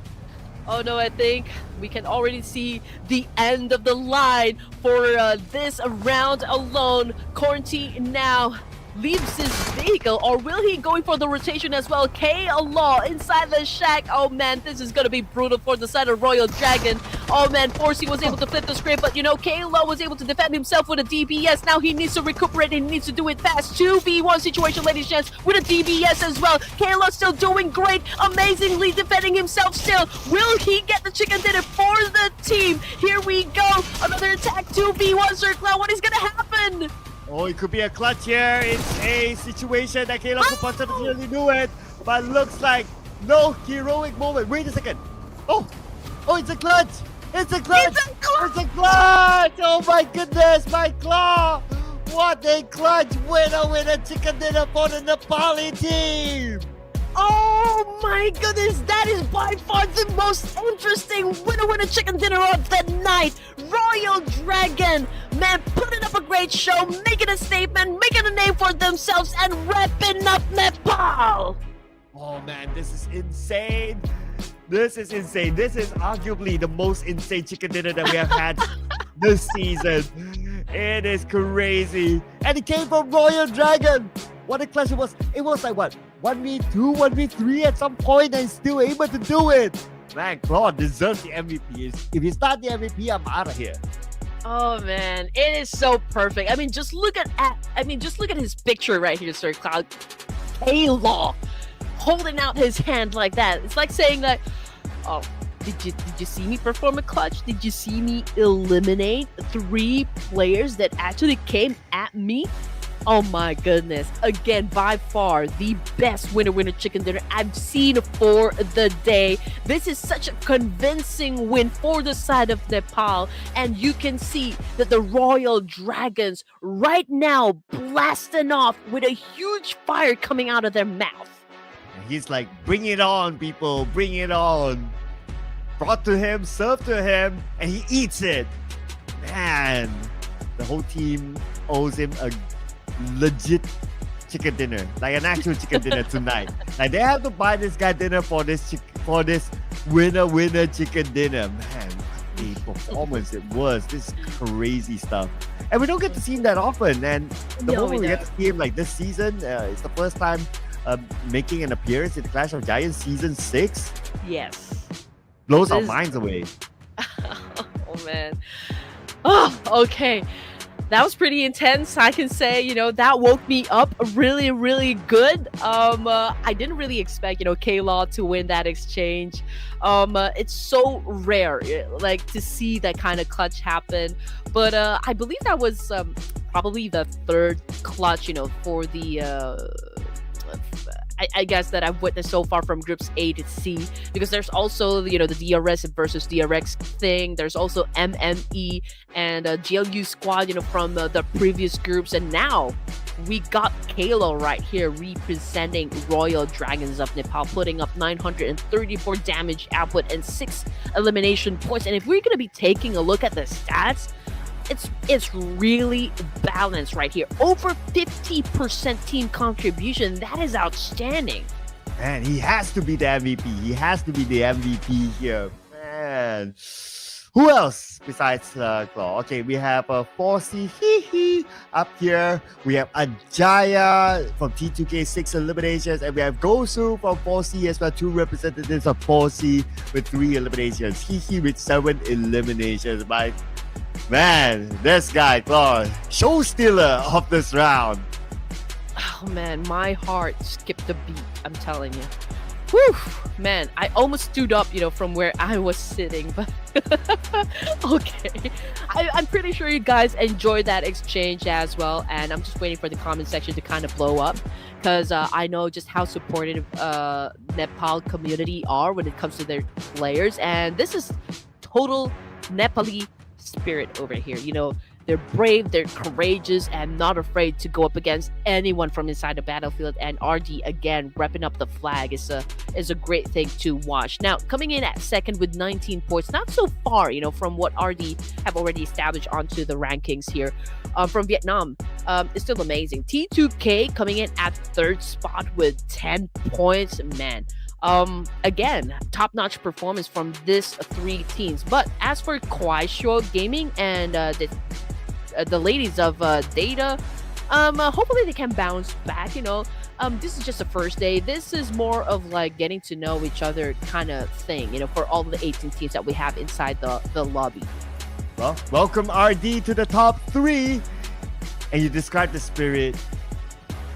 Oh no, I think we can already see the end of the line for this round alone. Quarantine now leaves his vehicle, or will he going for the rotation as well? K-Law inside the shack. Oh man, this is gonna be brutal for the side of Royal Dragon. Oh man, Forsey was able to flip the script, but you know, K-Law was able to defend himself with a DBS. Now he needs to recuperate and he needs to do it fast. 2v1 situation, ladies and gents, with a DBS as well. K-Law still doing great, amazingly defending himself still. Will he get the chicken dinner for the team? Here we go, another attack, 2v1 circle. What is gonna happen? Oh, it could be a clutch here. It's a situation that K-Law could potentially do it, but looks like no heroic moment. Wait a second. Oh, it's a clutch. It's a clutch. It's a clutch. Oh my goodness, my claw. What a clutch winner chicken dinner for the Nepali team. Oh my goodness, that is by far the most interesting winner chicken dinner of the night. Royal Dragon, man, putting up a great show, making a statement, making a name for themselves, and repping up Nepal. Oh man, this is insane. This is insane. This is arguably the most insane chicken dinner that we have had this season. It is crazy. And it came from Royal Dragon. What a clash it was. It was like what? 1v2, 1v3 at some point and still able to do it. Man, Claude deserves the MVP. If you start the MVP, I'm out of here. Oh man, it is so perfect. I mean, just look at his picture right here, Sir Cloud. K-Law holding out his hand like that. It's like saying that, oh, did you see me perform a clutch? Did you see me eliminate 3 players that actually came at me? Oh my goodness. Again, by far the best winner chicken dinner I've seen for the day. This is such a convincing win for the side of Nepal. And you can see that the Royal Dragons right now blasting off with a huge fire coming out of their mouth. He's like, bring it on, people. Bring it on. Brought to him, served to him, and he eats it. Man, the whole team owes him a legit chicken dinner, like an actual chicken dinner tonight. Like they have to buy this guy dinner for this winner chicken dinner. Man, what a performance it was. This crazy stuff, and we don't get to see him that often. And the moment we get to see him like this season, it's the first time making an appearance in Clash of Giants season 6. Yes, blows our minds away. Oh man. Oh, okay. That was pretty intense. I can say, you know, that woke me up really, really good. I didn't really expect, you know, K-Law to win that exchange. It's so rare, like, to see that kind of clutch happen. But I believe that was probably the 3rd clutch, you know, for the I guess that I've witnessed so far from groups A to C, because there's also, you know, the DRS versus DRX thing. There's also MME and GLU squad, you know, from the previous groups. And now we got K-Law right here representing Royal Dragons of Nepal, putting up 934 damage output and 6 elimination points. And if we're going to be taking a look at the stats, it's really balanced right here. Over 50% team contribution. That is outstanding. Man, he has to be the MVP. He has to be the MVP here. Man. Who else besides Claw? Okay, we have Forsey up here. We have Ajaya from T2K, 6 eliminations. And we have Gosu from Forsey as well. 2 representatives of Forsey with 3 eliminations. with 7 eliminations. By man, this guy, Claude, show stealer of this round. Oh man, my heart skipped a beat, I'm telling you. Whew, man, I almost stood up, you know, from where I was sitting, but okay. I'm pretty sure you guys enjoyed that exchange as well, and I'm just waiting for the comment section to kind of blow up, because I know just how supportive Nepal community are when it comes to their players, and this is total Nepali spirit over here. You know, they're brave, they're courageous, and not afraid to go up against anyone from inside the battlefield. And RD, again, repping up the flag is a great thing to watch. Now, coming in at 2nd with 19 points, not so far, you know, from what RD have already established onto the rankings here. From Vietnam, is still amazing. T2K coming in at third spot with 10 points. Man, again, top-notch performance from these three teams. But as for KUAISHOU Gaming and the ladies of Data, hopefully they can bounce back. This is just the first day. This is more of like getting to know each other kind of thing, for all the 18 teams that we have inside the lobby. Well, welcome RD to the top 3. And you described the spirit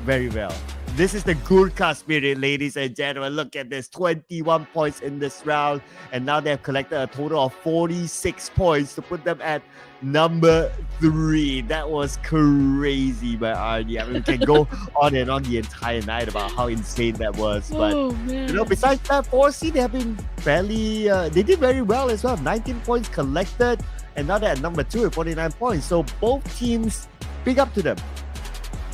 very well. This is the Gurkha spirit, ladies and gentlemen. Look at this, 21 points in this round. And now they have collected a total of 46 points to put them at number 3. That was crazy by RD. I mean, we can go on and on the entire night about how insane that was. But, besides that, 4C, they have been fairly, they did very well as well. 19 points collected. And now they're at number 2 with 49 points. So both teams, big up to them.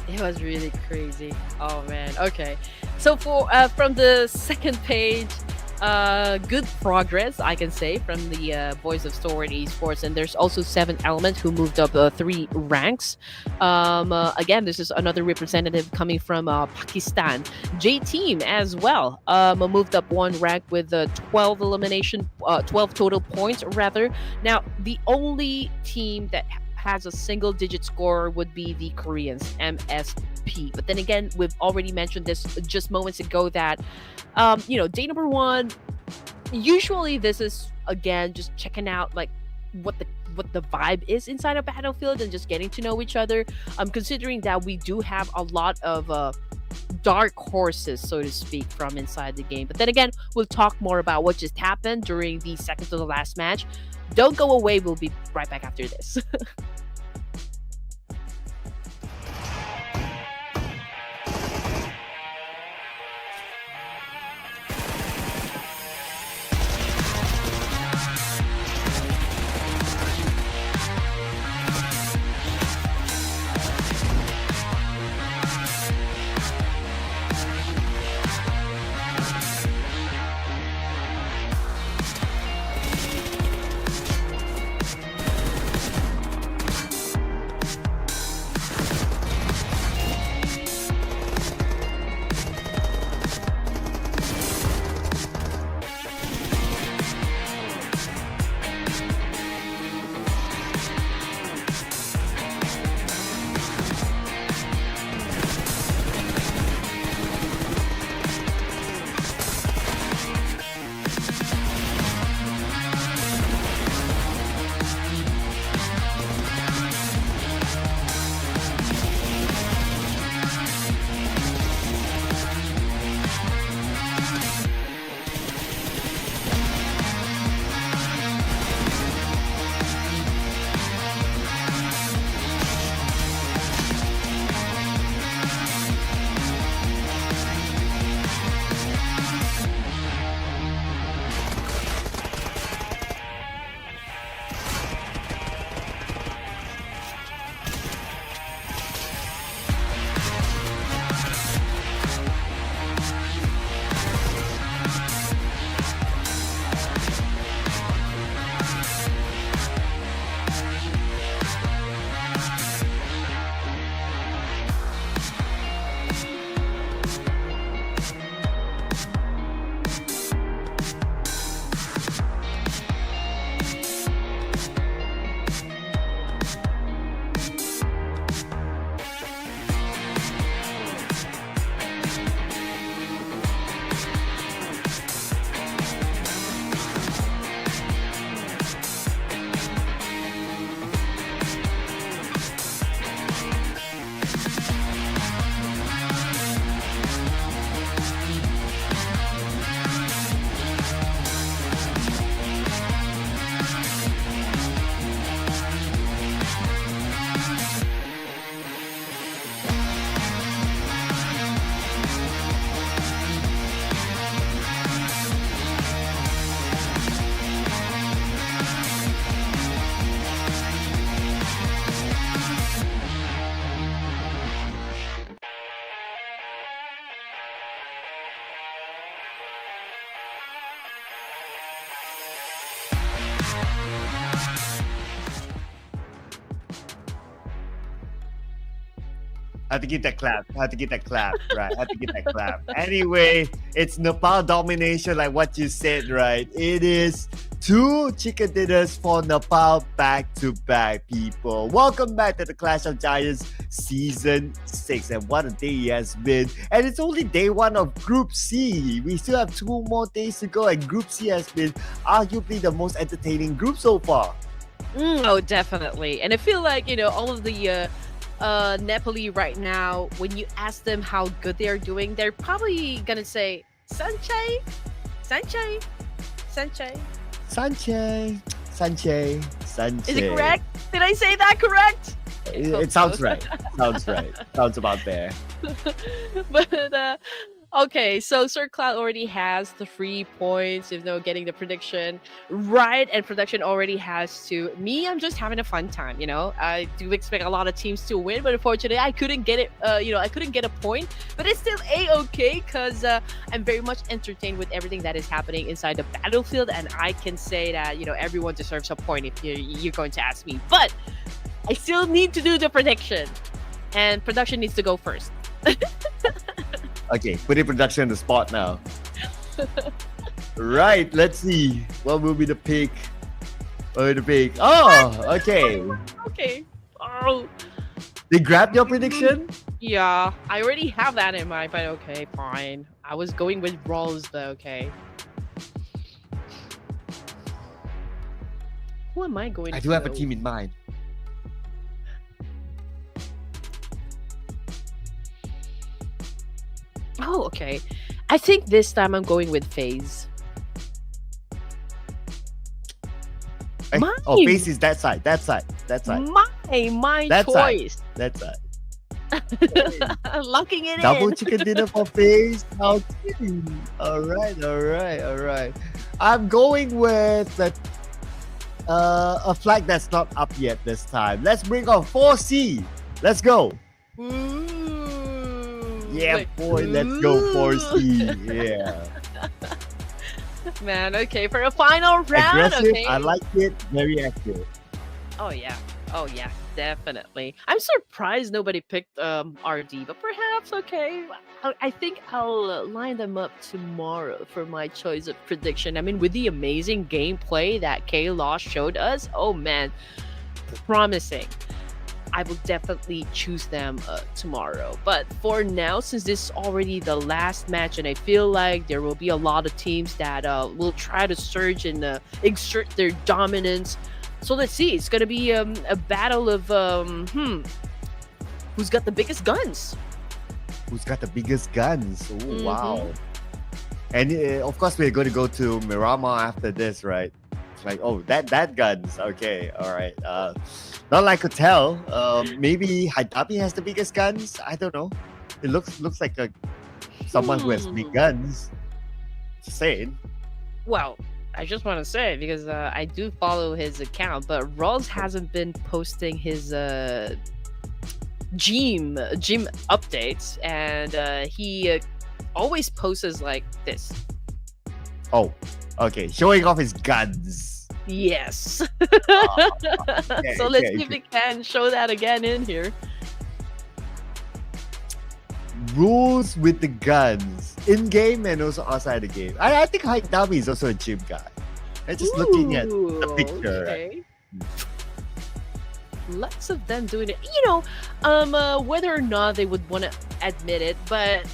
It was really crazy. Oh man. Okay. So for from the second page, good progress I can say from the boys of STALWART Esports, and there's also 7 Element who moved up 3 ranks. Again, this is another representative coming from Pakistan. JTEAM as well moved up 1 rank with 12 total points rather. Now the only team that has a single-digit score would be the Koreans, MSP. But then again, we've already mentioned this just moments ago that, day number 1, usually this is, again, just checking out, like, what the vibe is inside a battlefield and just getting to know each other. Considering that we do have a lot of dark horses, so to speak, from inside the game. But then again, we'll talk more about what just happened during the second to the last match. Don't go away. We'll be right back after this. I had to get that clap. I had to get that clap. Right. I had to get that clap. Anyway, it's Nepal domination, like what you said, right? It is 2 chicken dinners for Nepal back to back, people. Welcome back to the Clash of Giants Season 6. And what a day it has been. And it's only day 1 of Group C. We still have 2 more days to go. And Group C has been arguably the most entertaining group so far. Oh, definitely. And I feel like, all of the Nepali right now, when you ask them how good they are doing, they're probably gonna say Sanchai, Sanchai, Sanchai. Sanche, Sanche, Sanche. Is it correct? Did I say that correct? It sounds right. Sounds right. Sounds about there. But okay, so Sir Cloud already has the 3 points, getting the prediction right, and production already has 2. Me, I'm just having a fun time, I do expect a lot of teams to win, but unfortunately I couldn't get it, I couldn't get a point, but it's still a-okay, because I'm very much entertained with everything that is happening inside the battlefield, and I can say that, everyone deserves a point if you're going to ask me, but I still need to do the prediction, and production needs to go first. Okay, putting production on the spot now. Right, let's see. What will be the pick? What will be the pick? Oh, okay. Okay. Oh. They grabbed your prediction? Yeah, I already have that in mind, but okay, fine. I was going with Rolls though, okay. Who am I going to I do have a go? team in mind. Oh, okay. I think this time I'm going with FAZE. Eh, Mine. oh, face is that side. That side. That side. My That side. choice. That side. Locking it Double in. chicken dinner for face. How cute. Alright, alright, alright. I'm going with a flag that's not up yet this time. Let's bring on 4C. Let's go. Ooh. Yeah, Wait. boy, let's go 4C. Yeah. Man, okay, for a final round. Aggressive, Okay. I like it. Very active. Oh yeah. Oh yeah, definitely. I'm surprised nobody picked RD, but perhaps okay. I think I'll line them up tomorrow for my choice of prediction. I mean, with the amazing gameplay that K-Law showed us, oh man, promising. I will definitely choose them tomorrow. But for now, since this is already the last match, and I feel like there will be a lot of teams that will try to surge and exert their dominance. So let's see. It's gonna be a battle of who's got the biggest guns. Who's got the biggest guns? Oh, Mhm. wow. And of course, we're going to go to Miramar after this, right? It's like, oh, that guns. Okay, all right. Not like I could tell. Maybe Haidabi has the biggest guns. I don't know. It looks like someone who has big guns. Just saying. Well, I just want to say, because I do follow his account, but Rolls hasn't been posting his gym updates, and he always posts like this. Oh, okay. Showing off his guns. Yes. Okay, So let's okay, see if we can show that again in here. Rules with the guns in game and also outside the game. I think Haidabi is also a gym guy. I'm just looking at the Ooh, picture. okay. Lots of them doing it. Whether or not they would want to admit it, but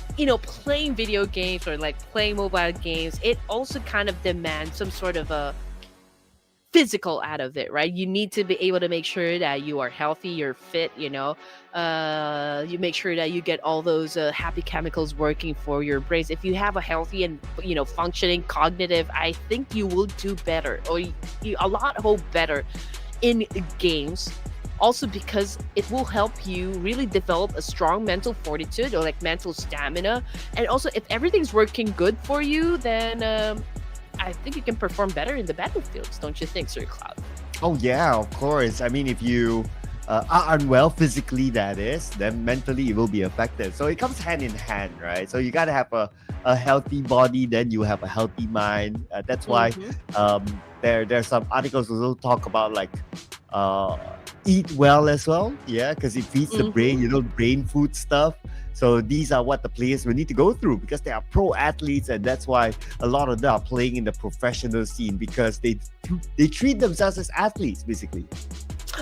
playing video games or like playing mobile games, it also kind of demands some sort of a physical out of it, right? You need to be able to make sure that you are healthy, you're fit, you make sure that you get all those happy chemicals working for your brains. If you have a healthy and functioning cognitive, I think you will do better, or a lot better in games. Also because it will help you really develop a strong mental fortitude, or like mental stamina. And also, if everything's working good for you, then I think you can perform better in the battlefields, don't you think, Sir Cloud? Oh yeah, of course. I mean, if you are unwell physically, that is, then mentally it will be affected. So it comes hand in hand, right? So you gotta have a healthy body, then you have a healthy mind. That's why there's some articles also talk about like eat well as well. Yeah, because it feeds the brain, brain food stuff. So these are what the players will need to go through because they are pro athletes, and that's why a lot of them are playing in the professional scene because they treat themselves as athletes basically.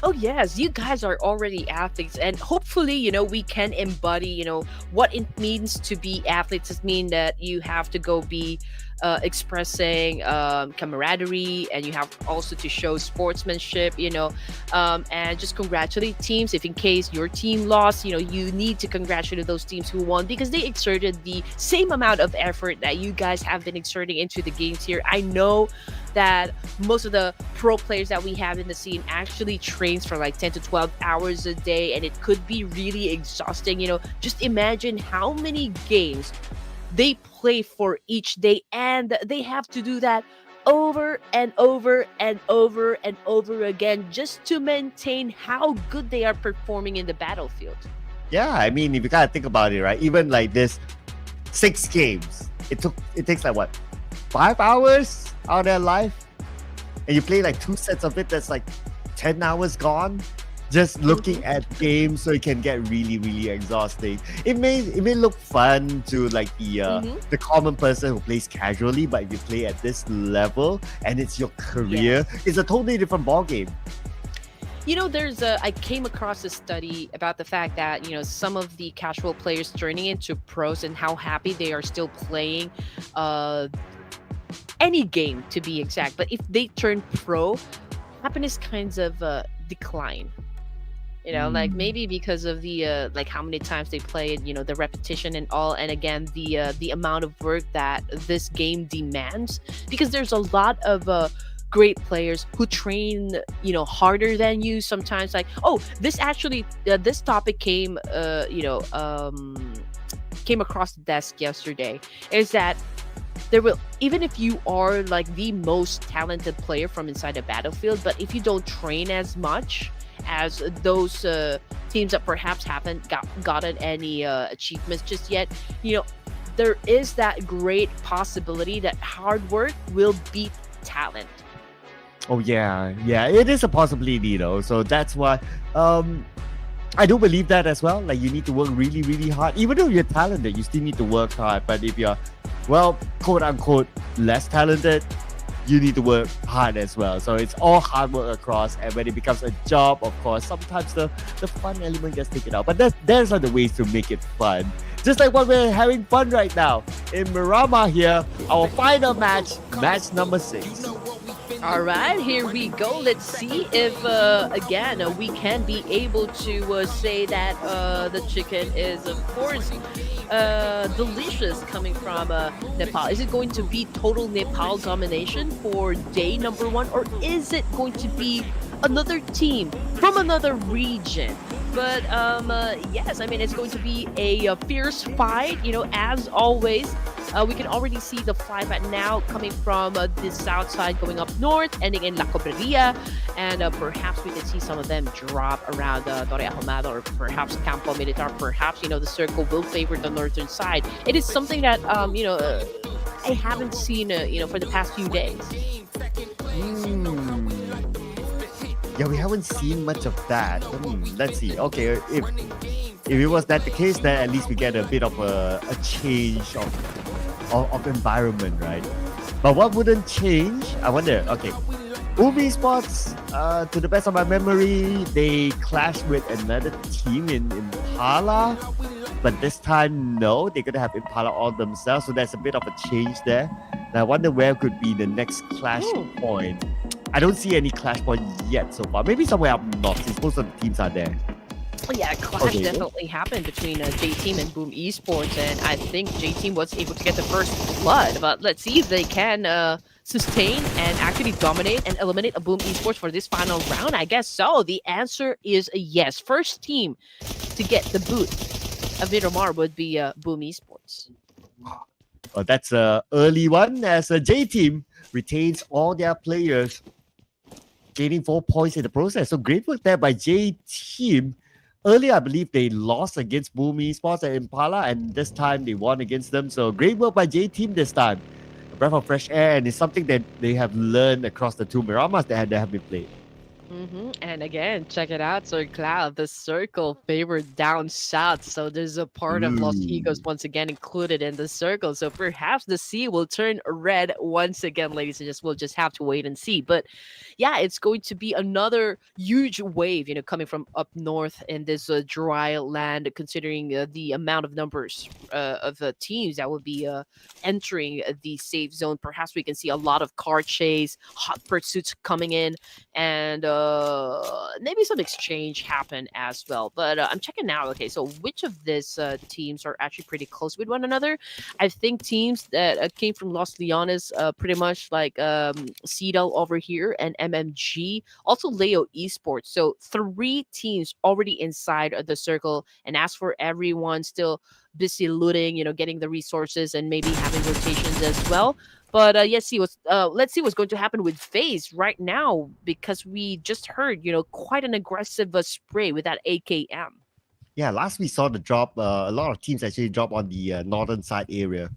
Oh yes, you guys are already athletes, and hopefully, we can embody, what it means to be athletes. It means that you have to go be expressing camaraderie, and you have also to show sportsmanship, and just congratulate teams. If in case your team lost, you need to congratulate those teams who won because they exerted the same amount of effort that you guys have been exerting into the games here. I know that most of the pro players that we have in the scene actually trains for like 10 to 12 hours a day, and it could be really exhausting. Just imagine how many games they play for each day, and they have to do that over and over and over and over again just to maintain how good they are performing in the battlefield. Yeah, I mean, if you kind of think about it, right? Even like this 6 games, it takes like what, 5 hours out of their life, and you play like 2 sets of it. That's like 10 hours gone just looking at games, so it can get really, really exhausting. It may look fun to like the common person who plays casually, but if you play at this level and it's your career, it's a totally different ball game. I came across a study about the fact that, some of the casual players turning into pros and how happy they are still playing any game, to be exact. But if they turn pro, happiness kinds of decline. Like maybe because of the like how many times they play it, the repetition and all, and again the amount of work that this game demands, because there's a lot of great players who train harder than you sometimes. Like, this actually this topic came across the desk yesterday, is that there will, even if you are like the most talented player from inside the battlefield, but if you don't train as much as those teams that perhaps haven't gotten any achievements just yet, there is that great possibility that hard work will beat talent. Oh yeah, it is a possibility though. So that's why I do believe that as well. Like, you need to work really, really hard. Even though you're talented, you still need to work hard. But if you're, well, quote unquote, less talented, you need to work hard as well. So it's all hard work across. And when it becomes a job, of course, sometimes the fun element gets taken out. But there's other ways to make it fun. Just like what we're having fun right now in Miramar here, our final match number 6. All right, here we go. Let's see if, again, we can be able to say that the chicken is, of course, delicious, coming from Nepal. Is it going to be total Nepal domination for day number 1, or is it going to be another team from another region? But yes, I mean, it's going to be a fierce fight, as always. We can already see the fly right now coming from the south side, going up north, ending in La Cobreria, and perhaps we can see some of them drop around Torre Ahumada, or perhaps Campo Militar. Perhaps, the circle will favor the northern side. It is something that, I haven't seen, for the past few days. Yeah, we haven't seen much of that. Let's see. Okay, if it was that the case, then at least we get a bit of a change of environment, right? But what wouldn't change? I wonder. Okay, MIUMIU Esports, to the best of my memory, they clashed with another team in Impala, but this time, no, they're gonna have Impala all themselves. So there's a bit of a change there. And I wonder where could be the next clash point. I don't see any clash point yet so far. Maybe somewhere up north, since most of the teams are there. Well, yeah, a clash definitely happened between JTEAM and Boom Esports, and I think JTEAM was able to get the first blood. But let's see if they can sustain and actually dominate and eliminate a Boom Esports for this final round. I guess so. The answer is a yes. First team to get the boot of Miramar would be Boom Esports. Well, that's an early one, as a JTEAM retains all their players, gaining 4 points in the process. So great work there by JTEAM. Earlier, I believe they lost against Boom Esports and Impala, and this time they won against them. So great work by JTEAM this time. A breath of fresh air, and it's something that they have learned across the 2 Miramars that have been played. And again, check it out. So Cloud, the circle favored down south. So there's a part of Los Higos Ooh. once again included in the circle. So perhaps the sea will turn red once again, ladies and just we'll just have to wait and see. But yeah, it's going to be another huge wave, coming from up north in this dry land, considering the amount of numbers of teams that will be entering the safe zone. Perhaps we can see a lot of car chase, hot pursuits coming in, and maybe some exchange happen as well. But I'm checking now. Okay, so which of these teams are actually pretty close with one another? I think teams that came from Los Leones, pretty much like Cedal over here and MMG, also Leo Esports. So three teams already inside of the circle. And as for everyone still busy looting, getting the resources and maybe having rotations as well. But let's see what's going to happen with FaZe right now, because we just heard, quite an aggressive spray with that AKM. Yeah, last we saw the drop, a lot of teams actually drop on the northern side area.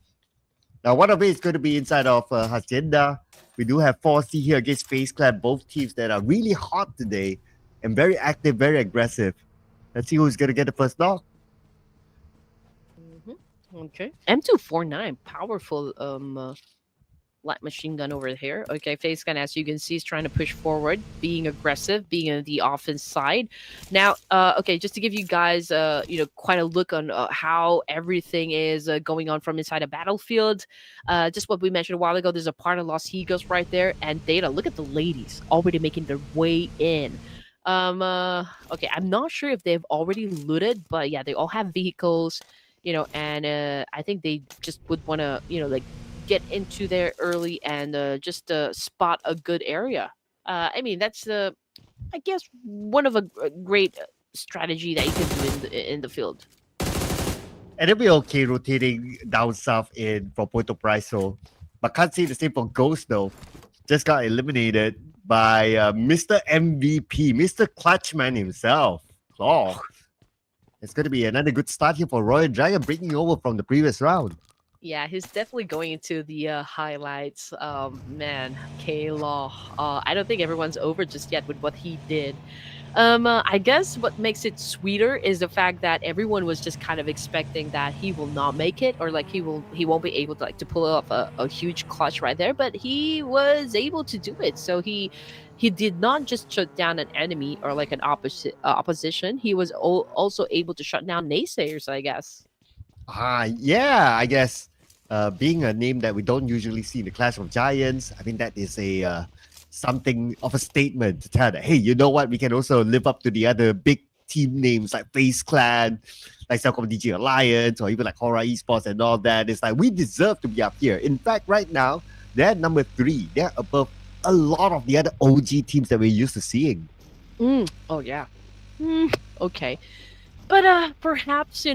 Now, one of it is going to be inside of Hacienda. We do have 4C here against FaZe Clan, both teams that are really hot today and very active, very aggressive. Let's see who's going to get the first knock. Okay. M249, powerful light machine gun over here. Okay, FaZe Clan, as you can see, is trying to push forward, being aggressive, being on the offense side. Now, okay, just to give you guys, quite a look on how everything is going on from inside a battlefield. Just what we mentioned a while ago, there's a part of Los Higos right there, and Data. Look at the ladies already making their way in. Okay, I'm not sure if they've already looted, but yeah, they all have vehicles, and I think they just would want to, like get into there early and just spot a good area. I mean, that's I guess one of a great strategy that you can do in the field. And it'll be okay rotating down south in from Puerto Priso. But can't say the same for Ghost though. Just got eliminated by Mr. MVP, Mr. Clutchman himself. Oh, it's going to be another good start here for Royal Dragon, breaking over from the previous round. Yeah, he's definitely going into the highlights. Man, K-Law. I don't think everyone's over just yet with what he did. I guess what makes it sweeter is the fact that everyone was just kind of expecting that he will not make it, or like he won't be able to to pull off a huge clutch right there. But he was able to do it. So he did not just shut down an enemy or like an opposition. He was also able to shut down naysayers, I guess. Yeah, I guess being a name that we don't usually see in the Clash of Giants, I think that is a something of a statement to tell that, hey, you know what, we can also live up to the other big team names like FaZe Clan, like CELCOMDIGI Alliance, or even like HORAA Esports and all that. It's like we deserve to be up here. In fact, right now, they're number 3. They're above a lot of the other OG teams that we're used to seeing. Oh yeah. Okay. But perhaps,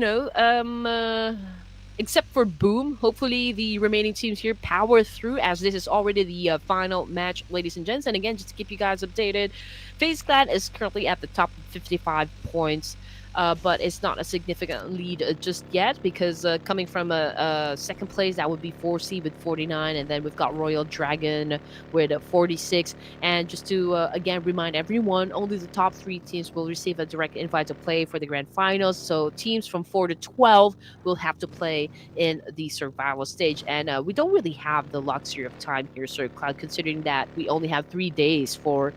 except for Boom, hopefully the remaining teams here power through, as this is already the final match, ladies and gents. And again, just to keep you guys updated, FaZe Clan is currently at the top of 55 points. But it's not a significant lead just yet, because coming from a second place, that would be 4C with 49, and then we've got Royal Dragon with 46. And just to again remind everyone, only the top 3 teams will receive a direct invite to play for the grand finals. So teams from 4 to 12 will have to play in the survival stage, and we don't really have the luxury of time here, Sir Cloud, considering that we only have 3 days for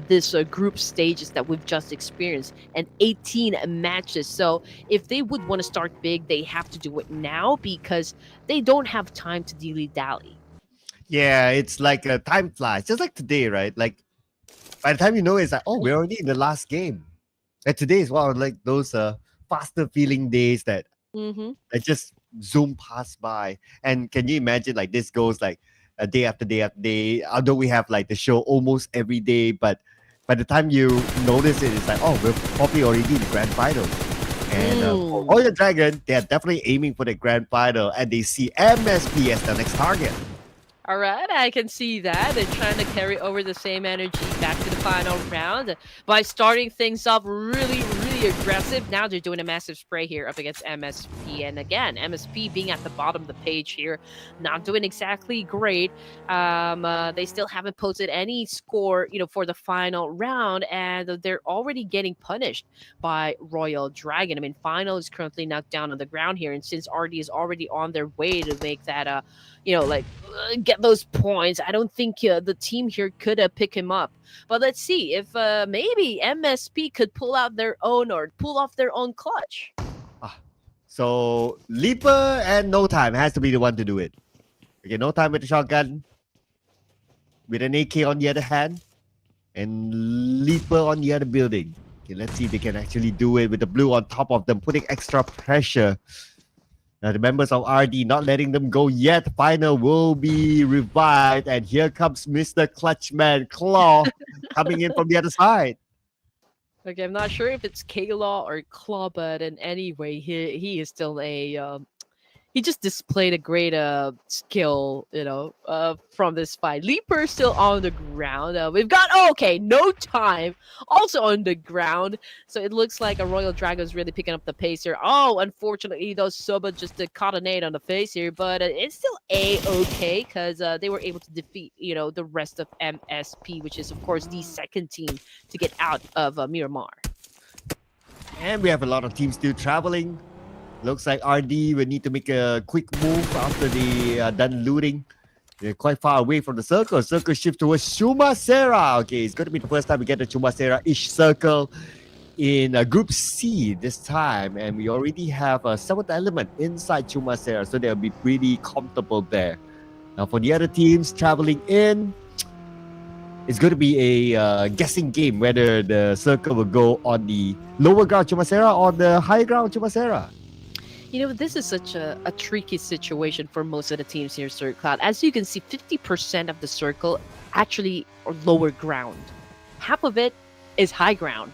this group stages that we've just experienced, and 18 matches. So if they would want to start big, they have to do it now, because they don't have time to dilly-dally. Yeah, it's like time flies, just like today, right? Like by the time you know, it's like, oh, we're already in the last game. And today is one of like those faster feeling days that just zoom past by. And can you imagine, like, this goes like a day after day after day, although we have like the show almost every day, but by the time you notice it, it's like, oh, we're probably already in the grand final. And for Royal Dragon, they're definitely aiming for the grand final, and they see MSP as the next target. All right, I can see that. They're trying to carry over the same energy back to the final round by starting things up really, really really aggressive. Now they're doing a massive spray here up against MSP. And again, MSP being at the bottom of the page here, not doing exactly great. They still haven't posted any score, for the final round, and they're already getting punished by Royal Dragon. I mean, Final is currently knocked down on the ground here, and since RD is already on their way to make that, get those points, I don't think the team here could pick him up. But let's see if maybe MSP could pull out their own or pull off their own clutch. So Leaper and No Time has to be the one to do it. Okay, No Time with the shotgun, with an AK on the other hand, and Leaper on the other building. Okay, let's see if they can actually do it with the blue on top of them, putting extra pressure. Now the members of RD not letting them go yet. Final will be revived, and here comes Mr. Clutchman Claw coming in from the other side. Okay, I'm not sure if it's K-Law or Claw, but in any way, he is still he just displayed a great skill, from this fight. Leaper still on the ground. We've got No Time also on the ground. So it looks like a Royal Dragon is really picking up the pace here. Oh, unfortunately, though, Soba just caught a nade on the face here, but it's still a-okay because they were able to defeat, the rest of MSP, which is of course the second team to get out of Miramar. And we have a lot of teams still traveling. Looks like RD will need to make a quick move after they are done looting. They're quite far away from the circle. Circle shift towards Shumasera. Okay, it's going to be the first time we get the Shumasera-ish circle in Group C this time. And we already have a 7th element inside Shumasera, so they'll be pretty comfortable there. Now for the other teams traveling in, it's going to be a guessing game whether the circle will go on the lower ground Shumasera or the high ground Shumasera. This is such a tricky situation for most of the teams here, Sir Cloud. As you can see, 50% of the circle actually are lower ground. Half of it is high ground.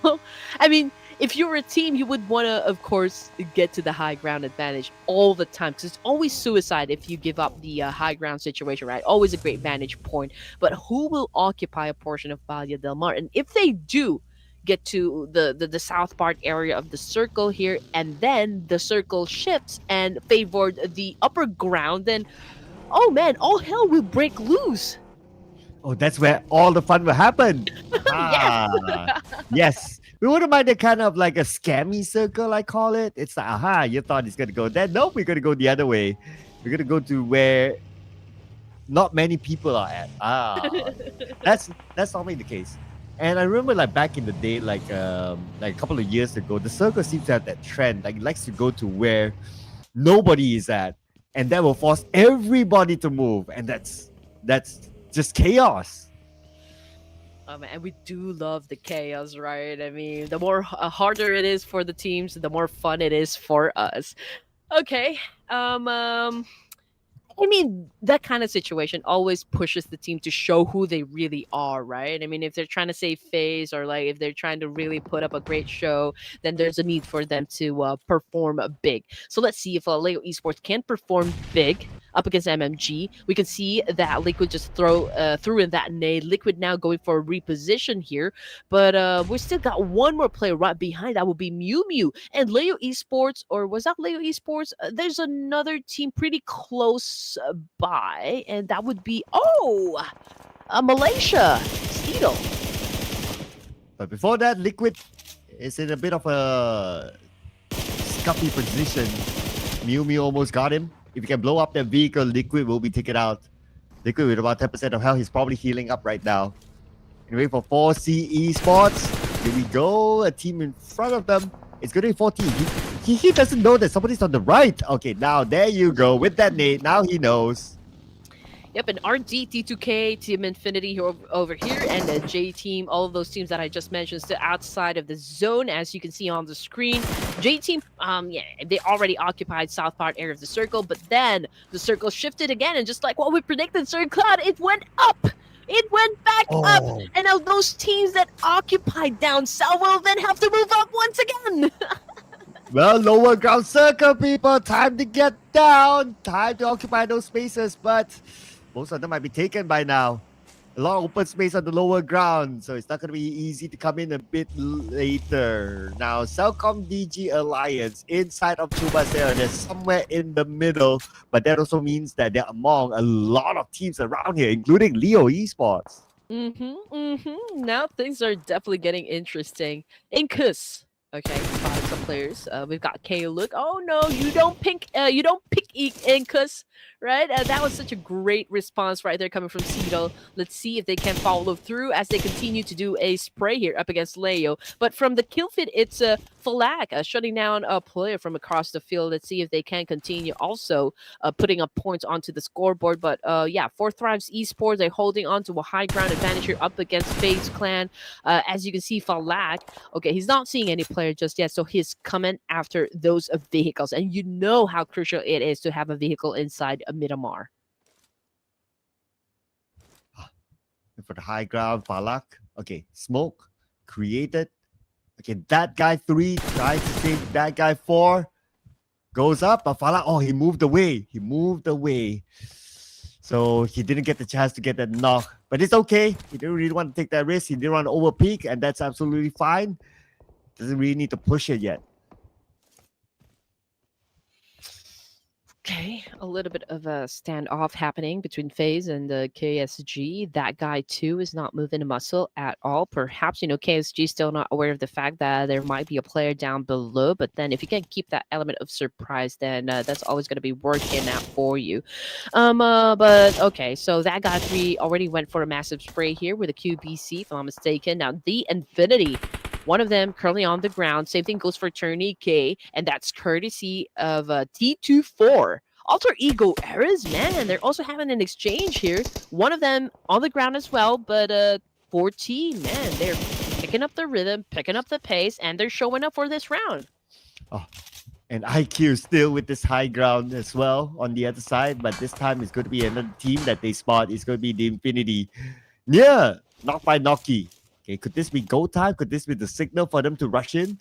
So, I mean, if you're a team, you would want to, of course, get to the high ground advantage all the time, because it's always suicide if you give up the high ground situation, right? Always a great vantage point. But who will occupy a portion of Valle del Mar? And if they do get to the south part area of the circle here, and then the circle shifts and favored the upper ground, then oh man, all hell will break loose. Oh, that's where all the fun will happen. Yes. We wouldn't mind a kind of like a scammy circle, I call it. It's like, you thought it's gonna go there. Nope, we're gonna go the other way. We're gonna go to where not many people are at. That's normally the case. And I remember like back in the day, like a couple of years ago, the circle seems to have that trend. Like it likes to go to where nobody is at, and that will force everybody to move, and that's just chaos. And we do love the chaos, right? I mean, the more harder it is for the teams, the more fun it is for us. Okay. I mean, that kind of situation always pushes the team to show who they really are, right? I mean, if they're trying to save FAZE or like if they're trying to really put up a great show, then there's a need for them to perform big. So let's see if Leo Esports can perform big up against MMG. We can see that Liquid just threw in that nade. Liquid now going for a reposition here, but we still got one more player right behind. That will be MIUMIU and Leo Esports, or was that Leo Esports? There's another team pretty close by, and that would be Malaysia, Steedle. But before that, Liquid is in a bit of a scuffy position. MIUMIU almost got him. If you can blow up that vehicle, Liquid will be taken out. Liquid with about 10% of health. He's probably healing up right now. Anyway, for 4C Esports, here we go. A team in front of them. It's going to be 14. He doesn't know that somebody's on the right. Okay, now there you go. With that nade, now he knows. Yep, and RD, T2K, Team Infinity over here, and the JTEAM, all of those teams that I just mentioned, still outside of the zone, as you can see on the screen. JTEAM, they already occupied south part area of the circle, but then the circle shifted again, and just like what we predicted, Sir Cloud, it went up! It went back up! And now those teams that occupied down south will then have to move up once again! Well, lower ground circle, people. Time to get down. Time to occupy those spaces, but most of them might be taken by now. A lot of open space on the lower ground, so it's not going to be easy to come in a bit later. Now, CELCOMDIGI Alliance inside of Chubasera, they're somewhere in the middle, but that also means that they're among a lot of teams around here, including Leo Esports. Now things are definitely getting interesting. Incus. Okay, spotted some players. We've got K. Look. Oh no, you don't pick. You don't pick Incus, right? That was such a great response right there coming from Cito. Let's see if they can follow through as they continue to do a spray here up against Leo. But from the kill feed, it's Falak shutting down a player from across the field. Let's see if they can continue also putting up points onto the scoreboard. But yeah, Fourth Thrives Esports, they're holding on to a high ground advantage here up against FAZE Clan. As you can see, Falak, okay, he's not seeing any player just yet, so he's coming after those vehicles. And you know how crucial it is to have a vehicle inside a Miramar. For the high ground, Falak. Okay, smoke created. Okay, that guy 3 tries to save that guy 4. Goes up, but Falak, oh, he moved away. He moved away. So he didn't get the chance to get that knock. But it's okay. He didn't really want to take that risk. He didn't want to overpeak, and that's absolutely fine. Doesn't really need to push it yet. Okay, a little bit of a standoff happening between FaZe and the KSG. That guy too is not moving a muscle at all. Perhaps, KSG still not aware of the fact that there might be a player down below. But then if you can keep that element of surprise, then that's always going to be working out for you. But okay, so that guy 3 already went for a massive spray here with a QBC, if I'm not mistaken. Now the Infinity. One of them currently on the ground. Same thing goes for Turney K, and that's courtesy of T24. Alter Ego Eras, man, they're also having an exchange here. One of them on the ground as well, but 4T, man, they're picking up the rhythm, picking up the pace, and they're showing up for this round. Oh, and IQ still with this high ground as well on the other side, but this time it's going to be another team that they spot. It's going to be the Infinity. Yeah, knocked by Noki. Okay, could this be go time? Could this be the signal for them to rush in?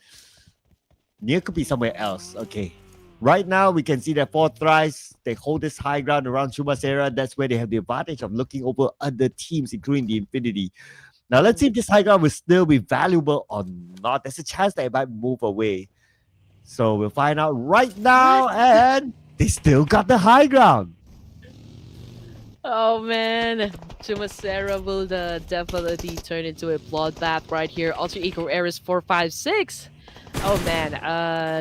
Near could be somewhere else. Okay. Right now, we can see that Fourth Thrives, they hold this high ground around Chubasera. That's where they have the advantage of looking over other teams, including the Infinity. Now, let's see if this high ground will still be valuable or not. There's a chance that it might move away. So we'll find out right now, and they still got the high ground. Oh man, Chubasera will definitely turn into a bloodbath right here. Alter Ego Eras 456. Oh man,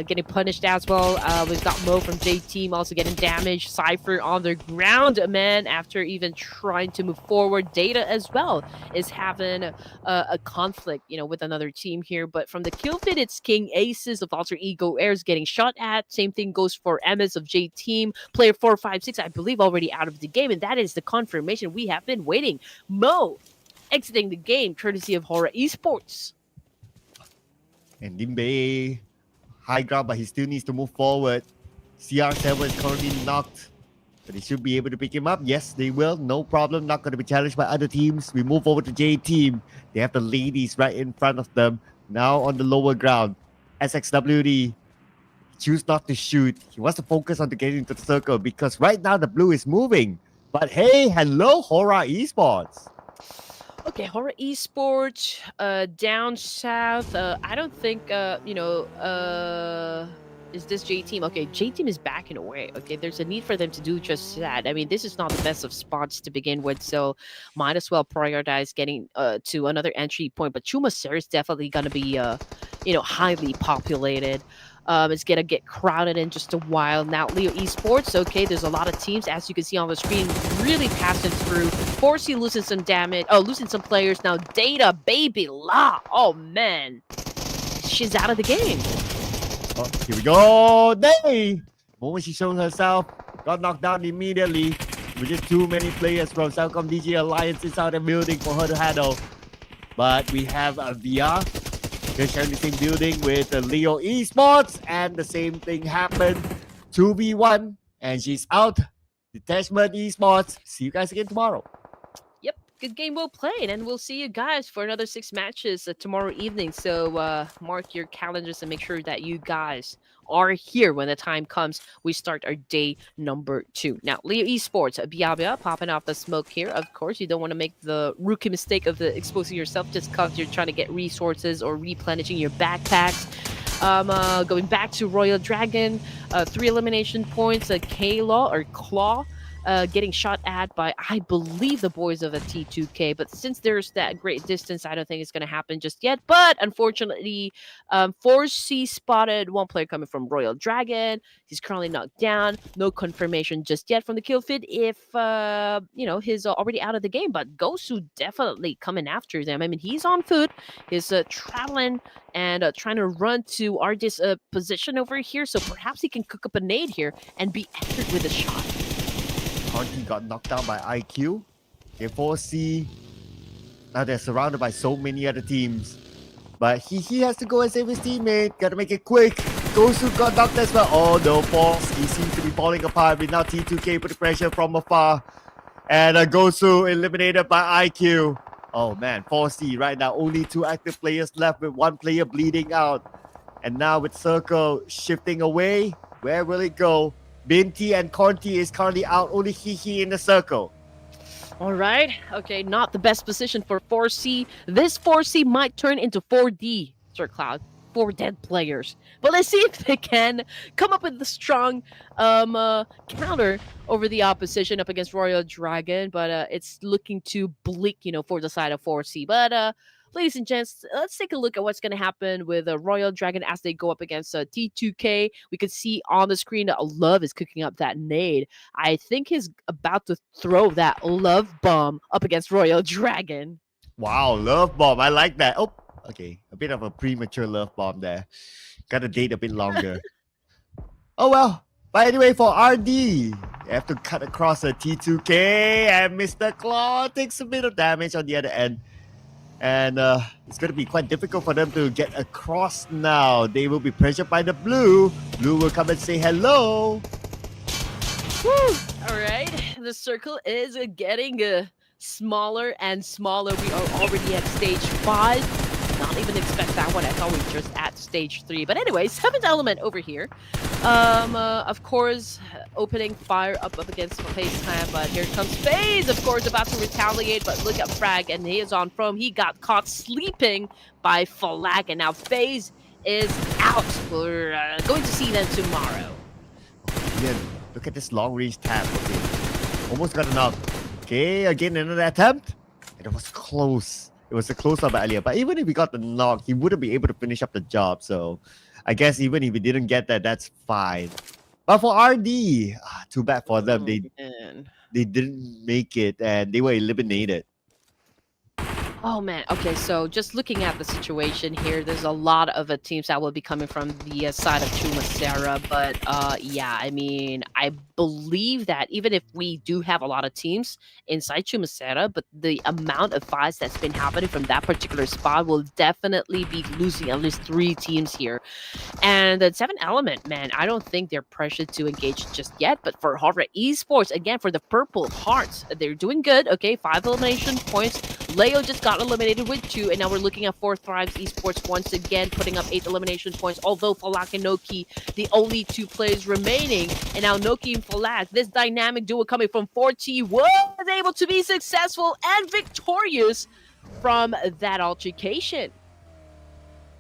getting punished as well. We've got Mo from JTEAM also getting damaged. Cypher on the ground, man, after even trying to move forward. Data as well is having a conflict, with another team here. But from the kill feed, it's King Aces of Alter Ego Airs getting shot at. Same thing goes for MS of JTEAM. Player 456, I believe, already out of the game. And that is the confirmation we have been waiting. Mo exiting the game, courtesy of HORAA Esports. And Dimbe, high ground, but he still needs to move forward. CR7 is currently knocked, but they should be able to pick him up. Yes, they will. No problem. Not going to be challenged by other teams. We move over to JTEAM. They have the ladies right in front of them. Now on the lower ground. SXWD choose not to shoot. He wants to focus on getting into the circle because right now the blue is moving. But hey, hello, HORAA Esports. Okay, HORAA Esports, down south. I don't think, is this JTEAM? Okay, JTEAM is backing away. Okay, there's a need for them to do just that. I mean, this is not the best of spots to begin with, so might as well prioritize getting to another entry point. But Chubasera is definitely going to be, highly populated. It's going to get crowded in just a while. Now, Leo Esports, okay, there's a lot of teams, as you can see on the screen, really passing through. Forcey losing some damage. Oh, losing some players. Now, Data, Baby La. Oh, man. She's out of the game. Oh, here we go. Day. The moment she shows herself, got knocked down immediately. With just too many players from CELCOMDIGI Alliance inside the building for her to handle. But we have a VR. They're sharing the same building with the Leo Esports, and the same thing happened. 2v1, and she's out. Detachment Esports. See you guys again tomorrow. Yep. good game well played, and we'll see you guys for another 6 matches tomorrow evening. So mark your calendars and make sure that you guys are here when the time comes. We start our day number 2. Now, Leo Esports, Biabia, popping off the smoke here. Of course, you don't want to make the rookie mistake of exposing yourself just because you're trying to get resources or replenishing your backpacks. Going back to Royal Dragon, 3 elimination points, K-Law or Claw. Getting shot at by, I believe, the boys of a T2K. But since there's that great distance, I don't think it's going to happen just yet. But unfortunately, 4C spotted one player coming from Royal Dragon. He's currently knocked down. No confirmation just yet from the kill feed if, he's already out of the game. But Gosu definitely coming after them. I mean, he's on foot. He's traveling and trying to run to Artis' position over here. So perhaps he can cook up a nade here and be entered with a shot. Conti got knocked down by IQ. Okay, 4C. Now they're surrounded by so many other teams. But he has to go and save his teammate. Gotta make it quick. Gosu got knocked as well. Oh no, Force. He seems to be falling apart. But now T2K put the pressure from afar. And Gosu eliminated by IQ. Oh man, 4C right now. Only 2 active players left with 1 player bleeding out. And now with Circle shifting away, where will it go? Binti and Conti is currently out. Only Hihi in the circle. All right. Okay, not the best position for 4C. This 4C might turn into 4D, Sir Cloud. 4 dead players. But let's see if they can come up with a strong counter over the opposition up against Royal Dragon. But it's looking too bleak, for the side of 4C. But ladies and gents, let's take a look at what's going to happen with Royal Dragon as they go up against T2K. We can see on the screen that Love is cooking up that nade. I think he's about to throw that Love bomb up against Royal Dragon. Wow, Love bomb. I like that. Oh, okay. A bit of a premature Love bomb there. Got to date a bit longer. Oh, well. But anyway, for RD, you have to cut across a T2K, and Mr. Claw takes a bit of damage on the other end. And it's going to be quite difficult for them to get across now. They will be pressured by the blue. Blue will come and say hello. Woo! All right. The circle is getting smaller and smaller. We are already at stage 5. Not even expect that one. I thought we were just at stage 3. But anyway, 7th element over here. Of course, opening fire up against FaZe, but here comes FaZe, of course, about to retaliate, but look at Frag, and he is on From. He got caught sleeping by Falak, and now FaZe is out. We're going to see them tomorrow. Yeah, look at this long-range tap. Okay. Almost got a knock. Okay, again, another attempt. And it was close. It was a close up earlier, but even if he got the knock, he wouldn't be able to finish up the job, so I guess even if he didn't get that, that's fine. But for RD, too bad for them. They didn't make it and they were eliminated. Oh man, okay, so just looking at the situation here, there's a lot of teams that will be coming from the side of Chumacera, but yeah, I mean, I believe that even if we do have a lot of teams inside Chumacera, but the amount of fights that's been happening from that particular spot will definitely be losing at least 3 teams here. And the 7th element, man, I don't think they're pressured to engage just yet, but for HORAA Esports, again, for the Purple Hearts, they're doing good, okay, 5 elimination points. Leo just got eliminated with 2, and now we're looking at 4 Thrives Esports once again, putting up 8 elimination points, although Falak and Noki, the only 2 players remaining. And now Noki and Falak, this dynamic duo coming from 4T, was able to be successful and victorious from that altercation.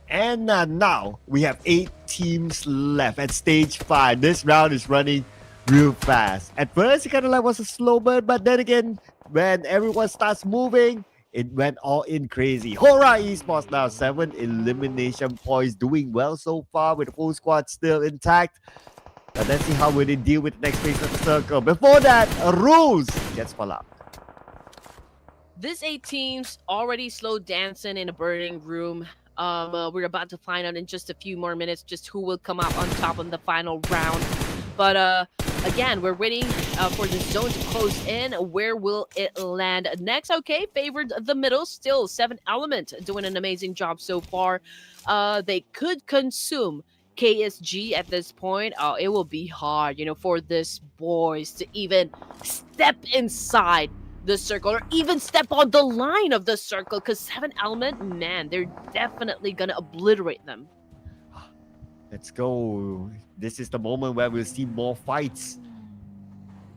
And now we have 8 teams left at stage 5. This round is running real fast. At first, it kind of like was a slow burn, but then again, when everyone starts moving, it went all in crazy. HORAA Esports now 7 elimination points, doing well so far with the full squad still intact. But let's see how will they deal with the next phase of the circle. Before that, Rose gets Falak. This 8 teams already slow dancing in a burning room. We're about to find out in just a few more minutes just who will come out on top in the final round. But again, we're waiting for the zone to close in. Where will it land next? Okay, favored the middle. Still 7th element doing an amazing job so far. They could consume KSG at this point. It will be hard, for this boys to even step inside the circle or even step on the line of the circle, because 7 Element, man, they're definitely gonna obliterate them. Let's go. This is the moment where we'll see more fights.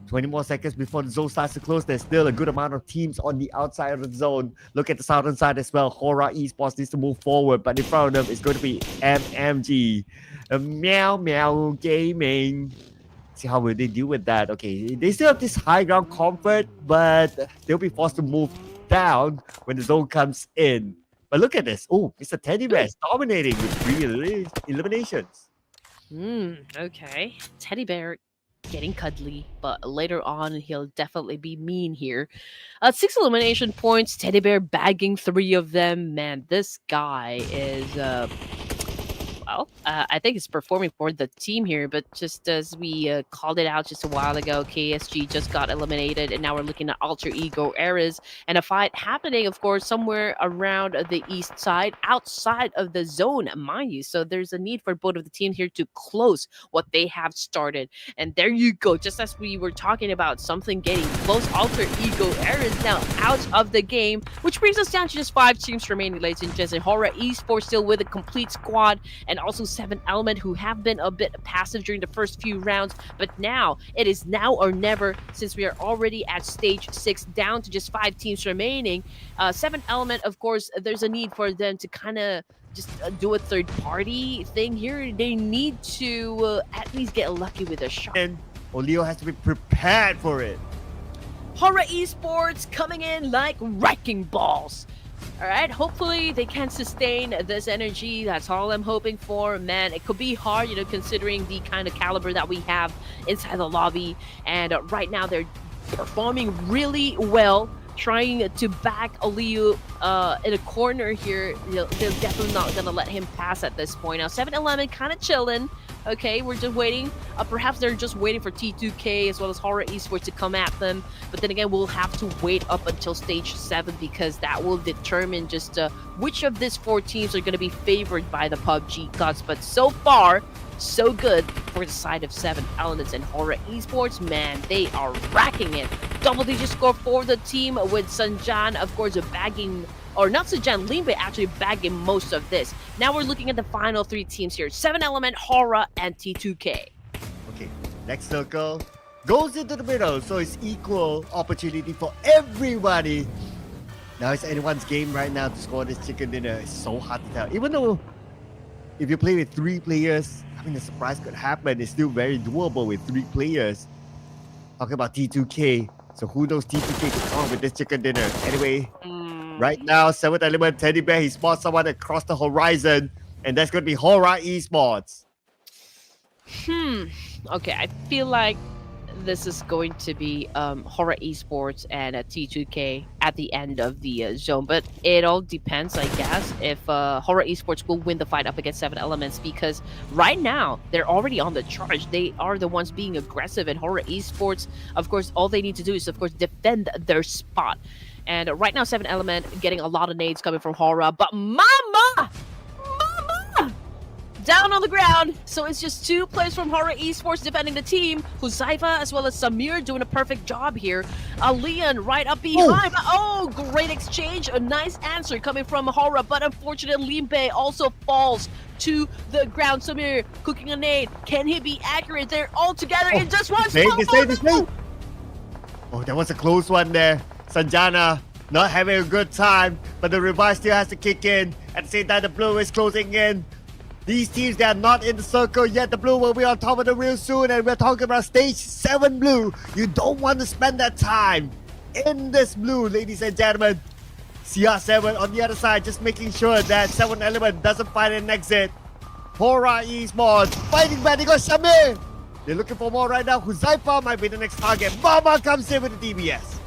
20 more seconds before the zone starts to close. There's still a good amount of teams on the outside of the zone. Look at the southern side as well. HORAA Esports needs to move forward, but in front of them is going to be MMG. Meow Meow Gaming. See how will they deal with that. Okay, they still have this high ground comfort, but they'll be forced to move down when the zone comes in. But look at this. Oh, Mr. Teddy Bear is dominating with 3 eliminations. Okay. Teddy Bear getting cuddly, but later on he'll definitely be mean here. 6 elimination points, Teddy Bear bagging 3 of them. Man, this guy is I think it's performing for the team here, but just as we called it out just a while ago, KSG just got eliminated, and now we're looking at Alter Ego Eras, and a fight happening, of course, somewhere around the east side, outside of the zone, mind you. So there's a need for both of the teams here to close what they have started. And there you go, just as we were talking about something getting close, Alter Ego Eras now out of the game, which brings us down to just 5 teams remaining, ladies and gents. And HORAA Esports still with a complete squad, and also 7 Element, who have been a bit passive during the first few rounds, but now it is now or never, since we are already at stage 6, down to just 5 teams remaining. 7 Element, of course, there's a need for them to kind of just do a third party thing here. They need to at least get lucky with a shot. And Olio has to be prepared for it. HORAA Esports coming in like wrecking balls. All right, hopefully they can sustain this energy. That's all I'm hoping for. Man, it could be hard, you know, considering the kind of caliber that we have inside the lobby. And right now they're performing really well, trying to back Aliu in a corner here. They're definitely not going to let him pass at this point. Now, 7-Eleven kind of chilling. Okay, we're just waiting. Perhaps they're just waiting for T2K as well as HORAA Esports to come at them. But then again, we'll have to wait up until stage 7, because that will determine just which of these 4 teams are going to be favored by the PUBG gods. But so far, so good for the side of 7 Elements and HORAA Esports. Man, they are racking it. Double-digit score for the team, with Sanjan, of course, bagging, or not Sanjan, Limbe actually bagging most of this. Now we're looking at the final 3 teams here: 7 Element, HORAA, and T2K. Okay, next circle goes into the middle, so it's equal opportunity for everybody. Now it's anyone's game right now to score this chicken dinner. It's so hard to tell. Even though if you play with 3 players, I mean, the surprise could happen. It's still very doable with 3 players. Talking about T2K. So who knows T2K could come with this chicken dinner. Anyway, right now, 7th Element Teddy Bear, he spots someone across the horizon, and that's going to be HORAA Esports. Okay, I feel like this is going to be HORAA Esports and T2K at the end of the zone, but it all depends, I guess, if HORAA Esports will win the fight up against 7 Elements, because right now they're already on the charge. They are the ones being aggressive, and HORAA Esports, of course, all they need to do is, of course, defend their spot. And right now, 7 Element getting a lot of nades coming from HORAA, but Mama! Down on the ground. So it's just 2 players from HORAA Esports defending the team. Huzaifa as well as Samir doing a perfect job here. Leon right up behind. Oh, great exchange. A nice answer coming from HORAA, but unfortunately Limbe also falls to the ground. Samir cooking a nade. Can he be accurate? They're all together in just one spot. Oh, that was a close one there. Sanjana not having a good time, but the revive still has to kick in. At the same time, the blue is closing in. These teams, they are not in the circle yet. The blue will be on top of the real soon, and we're talking about stage 7 blue. You don't want to spend that time in this blue, ladies and gentlemen. CR7 on the other side, just making sure that 7 Element doesn't find an exit. HORAA Esports fighting back. They got Shamir. They're looking for more right now. Huzaifa might be the next target. Mama comes in with the DBS.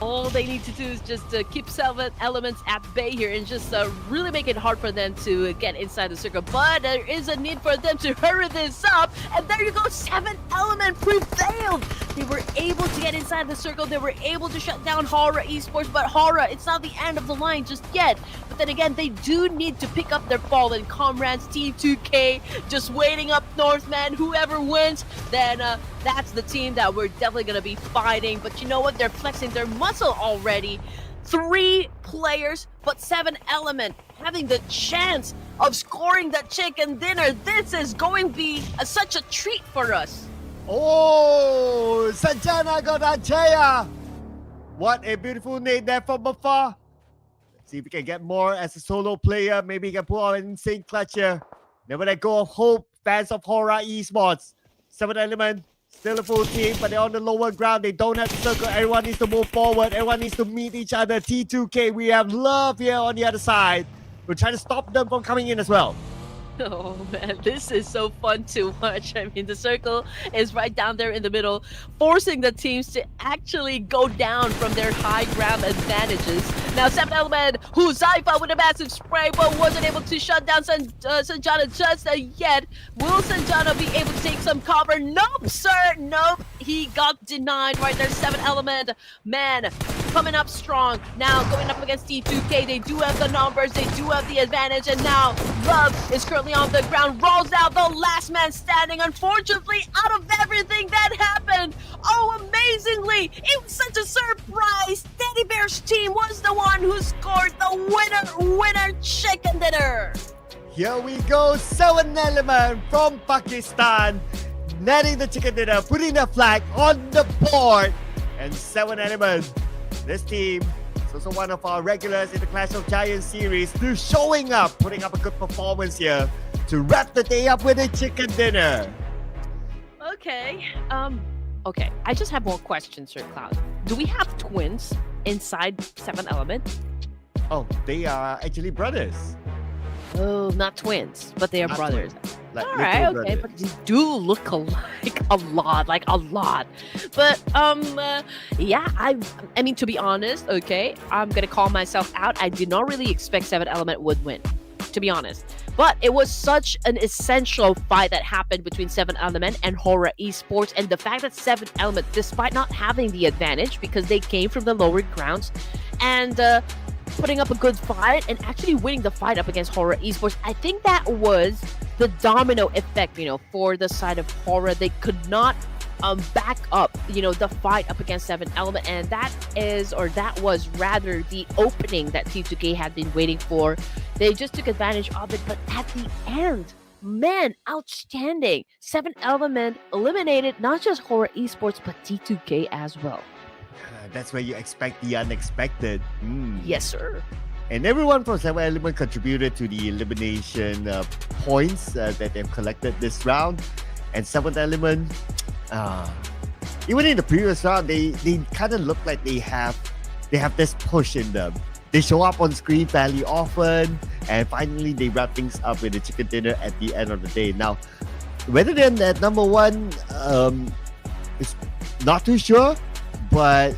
All they need to do is just keep 7 Elements at bay here and just really make it hard for them to get inside the circle. But there is a need for them to hurry this up. And there you go, 7 Element prevailed. They were able to get inside the circle. They were able to shut down HORAA Esports. But HORAA, it's not the end of the line just yet. But then again, they do need to pick up their fallen comrades. T2K just waiting up north, man. Whoever wins, then that's the team that we're definitely going to be fighting. But you know what? They're flexing their muscles castle already. 3 players, but 7 element having the chance of scoring the chicken dinner. This is going to be such a treat for us. Oh, Sanjana got Ajaya. What a beautiful nade there from afar. Let's see if we can get more as a solo player. Maybe he can pull out an insane clutch here. Never let go of hope, fans of HORAA Esports. 7 element, still a full team, but they're on the lower ground. They don't have to circle. Everyone needs to move forward. Everyone needs to meet each other. T2K, we have love here on the other side. We're trying to stop them from coming in as well. Oh man, this is so fun to watch. I mean, the circle is right down there in the middle, forcing the teams to actually go down from their high ground advantages. Now, 7 element, Huzaifa with a massive spray, but wasn't able to shut down Sanjana just yet. Will Sanjana be able to take some cover? Nope, sir, nope. He got denied right there. 7 element, man, coming up strong. Now, going up against T2K, they do have the numbers, they do have the advantage, and now Love is currently on the ground, rolls out the last man standing. Unfortunately, out of everything that happened, oh, amazingly, it was such a surprise. Teddy Bear's team was the one who scored the winner chicken dinner. Here we go, 7 element from Pakistan, netting the chicken dinner, putting the flag on the board. And 7 element, this team is also one of our regulars in the Clash of Giants series, still showing up, putting up a good performance here to wrap the day up with a chicken dinner. Okay, okay, I just have one question, Sir Cloud. Do we have twins inside 7 element? Oh, they are actually brothers. Oh, not twins, but they are Not brothers. Like All right, little okay, brothers. but they do look alike a lot. But yeah, I mean, to be honest, okay, I'm gonna call myself out. I did not really expect 7 element would win, to be honest. But it was such an essential fight that happened between 7 element and HORAA Esports, and the fact that 7 element, despite not having the advantage because they came from the lower grounds and putting up a good fight and actually winning the fight up against HORAA Esports, I think that was the domino effect, you know, for the side of HORAA. They could not back up, you know, the fight up against 7 element, and that was rather the opening that T2K had been waiting for. They just took advantage of it, but at the end, man, outstanding. 7 element eliminated not just HORAA Esports but T2K as well. That's where you expect the unexpected. Yes, sir. And everyone from 7 element contributed to the elimination points that they've collected this round. And 7 element, even in the previous round, they kind of look like they have this push in them. They show up on screen fairly often, and finally they wrap things up with a chicken dinner at the end of the day. Now, whether they're at number 1 is not too sure, but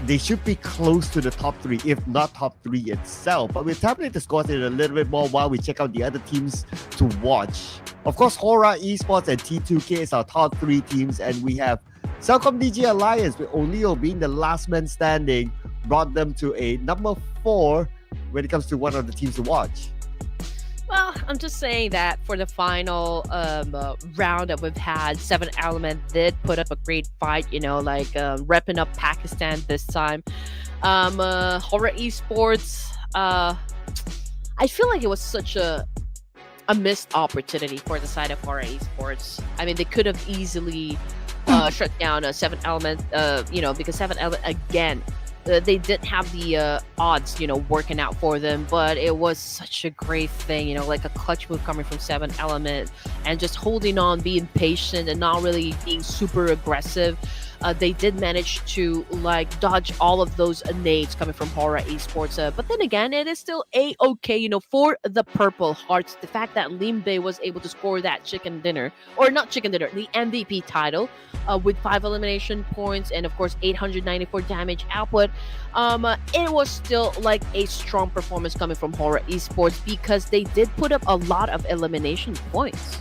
they should be close to the top 3, if not top 3 itself. But we'll tabulate the scores in a little bit more while we check out the other teams to watch. Of course, HORAA Esports and T2K is our top 3 teams, and we have CELCOMDIGI Alliance, with Olio being the last man standing, brought them to a number 4 when it comes to one of the teams to watch. Well, I'm just saying that for the final round that we've had, 7 element did put up a great fight, you know, like repping up Pakistan this time. HORAA Esports, I feel like it was such a missed opportunity for the side of HORAA Esports. I mean, they could have easily shut down a 7 element, you know, because 7 element, again, they didn't have the odds, you know, working out for them, but it was such a great thing, you know, like a clutch move coming from 7 element and just holding on, being patient and not really being super aggressive. They did manage to like dodge all of those nades coming from HORAA Esports, but then again, it is still a-okay, you know, for the Purple Hearts. The fact that Limbe was able to score that chicken dinner, or not chicken dinner, the MVP title, with 5 elimination points and of course 894 damage output, it was still like a strong performance coming from HORAA Esports because they did put up a lot of elimination points.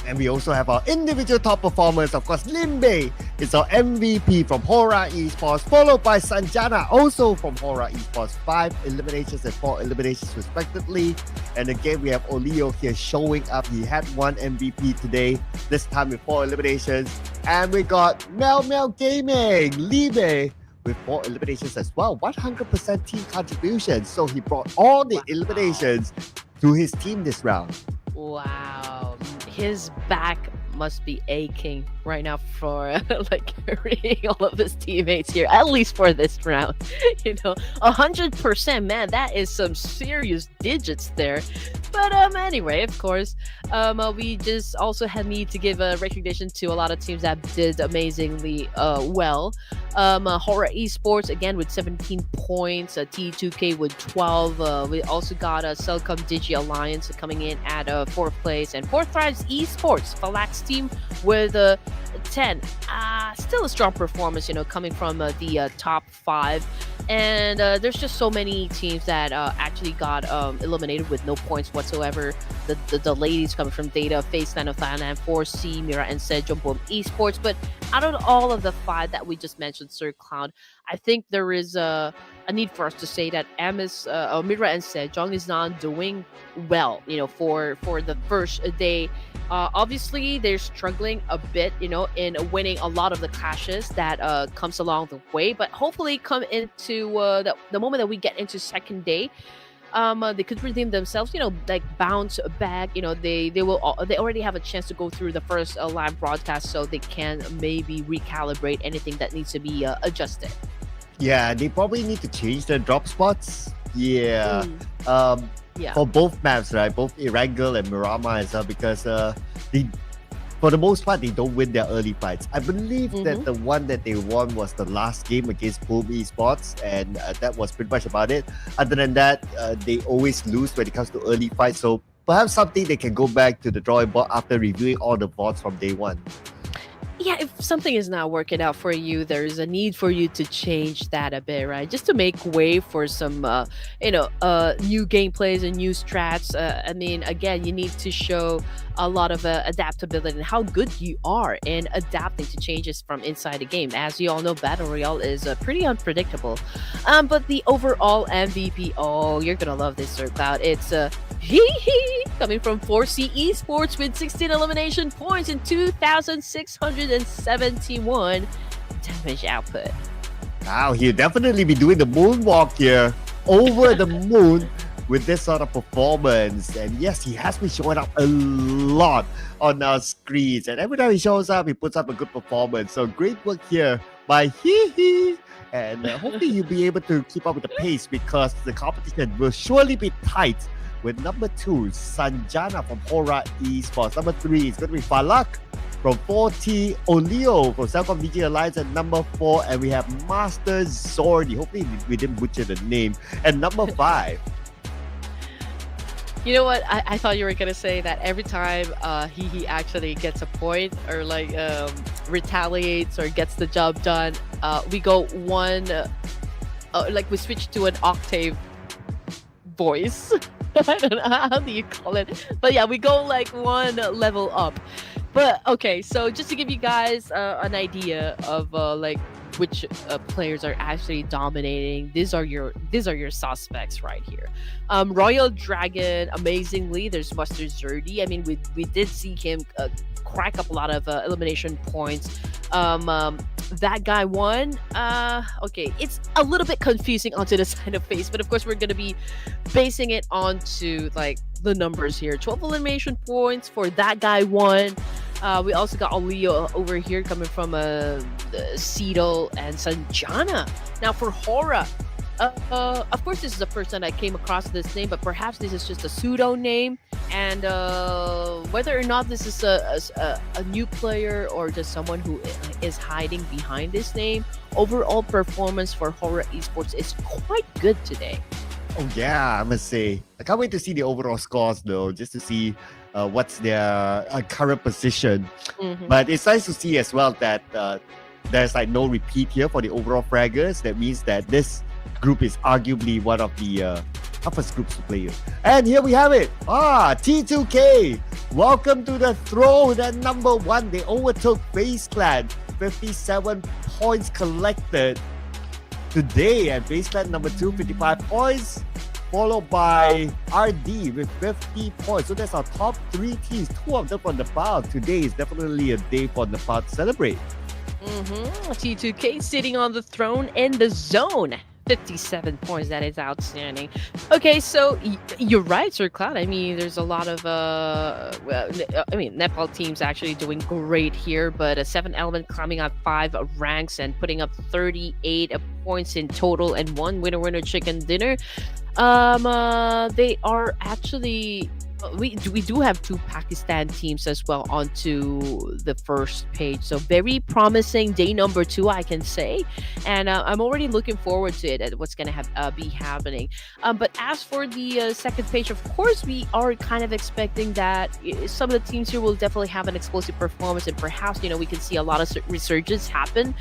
And we also have our individual top performers. Of course, Limbe is our MVP from HORAA Esports, followed by Sanjana, also from HORAA Esports. 5 eliminations and 4 eliminations respectively. And again, we have Olio here showing up. He had 1 MVP today, this time with 4 eliminations. And we got Mel Gaming, Limbe, with 4 eliminations as well. 100% team contribution. So he brought all the eliminations to his team this round. Wow, his back must be aching right now for like carrying all of his teammates here, at least for this round. 100%, man, that is some serious digits there. But anyway, of course, we just also need to give a recognition to a lot of teams that did amazingly well. HORAA Esports again with 17 points, T2K with 12. We also got a CELCOMDIGI Alliance coming in at 4th place, and 4th Thrives Esports Phalanx team with 10. Still a strong performance, coming from the top 5. And there's just so many teams that actually got eliminated with no points whatsoever. The ladies coming from Data, FAZE, Fan of Thailand, 4C, MIRAEN, and SEJONG, both Esports. But out of all of the 5 that we just mentioned, Sir Cloud, I think there is a need for us to say that MIRAEN and SEJONG is not doing well, for the first day. Obviously, they're struggling a bit, in winning a lot of the clashes that comes along the way. But hopefully, come into the moment that we get into second day, they could redeem themselves, like bounce back. They already have a chance to go through the first live broadcast, so they can maybe recalibrate anything that needs to be adjusted. Yeah, they probably need to change their drop spots. Yeah. Yeah. For both maps, right? Both Erangel and Miramar as well, because for the most part, they don't win their early fights. I believe that the one that they won was the last game against PUBG Esports, and that was pretty much about it. Other than that, they always lose when it comes to early fights. So perhaps something they can go back to the drawing board after reviewing all the VODs from day one. Yeah, if something is not working out for you, there's a need for you to change that a bit, right? Just to make way for some, new gameplays and new strats. I mean, again, you need to show a lot of adaptability and how good you are in adapting to changes from inside the game. As you all know, Battle Royale is pretty unpredictable. But the overall MVP, oh, you're gonna love this, Sir Cloud. It's coming from 4C Esports with 16 elimination points and 2,671 damage output. Wow, he'll definitely be doing the moonwalk here over the moon with this sort of performance. And yes, he has been showing up a lot on our screens. And every time he shows up, he puts up a good performance. So great work here by And hopefully you'll be able to keep up with the pace, because the competition will surely be tight with number 2, Sanjana from HORAA Esports. Number 3 is going to be Falak from 4T, Oleo from CELCOMDIGI Alliance at number 4, and we have Master Zordi. Hopefully we didn't butcher the name. And number 5. You know what? I thought you were gonna say that every time he actually gets a point or like retaliates or gets the job done, we go one, like we switch to an octave voice. I don't know, how do you call it? But yeah, we go like one level up. But okay, so just to give you guys an idea of like which players are actually dominating, these are your suspects right here. Royal Dragon, amazingly, there's Master Zordi. I mean, we did see him crack up a lot of elimination points. That guy won. Okay, it's a little bit confusing onto the side of FAZE, but of course we're gonna be basing it onto like the numbers here. 12 elimination points for that guy won. We also got Oleo over here coming from Cedal and Sanjana. Now for HORAA, of course this is the first time I came across this name, but perhaps this is just a pseudo name, and whether or not this is a new player or just someone who is hiding behind this name, overall performance for HORAA Esports is quite good today. Oh yeah, I must say, I can't wait to see the overall scores though, just to see what's their current position. But it's nice to see as well that there's like no repeat here for the overall fraggers. That means that this group is arguably one of the toughest groups to play with. And here we have it. T2K, welcome to the throne at number 1. They overtook FaZe Clan, 57 points collected today, and FaZe Clan number 2, 55 points, followed by RD with 50 points. So that's our top 3 teams, 2 of them from Nepal. Today is definitely a day for Nepal to celebrate. T2K sitting on the throne in the zone. 57 points. That is outstanding. Okay, so you're right, Sir Cloud. I mean, there's a lot of Nepal teams actually doing great here, but a 7 element climbing up 5 ranks and putting up 38 points in total and one winner chicken dinner. They are actually we do have 2 Pakistan teams as well onto the first page, so very promising day number 2, I can say, and I'm already looking forward to it at what's gonna be happening. But as for the second page, of course, we are kind of expecting that some of the teams here will definitely have an explosive performance, and perhaps we can see a lot of resurgence happen.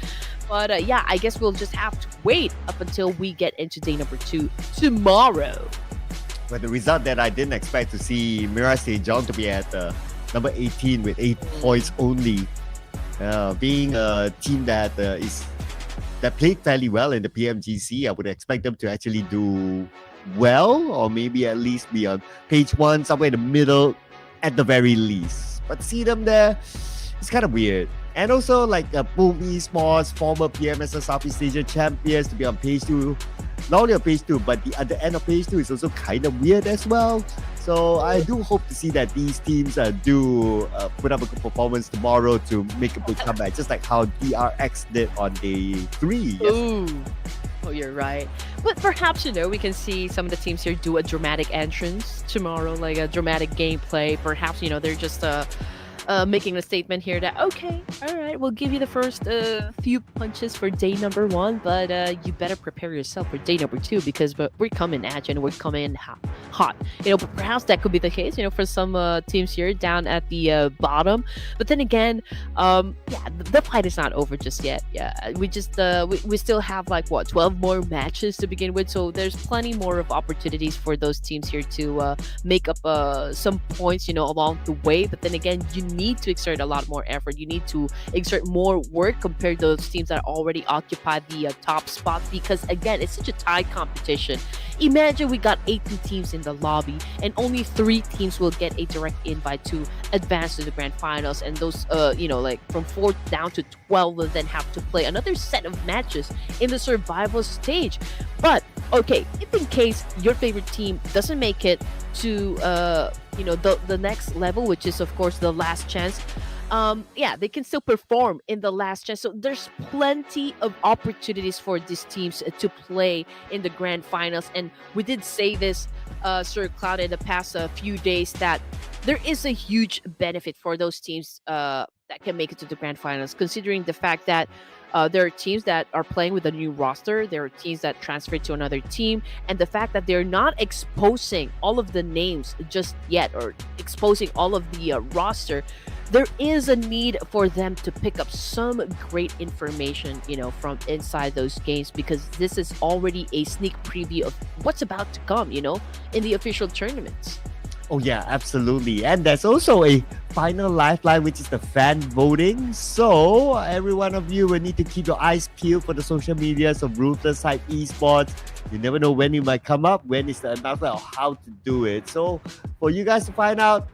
But yeah, I guess we'll just have to wait up until we get into day number 2 tomorrow. But the result that I didn't expect to see SEJONG to be at number 18 with 8 points only, being a team that played fairly well in the PMGC. I would expect them to actually do well, or maybe at least be on page 1, somewhere in the middle at the very least. But to see them there, it's kind of weird. And also like PUBG Esports, former PMSL Southeast Asia champions, to be on page 2. Not only on page 2, but the other end of page 2 is also kind of weird as well. So I do hope to see that these teams do put up a good performance tomorrow to make a big comeback, just like how DRX did on day 3. Ooh. Oh, you're right. But perhaps, we can see some of the teams here do a dramatic entrance tomorrow, like a dramatic gameplay. Perhaps, they're just making a statement here that, okay, all right, we'll give you the first few punches for day number 1, but you better prepare yourself for day number 2, because we're coming at you and we're coming hot. But perhaps that could be the case, for some teams here down at the bottom. But then again, the fight is not over just yet. Yeah, we just we still have like 12 more matches to begin with, so there's plenty more of opportunities for those teams here to make up some points, along the way. But then again, you need to exert a lot more effort. You need to exert more work compared to those teams that already occupy the top spots, because again, it's such a tight competition. Imagine we got 18 teams in the lobby and only 3 teams will get a direct invite to advance to the grand finals, and those like from 4 down to 12 will then have to play another set of matches in the survival stage. But okay, if in case your favorite team doesn't make it to the next level, which is of course the last chance, they can still perform in the last chance. So there's plenty of opportunities for these teams to play in the grand finals. And we did say this, Sir Cloud, in the past few days, that there is a huge benefit for those teams that can make it to the grand finals, considering the fact that there are teams that are playing with a new roster. There are teams that transferred to another team, and the fact that they're not exposing all of the names just yet, or exposing all of the roster, there is a need for them to pick up some great information, from inside those games, because this is already a sneak preview of what's about to come, in the official tournaments. Oh yeah, absolutely. And there's also a final lifeline, which is the fan voting. So every one of you will need to keep your eyes peeled for the social medias of Ruthless Esports. You never know when it might come up, when is the announcement of how to do it. So for you guys to find out,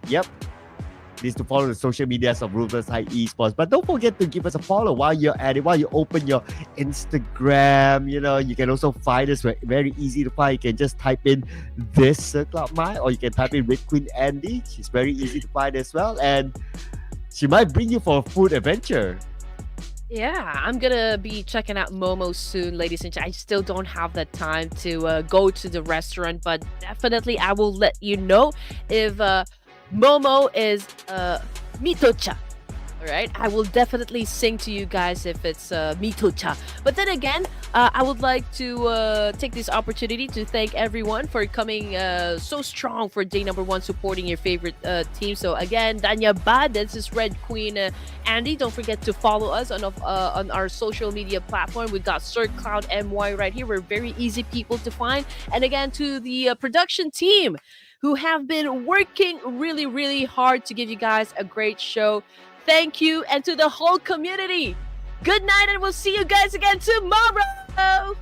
needs to follow the social medias of Ruthless Esports. But don't forget to give us a follow while you're at it, while you open your Instagram. You can also find us very easy to find. You can just type in this Circle Up My, or you can type in Red Queen Andy. She's very easy to find as well. And she might bring you for a food adventure. Yeah, I'm gonna be checking out Momo soon, ladies and gentlemen. I still don't have the time to go to the restaurant, but definitely I will let you know if Momo is Mitocha. All right, I will definitely sing to you guys if it's Mitocha. But then again, I would like to take this opportunity to thank everyone for coming so strong for day number 1, supporting your favorite team. So again, Danya Bad, this is Red Queen Andy. Don't forget to follow us on our social media platform. We got Sir Cloud MY right here. We're very easy people to find. And again, to the production team, who have been working really, really hard to give you guys a great show. Thank you. And to the whole community, good night, and we'll see you guys again tomorrow.